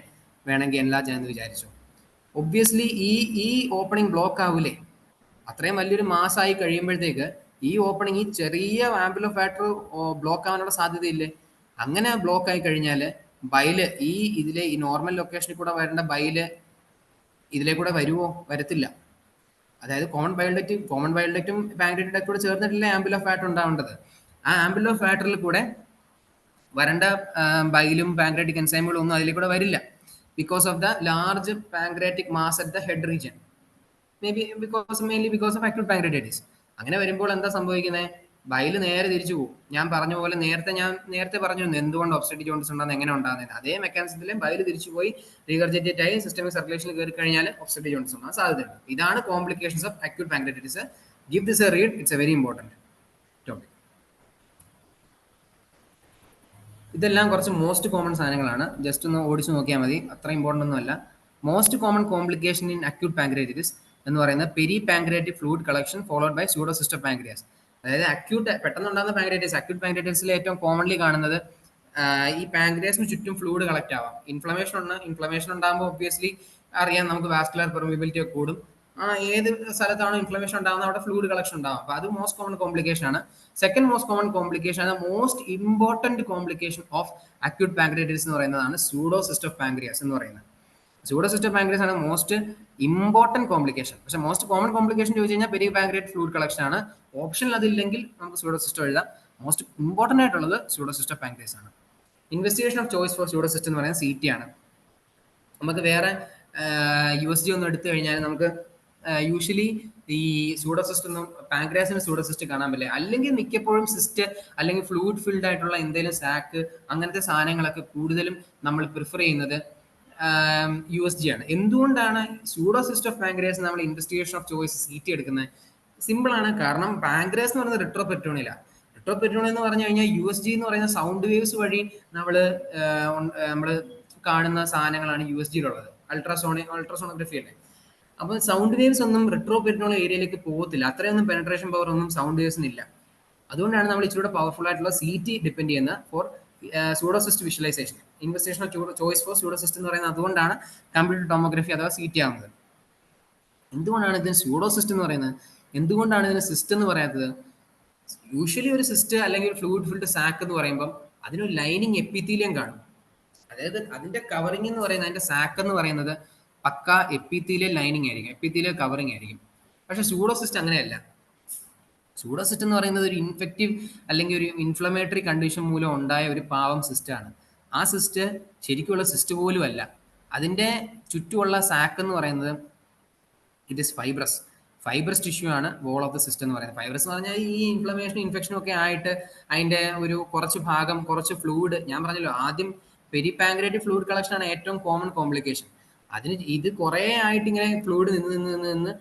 വേണമെങ്കിൽ എൻലാർജ് ആയെന്ന് വിചാരിച്ചോ. ഒബ്വിയസ്ലി ഈ ഓപ്പണിംഗ് ബ്ലോക്ക് ആവൂലേ? അത്രയും വലിയൊരു മാസമായി കഴിയുമ്പോഴത്തേക്ക് ഈ ഓപ്പണിംഗ്, ഈ ചെറിയ ആംബുലോഫാക്ടർ ബ്ലോക്ക് ആവാനുള്ള സാധ്യതയില്ലേ? അങ്ങനെ ബ്ലോക്ക് ആയി കഴിഞ്ഞാൽ ബൈല് ഈ നോർമൽ ലൊക്കേഷനിൽ കൂടെ വരേണ്ട ബൈല് ഇതിലേക്കൂടെ വരുമോ? വരത്തില്ല. അതായത് കോമൺ ബൈൽഡക്റ്റും പാങ്ക്രിയാറ്റിക് കൂടെ ചേർന്നിട്ടില്ലേ ആംബുലോഫാക്ടർ ഉണ്ടാവേണ്ടത്. ആ ആംബുലോഫാക്ടറിൽ കൂടെ വരേണ്ട ബൈലും പാങ്ക്രിയാറ്റിക് എൻസൈമുകളും ഒന്നും അതിലേക്കൂടെ വരില്ല. because of the large pancreatic mass at the head region. Mainly because of acute pancreatitis. അങ്ങനെ വരുമ്പോൾ എന്താ സംഭവിക്കുന്നത്? ബൈല് നേരെ തിരിച്ചു പോകും. ഞാൻ പറഞ്ഞ പോലെ നേരത്തെ പറഞ്ഞിരുന്നു എന്തുകൊണ്ട് ഒബ്സ്ട്രക്റ്റീവ് ജോണ്ടിസ് ഉണ്ടാകുന്നത്, എങ്ങനെ ഉണ്ടാകുന്നത്. അതേ മെക്കാനിസത്തിൽ ബൈല് തിരിച്ചു പോയി റീഗർജിറ്റേറ്റ് ആയി സിസ്റ്റമിക് സർക്കുലേഷനിൽ കയറി കഴിഞ്ഞാൽ ഒബ്സ്ട്രക്റ്റീവ് ജോണ്ടിസ് ഉണ്ടാകാൻ സാധ്യതയുണ്ട്. ഇതാണ് complications of acute pancreatitis. Give this A read, it's A very important topic. ഇതെല്ലാം കുറച്ച് മോസ്റ്റ് കോമൺ സാധനങ്ങളാണ്. ജസ്റ്റ് ഒന്ന് ഓടിച്ചു നോക്കിയാൽ മതി, അത്ര ഇമ്പോർട്ടൻ്റ് ഒന്നും അല്ല. Most common complication in acute pancreatitis എന്ന് പറയുന്നത് peripancreatic fluid collection followed by pseudocyst of pancreas. അതായത് അക്യൂട്ട് പെട്ടെന്നുണ്ടാകുന്ന പാൻക്രിയാറ്റിസ്, അക്യൂട്ട് പാൻക്രിയാറ്റിസിൽ ഏറ്റവും കോമൺലി കാണുന്നത് ഈ പാൻക്രിയാസിന് ചുറ്റും ഫ്ലൂയിഡ് കളക്ട് ആവാം. ഇൻഫ്ലമേഷൻ ഉണ്ടാകുമ്പോൾ ഒബ്വിയസ്ലി അറിയാം, നമുക്ക് വാസ്കുലർ പെർമിബിലിറ്റി ഒക്കെ കൂടും. ഏത് സ്ഥലത്താണോ ഇൻഫ്ലമേഷൻ ഉണ്ടാകുന്നത് അവിടെ ഫ്ലൂയിഡ് കളക്ഷൻ ഉണ്ടാകും. അപ്പോൾ അത് മോസ്റ്റ് കോമൺ കോംപ്ലിക്കേഷൻ ആണ്. സെക്കൻഡ് മോസ്റ്റ് കോമൺ കോംപ്ലിക്കേഷൻ ആണ് most important complication of acute pancreatitis എന്ന് പറയുന്നതാണ് സ്യൂഡോസിസ്റ്റ് ഓഫ് പാൻക്രിയാസ് എന്ന് പറയുന്നത്. സ്യൂഡോസിസ്റ്റ് ഓഫ് പാൻക്രിയാസ് ആണ് മോസ്റ്റ് ഇമ്പോർട്ടന്റ് കോംപ്ലിക്കേഷൻ. പക്ഷേ മോസ്റ്റ് കോമൺ കോംപ്ലിക്കേഷൻ ചോദിച്ചു കഴിഞ്ഞാൽ പെരി പാൻക്രിയാറ്റിക് ഫ്ലൂയിഡ് കളക്ഷൻ ആണ്. ഓപ്ഷനിൽ അതില്ലെങ്കിൽ നമുക്ക് സ്യൂഡോസിസ്റ്റ് എഴുതാം. മോസ്റ്റ് ഇമ്പോർട്ടന്റ് ആയിട്ടുള്ളത് സ്യൂഡോസിസ്റ്റ് ഓഫ് പാൻക്രിയാസ് ആണ്. Investigation of choice for pseudocyst എന്ന് പറയുന്നത് CT ആണ്. നമുക്ക് വേറെ USG ഒന്നും എടുത്തു കഴിഞ്ഞാൽ നമുക്ക് യൂഷ്വലി ഈ സ്യൂഡോസിസ്റ്റ് ഒന്നും പാൻക്രിയാസിന് സ്യൂഡോസിസ്റ്റ് കാണാൻ പറ്റില്ല. അല്ലെങ്കിൽ മിക്കപ്പോഴും സിസ്റ്റ് അല്ലെങ്കിൽ ഫ്ലൂയിഡ് ഫിൽഡ് ആയിട്ടുള്ള എന്തെങ്കിലും സാക്ക് അങ്ങനത്തെ സാധനങ്ങളൊക്കെ കൂടുതലും നമ്മൾ പ്രിഫർ ചെയ്യുന്നത് USG ആണ്. എന്തുകൊണ്ടാണ് സ്യൂഡോസിസ്റ്റ് ഓഫ് പാൻക്രിയാസ് നമ്മൾ ഇൻവെസ്റ്റിഗേഷൻ ഓഫ് ചോയ്സ് CT എടുക്കുന്നത്? സിമ്പിൾ ആണ്. കാരണം പാൻക്രിയാസ് എന്ന് പറയുന്നത് റിട്രോപെരിറ്റോണിയലാണ്. റിട്രോപെരിറ്റോണിയം എന്ന് പറഞ്ഞു കഴിഞ്ഞാൽ USG എന്ന് പറയുന്ന സൗണ്ട് വേവ്സ് വഴി നമ്മൾ കാണുന്ന സാധനങ്ങളാണ് USGയിലുള്ളത്. അൾട്രാസോണോഗ്രഫി അല്ലേ. അപ്പോൾ സൗണ്ട് വേവ്സ് ഒന്നും റിട്രോപെരിറ്റോണിയൽ ഏരിയയിലേക്ക് പോകത്തില്ല. അത്രയൊന്നും പെനട്രേഷൻ പവർ ഒന്നും സൗണ്ട് വേവ്സിന് ഇല്ല. അതുകൊണ്ടാണ് നമ്മൾ ഇച്ചിരി പവർഫുൾ ആയിട്ടുള്ള CT ഡിപ്പെൻഡ് ചെയ്യുന്ന for pseudocyst visualisation. Investigation of choice for pseudocyst എന്ന് പറയുന്നത് അതുകൊണ്ടാണ് കമ്പ്യൂട്ടർ ടോമോഗ്രഫി അഥവാ CT ആവുന്നത്. എന്തുകൊണ്ടാണ് ഇതിന് സ്യൂഡോസിസ്റ്റ് എന്ന് പറയുന്നത്? എന്തുകൊണ്ടാണ് ഇതിന് സിസ്റ്റ് എന്ന് പറയാത്തത്? യൂഷ്വലി ഒരു സിസ്റ്റ് അല്ലെങ്കിൽ ഫ്ലൂയിഡ് ഫിൽഡ് സാക്ക് എന്ന് പറയുമ്പോൾ അതിനൊരു ലൈനിങ് എപ്പിത്തീലിയം കാണും. അതായത് അതിന്റെ കവറിംഗ് എന്ന് പറയുന്നത്, അതിന്റെ സാക്ക് എന്ന് പറയുന്നത് പക്ക എപ്പിത്തീലിയൽ ലൈനിങ് ആയിരിക്കും, എപ്പിത്തീലിയൽ കവറിംഗ് ആയിരിക്കും. പക്ഷെ സ്യൂഡോസിസ്റ്റ് അങ്ങനെയല്ല. സ്യൂഡോസിസ്റ്റ് എന്ന് പറയുന്നത് ഒരു ഇൻഫെക്റ്റീവ് അല്ലെങ്കിൽ ഒരു ഇൻഫ്ലമേറ്ററി കണ്ടീഷൻ മൂലം ഉണ്ടായ ഒരു പാവം സിസ്റ്റാണ്. ആ സിസ്റ്റ് ശരിക്കുള്ള സിസ്റ്റ് പോലും അല്ല. അതിന്റെ ചുറ്റുമുള്ള സാക്ക് എന്ന് പറയുന്നത് ഇറ്റ് ഇസ് ഫൈബ്രസ് ടിഷ്യൂ ആണ് വോൾ ഓഫ് ദ സിസ്റ്റം എന്ന് പറയുന്നത്. ഫൈബ്രസ് എന്ന് പറഞ്ഞാൽ ഈ ഇൻഫ്ലമേഷനും ഇൻഫെക്ഷനും ഒക്കെ ആയിട്ട് അതിന്റെ ഒരു കുറച്ച് ഭാഗം, കുറച്ച് ഫ്ലൂയിഡ്, ഞാൻ പറഞ്ഞല്ലോ ആദ്യം പെരി പാൻക്രിയാറ്റിക് ഫ്ലൂയിഡ് കളക്ഷൻ ആണ് ഏറ്റവും കോമൺ കോംപ്ലിക്കേഷൻ. ഇത് കുറേ ആയിട്ട് ഇങ്ങനെ ഫ്ലൂയിഡ് നിന്ന്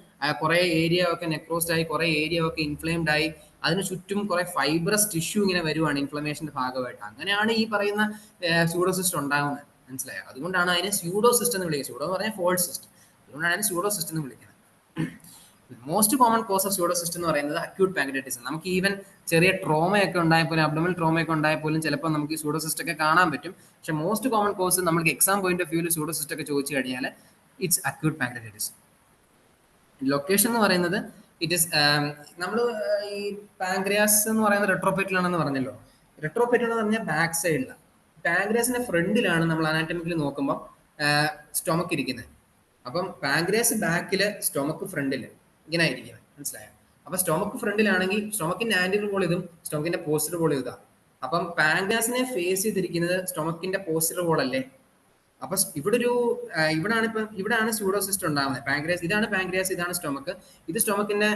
കുറേ ഏരിയ ഒക്കെ നെക്രോസ്ഡ് ആയി, കുറേ ഏരിയ ഒക്കെ ഇൻഫ്ലെയിംഡ് ആയി, അതിന് ചുറ്റും കുറെ ഫൈബ്രസ് ടിഷ്യൂ ഇങ്ങനെ വരുവാണ് ഇൻഫ്ലമേഷന്റെ ഭാഗമായിട്ട്. അങ്ങനെയാണ് ഈ പറയുന്ന സ്യൂഡോസിസ്റ്റ് ഉണ്ടാകുന്നത്. മനസ്സിലായോ? അതുകൊണ്ടാണ് അതിനെ സ്യൂഡോസിസ്റ്റ് എന്ന് വിളിക്കുന്നത്. സ്യൂഡോ എന്ന് പറഞ്ഞാൽ ഫോൾസ് സിസ്റ്റ്. അതുകൊണ്ടാണ് അതിനെ സ്യൂഡോസിസ്റ്റ് എന്ന് വിളിക്കുന്നത്. Most common cause of pseudocyst എന്ന് പറയുന്നത് അക്യൂട്ട് പാൻക്രിയാറ്റിസ്. നമുക്ക് ഈവൻ ചെറിയ ട്രോമയൊക്കെ ഉണ്ടായപ്പോലും, അബ്ഡോമിനൽ ട്രോമയൊക്കെ ഉണ്ടായപ്പോലും ചിലപ്പോൾ നമുക്ക് ഈ സ്യൂഡോസിസ്റ്റ് ഒക്കെ കാണാൻ പറ്റും. പക്ഷെ മോസ്റ്റ് കോമൺ കോസ് നമുക്ക് എക്സാം പോയിന്റ് ഓഫ് വ്യൂവിൽ സ്യൂഡോസിസ്റ്റ് ഒക്കെ ചോദിച്ചു കഴിഞ്ഞാൽ ഇറ്റ്സ് അക്യൂട്ട് പാൻക്രിയാറ്റിസ്. ലൊക്കേഷൻ എന്ന് പറയുന്നത് ഇറ്റ് ഇസ് നമ്മൾ ഈ പാൻക്രിയാസ് എന്ന് പറയുന്നത് റെട്രോപെറ്റിലാണെന്ന് പറഞ്ഞല്ലോ. റെട്രോപെറ്റിൽ എന്ന് പറഞ്ഞാൽ ബാക്ക് സൈഡിലാണ്. പാൻക്രിയാസിന്റെ ഫ്രണ്ടിലാണ് നമ്മൾ അനാറ്റമിക്കലി നോക്കുമ്പോൾ സ്റ്റൊമക്ക് ഇരിക്കുന്നത്. അപ്പം പാൻക്രിയാസ് ബാക്കില്, സ്റ്റൊമക്ക് ഫ്രണ്ടില് ഇങ്ങനെ ആയിരിക്കും. മനസ്സിലായോ? അപ്പൊ സ്റ്റൊമക്ക് ഫ്രണ്ടിലാണെങ്കിൽ സ്റ്റൊമക്കിന്റെ ആന്റിറിയർ വോൾ ഇതും സ്റ്റൊമക്കിന്റെ പോസ്റ്റർ വോൾ ഇതാ. അപ്പം പാൻക്രിയാസിനെ ഫേസ് ചെയ്തിരിക്കുന്നത് സ്റ്റൊമക്കിന്റെ പോസ്റ്റർ വോൾ അല്ലേ. അപ്പൊ ഇവിടാണ് സ്യൂഡോസിസ്റ്റ് ഉണ്ടാകുന്നത്. ഇതാണ് പാൻക്രിയാസ്, ഇതാണ് സ്റ്റൊമക്ക്. ഇത് സ്റ്റൊമക്കിന്റെ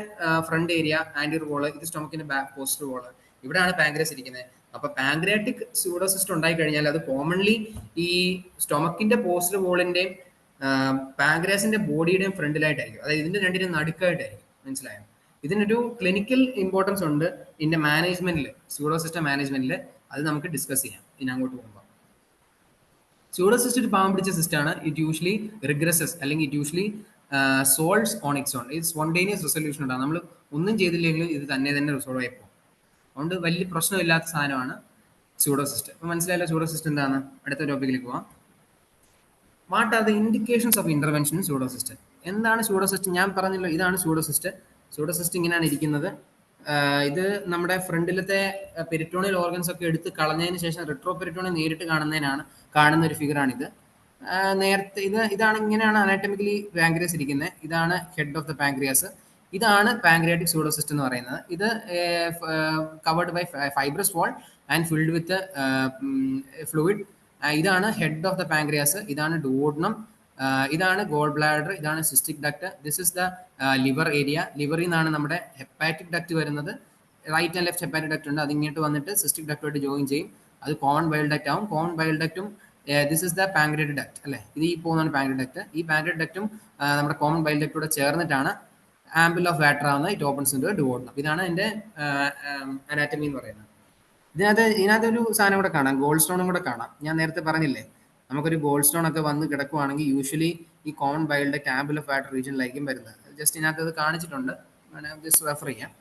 ഫ്രണ്ട് ഏരിയ, ആന്റിറിയർ വോൾ. ഇത് സ്റ്റൊമക്കിന്റെ ബാക്ക് പോസ്റ്റർ വോൾ. ഇവിടാണ് പാൻക്രിയാസ് ഇരിക്കുന്നത്. അപ്പൊ പാൻക്രിയാറ്റിക് സ്യൂഡോസിസ്റ്റ് ഉണ്ടായി കഴിഞ്ഞാൽ അത് കോമൺലി ഈ സ്റ്റൊമക്കിന്റെ പോസ്റ്റർ വോളിന്റെയും പാൻക്രിയാസിന്റെ ബോഡിയുടെയും ഫ്രണ്ടിലായിട്ടായിരിക്കും. അതായത് ഇതിന്റെ രണ്ടിനും നടുക്കായിട്ടായിരിക്കും. മനസ്സിലായോ? ഇതിനൊരു ക്ലിനിക്കൽ ഇമ്പോർട്ടൻസ് ഉണ്ട് ഇതിന്റെ മാനേജ്മെന്റിൽ, സ്യൂഡോസിസ്റ്റ് മാനേജ്മെന്റിൽ. അത് നമുക്ക് ഡിസ്കസ് ചെയ്യാം ഇനി അങ്ങോട്ട് പോകുമ്പോൾ. സ്യൂഡോസിസ്റ്റ് ഒരു പാവം പിടിച്ച സിസ്റ്റാണ്. ഇറ്റ് യൂഷ്വലി റിഗ്രസസ് അല്ലെങ്കിൽ it usually solves on its on. ഇത് സ്പോണ്ടേനിയസ് റിസൊല്യൂഷൻ ഉണ്ടാകും. നമ്മൾ ഒന്നും ചെയ്തില്ലെങ്കിലും ഇത് തന്നെ റിസോൾവ് ആയി പോകും. അതുകൊണ്ട് വലിയ പ്രശ്നമില്ലാത്ത സാധനമാണ് സ്യൂഡോസിസ്റ്റ്. അപ്പോൾ മനസ്സിലായല്ലോ സ്യൂഡോസിസ്റ്റ് എന്താണ്. അടുത്ത ടോപ്പിക്കിലേക്ക് പോവാം. What are the indications of intervention in pseudocyst? എന്താണ് സ്യൂഡോസിസ്റ്റ്? ഞാൻ പറഞ്ഞല്ലോ ഇതാണ് സ്യൂഡോസിസ്റ്റ്. സ്യൂഡോസിസ്റ്റ് ഇങ്ങനെയാണ് ഇരിക്കുന്നത്. ഇത് നമ്മുടെ ഫ്രണ്ടിലത്തെ പെരിറ്റോണിയൽ ഓർഗൻസ് ഒക്കെ എടുത്ത് കളഞ്ഞതിന് ശേഷം റിട്രോപെരിറ്റോണിയം നേരിട്ട് കാണുന്ന ഒരു ഫിഗറാണിത്. നേരത്തെ ഇതാണ് ഇങ്ങനെയാണ് അനാറ്റമിക്കലി പാൻക്രിയാസ് ഇരിക്കുന്നത്. ഇതാണ് ഹെഡ് ഓഫ് ദ പാൻക്രിയാസ്. ഇതാണ് പാൻക്രിയാറ്റിക് സ്യൂഡോസിസ്റ്റ് എന്ന് പറയുന്നത്. ഇത് covered by fibrous wall and filled with fluid. ഇതാണ് ഹെഡ് ഓഫ് ദ പാങ്ക്രിയാസ്, ഇതാണ് ഡുവോഡനം, ഇതാണ് ഗോൾ ബ്ലാഡർ, ഇതാണ് cystic duct, this is the liver area. ലിവറിൽ നിന്നാണ് നമ്മുടെ ഹെപ്പാറ്റിക് ഡക്ട് വരുന്നത്. Right and left hepatic duct ഉണ്ട്, അത് ഇങ്ങോട്ട് വന്നിട്ട് സിസ്റ്റിക് ഡക്ടുമായിട്ട് ജോയിൻ ചെയ്യും. അത് കോമൺ ബൈൽ ഡക്ട് ആവും. കോമൺ ബൈൽ ഡക്റ്റും this is the pancreatic duct അല്ലേ, ഇത് ഈ പോകുന്നതാണ് പാങ്ക്രിയാറ്റിക് ഡക്ട്. ഈ പാങ്ക്രിയാറ്റിക് ഡക്റ്റും നമ്മുടെ കോമൺ ബൈൽ ഡക്റ്റൂടെ ചേർന്നിട്ടാണ് ആംബിൾ ഓഫ് വാട്ടർ ആവുന്നത്. It opens into duodenum. ഇതാണ് എൻ്റെ അനാറ്റമി എന്ന് പറയുന്നത്. ഇതിനകത്തൊരു സാധനം കൂടെ കാണാം, ഗോൾഡ് സ്റ്റോണും കൂടെ കാണാം. ഞാൻ നേരത്തെ പറഞ്ഞില്ലേ, നമുക്കൊരു ഗോൾഡ് സ്റ്റോൺ ഒക്കെ വന്ന് കിടക്കുവാണെങ്കിൽ യൂഷ്വലി ഈ common bile duct ampulla of Vater റീജിയനിലായിരിക്കും വരുന്നത്. ജസ്റ്റ് ഇതിനകത്ത് അത് കാണിച്ചിട്ടുണ്ട്, ജസ്റ്റ് റെഫർ ചെയ്യാം.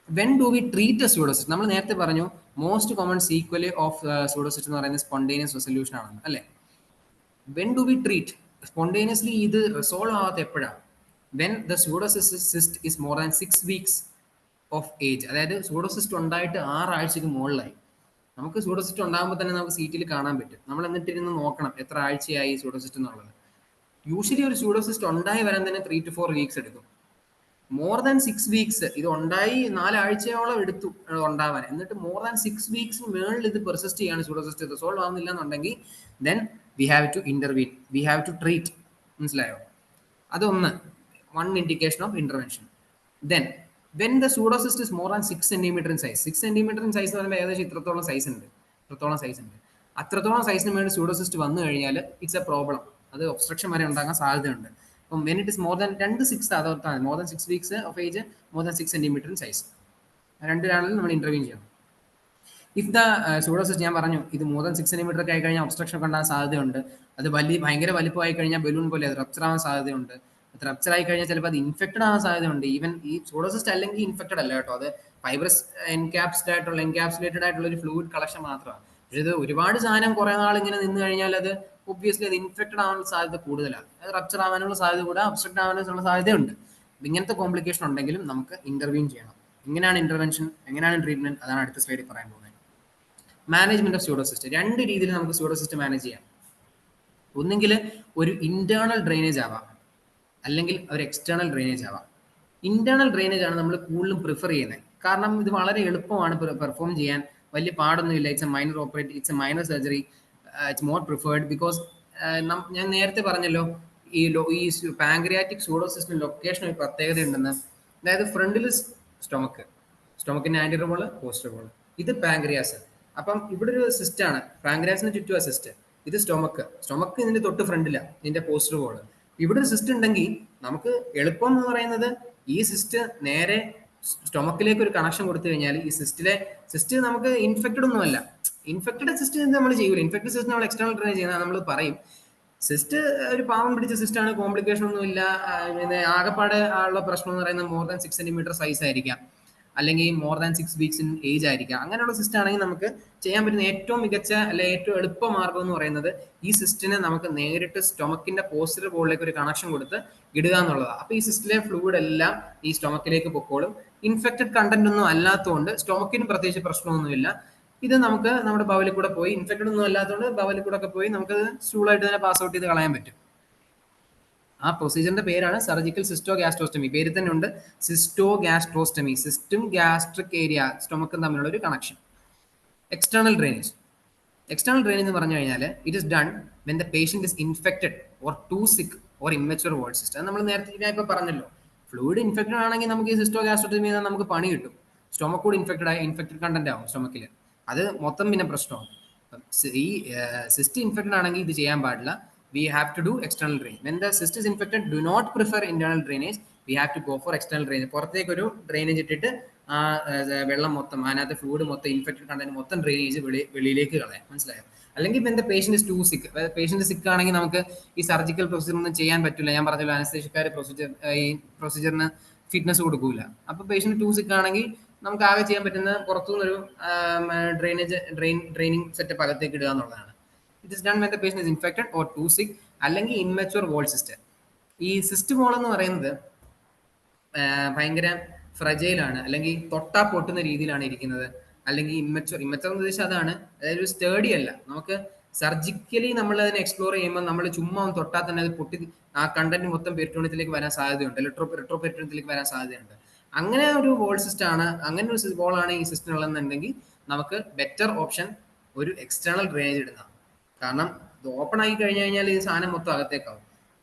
When do we treat a pseudocyst? നമ്മൾ നേരത്തെ പറഞ്ഞു most common sequelae of pseudocyst എന്ന് പറയുന്നത് സ്പോണ്ടേനിയസ് റെസൊല്യൂഷൻ ആണെന്ന് അല്ലേ. When do we treat? Spontaneously ഇത് റിസോൾവ് ആവാത്ത എപ്പോഴാണ്? When the pseudocyst is more than 6 weeks of age. അതായത് സ്യൂഡോസിസ്റ്റ് ഉണ്ടായിട്ട് 6 ആഴ്ചക്ക് മുകളിലായി. നമുക്ക് സ്യൂഡോസിസ്റ്റ് ഉണ്ടാകുമ്പോൾ തന്നെ നമുക്ക് സീറ്റിൽ കാണാൻ പറ്റും. നമ്മൾ എന്നിട്ടിരുന്ന് നോക്കണം എത്ര ആഴ്ചയായി സ്യൂഡോസിസ്റ്റ് എന്നുള്ളത്. യൂഷ്വലി ഒരു സ്യൂഡോസിസ്റ്റ് ഉണ്ടായി വരാൻ തന്നെ 3 to 4 weeks എടുക്കും. മോർ ദാൻ 6 weeks, ഇത് ഉണ്ടായി 4 ആഴ്ചയോളം എടുത്തു ഉണ്ടാവാൻ. എന്നിട്ട് മോർ ദാൻ 6 weeks മേളിൽ ഇത് പെർസിസ്റ്റ് ചെയ്യാണ്, സ്യൂഡോസിസ്റ്റ് റിസോൾവ് ആവുന്നില്ല എന്നുണ്ടെങ്കിൽ then we have to intervene, we have to treat. മനസ്സിലായോ? അതൊന്ന്, one indication of intervention. Then when the pseudocyst is more than 6 centimeter in size. 6 centimeter in size എന്ന് പറയുമ്പോൾ ഏകദേശം ഇത്രത്തോളം സൈസ് ഉണ്ട്. അത്രത്തോളം സൈസിന് വേണ്ടി സ്യൂഡോസിസ്റ്റ് വന്നു കഴിഞ്ഞാൽ ഇറ്റ്സ് എ പ്രോബ്ലം. അത് ഒബ്സ്ട്രക്ഷൻ വരെ ഉണ്ടാകാൻ സാധ്യതയുണ്ട്. അപ്പം when it is more than 2 to 6 അതോർത്താണ്, more than 6 weeks of age, more than 6 centimeter in size, രണ്ടിലാണെങ്കിലും നമ്മൾ ഇന്റർവ്യൂ ചെയ്യണം. ഇഫ് ദ സ്യൂഡോസിസ്റ്റ്, ഞാൻ പറഞ്ഞു ഇത് മോർ ദാൻ 6 centimeter ഒക്കെ ആയി കഴിഞ്ഞാൽ ഒബ്സ്ട്രക്ഷൻ ഒക്കെ ഉണ്ടാകാൻ സാധ്യതയുണ്ട്. അത് ഭയങ്കര വലിപ്പമായി കഴിഞ്ഞാൽ ബലൂൺ പോലെ അത് റപ്ചർ ആവാൻ സാധ്യതയുണ്ട്. റപ്ചർ ആയി കഴിഞ്ഞാൽ ചിലപ്പോൾ അത് ഇൻഫെക്റ്റഡ് ആവാൻ സാധ്യതയുണ്ട്. ഈവൻ ഈ സ്യൂഡോസിസ്റ്റ് അല്ലെങ്കിൽ ഇൻഫെക്റ്റഡ് അല്ല കേട്ടോ, അത് ഫൈബ്രസ് എൻകാപ്സുലേറ്റഡ് ആയിട്ടുള്ള ഒരു ഫ്ലൂയിഡ് കളക്ഷൻ മാത്രമാണ്. പക്ഷേ ഇത് ഒരുപാട് സാധനം കുറെ നാൾ ഇങ്ങനെ നിന്ന് കഴിഞ്ഞാൽ അത് ഒബ്വിയസ്ലി അത് ഇൻഫെക്റ്റഡ് ആവാനുള്ള സാധ്യത കൂടുതലാണ്. അത് റപ്ചർ ആവാനുള്ള സാധ്യത കൂടെ ഒബ്സ്ട്രക്ട് ആവാനുള്ള സാധ്യതയുണ്ട്. ഇങ്ങനത്തെ കോംപ്ലിക്കേഷൻ ഉണ്ടെങ്കിലും നമുക്ക് ഇന്റർവ്യൂ ചെയ്യണം. എങ്ങനെയാണ് ഇന്റർവെൻഷൻ, എങ്ങനെയാണ് ട്രീറ്റ്മെന്റ്, അതാണ് അടുത്ത സ്ലൈഡിൽ പറയാൻ പോകുന്നത്. മാനേജ്മെന്റ് ഓഫ് സ്യൂഡോസിസ്റ്റ് 2 രീതിയിൽ നമുക്ക് സ്യൂഡോസിസ്റ്റ് മാനേജ് ചെയ്യാം. ഒന്നെങ്കിൽ ഒരു ഇന്റേണൽ ഡ്രെയിനേജ് ആവാം, അല്ലെങ്കിൽ ഒരു എക്സ്റ്റേണൽ ഡ്രെയിനേജ് ആവാം. ഇന്റേണൽ ഡ്രെയിനേജ് ആണ് നമ്മൾ കൂടുതലും പ്രിഫർ ചെയ്യുന്നത്. കാരണം ഇത് വളരെ എളുപ്പമാണ് പെർഫോം ചെയ്യാൻ, വലിയ പാടൊന്നുമില്ല. It's a minor surgery, it's more preferred because ഞാൻ നേരത്തെ പറഞ്ഞല്ലോ ഈ പാങ്ക്രിയാറ്റിക് സ്യൂഡോസിസ്റ്റിന്റെ ലൊക്കേഷൻ ഒരു പ്രത്യേകത ഉണ്ടെന്ന്. അതായത് ഫ്രണ്ടിൽ സ്റ്റൊമക്കിന്റെ ആന്റിയർ വോള്, പോസ്റ്റർ വോള്, ഇത് പാങ്ക്രിയാസ്. അപ്പം ഇവിടെ ഒരു സിസ്റ്റ് ആണ്, പാങ്ക്രിയാസിന് ചുറ്റും ആ സിസ്റ്റ്. ഇത് സ്റ്റൊമക്ക് ഇതിന്റെ തൊട്ട് ഫ്രണ്ടിലാണ്, ഇതിന്റെ പോസ്റ്റർ വോള്. ഇവിടെ ഒരു സിസ്റ്റ് ഉണ്ടെങ്കിൽ നമുക്ക് എളുപ്പം എന്ന് പറയുന്നത് ഈ സിസ്റ്റ് നേരെ സ്റ്റൊമക്കിലേക്ക് ഒരു കണക്ഷൻ കൊടുത്തു കഴിഞ്ഞാൽ ഈ സിസ്റ്റ് നമുക്ക് ഇൻഫെക്റ്റഡ് ഒന്നുമല്ല. ഇൻഫെക്റ്റഡ് സിസ്റ്റ് നമ്മൾ ചെയ്യൂല. ഇൻഫെക്റ്റഡ് സിസ്റ്റ് നമ്മൾ എക്സ്റ്റേണൽ ഡ്രെയിനേജ് ചെയ്യുന്നത് നമ്മൾ പറയും. സിസ്റ്റ് ഒരു പാവം പിടിച്ച സിസ്റ്റ് ആണ്, കോംപ്ലിക്കേഷൻ ഒന്നും ഇല്ല. പിന്നെ ആകെപ്പാടെ ഉള്ള പ്രശ്നം എന്ന് പറയുന്നത് മോർ ദാൻ 6 centimeter സൈസ് ആയിരിക്കാം, അല്ലെങ്കിൽ more than 6 weeks in age ആയിരിക്കാം. അങ്ങനെയുള്ള സിസ്റ്റ് ആണെങ്കിൽ നമുക്ക് ചെയ്യാൻ പറ്റുന്ന ഏറ്റവും മികച്ച അല്ലെ ഏറ്റവും എളുപ്പ മാർഗം എന്ന് പറയുന്നത് ഈ സിസ്റ്റിനെ നമുക്ക് നേരിട്ട് സ്റ്റൊമക്കിന്റെ പോസ്റ്റർ ബോളിലേക്ക് ഒരു കണക്ഷൻ കൊടുത്ത് ഇടുക എന്നുള്ളതാണ്. അപ്പൊ ഈ സിസ്റ്റിലെ ഫ്ലൂയിഡ് എല്ലാം ഈ സ്റ്റൊമക്കിലേക്ക് പൊക്കോളും. ഇൻഫെക്റ്റഡ് കണ്ടന്റ് ഒന്നും അല്ലാത്തതുകൊണ്ട് സ്റ്റൊമക്കിന് പ്രത്യേകിച്ച് പ്രശ്നമൊന്നുമില്ല. ഇത് നമുക്ക് നമ്മുടെ ബവലിൽ കൂടെ പോയി, ഇൻഫെക്റ്റഡ് ഒന്നും അല്ലാത്തതുകൊണ്ട് ബവലിൽ കൂടെ ഒക്കെ പോയി നമുക്ക് സ്റ്റൂളായിട്ട് തന്നെ പാസ് ഔട്ട് ചെയ്ത് കളയാൻ പറ്റും. ആ പ്രൊസീജിയറിന്റെ പേരാണ് സർജിക്കൽ സിസ്റ്റോഗാസ്ട്രോസ്റ്റമി. പേര് തന്നെ ഉണ്ട്, സിസ്റ്റോഗാസ്ട്രോസ്റ്റമി. സിസ്റ്റും ഗ്യാസ്ട്രിക് ഏരിയ സ്റ്റൊമക്കും തമ്മിലുള്ള ഒരു കണക്ഷൻ. എക്സ്റ്റേണൽ ഡ്രെയിനേജ് എന്ന് പറഞ്ഞു കഴിഞ്ഞാൽ it is done when the patient is infected or too sick or immature wall system. അത് നമ്മൾ നേരത്തെ ഞാൻ ഇപ്പോൾ പറഞ്ഞല്ലോ, ഫ്ലൂയിഡ് ഇൻഫെക്റ്റഡ് ആണെങ്കിൽ നമുക്ക് ഈ സിസ്റ്റോഗാസ്ട്രോസ്റ്റമി ചെയ്താൽ നമുക്ക് പണി കിട്ടും. സ്റ്റൊമക്ക് കൂടി ഇൻഫെക്റ്റഡ് കണ്ടന്റ് ആവും സ്റ്റൊമക്കിൽ, അത് മൊത്തം പിന്നെ പ്രശ്നമാണ്. ഈ സിസ്റ്റ് ഇൻഫെക്റ്റഡ് ആണെങ്കിൽ ഇത് ചെയ്യാൻ പാടില്ല. We have to do external drainage. When the cyst is infected, do not prefer internal drainage. We have to go for external drainage. പുറത്തേക്ക് ഒരു ഡ്രെയിനേജ് ഇട്ടിട്ട് ആ വെള്ളം മൊത്തം, അതിനകത്ത് ഫ്ലൂയിഡ് മൊത്തം, ഇൻഫെക്റ്റഡ് കണ്ടന്റ് മൊത്തം ഡ്രെയിനേജ് വെളിയിലേക്ക് കളയാം. മനസ്സിലായോ? അല്ലെങ്കിൽ when the patient is too sick, patient സിക്ക് ആണെങ്കിൽ നമുക്ക് ഈ സർജിക്കൽ പ്രൊസീജിയർ ഒന്നും ചെയ്യാൻ പറ്റില്ല. ഞാൻ പറഞ്ഞല്ലോ, അനസ്തേഷ്യക്കാർ ഈ പ്രൊസീജിയറിന് ഫിറ്റ്നസ് കൊടുക്കൂല. അപ്പൊ പേഷ്യന്റ് ടു സിക്ക് ആണെങ്കിൽ നമുക്ക് ആകെ ചെയ്യാൻ പറ്റുന്ന പുറത്തുനിന്നൊരു ഡ്രെയിനിങ് സെറ്റപ്പ് അകത്തേക്ക് ഇടുക എന്നുള്ളതാണ്. It is done when the patient is infected or too sick, അല്ലെങ്കിൽ ഇമ്മച്ചുവർ വോൾ സിസ്റ്റ്. ഈ സിസ്റ്റ് വോൾ എന്ന് പറയുന്നത് ഭയങ്കര ഫ്രജൈലാണ്, അല്ലെങ്കിൽ തൊട്ടാ പൊട്ടുന്ന രീതിയിലാണ് ഇരിക്കുന്നത്. അല്ലെങ്കിൽ ഇമ്മച്ചുവർ എന്ന് ഉദ്ദേശിച്ചാൽ അതാണ്, അതായത് ഒരു സ്റ്റേഡി അല്ല. നമുക്ക് സർജിക്കലി നമ്മൾ അതിനെ എക്സ്പ്ലോർ ചെയ്യുമ്പോൾ നമ്മൾ ചുമ്മാ ഒന്ന് തൊട്ടാൽ തന്നെ അത് പൊട്ടി ആ കണ്ടന്റ് മൊത്തം പെരിറ്റോണിയത്തിലേക്ക് വരാൻ സാധ്യതയുണ്ട്, റെട്രോ പെരിറ്റോണിയത്തിലേക്ക് വരാൻ സാധ്യതയുണ്ട്. അങ്ങനെ ഒരു വോൾ സിസ്റ്റ് ആണ്, അങ്ങനെ ഒരു വോളാണ് ഈ സിസ്റ്റിനുള്ളതെന്നുണ്ടെങ്കിൽ നമുക്ക് ബെറ്റർ ഓപ്ഷൻ ഒരു എക്സ്റ്റേണൽ ഡ്രെയിനേജ് ഇടുന്ന. കാരണം ഇത് ഓപ്പൺ ആയി കഴിഞ്ഞു കഴിഞ്ഞാൽ ഈ സാധനം മൊത്തം അകത്തേക്കാവും.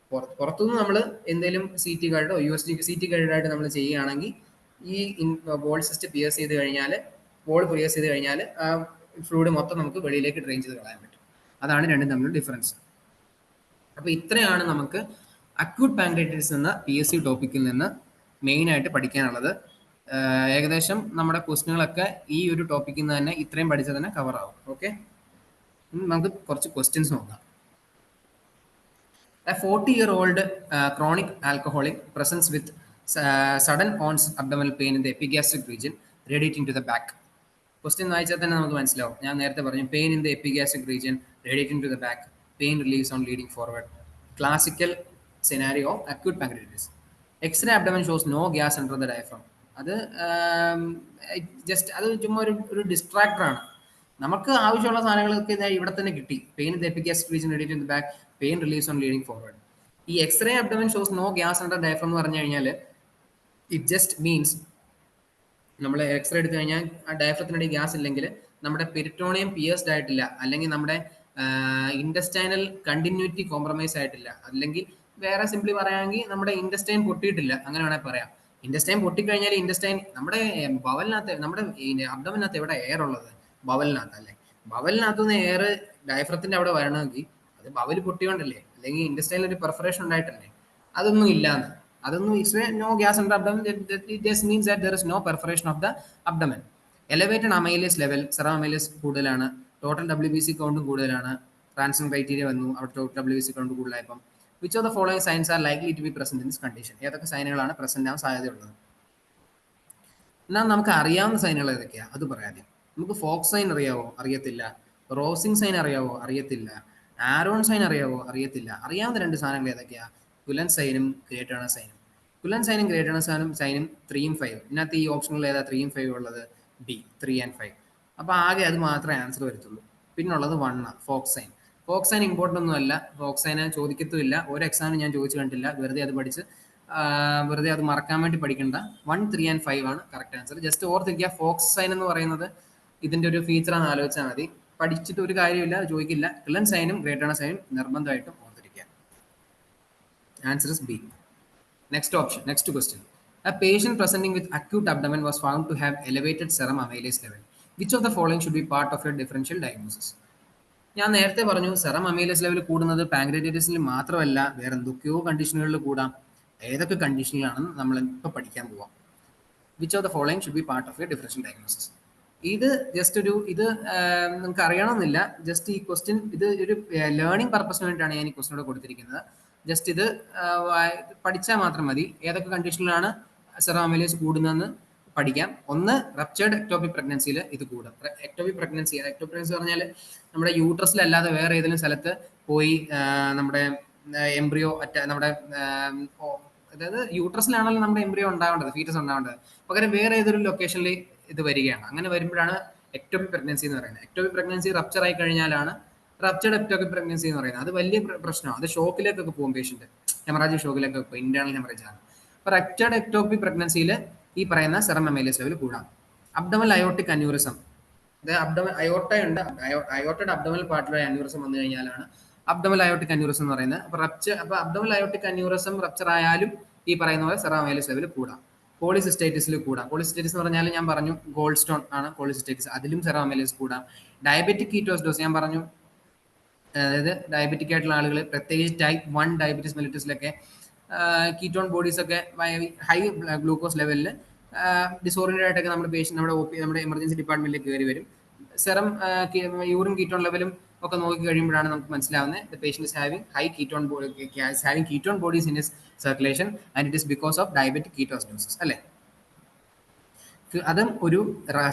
പുറത്തുനിന്ന് നമ്മൾ എന്തെങ്കിലും CT ഗൈഡോ USD CT ഗൈഡായിട്ട് നമ്മൾ ചെയ്യുകയാണെങ്കിൽ ഈ വോൾ സിസ്റ്റ് പിയേഴ്സ് ചെയ്ത് കഴിഞ്ഞാൽ ആ ഫ്ലൂയിഡ് മൊത്തം നമുക്ക് വെളിയിലേക്ക് ഡ്രെയിൻ ചെയ്ത് കളയാൻ പറ്റും. അതാണ് രണ്ടും തമ്മിലുള്ള ഡിഫറൻസ്. അപ്പോൾ ഇത്രയാണ് നമുക്ക് അക്യൂട്ട് പാൻക്രിയാറ്റൈറ്റിസ് എന്ന PSC ടോപ്പിക്കിൽ നിന്ന് മെയിനായിട്ട് പഠിക്കാനുള്ളത്. ഏകദേശം നമ്മുടെ ക്വസ്റ്റ്യനുകളൊക്കെ ഈ ഒരു ടോപ്പിക്കിൽ നിന്ന് തന്നെ ഇത്രയും പഠിച്ചാൽ തന്നെ കവർ ആവും. ഓക്കെ, നമുക്ക് കുറച്ച് ക്വസ്റ്റ്യൻസ് നോക്കാം. A 40-year-old chronic alcoholic presents with sudden onset abdominal pain in the epigastric region radiating to the back. Question വായിച്ചാൽ തന്നെ നമുക്ക് മനസ്സിലാവും. ഞാൻ നേരത്തെ പറഞ്ഞു pain in the epigastric region radiating to the back, pain relieves on leading forward. Classical scenario of acute pancreatitis. X-ray abdomen shows no gas under the diaphragm. അത് just അത് ചുമ്മാ ഒരു ഡിസ്ട്രാക്ടറാണ്. നമുക്ക് ആവശ്യമുള്ള സാധനങ്ങളൊക്കെ ഇവിടെ തന്നെ കിട്ടി. Pain in the epigastric region radiating to the back, pain relieves on leading forward. ഈ x-ray abdomen shows no gas under diaphragm എന്ന് പറഞ്ഞു കഴിഞ്ഞാൽ ഇറ്റ് ജസ്റ്റ് മീൻസ് നമ്മൾ എക്സ്റേ എടുത്തു കഴിഞ്ഞാൽ ആ ഡയഫ്രത്തിനിടയിൽ ഗ്യാസ് ഇല്ലെങ്കിൽ നമ്മുടെ പെരിറ്റോണിയം പിയേഴ്സ്ഡ് ആയിട്ടില്ല, അല്ലെങ്കിൽ നമ്മുടെ ഇൻഡസ്റ്റൈനൽ കണ്ടിന്യൂറ്റി കോംപ്രമൈസ് ആയിട്ടില്ല, അല്ലെങ്കിൽ വേറെ സിംപ്ലി പറയുകയാണെങ്കിൽ നമ്മുടെ ഇൻഡസ്റ്റൈൻ പൊട്ടിയിട്ടില്ല, അങ്ങനെ വേണമെങ്കിൽ പറയാം. ഇൻഡസ്റ്റൈൻ പൊട്ടിക്കഴിഞ്ഞാൽ ഇൻഡസ്റ്റൈൻ നമ്മുടെ ബവലിനകത്ത്, നമ്മുടെ അബ്ഡമിനകത്ത് എവിടെ എയർ ഉള്ളത്? ബവലിനകത്ത് അല്ലേ. ബവലിനകത്ത് നിന്ന് എയർ ഡയഫ്രത്തിന്റെ അവിടെ വരണമെങ്കിൽ അത് ബവൽ പൊട്ടിയോണ്ടല്ലേ, അല്ലെങ്കിൽ ഇൻഡസ്റ്റൈനിൽ ഒരു പെർഫറേഷൻ ഉണ്ടായിട്ടല്ലേ. അതൊന്നും ഇല്ലാന്ന്. അതൊന്നും no gas under abdomen, it just means that there is no perforation of the abdomen. Elevated amylase level, serum amylase കൂടുതലാണ്, ടോട്ടൽ WBC കൗണ്ടും കൂടുതലാണ്, ട്രാൻസിഷൻ ക്രൈറ്റീരിയ വന്നു, അവിടെ ടോട്ടൽ WBC കൗണ്ട് കൂടുതലായപ്പം. Which of the following signs are likely to be present in this condition? ഏതൊക്കെ സൈനുകളാണ് present ആവാൻ സാധ്യതയുള്ളത്? എന്നാൽ നമുക്ക് അറിയാവുന്ന സൈനുകൾ ഏതൊക്കെയാണ് അത് പറയാതെ. നമുക്ക് ഫോക്സ് സൈൻ അറിയാവോ? അറിയത്തില്ല. റോസിംഗ് സൈൻ അറിയാവോ? അറിയത്തില്ല. ആരോൺ സൈൻ അറിയാവോ? അറിയത്തില്ല. അറിയാവുന്ന രണ്ട് സാധനങ്ങൾ ഏതൊക്കെയാ? കുലൻ സൈനും ഗ്രേറ്റ് സൈനും. കുലൻ സൈനും ഗ്രേറ്റ് സൈനും 3 5. ഇതിനകത്ത് ഈ ഓപ്ഷനുകൾ ഏതാ 3 5 ഉള്ളത്? B, 3 and 5. അപ്പോൾ ആകെ അത് മാത്രമേ ആൻസർ വരത്തുള്ളൂ. പിന്നുള്ളത് 1 fox sign. Fox sign important ഒന്നും അല്ല, ഫോക്സ് സൈൻ ചോദിക്കത്തുമില്ല, ഒരു എക്സാമിന് ഞാൻ ചോദിച്ചു കണ്ടില്ല. വെറുതെ അത് പഠിച്ച് വെറുതെ അത് മറക്കാൻ വേണ്ടി പഠിക്കേണ്ട. 1 3 and 5 ആണ് കറക്റ്റ് ആൻസർ. ജസ്റ്റ് ഓർത്തിരിക്കുക, ഫോക്സ് സൈൻ എന്ന് പറയുന്നത് ഇതിന്റെ ഒരു ഫീച്ചറാണെന്ന് ആലോചിച്ചാൽ മതി. പഠിച്ചിട്ട് ഒരു കാര്യമില്ല, ചോദിക്കില്ല. കുലൻ സൈനും ഗ്രേറ്റ് സൈനും നിർബന്ധമായിട്ടും ഓർത്തിരിക്കുക. Answer is B. Next option, next question. A patient presenting with acute abdomen was found to have elevated serum amylase level. Which of the following should be part of your differential diagnosis? ഞാൻ നേരത്തെ പറഞ്ഞു serum amylase level കൂടുന്നത് പാൻക്രിയാറ്റൈറ്റിസിൽ മാത്രമല്ല, വേറെ എന്തൊക്കെയോ കണ്ടീഷനുകളിൽ കൂടാം. ഏതൊക്കെ കണ്ടീഷനിലാണെന്ന് നമ്മൾ ഇപ്പോൾ പഠിക്കാൻ പോവാം. Which of the following should be part of your differential diagnosis. ഇത് ജസ്റ്റ് ഇത് നിങ്ങൾക്ക് അറിയണമെന്നില്ല. ജസ്റ്റ് ഈ ക്വസ്റ്റ്യൻ ഇത് ഒരു ലേണിംഗ് പർപ്പസിന് വേണ്ടിയിട്ടാണ് ഞാൻ ഈ ക്വസ്റ്റ്യൻ ഇവിടെ കൊടുത്തിരിക്കുന്നത്. ജസ്റ്റ് ഇത് പഠിച്ചാൽ മാത്രം മതി. ഏതൊക്കെ കണ്ടീഷനിലാണ് സെറം അമൈലേസ് കൂടുന്നതെന്ന് പഠിക്കാം. ഒന്ന്, റപ്ചേർഡ് എക്ടോപിക് പ്രഗ്നൻസിയിൽ ഇത് കൂടും. എക്ടോപിക് പ്രഗ്നൻസി പറഞ്ഞാൽ നമ്മുടെ യൂട്രസിലല്ലാതെ വേറെ ഏതെങ്കിലും സ്ഥലത്ത് പോയി നമ്മുടെ എംബ്രിയോ നമ്മുടെ അതായത് യൂട്രസിലാണല്ലോ നമ്മുടെ എംബ്രിയോ ഉണ്ടാവേണ്ടത്, ഫീറ്റസ് ഉണ്ടാവേണ്ടത്, പകരം വേറെ ഏതൊരു ലൊക്കേഷനിൽ ഇത് വരികയാണ്. അങ്ങനെ വരുമ്പോഴാണ് എക്ടോപിക് പ്രഗ്നൻസി എന്ന് പറയുന്നത്. എക്ടോപിക് പ്രഗ്നൻസി റപ്ചർ ആയി കഴിഞ്ഞാലാണ് റപ്ചർഡ് എക്ടോപിക് പ്രഗ്നൻസി എന്ന് പറയുന്നത്. അത് വലിയ പ്രശ്നമാണ്. അത് ഷോക്കിലേക്കൊക്കെ പോകും പേഷ്യന്റ്, ഹെമറാജിക് ഷോക്കിലേക്കൊക്കെ പോകും, ഇന്റേണൽ ഹെമറേജ് ആണ്. അപ്പോൾ റപ്ചർഡ് എക്ടോപിക് പ്രഗ്നൻസിയിൽ ഈ പറയുന്ന സെറം അമൈലേസ് ലെവൽ കൂടാം. അബ്ഡമൽ അയോർട്ടിക് അന്യൂറിസം, അതായത് അബ്ഡമൽ അയോർട്ട ഉണ്ട്, അയോർട്ടയുടെ അബ്ഡമൽ പാർട്ടിലെ അന്യൂറിസം വന്നു കഴിഞ്ഞാലാണ് അബ്ഡമൽ അയോർട്ടിക് അന്യൂറിസം എന്ന് പറയുന്നത്. അപ്പോൾ അബ്ഡമൽ അയോർട്ടിക് അന്യൂറിസം റപ്ചർ ആയാലും ഈ പറയുന്ന പോലെ സെറം അമൈലേസ് ലെവൽ കൂടാം. പോളിസിസ്റ്റൈറ്റിസിൽ കൂടാം. പോളിസിസ്റ്റൈറ്റിസ് എന്ന് പറഞ്ഞാൽ ഞാൻ പറഞ്ഞു ഗോൾഡ് സ്റ്റോൺ ആണ് പോളിസിസ്റ്റൈറ്റിസ്, അതിലും സെറം അമൈലേസ് കൂടാം. ഡയബറ്റിക് കീറ്റോസിഡോസ് ഞാൻ പറഞ്ഞു, അതായത് ഡയബറ്റിക് ആയിട്ടുള്ള ആളുകൾ, പ്രത്യേകിച്ച് ടൈപ്പ് 1 ഡയബറ്റീസ് മെലിറ്റസിലൊക്കെ കീറ്റോൺ ബോഡീസ് ഒക്കെ ഹൈ ഗ്ലൂക്കോസ് ലെവലിൽ ഡിസോറിയന്റഡ് ആയിട്ടൊക്കെ നമ്മുടെ പേഷ്യന്റ് നമ്മുടെ എമർജൻസി ഡിപ്പാർട്ട്മെന്റിലേക്ക് കയറി വരും. സെറം യൂറിൻ കീറ്റോൺ ലെവലും ഒക്കെ നോക്കി കഴിയുമ്പോഴാണ് നമുക്ക് മനസ്സിലാവുന്നത് the patient is having high ketone having ketone bodies in his circulation and it is because of diabetic ketoacidosis അല്ലേ. അതും ഒരു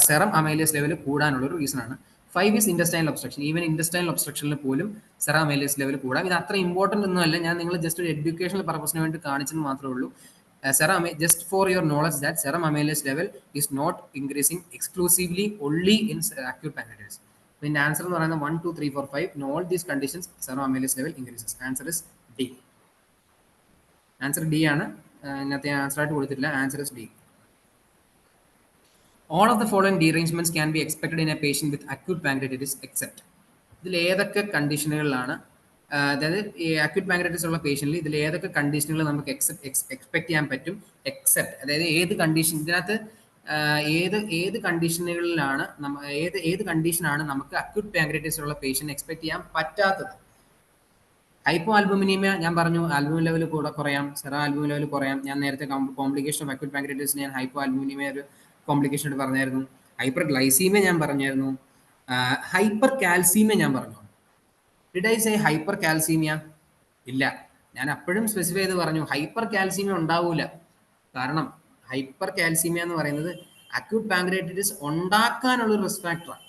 സെറം അമൈലേസ് ലെവൽ കൂടാനുള്ള ഒരു റീസൺ ആണ്. 5 is intestinal obstruction. Even intestinal obstructionൽ പോലും സെറം അമൈലേസ് ലെവൽ കൂടാം. ഇത് അത്ര ഇമ്പോർട്ടൻ്റ് ഒന്നുമല്ല, ഞാൻ നിങ്ങൾ ജസ്റ്റ് ഒരു എഡ്യൂക്കേഷണൽ പർപ്പസിന് വേണ്ടി കാണിച്ചെന്ന് മാത്രമേ ഉള്ളൂ. Just for your knowledge that serum amylase level is not increasing exclusively only in acute pancreatitis. ഇതിന്റെ ആൻസർ എന്ന് പറയുന്നത് 1 2 3 4 5 in all these conditions serum amylase level increases. Answer is D. Answer D ആണ്. ഇന്നത്തെ answer ആയിട്ട് കൊടുത്തിട്ടില്ല. Answer is D. All of the following derangements can be expected in a patient with acute pancreatitis except ഇതിൽ ഏതൊക്കെ കണ്ടീഷനുകളിലാണ് അതായത് ഈ acute പാങ്ക്രൈറ്റിസ് ഉള്ള പേഷ്യന്റിൽ ഇതിൽ ഏതൊക്കെ കണ്ടീഷനുകൾ നമുക്ക് എക്സ്പെക്ട് ചെയ്യാൻ പറ്റും എക്സെപ്റ്റ് അതായത് ഏത് കണ്ടീഷൻ ഇതിനകത്ത് ഏത് കണ്ടീഷനുകളിലാണ് ഏത് കണ്ടീഷനാണ് നമുക്ക് അക്യൂട്ട് പാങ്ക്രൈറ്റിസ് ഉള്ള പേഷ്യന്റ് എക്സ്പെക്ട് ചെയ്യാൻ പറ്റാത്തത്. ഹൈപ്പോ ആൽബുമിനീമിയ ഞാൻ പറഞ്ഞു ആൽബുമിൻ ലെവൽ കൂടെ കുറയാം, സെറ ആൽബുമിൻ ലെവൽ കുറയാം. ഞാൻ നേരത്തെ കോംപ്ലിക്കേഷൻ ഓഫ് അക്യൂട്ട് പാങ്ക്രൈറ്റിസിന് ഞാൻ ഹൈപ്പോ ആൽബുമിനീമിയ ഒരു കോംപ്ലിക്കേഷൻ ആയിട്ട് പറഞ്ഞായിരുന്നു. ഹൈപ്പർ ഗ്ലൈസീമിയ ഞാൻ പറഞ്ഞായിരുന്നു. ഹൈപ്പർ കാൽസീമിയ ഞാൻ പറഞ്ഞു. Did I say hyper calcaemia? ഇല്ല, ഞാൻ അപ്പോഴും സ്പെസിഫൈ ചെയ്ത് പറഞ്ഞു ഹൈപ്പർ കാൽസീമിയ ഉണ്ടാവൂല. കാരണം ഹൈപ്പർ കാൽസീമിയ എന്ന് പറയുന്നത് അക്യൂട്ട് പാങ്ക്രൈറ്റിസ് ഉണ്ടാക്കാനുള്ള ഒരു റിസ്ക് ഫാക്ടറാണ്.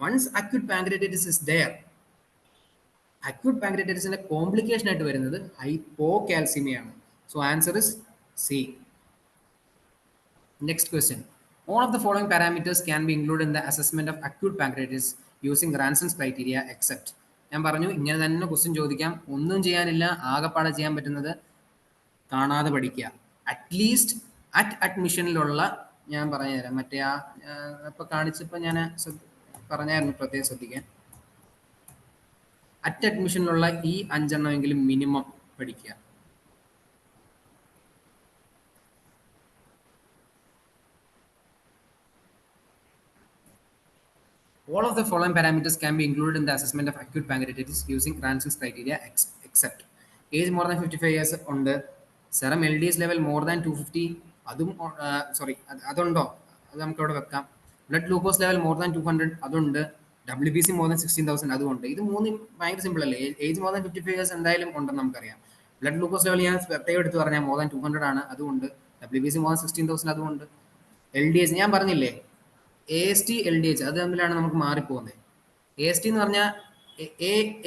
Once acute pancreatitis is there, acute പാങ്ക്രൈറ്റിസിന്റെ കോംപ്ലിക്കേഷൻ ആയിട്ട് വരുന്നത് ഹൈപ്പോ കാൽസീമിയാണ്. So answer is C. Next question. All of the following parameters can be included in the assessment of acute pancreatitis using Ranson's criteria except. ഞാൻ പറഞ്ഞു ഇങ്ങനെ തന്നെ question ചോദിക്കാം, ഒന്നും ചെയ്യാനില്ല, ആകെപ്പാടെ ചെയ്യാൻ പറ്റുന്നത് കാണാതെ പഠിക്കുക. അറ്റ്ലീസ്റ്റ് അറ്റ് അഡ്മിഷനിലുള്ള ഞാൻ പറഞ്ഞുതരാം, മറ്റേ ആ ഇപ്പൊ കാണിച്ചപ്പോൾ ഞാൻ പറഞ്ഞായിരുന്നു പ്രത്യേകം ശ്രദ്ധിക്കാൻ. അറ്റ് അഡ്മിഷനിലുള്ള ഈ 5 എണ്ണമെങ്കിലും മിനിമം പഠിക്കുക. All of the following parameters can be included in the assessment of acute pancreatitis using Ranson's criteria except age more than 55 years ഉണ്ട്, serum LDS level more than 250 അതും സോറി അതുണ്ടോ, അത് നമുക്ക് അവിടെ വെക്കാം. Blood glucose level more than 200 അതുണ്ട്. WBC more than 16,000 അതുകൊണ്ട്. ഇത് മൂന്നും ഭയങ്കര സിമ്പിൾ അല്ലേ. ഏജ് മോർ ദാൻ 55 ഇയേഴ്സ് എന്തായാലും ഉണ്ടെന്ന് നമുക്കറിയാം. ബ്ലഡ് ഗ്ലൂക്കോസ് ലെവൽ ഞാൻ പ്രത്യേകം എടുത്ത് പറഞ്ഞാൽ മോർ ദാൻ 200 ആണ്, അതുകൊണ്ട്. WBC മോർ ദാൻ 16,000 അതുകൊണ്ട്. LDS ഞാൻ പറഞ്ഞില്ലേ, AST LDH അത് തമ്മിലാണ് നമുക്ക് മാറിപ്പോകുന്നത്. AST എന്ന് പറഞ്ഞാൽ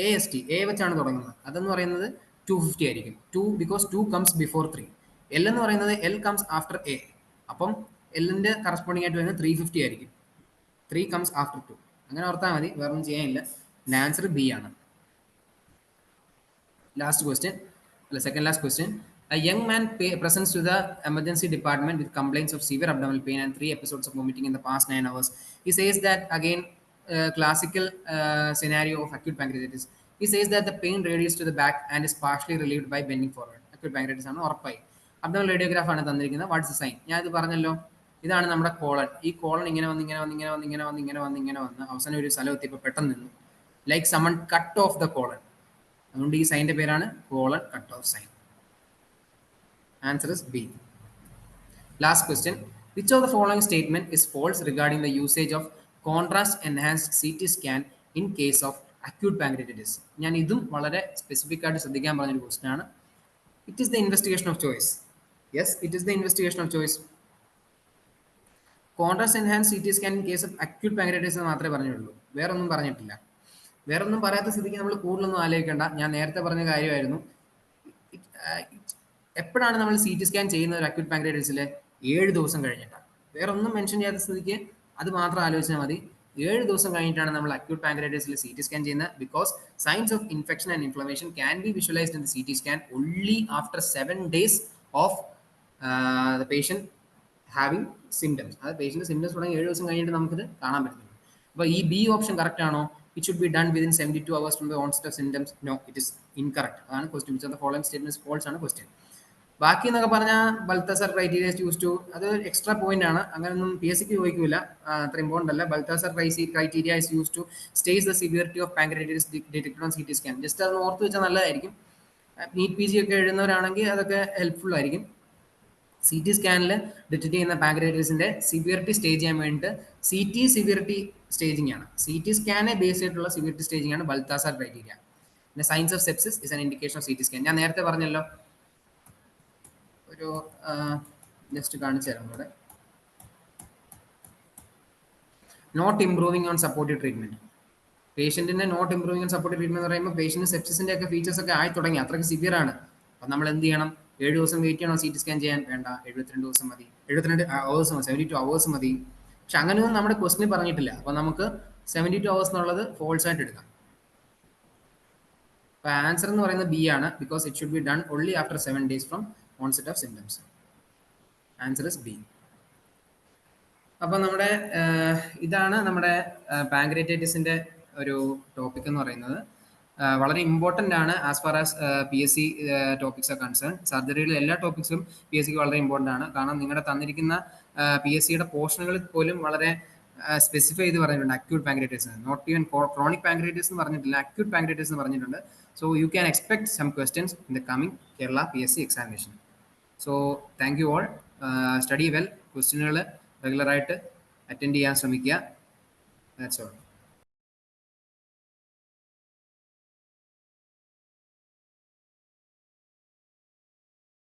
AST A വെച്ചാണ് തുടങ്ങുന്നത്, അതെന്ന് പറയുന്നത് 250 ആയിരിക്കും. 2 ബിക്കോസ് 2 കംസ് ബിഫോർ 3. L എന്ന് പറയുന്നത് L കംസ് ആഫ്റ്റർ A, അപ്പം Lന്റെ കറസ്പോണ്ടിങ് ആയിട്ട് വരുന്നത് 350 ആയിരിക്കും. 3 കംസ് ആഫ്റ്റർ 2, അങ്ങനെ ഓർത്താൽ മതി, വേറെ ഒന്നും ചെയ്യാനില്ല. ആൻസർ ബി ആണ്. ലാസ്റ്റ് ക്വസ്റ്റ്യൻ അല്ല, second last question. A young man presents to the emergency department with complaints of severe abdominal pain and 3 episodes of vomiting in the past 9 hours. He says that, again, classical scenario of acute pancreatitis. He says that the pain radiates to the back and is partially relieved by bending forward. Acute pancreatitis ആണ് ഉറപ്പായി. Abdominal radiograph ആണ് തന്നിരിക്കുന്നത്. What's the sign? ഞാൻ ഇത് പറഞ്ഞല്ലോ, ഇതാണ് നമ്മുടെ colon. ഈ കോളൻ ഇങ്ങനെ വന്ന് അവസാനം ഒരു സ്ഥലം എത്തിയപ്പോൾ പെട്ടെന്ന് നിന്നു. Like someone cut off the colon. അതുകൊണ്ട് ഈ സൈൻ്റെ പേരാണ് colon cut off sign. Answer is B. Last question. Which of the following statement is false regarding the usage of contrast enhanced CT scan in case of acute pancreatitis? ഞാൻ ഇതും വളരെ specific ആയിട്ട് ശ്രദ്ധിക്കാൻ പറഞ്ഞൊരു question ആണ്. It is the investigation of choice. Yes, it is the investigation of choice. Contrast enhanced CT scan in case of acute pancreatitis എന്ന് മാത്രമേ പറഞ്ഞുള്ളൂ, വേറെ ഒന്നും പറഞ്ഞിട്ടില്ല. വേറെ ഒന്നും പറയാത്ത സ്ഥിതിക്ക് നമ്മൾ കൂടുതലൊന്നും ആലോചിക്കേണ്ട. ഞാൻ നേരത്തെ പറഞ്ഞ കാര്യമായിരുന്നു. എപ്പോഴാണ് നമ്മൾ CT സ്കാൻ ചെയ്യുന്നത് ഒരു അക്യൂട്ട് പാങ്ക്രൈറ്റിസിൽ? 7 ദിവസം കഴിഞ്ഞിട്ടാണ്. വേറെ ഒന്നും മെൻഷൻ ചെയ്യാത്ത സ്ഥിതിക്ക് അത് മാത്രം ആലോചിച്ചാൽ മതി. 7 ദിവസം കഴിഞ്ഞിട്ടാണ് നമ്മൾ അക്യൂട്ട് പാങ്ക്രൈറ്റിസിൽ CT സ്കാൻ ചെയ്യുന്നത്. Because signs of infection and inflammation can be visualised in the CT scan only after 7 days of the patient having symptoms. അത് പേഷ്യൻറ്റ് സിംറ്റംസ് തുടങ്ങി 7 ദിവസം കഴിഞ്ഞിട്ട് നമുക്കിത് കാണാൻ പറ്റുന്നുണ്ട്. അപ്പോൾ ഈ ബി ഓപ്ഷൻ കറക്റ്റ് ആണോ? It should be done within 72 hours from the onset of symptoms. No, it is incorrect. അതാണ് question. Which of the following statements false ആണ് ക്വസ്റ്റ്യൻ. ബാക്കി എന്നൊക്കെ പറഞ്ഞാൽ ബൽത്താസർ ക്രൈറ്റീരിയ യൂസ് ടു, അത് എക്സ്ട്രാ പോയിന്റ് ആണ്, അങ്ങനെയൊന്നും PSC ചോദിക്കില്ല, അത്ര ഇമ്പോർട്ടൻ്റ് അല്ല. Balthazar criteria is use to stage the severity of pancreatitis detected on CT scan. Just അത് ഓർത്ത് വെച്ചാൽ നല്ലതായിരിക്കും. നീറ്റ് PG ഒക്കെ എഴുതുന്നവരാണെങ്കിൽ അതൊക്കെ ഹെൽപ്ഫുൾ ആയിരിക്കും. CT സ്കാനിൽ ഡിറ്റക്ട് ചെയ്യുന്ന പാങ്ക്രൈറ്റിസിന്റെ സിവിയറിറ്റി സ്റ്റേജ് ചെയ്യാൻ വേണ്ടിയിട്ട് CT സിവിയറിറ്റി സ്റ്റേജിങ് ആണ്. CT സ്കാനെ ബേസ് ചെയ്തിട്ടുള്ള സിവിയറിറ്റി സ്റ്റേജിങ് ആണ് ബൽത്താസർ ക്രൈറ്റീരിയ. പിന്നെ signs of sepsis is an indication of CT scan. ഞാൻ നേരത്തെ പറഞ്ഞല്ലോ, ഒരു ജസ്റ്റ് കാണിച്ചു തരാം ഇവിടെ. Not improving on supportive treatment. പേഷ്യന്റിന്റെ not improving on supportive treatment എന്ന് പറയുമ്പോൾ പേഷ്യന്റ് സെപ്സിസിന്റെ ഒക്കെ ഫീച്ചേഴ്സ് ഒക്കെ ആയി തുടങ്ങി, അത്രയ്ക്ക് സിവിയർ ആണ്. അപ്പം നമ്മൾ എന്ത് ചെയ്യണം? 7 ദിവസം വെയിറ്റ് ചെയ്യണോ CT സ്കാൻ ചെയ്യാൻ? വേണ്ട, 72 ദിവസം മതി, 72 hours മതി, 72 hours മതി. പക്ഷെ അങ്ങനെയൊന്നും നമ്മുടെ ക്വസ്റ്റിന് പറഞ്ഞിട്ടില്ല. അപ്പം നമുക്ക് 72 hours എന്നുള്ളത് ഫോൾസ് ആയിട്ട് എടുക്കാം. അപ്പോൾ ആൻസർ എന്ന് പറയുന്നത് ബി ആണ്. Because it should be done only after 7 days from onset of symptoms. Answer is B. അപ്പൊ നമ്മുടെ ഇതാണ് നമ്മുടെ പാങ്ക്രേറ്റൈറ്റിസിന്റെ ഒരു ടോപ്പിക് എന്ന് പറയുന്നത്. വളരെ ഇമ്പോർട്ടന്റ് ആണ് as far as P S C topics are concern. സർജറിയിലെ എല്ലാ ടോപ്പിക്സും പി എസ് സിക്ക് വളരെ ഇമ്പോർട്ടന്റ് ആണ്. കാരണം നിങ്ങളുടെ തന്നിരിക്കുന്ന പി എസ് സിയുടെ പോർഷനുകളിൽ പോലും വളരെ സ്പെസിഫൈ ചെയ്ത് പറഞ്ഞിട്ടുണ്ട് acute pancreatitis, not even chronic pancreatitis എന്ന് പറഞ്ഞിട്ടില്ല, അക്യൂട്ട് പാങ്ക്രേറ്റൈറ്റിസ് എന്ന് പറഞ്ഞിട്ടുണ്ട്. So you can expect some questions in the coming Kerala P S C examination. So thank you all. Study well, ക്വസ്റ്റ്യനുകൾ റെഗുലറായിട്ട് അറ്റൻഡ് ചെയ്യാൻ ശ്രമിക്കുക. That's all.